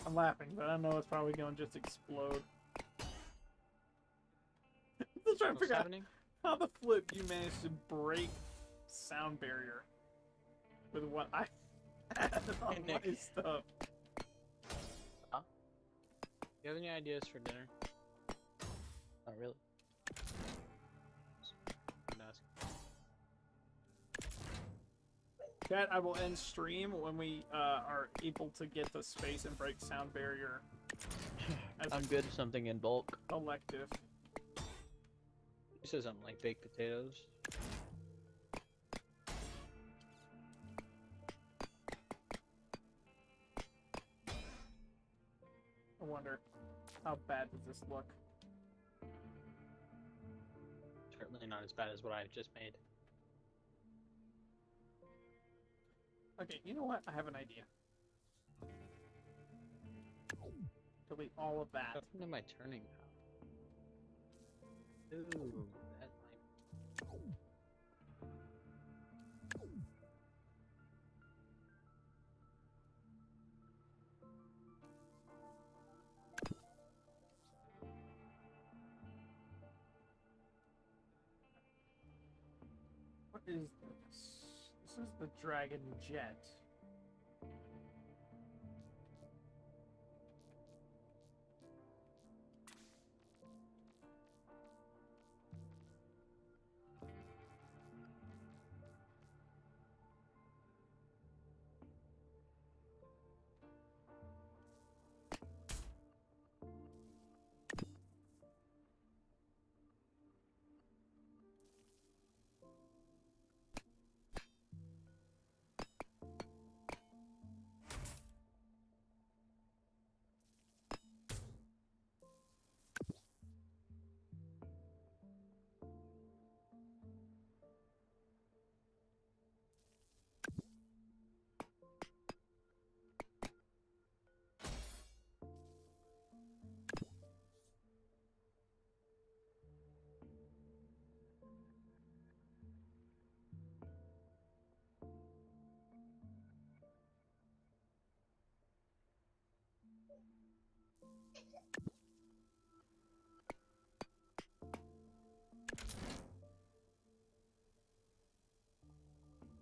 I'm laughing, but I know it's probably gonna just explode. I'm still trying to What's figure out happening? how the flip you managed to break sound barrier with what I had on Hey, my Nick. stuff. Huh? You have any ideas for dinner? Not really. I'm asking. Chat, I will end stream when we are able to get the space and break sound barrier as I'm a good at something in bulk. collective. You said something like baked potatoes. I wonder, how bad does this look? Certainly not as bad as what I just made. Okay, you know what? I have an idea. Delete all of that. What am I turning now? Ooh, that might. What is this? This is the Dragon Jet.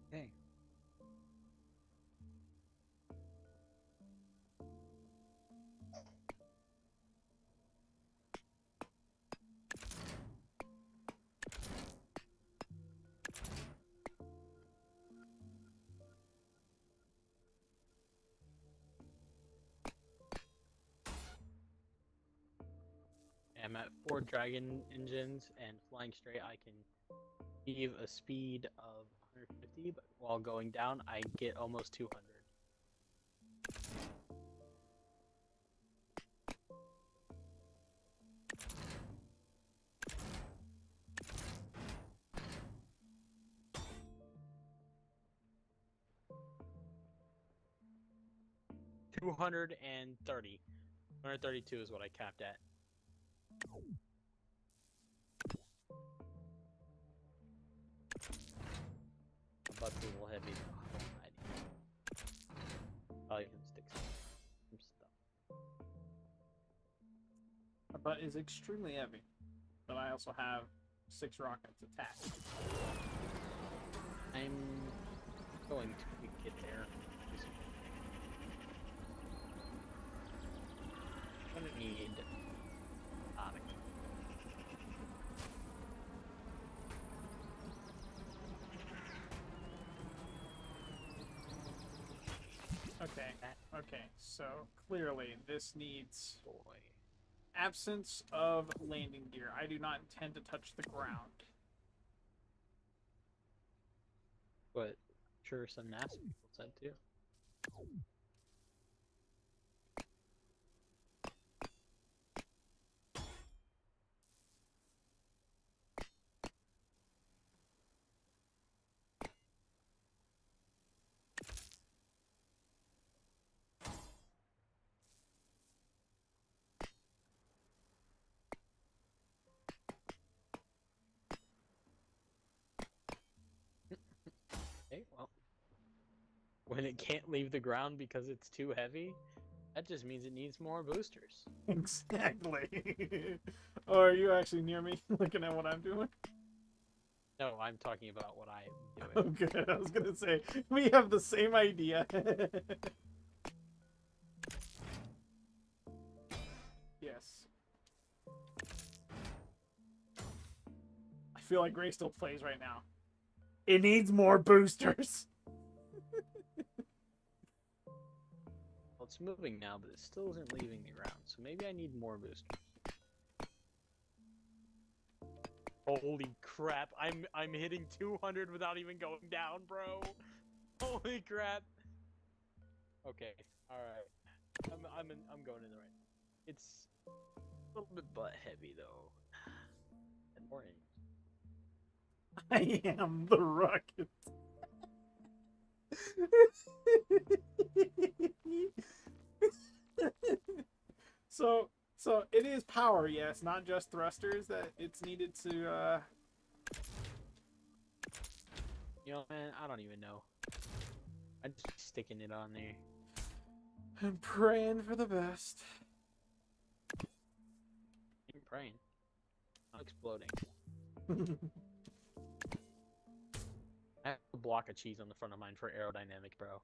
Hey. I'm at 4 dragon engines and flying straight. I can achieve a speed of 150, but while going down, I get almost 200. 230. 232 is what I capped at. Butt's a little heavy. Oh, you can stick some stuff. My butt is extremely heavy, but I also have 6 rockets attached. I'm going to get there. I'm gonna need Okay, so clearly this needs boy. absence of landing gear. I do not intend to touch the ground. But I'm sure some NASA people said too. Okay, well, when it can't leave the ground because it's too heavy, that just means it needs more boosters. Exactly. Oh, are you actually near me looking at what I'm doing? No, I'm talking about what I'm Oh, doing. good. I was going to say, we have the same idea. Yes. I feel like Gray still plays right now. It needs more boosters. Well, it's moving now, but it still isn't leaving the ground, so maybe I need more boosters. Holy crap! I'm hitting 200 without even going down, bro. Holy crap! Okay, all right. I'm going in the right. It's a little bit butt heavy though. And more I am the rocket. So it is power, yes, not just thrusters that it's needed to You know, man, I don't even know. I'm just sticking it on there. I'm praying for the best. I'm praying. Not exploding. I have a block of cheese on the front of mine for aerodynamic, bro.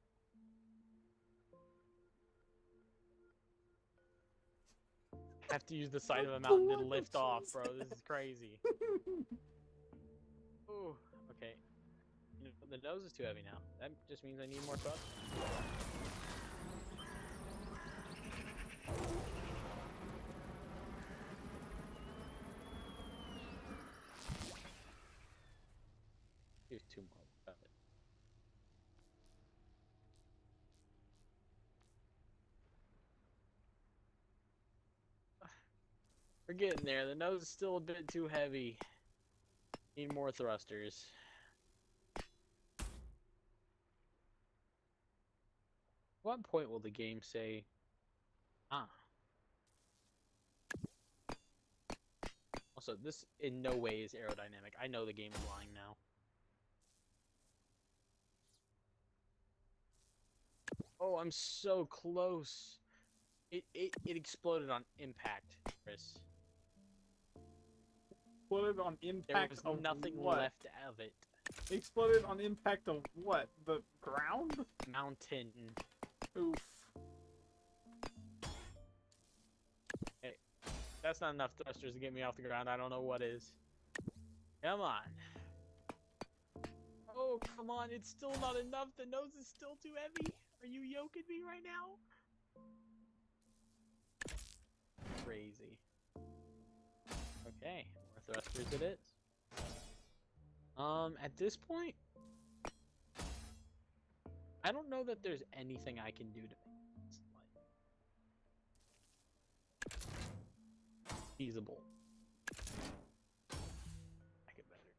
I have to use the side of a mountain to lift off, bro. This is crazy. Ooh, okay. You know, the nose is too heavy now. That just means I need more thrust. Here's 2 more. Got it. We're getting there. The nose is still a bit too heavy. Need more thrusters. What point will the game say, ah? Also, this in no way is aerodynamic. I know the game is lying now. Oh, I'm so close. It exploded on impact, Chris. Exploded on There impact was of nothing what? left of it. Exploded on impact of what? The ground? Mountain. Oof. Hey, that's not enough thrusters to get me off the ground. I don't know what is. Come on. Oh, come on. It's still not enough. The nose is still too heavy. Are you yoking me right now? Crazy. Okay, more thrusters it is. At this point, I don't know that there's anything I can do to make this like feasible. I could better.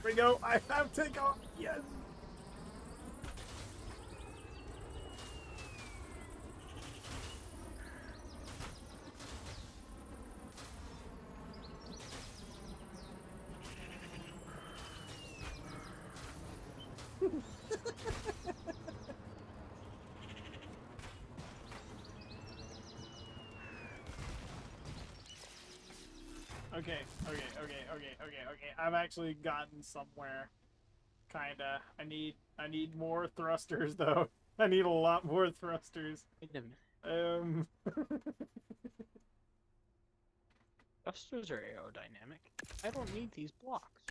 we go. I have takeoff. Yes. Okay. I've actually gotten somewhere. Kinda. I need more thrusters though. I need a lot more thrusters. Wait a minute. Um. Thrusters are aerodynamic. I don't need these blocks.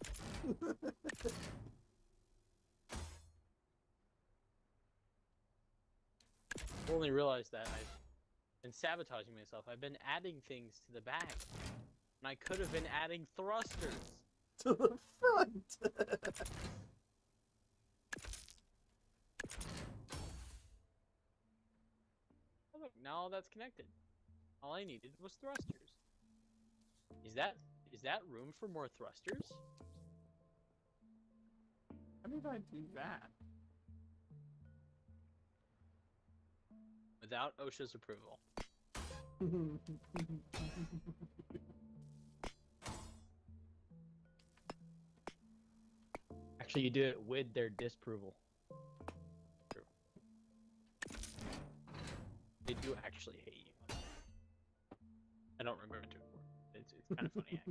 I only realized that I've been sabotaging myself. I've been adding things to the bag. And I could have been adding thrusters. To the front. Oh, look, now all that's connected. All I needed was thrusters. Is that room for more thrusters? How did I do that? Without OSHA's approval. Actually, you do it with their disapproval. They do actually hate you. I don't remember it. It's kind of funny.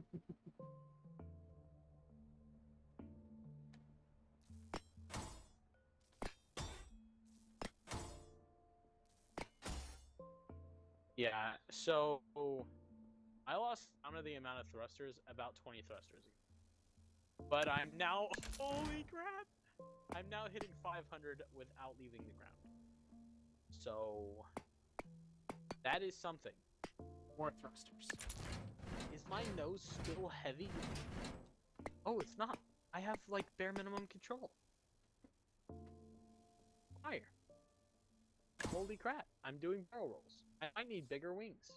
Yeah, so I lost count of the amount of thrusters, about 20 thrusters ago. But I'm now, holy crap! I'm now hitting 500 without leaving the ground. So that is something. More thrusters. Is my nose still heavy? Oh, it's not. I have like bare minimum control. Fire. Holy crap, I'm doing barrel rolls. I need bigger wings.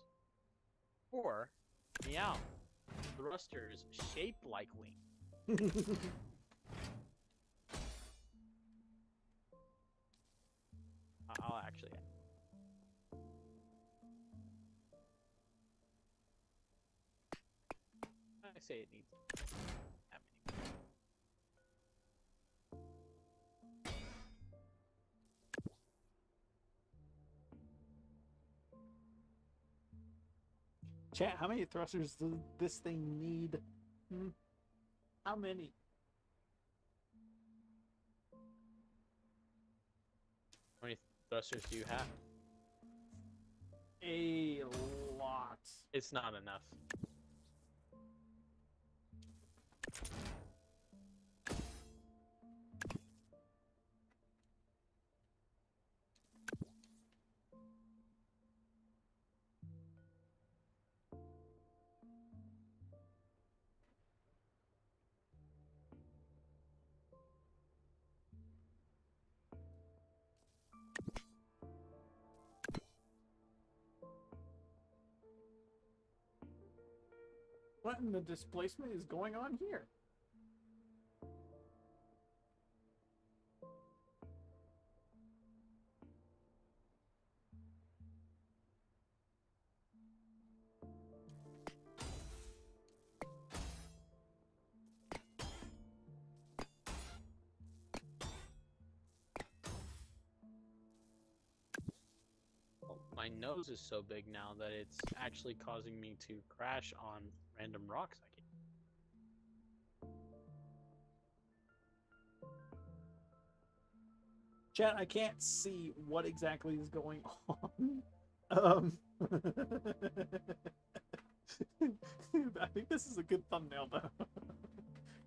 Or, meow, thrusters shaped like wings. I'll actually... I say it needs that many. Chat, how many thrusters does this thing need? How many? How many thrusters do you have? A lot. It's not enough. What in the displacement is going on here? My nose is so big now that it's actually causing me to crash on random rocks I can. Chat, I can't see what exactly is going on. I think this is a good thumbnail though.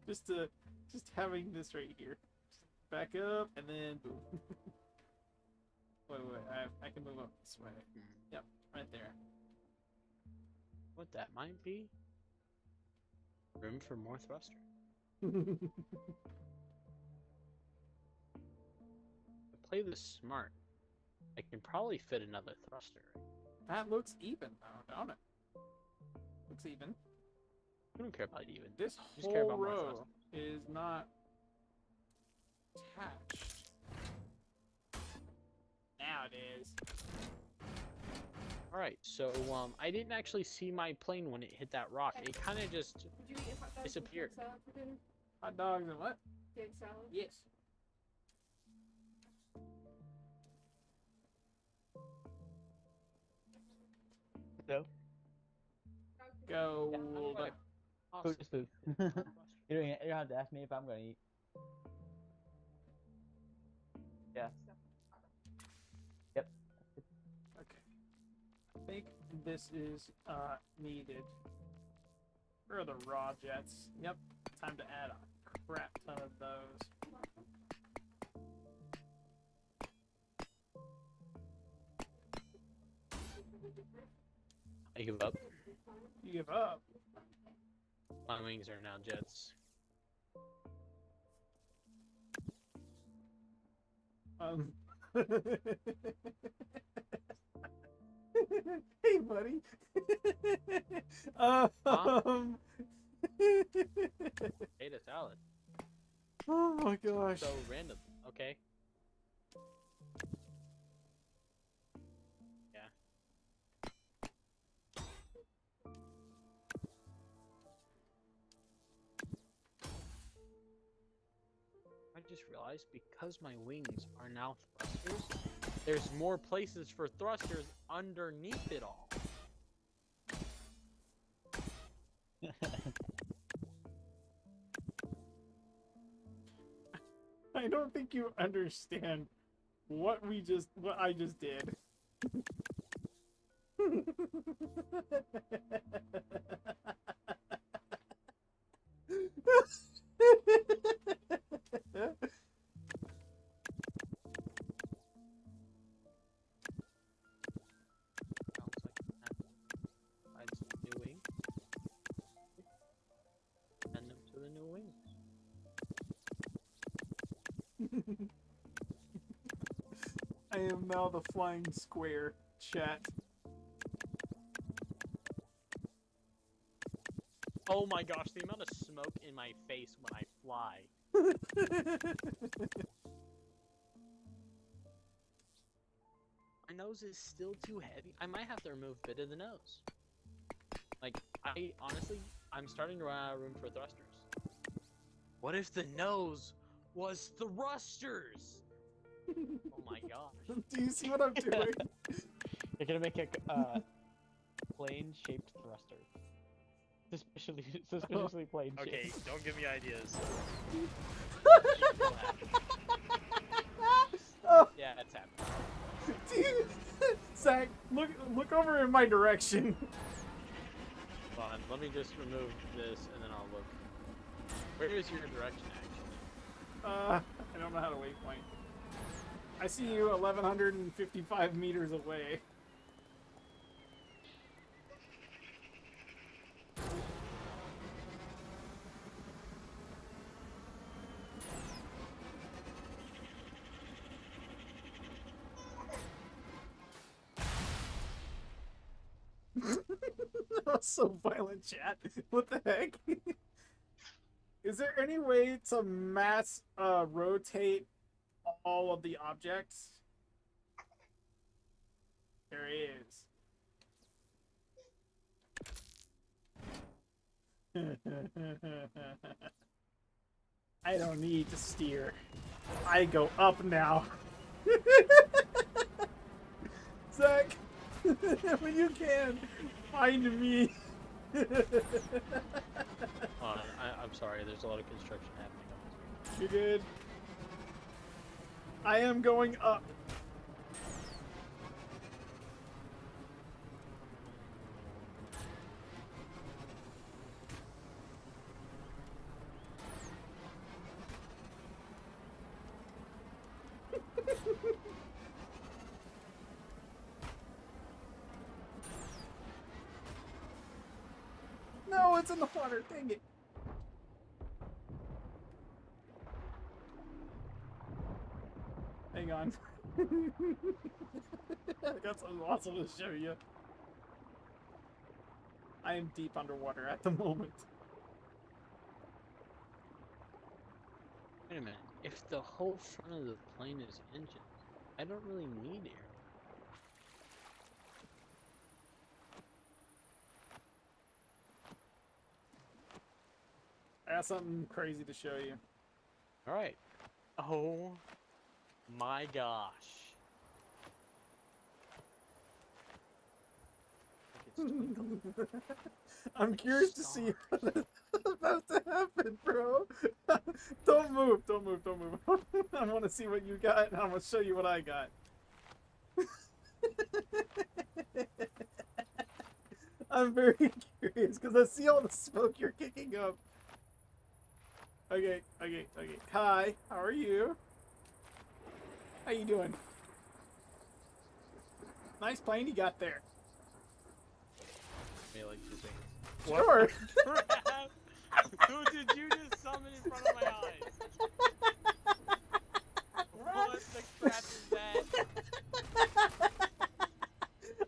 just having this right here. Just back up and then boom. Wait, I can move up this way. Yep, right there. What that might be? Room for more thruster. Play this smart. I can probably fit another thruster. That looks even though, don't it? Looks even. I don't care about even. This I just care whole about more row thrusters. is not attached. Now it is. Alright, so I didn't actually see my plane when it hit that rock. It kind of just Did you eat hot dogs disappeared. and salad for dinner? Hot dogs and what? Egg salad? Yes. So, Go. Yeah, But food is food. You don't have to ask me if I'm gonna eat. Yeah. Yep. okay. I think this is needed for the raw jets. Yep. Time to add a crap ton of those. I give up. You give up. My wings are now jets. Hey, buddy. Potato salad. Oh my gosh. So random. Okay. Yeah. I just realized because my wings are now thrusters, there's more places for thrusters underneath it all. I don't think you understand what I just did. Sounds like find some new wings. Send them to the new wings. I am now the flying square, chat. Oh my gosh, the amount of smoke in my face when I fly. My nose is still too heavy. I might have to remove a bit of the nose. Like, I'm starting to run out of room for thrusters. What if the nose was thrusters? Oh my gosh. Do you see what I'm doing? You're gonna make a plane-shaped thruster. Suspiciously plane-shaped. Okay, don't give me ideas. Oh, Yeah, it's happening. dude. Zach, look over in my direction. Hold on, let me just remove this and then I'll look. Where is your direction actually? I don't know how to waypoint. I see you 1,155 meters away. That was so violent, chat. What the heck? Is there any way to mass rotate all of the objects? There is. I don't need to steer. I go up now. Zach, when you can, find me. Hold on, I'm sorry, there's a lot of construction happening on this. You're good. I am going up. No, it's in the water. Dang it. Hang on. I got something awesome to show you. I am deep underwater at the moment. Wait a minute. If the whole front of the plane is engine, I don't really need air. I got something crazy to show you. All right. Oh my gosh. Look, it's twinkling. I'm curious to see what's about to happen, bro. Don't move, don't move, don't move. I want to see what you got, and I'm gonna show you what I got. I'm very curious because I see all the smoke you're kicking up. Okay. Hi, how are you? How you doing? Nice plane you got there. Maybe like 2 seconds. Sure. Crap! Who did you just summon in front of my eyes? What the crap is that?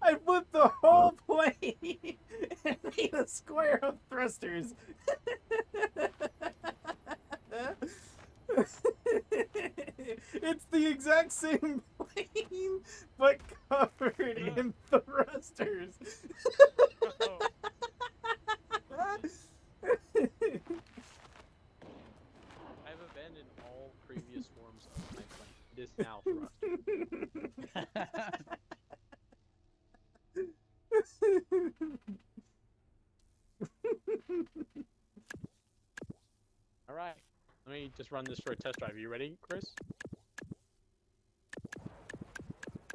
I flipped the whole plane and made a square of thrusters. It's the exact same plane, but covered in thrusters. Oh. I've abandoned all previous forms of my plane. It is now thruster. Alright, let me just run this for a test drive. You ready, Chris?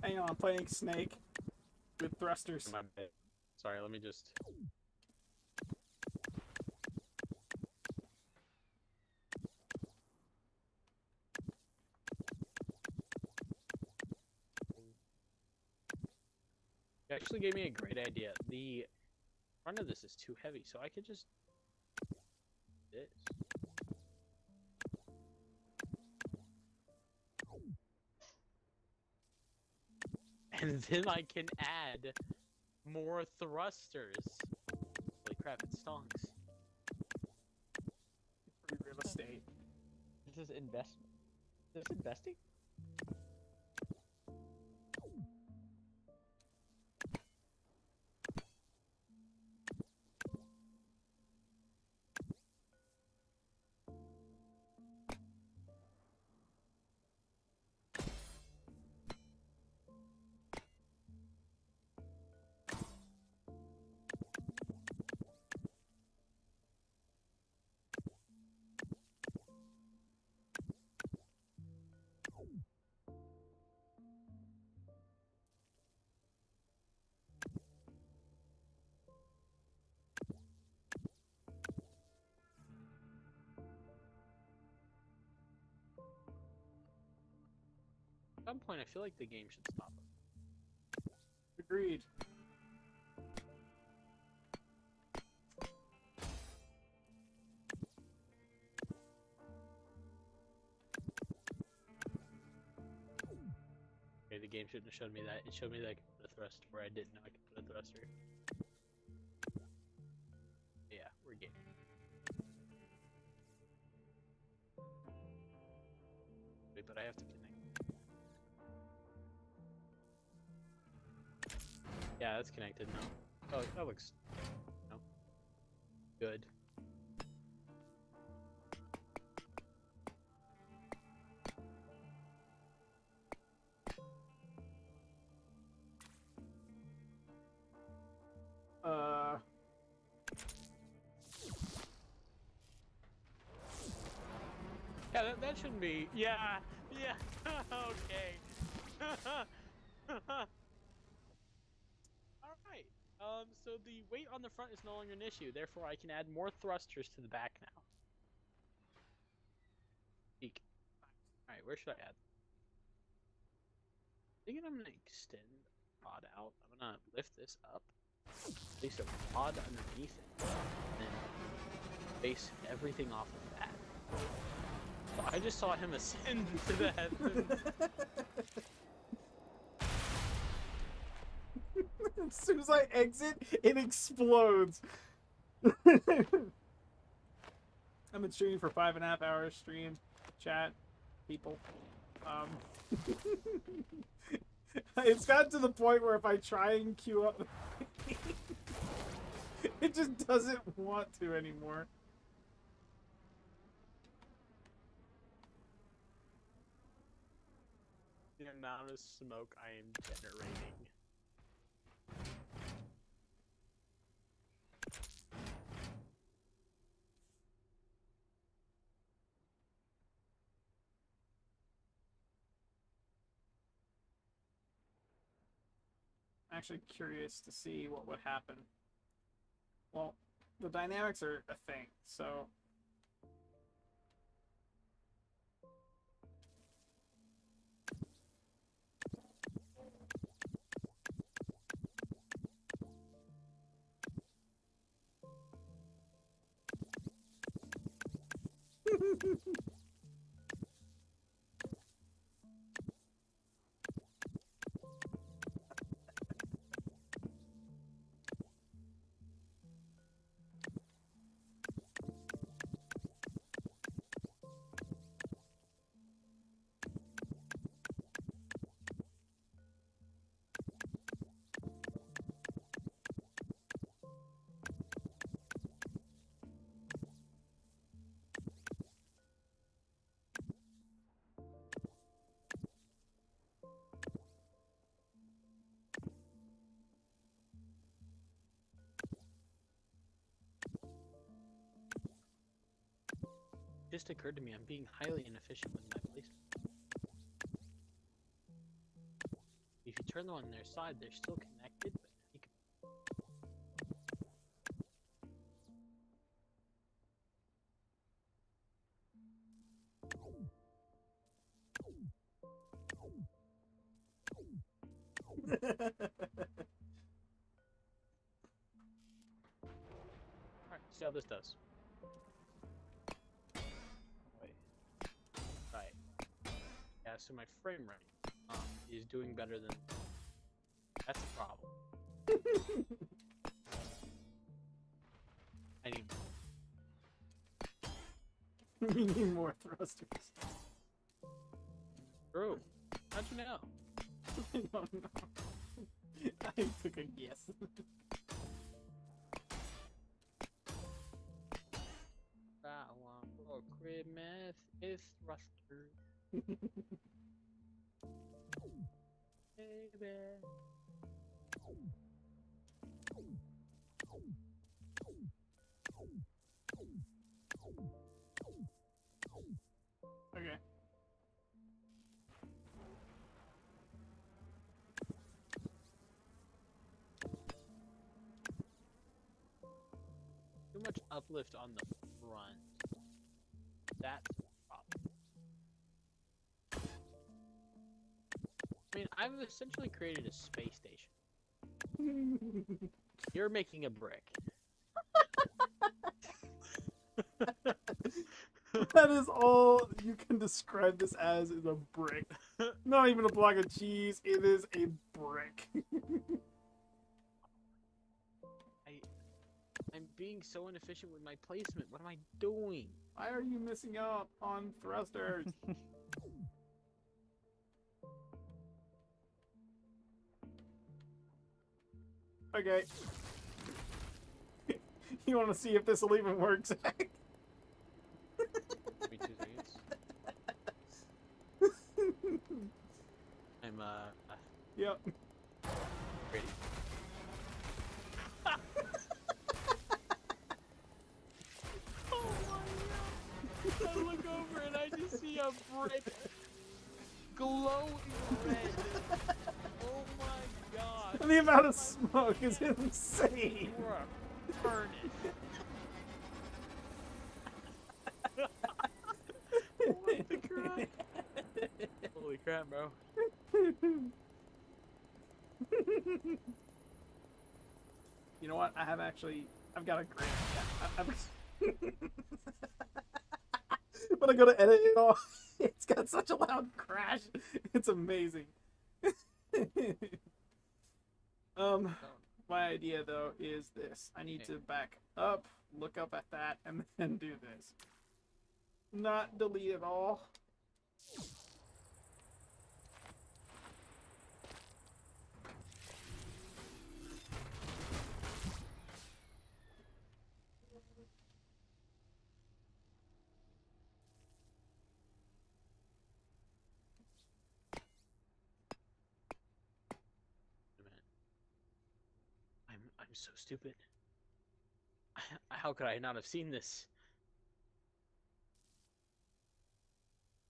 Hang on, I'm playing Snake with thrusters. My bad. Sorry, let me just... You actually gave me a great idea. The front of this is too heavy, so I could just... this. And then I can add more thrusters. Holy crap, it stonks. Real estate. This is investment. Is this investing? At some point, I feel like the game should stop. Agreed. Okay, the game shouldn't have showed me that. It showed me that I could put a thruster where I didn't know I could put a thruster. Yeah, we're game. Wait, but I have to connect. Yeah, that's connected now. Oh, that looks... no. Good. Yeah, that shouldn't be... Yeah! Yeah! Okay! Alright, so the weight on the front is no longer an issue, therefore I can add more thrusters to the back now. Eek. Alright, where should I add? I think I'm gonna extend the pod out. I'm gonna lift this up, place a pod underneath it, and then base everything off of that. So I just saw him ascend into the heavens. As soon as I exit, it explodes. I've been streaming for 5.5 hours streamed. chat, people. It's gotten to the point where if I try and queue up, it just doesn't want to anymore. The amount of smoke I am generating. I'm actually curious to see what would happen. Well, the dynamics are a thing, so. Just occurred to me I'm being highly inefficient with my placement. If you turn them on their side, they're still connected, but you Alright, see how this does. Wait. Right. Yeah, so my frame rate is doing better than... That's a problem. I need... We need more thrusters. Bro, how'd you know? I don't know. I took a guess. I want for Christmas is thrusters. Baby. Okay. Too much uplift on the front. That's the problem. I mean, I've essentially created a space station. You're making a brick. That is all you can describe this as is a brick. Not even a block of cheese, it is a brick. I'm being so inefficient with my placement. What am I doing? Why are you missing out on thrusters? Okay. You want to see if this will even work, Zach? Give me 2 seconds. I'm Yep. ready. Oh my god! I look over and I just see a brick glowing red. Oh my god! The amount of smoke is insane. You are a furnace. What the crap? Holy crap, bro. You know what? I've got a great. When I go to edit it all, it's got such a loud crash. It's amazing. My idea though is this. I need to back up, look up at that, and then do this. Not delete at all. I'm so stupid. How could I not have seen this?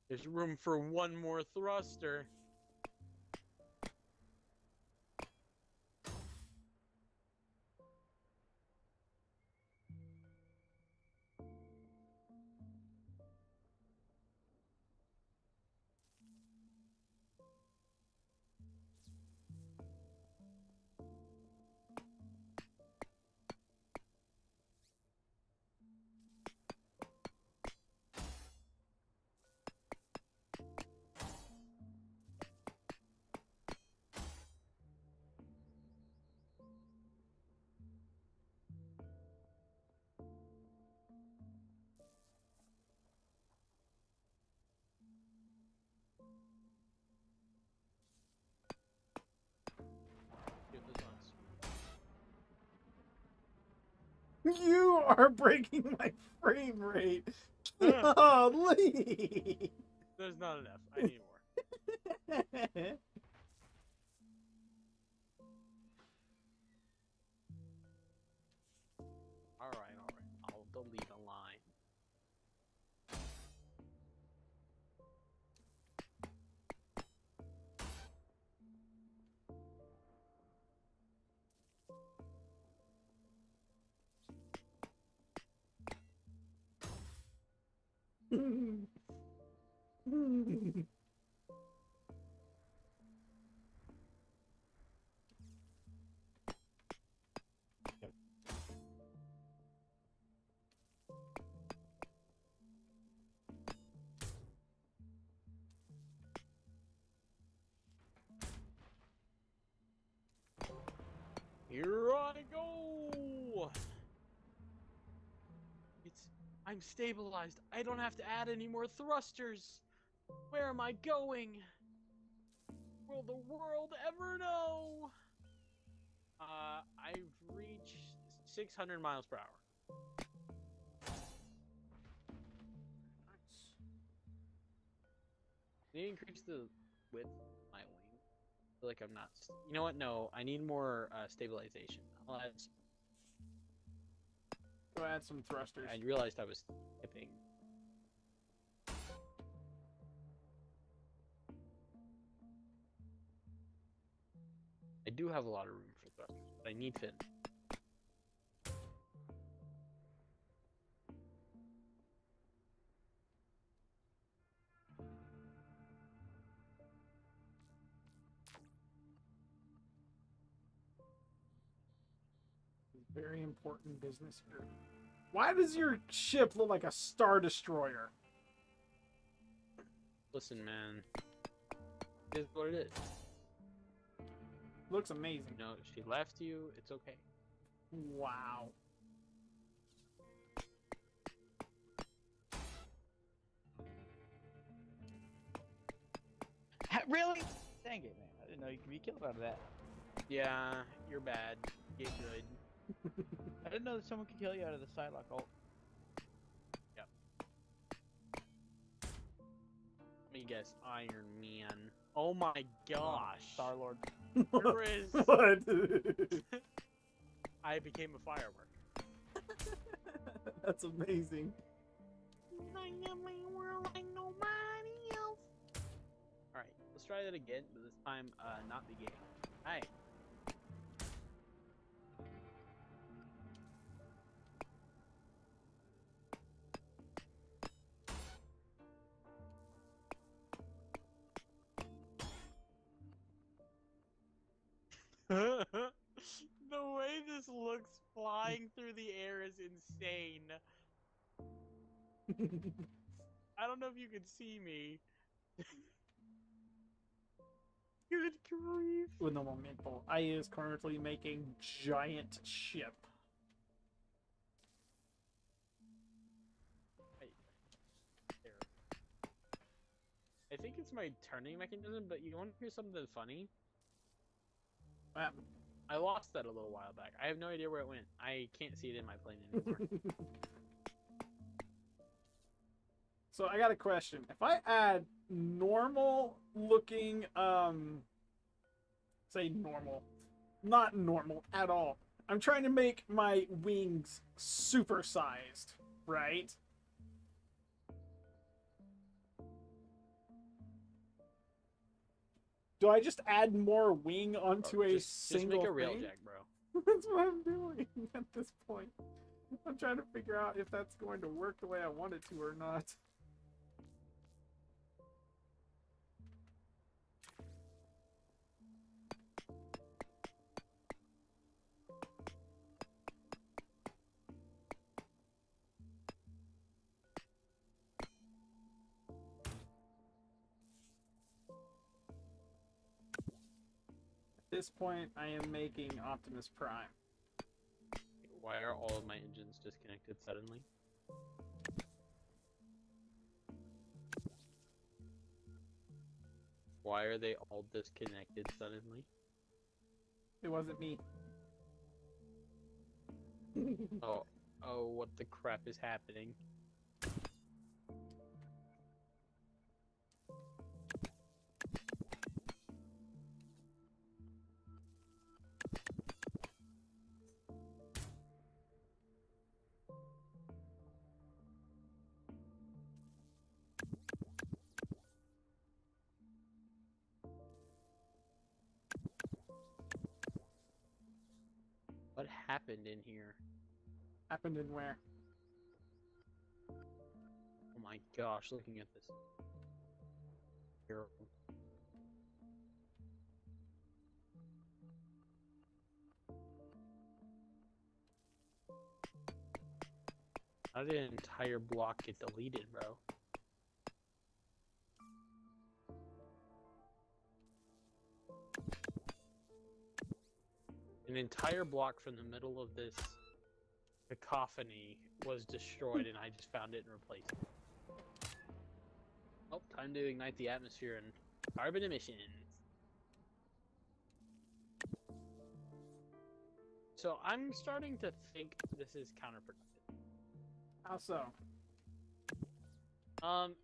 There's room for one more thruster. Get this on. You are breaking my frame rate. Golly. There's not enough. I need more. Alright. I'll delete a line. Here I go! I'm stabilized. I don't have to add any more thrusters. Where am I going? Will the world ever know? I've reached 600 miles per hour. Need to increase the width of my wing. I feel like I'm not. You know what? No, I need more stabilization. I'll add. Go add some thrusters. I realized I was tipping. I do have a lot of room for thrusters, but I need fin. Very important business here. Why does your ship look like a Star Destroyer? Listen, man. It is what it is. Looks amazing. You know, she left you. It's okay. Wow. Really? Dang it, man. I didn't know you could be killed out of that. Yeah, you're bad. Get good. I didn't know that someone could kill you out of the sidelock ult. Yep. Let me guess. Iron Man. Oh my gosh. Star-Lord. Chris. What? I became a firework. That's amazing. Alright, let's try that again, but this time, not the game. Hi. The way this looks flying through the air is insane. I don't know if you can see me. Good grief. With no momento. I is currently making giant ship. I think it's my turning mechanism, but you want to hear something funny? What happened? I lost that a little while back. I have no idea where it went. I can't see it in my plane anymore. So I got a question. If I add normal looking, say normal, not normal at all. I'm trying to make my wings supersized, right? Do I just add more wing onto Bro, a just single make a rail thing? jack, bro. That's what I'm doing at this point. I'm trying to figure out if that's going to work the way I want it to or not. At this point, I am making Optimus Prime. Why are all of my engines disconnected suddenly? Why are they all disconnected suddenly? It wasn't me. Oh, what the crap is happening? What happened in here? Happened in where? Oh my gosh, looking at this. Terrible. How did an entire block get deleted, bro? An entire block from the middle of this cacophony was destroyed, and I just found it and replaced it. Oh, time to ignite the atmosphere and carbon emissions. So I'm starting to think this is counterproductive. How so?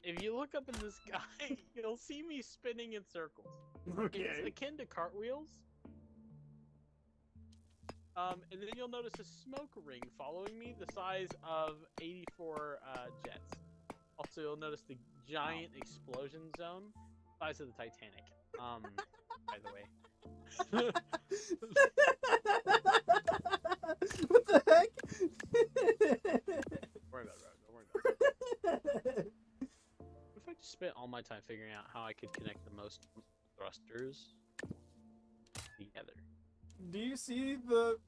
If you look up in the sky, you'll see me spinning in circles. It's Okay. akin to cartwheels. And then you'll notice a smoke ring following me the size of 84 jets. Also, you'll notice the giant explosion zone, size of the Titanic. By the way. What the heck? Don't worry about it, bro. Don't worry about it. What if I just spent all my time figuring out how I could connect the most thrusters together? Do you see the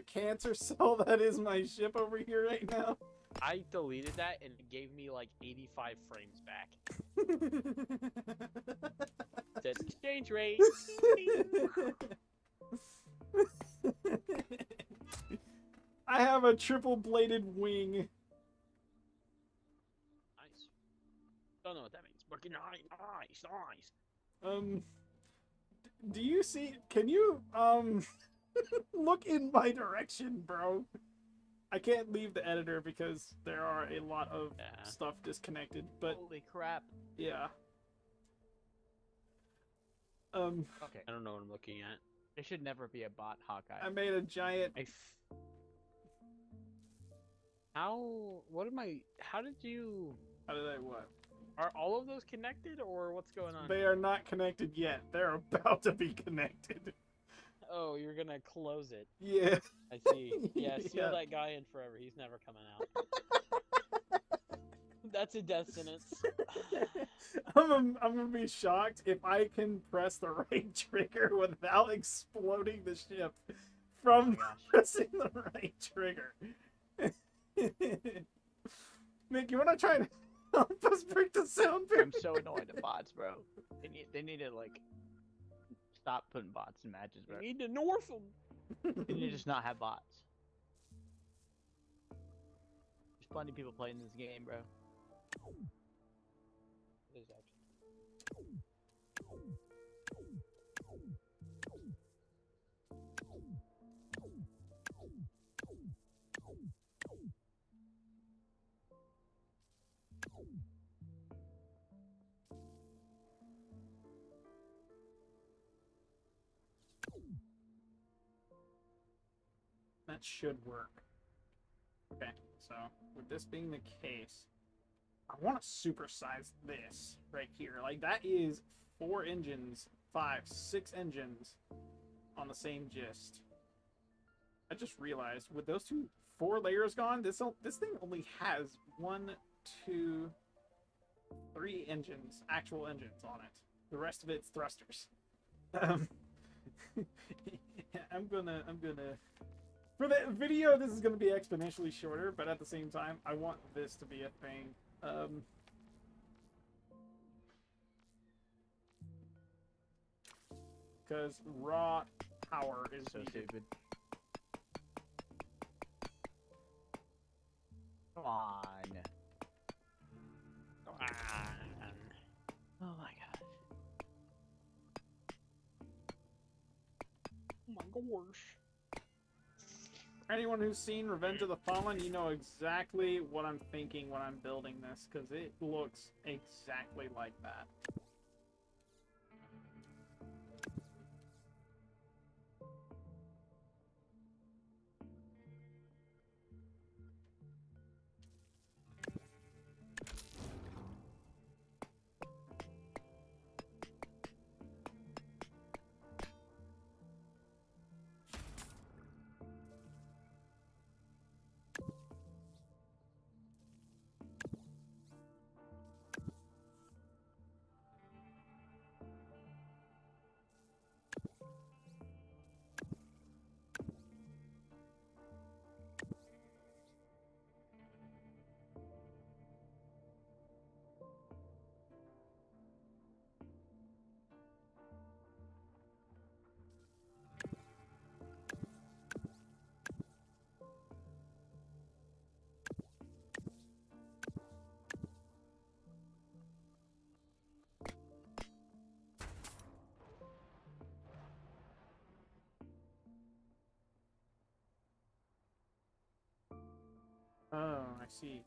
cancer cell that is my ship over here right now? I deleted that and it gave me like 85 frames back. Said exchange rate. I have a triple bladed wing. Nice. Don't know what that means. But nice. Do you see? Can you look in my direction, bro? I can't leave the editor because there are a lot of stuff disconnected. But Holy crap. yeah. Okay. I don't know what I'm looking at. There should never be a bot, Hawkeye. I made a giant. What am I? How did you? How did I what? Are all of those connected, or what's going on? They are not connected yet. They're about to be connected. Oh, you're gonna close it. Yeah. I see. Yeah, seal that guy in forever. He's never coming out. That's a death sentence. I'm gonna be shocked if I can press the right trigger without exploding the ship from pressing the right trigger. Nick, you wanna try to help us break the sound barrier? I'm so annoyed at bots, bro. They need to like stop putting bots in matches, bro. We need to nerf them. They need to just not have bots. There's plenty of people playing this game, bro. There's actually. that should work. Okay, so with this being the case, I want to supersize this right here. Like, that is 4 engines, 5, 6 engines on the same gist. I just realized with those 4 layers gone, this thing only has 1, 2, 3 engines, actual engines on it. The rest of it's thrusters. I'm gonna for the video, this is gonna be exponentially shorter, but at the same time, I want this to be a thing. Because raw power is So needed. stupid. Come on. Come on. Oh my gosh. Oh my gosh. For anyone who's seen Revenge of the Fallen, you know exactly what I'm thinking when I'm building this, because it looks exactly like that. Oh, I see.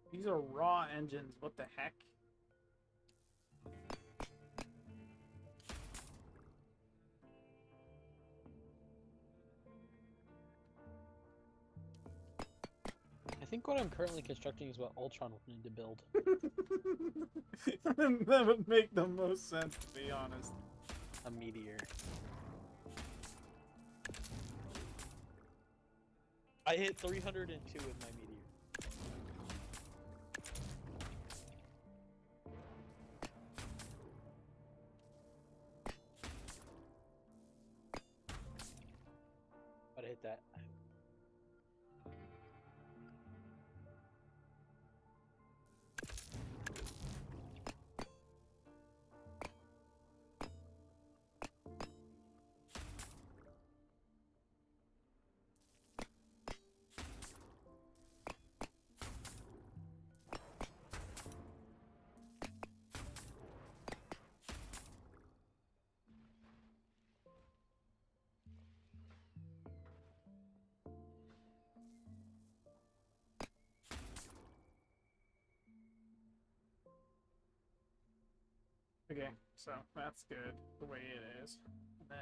These are raw engines. What the heck? I think what I'm currently constructing is what Ultron wanted to build. That would make the most sense, to be honest. A meteor. I hit 302 with my meteor. But I hit that. Okay, so that's good the way it is. Then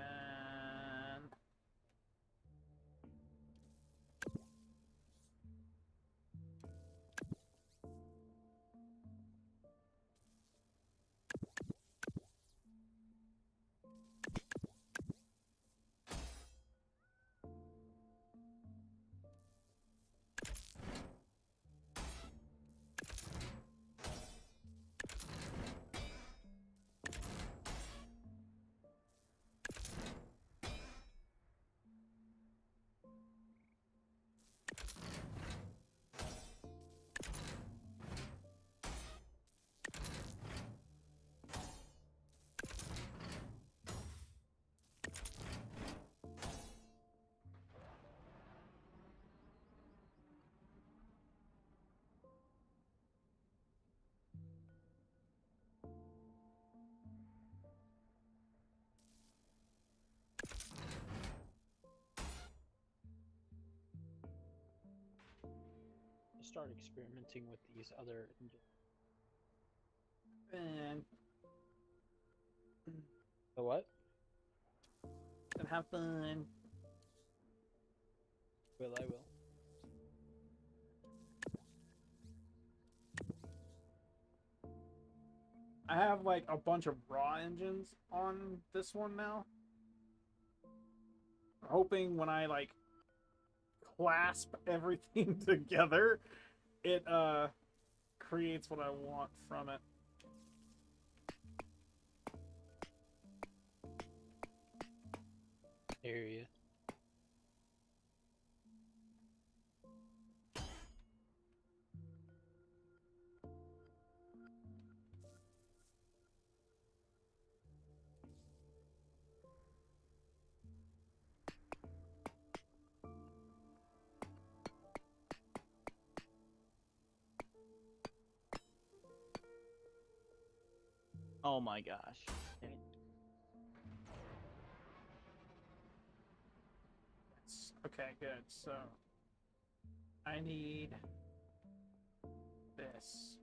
Start experimenting with these other engines. and The what? have fun. Will I will. I have like a bunch of raw engines on this one now. I'm hoping when I like clasp everything together, it creates what I want from it. Area. Oh my gosh. Okay, good. So I need this.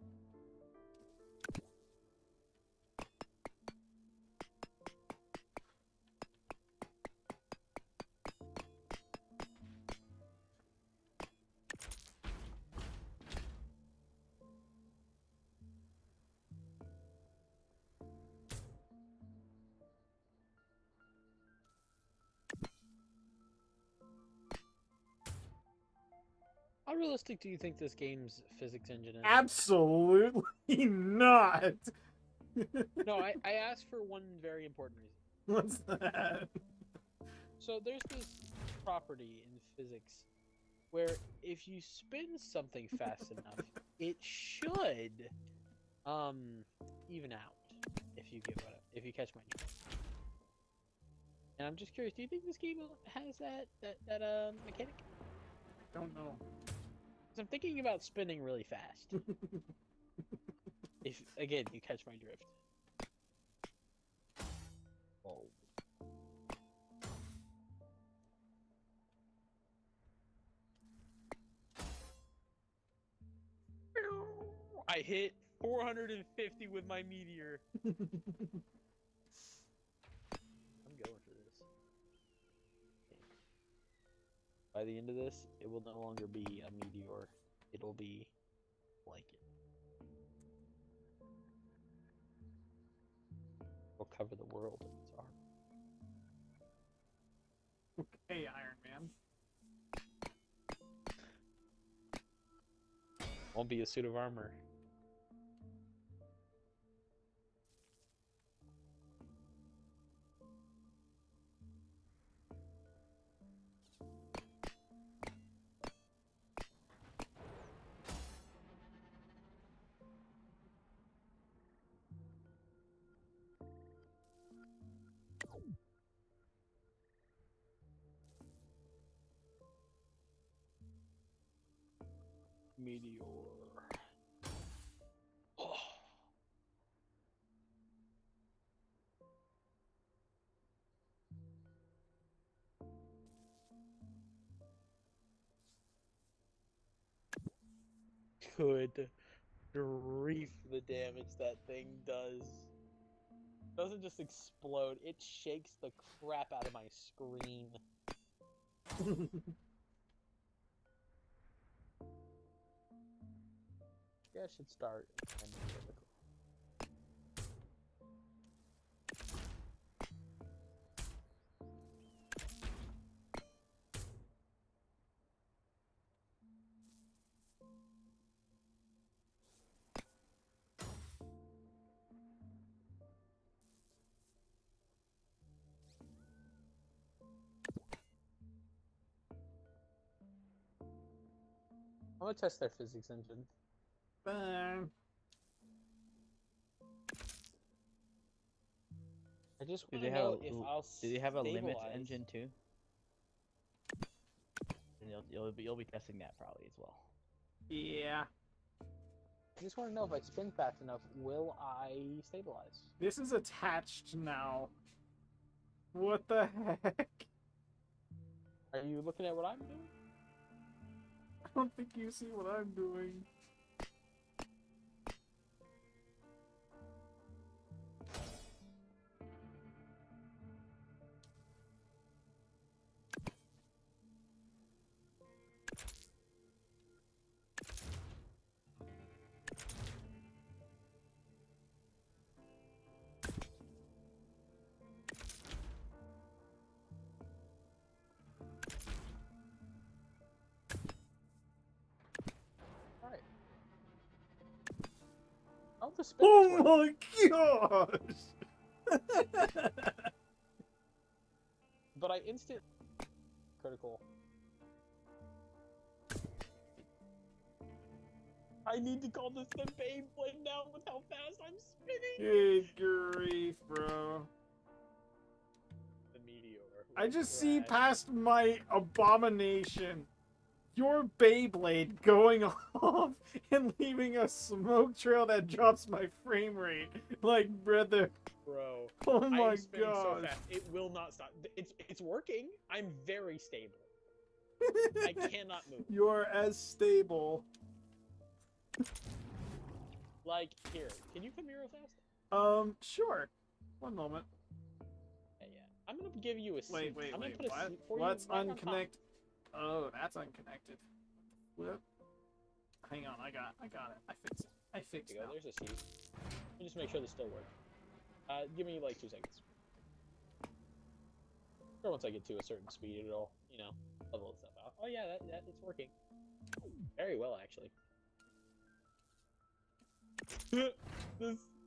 How realistic do you think this game's physics engine is? Absolutely not. No, I asked for one very important reason. What's that? So there's this property in physics where if you spin something fast enough, it should even out. If you catch my drift. And I'm just curious, do you think this game has that mechanic? Don't know. Because I'm thinking about spinning really fast. If again you catch my drift. Oh. I hit 450 with my meteor. I'm going for this. By the end of this, it will no longer be a meteor. It'll be like it. It'll cover the world in its armor. Okay, Iron Man. Won't be a suit of armor. Meteor. Oh. Good grief, the damage that thing does. Doesn't just explode, it shakes the crap out of my screen. Yeah, I should start. I'm gonna test their physics engine. Bang. I just Do want they to have know a if I'll do they have a limit stabilize. engine too? And you'll be testing that probably as well. Yeah. I just want to know if I spin fast enough, will I stabilize? This is attached now. What the heck? Are you looking at what I'm doing? I don't think you see what I'm doing. Alright. Oh, the spin is working. Oh my gosh! But I instant critical. I need to call this the Beyblade now with how fast I'm spinning. Good grief, bro. The meteor. I will just see crash. past my abomination. Your Beyblade going off and leaving a smoke trail that drops my frame rate. Like, brother. Bro. Oh I my am spinning so gosh. fast. It will not stop. It's working. I'm very stable. I cannot move. You're as stable. Like, here. Can you come here real fast? Sure. One moment. Yeah, yeah. I'm gonna give you a seat. Wait, I'm gonna wait, put a what? seat for Let's you right on top. unconnect. Oh, that's unconnected. Flip. Hang on, I got it. I fixed it. I fixed There you it. go. There's a seat. Let me just make sure this still works. Give me like 2 seconds. Or once I get to a certain speed, it'll, you know, level itself out. Oh yeah, that it's working. Very well, actually.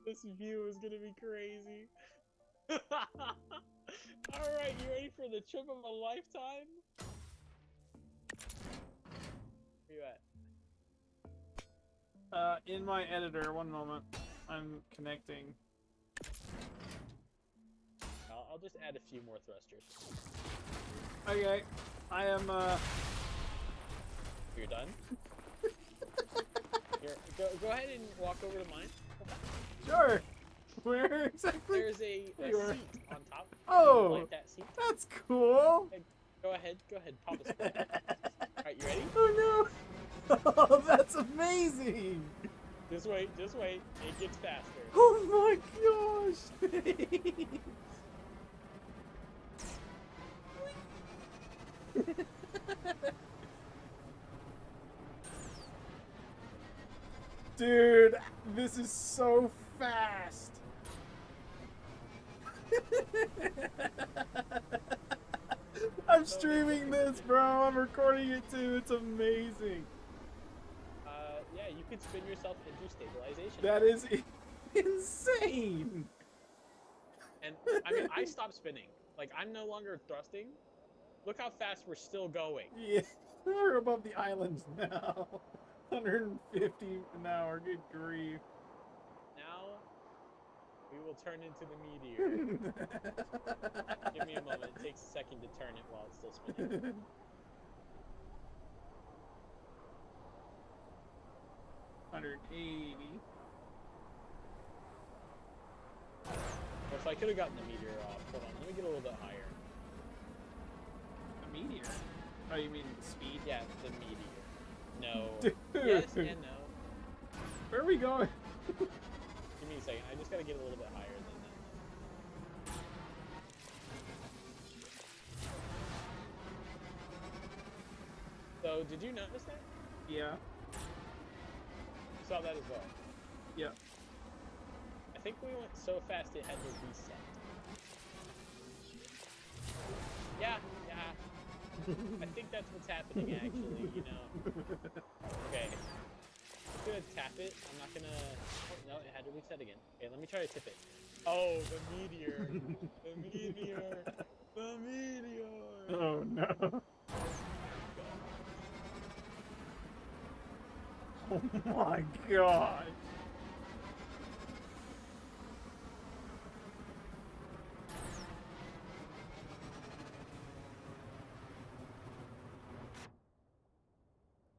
this view is gonna be crazy. All right, you ready for the trip of a lifetime? Where you at? In my editor, one moment. I'm connecting. I'll just add a few more thrusters. Okay. I am, You're done? Here, go ahead and walk over to mine. Sure. Where exactly? There's a You are- seat on top. Oh. You like that seat? That's cool. Go ahead, pop a spin. Alright, you ready? Oh no. Oh, that's amazing. Just wait, it gets faster. Oh my gosh. Dude, this is so fast. I'm streaming this, bro. I'm recording it too. It's amazing. Yeah, you could spin yourself into stabilization. That is insane. And, I mean, I stopped spinning. Like, I'm no longer thrusting. Look how fast we're still going. Yeah, we're above the islands now. 150 an hour. Good grief. Now, we will turn into the meteor. Give me a moment. It takes a second to turn it while it's still spinning. Or if I could have gotten the meteor off. Hold on, let me get a little bit higher. A meteor? Oh, you mean speed? Yeah, the meteor. No. Dude. Yes and no. Where are we going? Give me a second. I just gotta get a little bit higher than that. So, did you notice that? Yeah. You saw that as well. Yeah. I think we went so fast it had to reset. Yeah, yeah. I think that's what's happening, actually, you know. Okay. I'm gonna tap it. I'm not gonna... Oh, no, it had to reset again. Okay, let me try to tip it. Oh, the meteor. The meteor. The meteor. Oh no. Oh my god.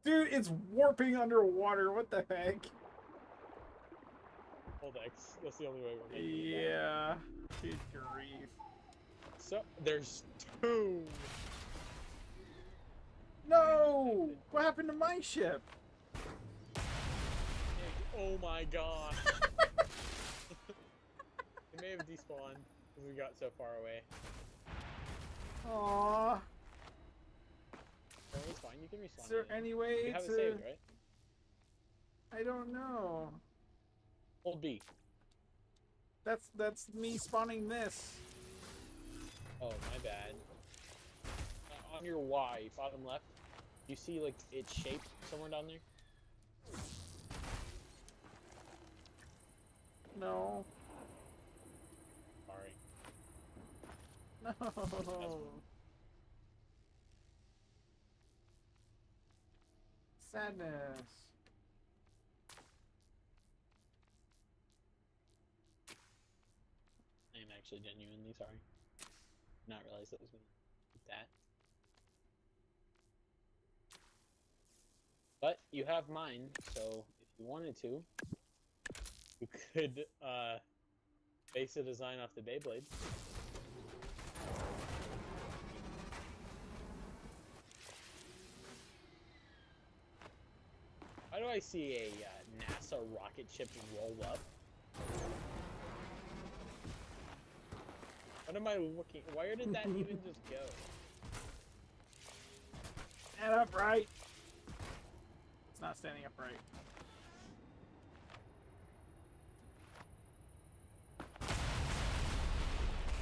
Dude, it's warping underwater. What the heck? Hold X. That's the only way we're making it back. Yeah. Good grief. So, there's two. No! What happened to my ship? Oh my god. It may have despawned because we got so far away. Aww. Oh, it's fine. You can respawn. Is there again. any way You have to... it saved, right? I don't know. Hold B. That's me spawning this. Oh, my bad. On your Y, bottom left, you see like its shape somewhere down there? No. Sorry. No. Sadness. I am actually genuinely sorry. Not realize that was gonna do that. But you have mine, so if you wanted to, you could base a design off the Beyblade. Why do I see a NASA rocket ship roll up? What am I looking? Where did that even just go? Stand upright. It's not standing upright.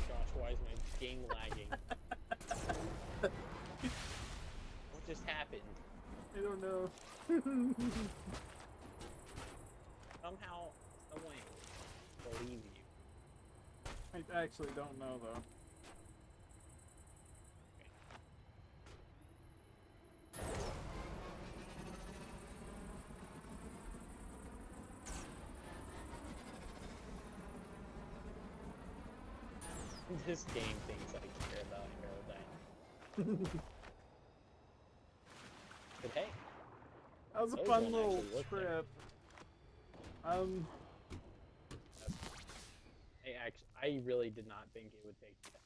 Gosh, why is my game lagging? What just happened? I don't know. Somehow, someone believe you. I actually don't know though. This game thinks I care about aerodynamics. But hey, That was a those fun don't little actually work there. trip. I really did not think it would take that.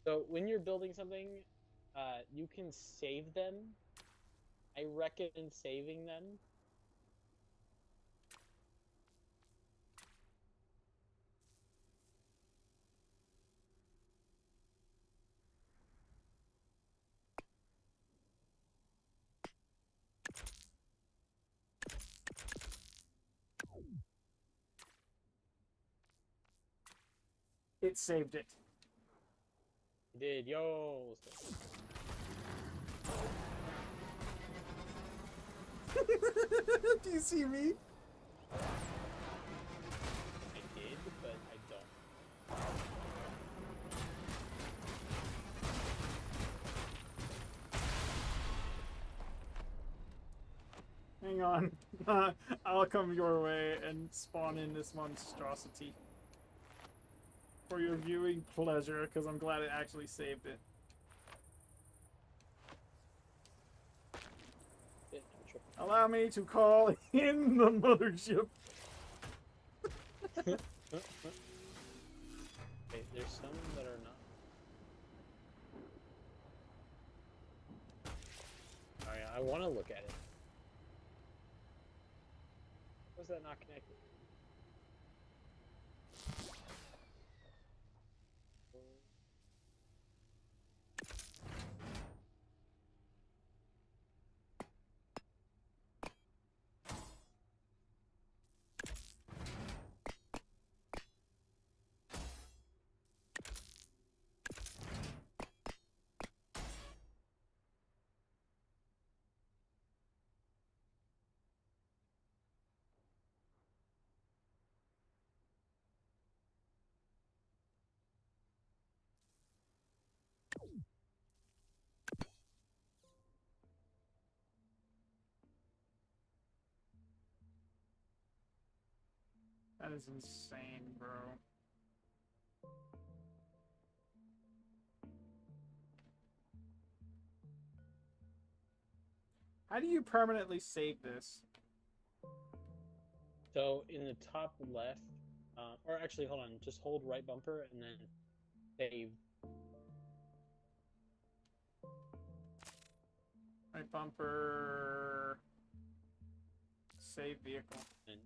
So when you're building something, you can save them. I recommend saving them. It saved it. You did, yo. Do you see me? I did, but I don't. Hang on. I'll come your way and spawn in this monstrosity. For your viewing pleasure, because I'm glad it actually saved it. I'm tripping. Allow me to call in the mothership. Okay, there's some that are not. Alright, I want to look at it. Was that not connected? That is insane, bro. How do you permanently save this? So in the top left, or actually, hold on, just hold right bumper and then save. Right bumper. Save vehicle. And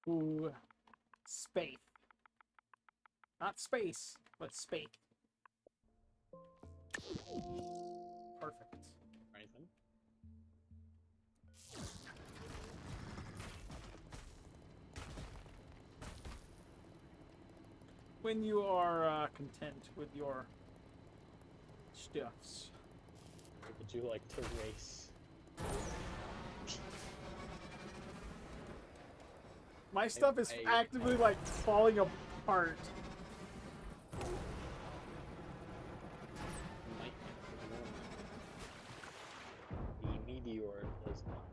Ooh. Space. Not space, but space. Perfect. right then. When you are content with your stuffs. Would you like to race? My stuff is I- actively like falling apart. Might the meteor does not.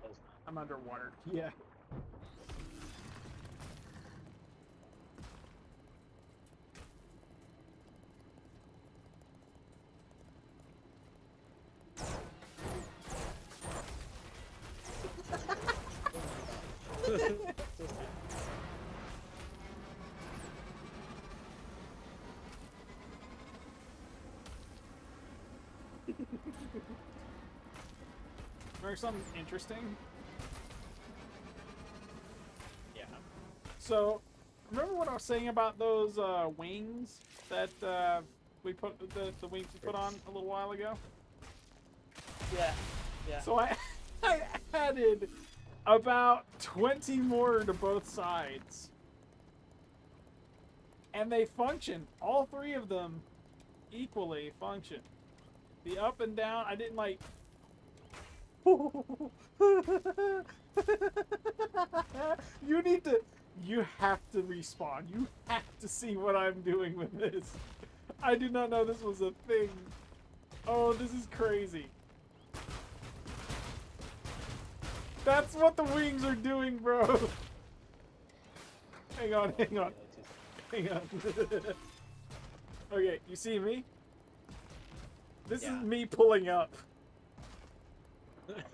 Does not. I'm underwater. Yeah. Remember something interesting? Yeah. So, remember what I was saying about those wings that we put the wings we put on a little while ago? Yeah. Yeah. So I added about 20 more to both sides. And they function. All three of them equally function. The up and down, I didn't like... You have to respawn. You have to see what I'm doing with this. I did not know this was a thing. Oh, this is crazy. That's what the wings are doing, bro. Hang on, hang on, hang on. Okay, you see me? This Yeah. is me pulling up.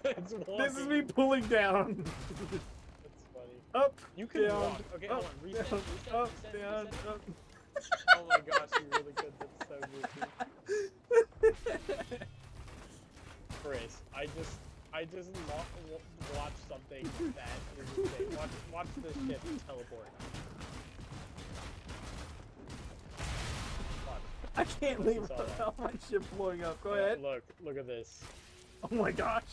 It's This is walking. me pulling down. That's funny. Up, You can down, walk. Okay, hold up, on. Reset, down, reset, up, reset, down, reset. up. Oh my gosh, you really good. That's so goofy. Chris, I just watched something that is insane. Watch this ship teleport. Watch. I can't leave Saw that. without my ship blowing up. Go Yeah, ahead. Look at this. Oh my gosh.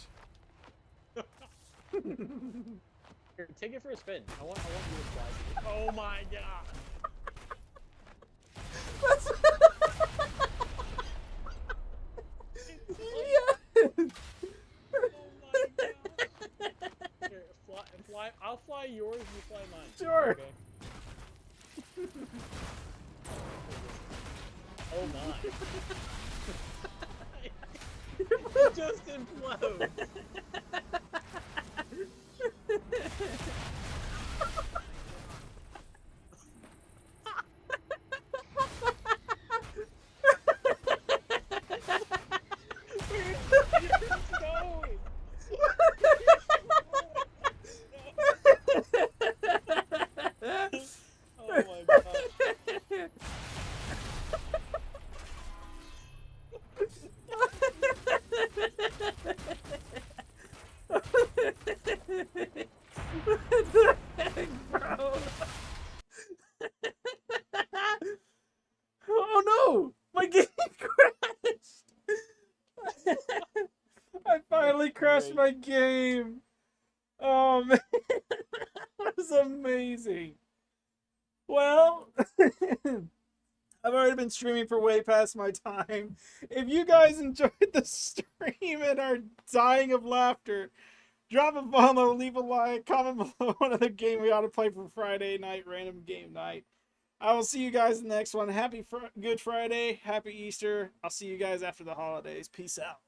Here, take it for a spin. I want you to fly. Oh my god. That's... Yes! Oh my god. Here, fly. I'll fly yours. You fly mine. Sure. Okay. Oh my. It just implodes. It's going. Oh my god. What the heck, bro? Oh no! My game crashed! I finally crashed my game! Oh man, that was amazing! Well, I've already been streaming for way past my time. If you guys enjoyed the stream and are dying of laughter, drop a follow, leave a like, comment below one other game we ought to play for Friday night, random game night. I will see you guys in the next one. Happy Good Friday. Happy Easter. I'll see you guys after the holidays. Peace out.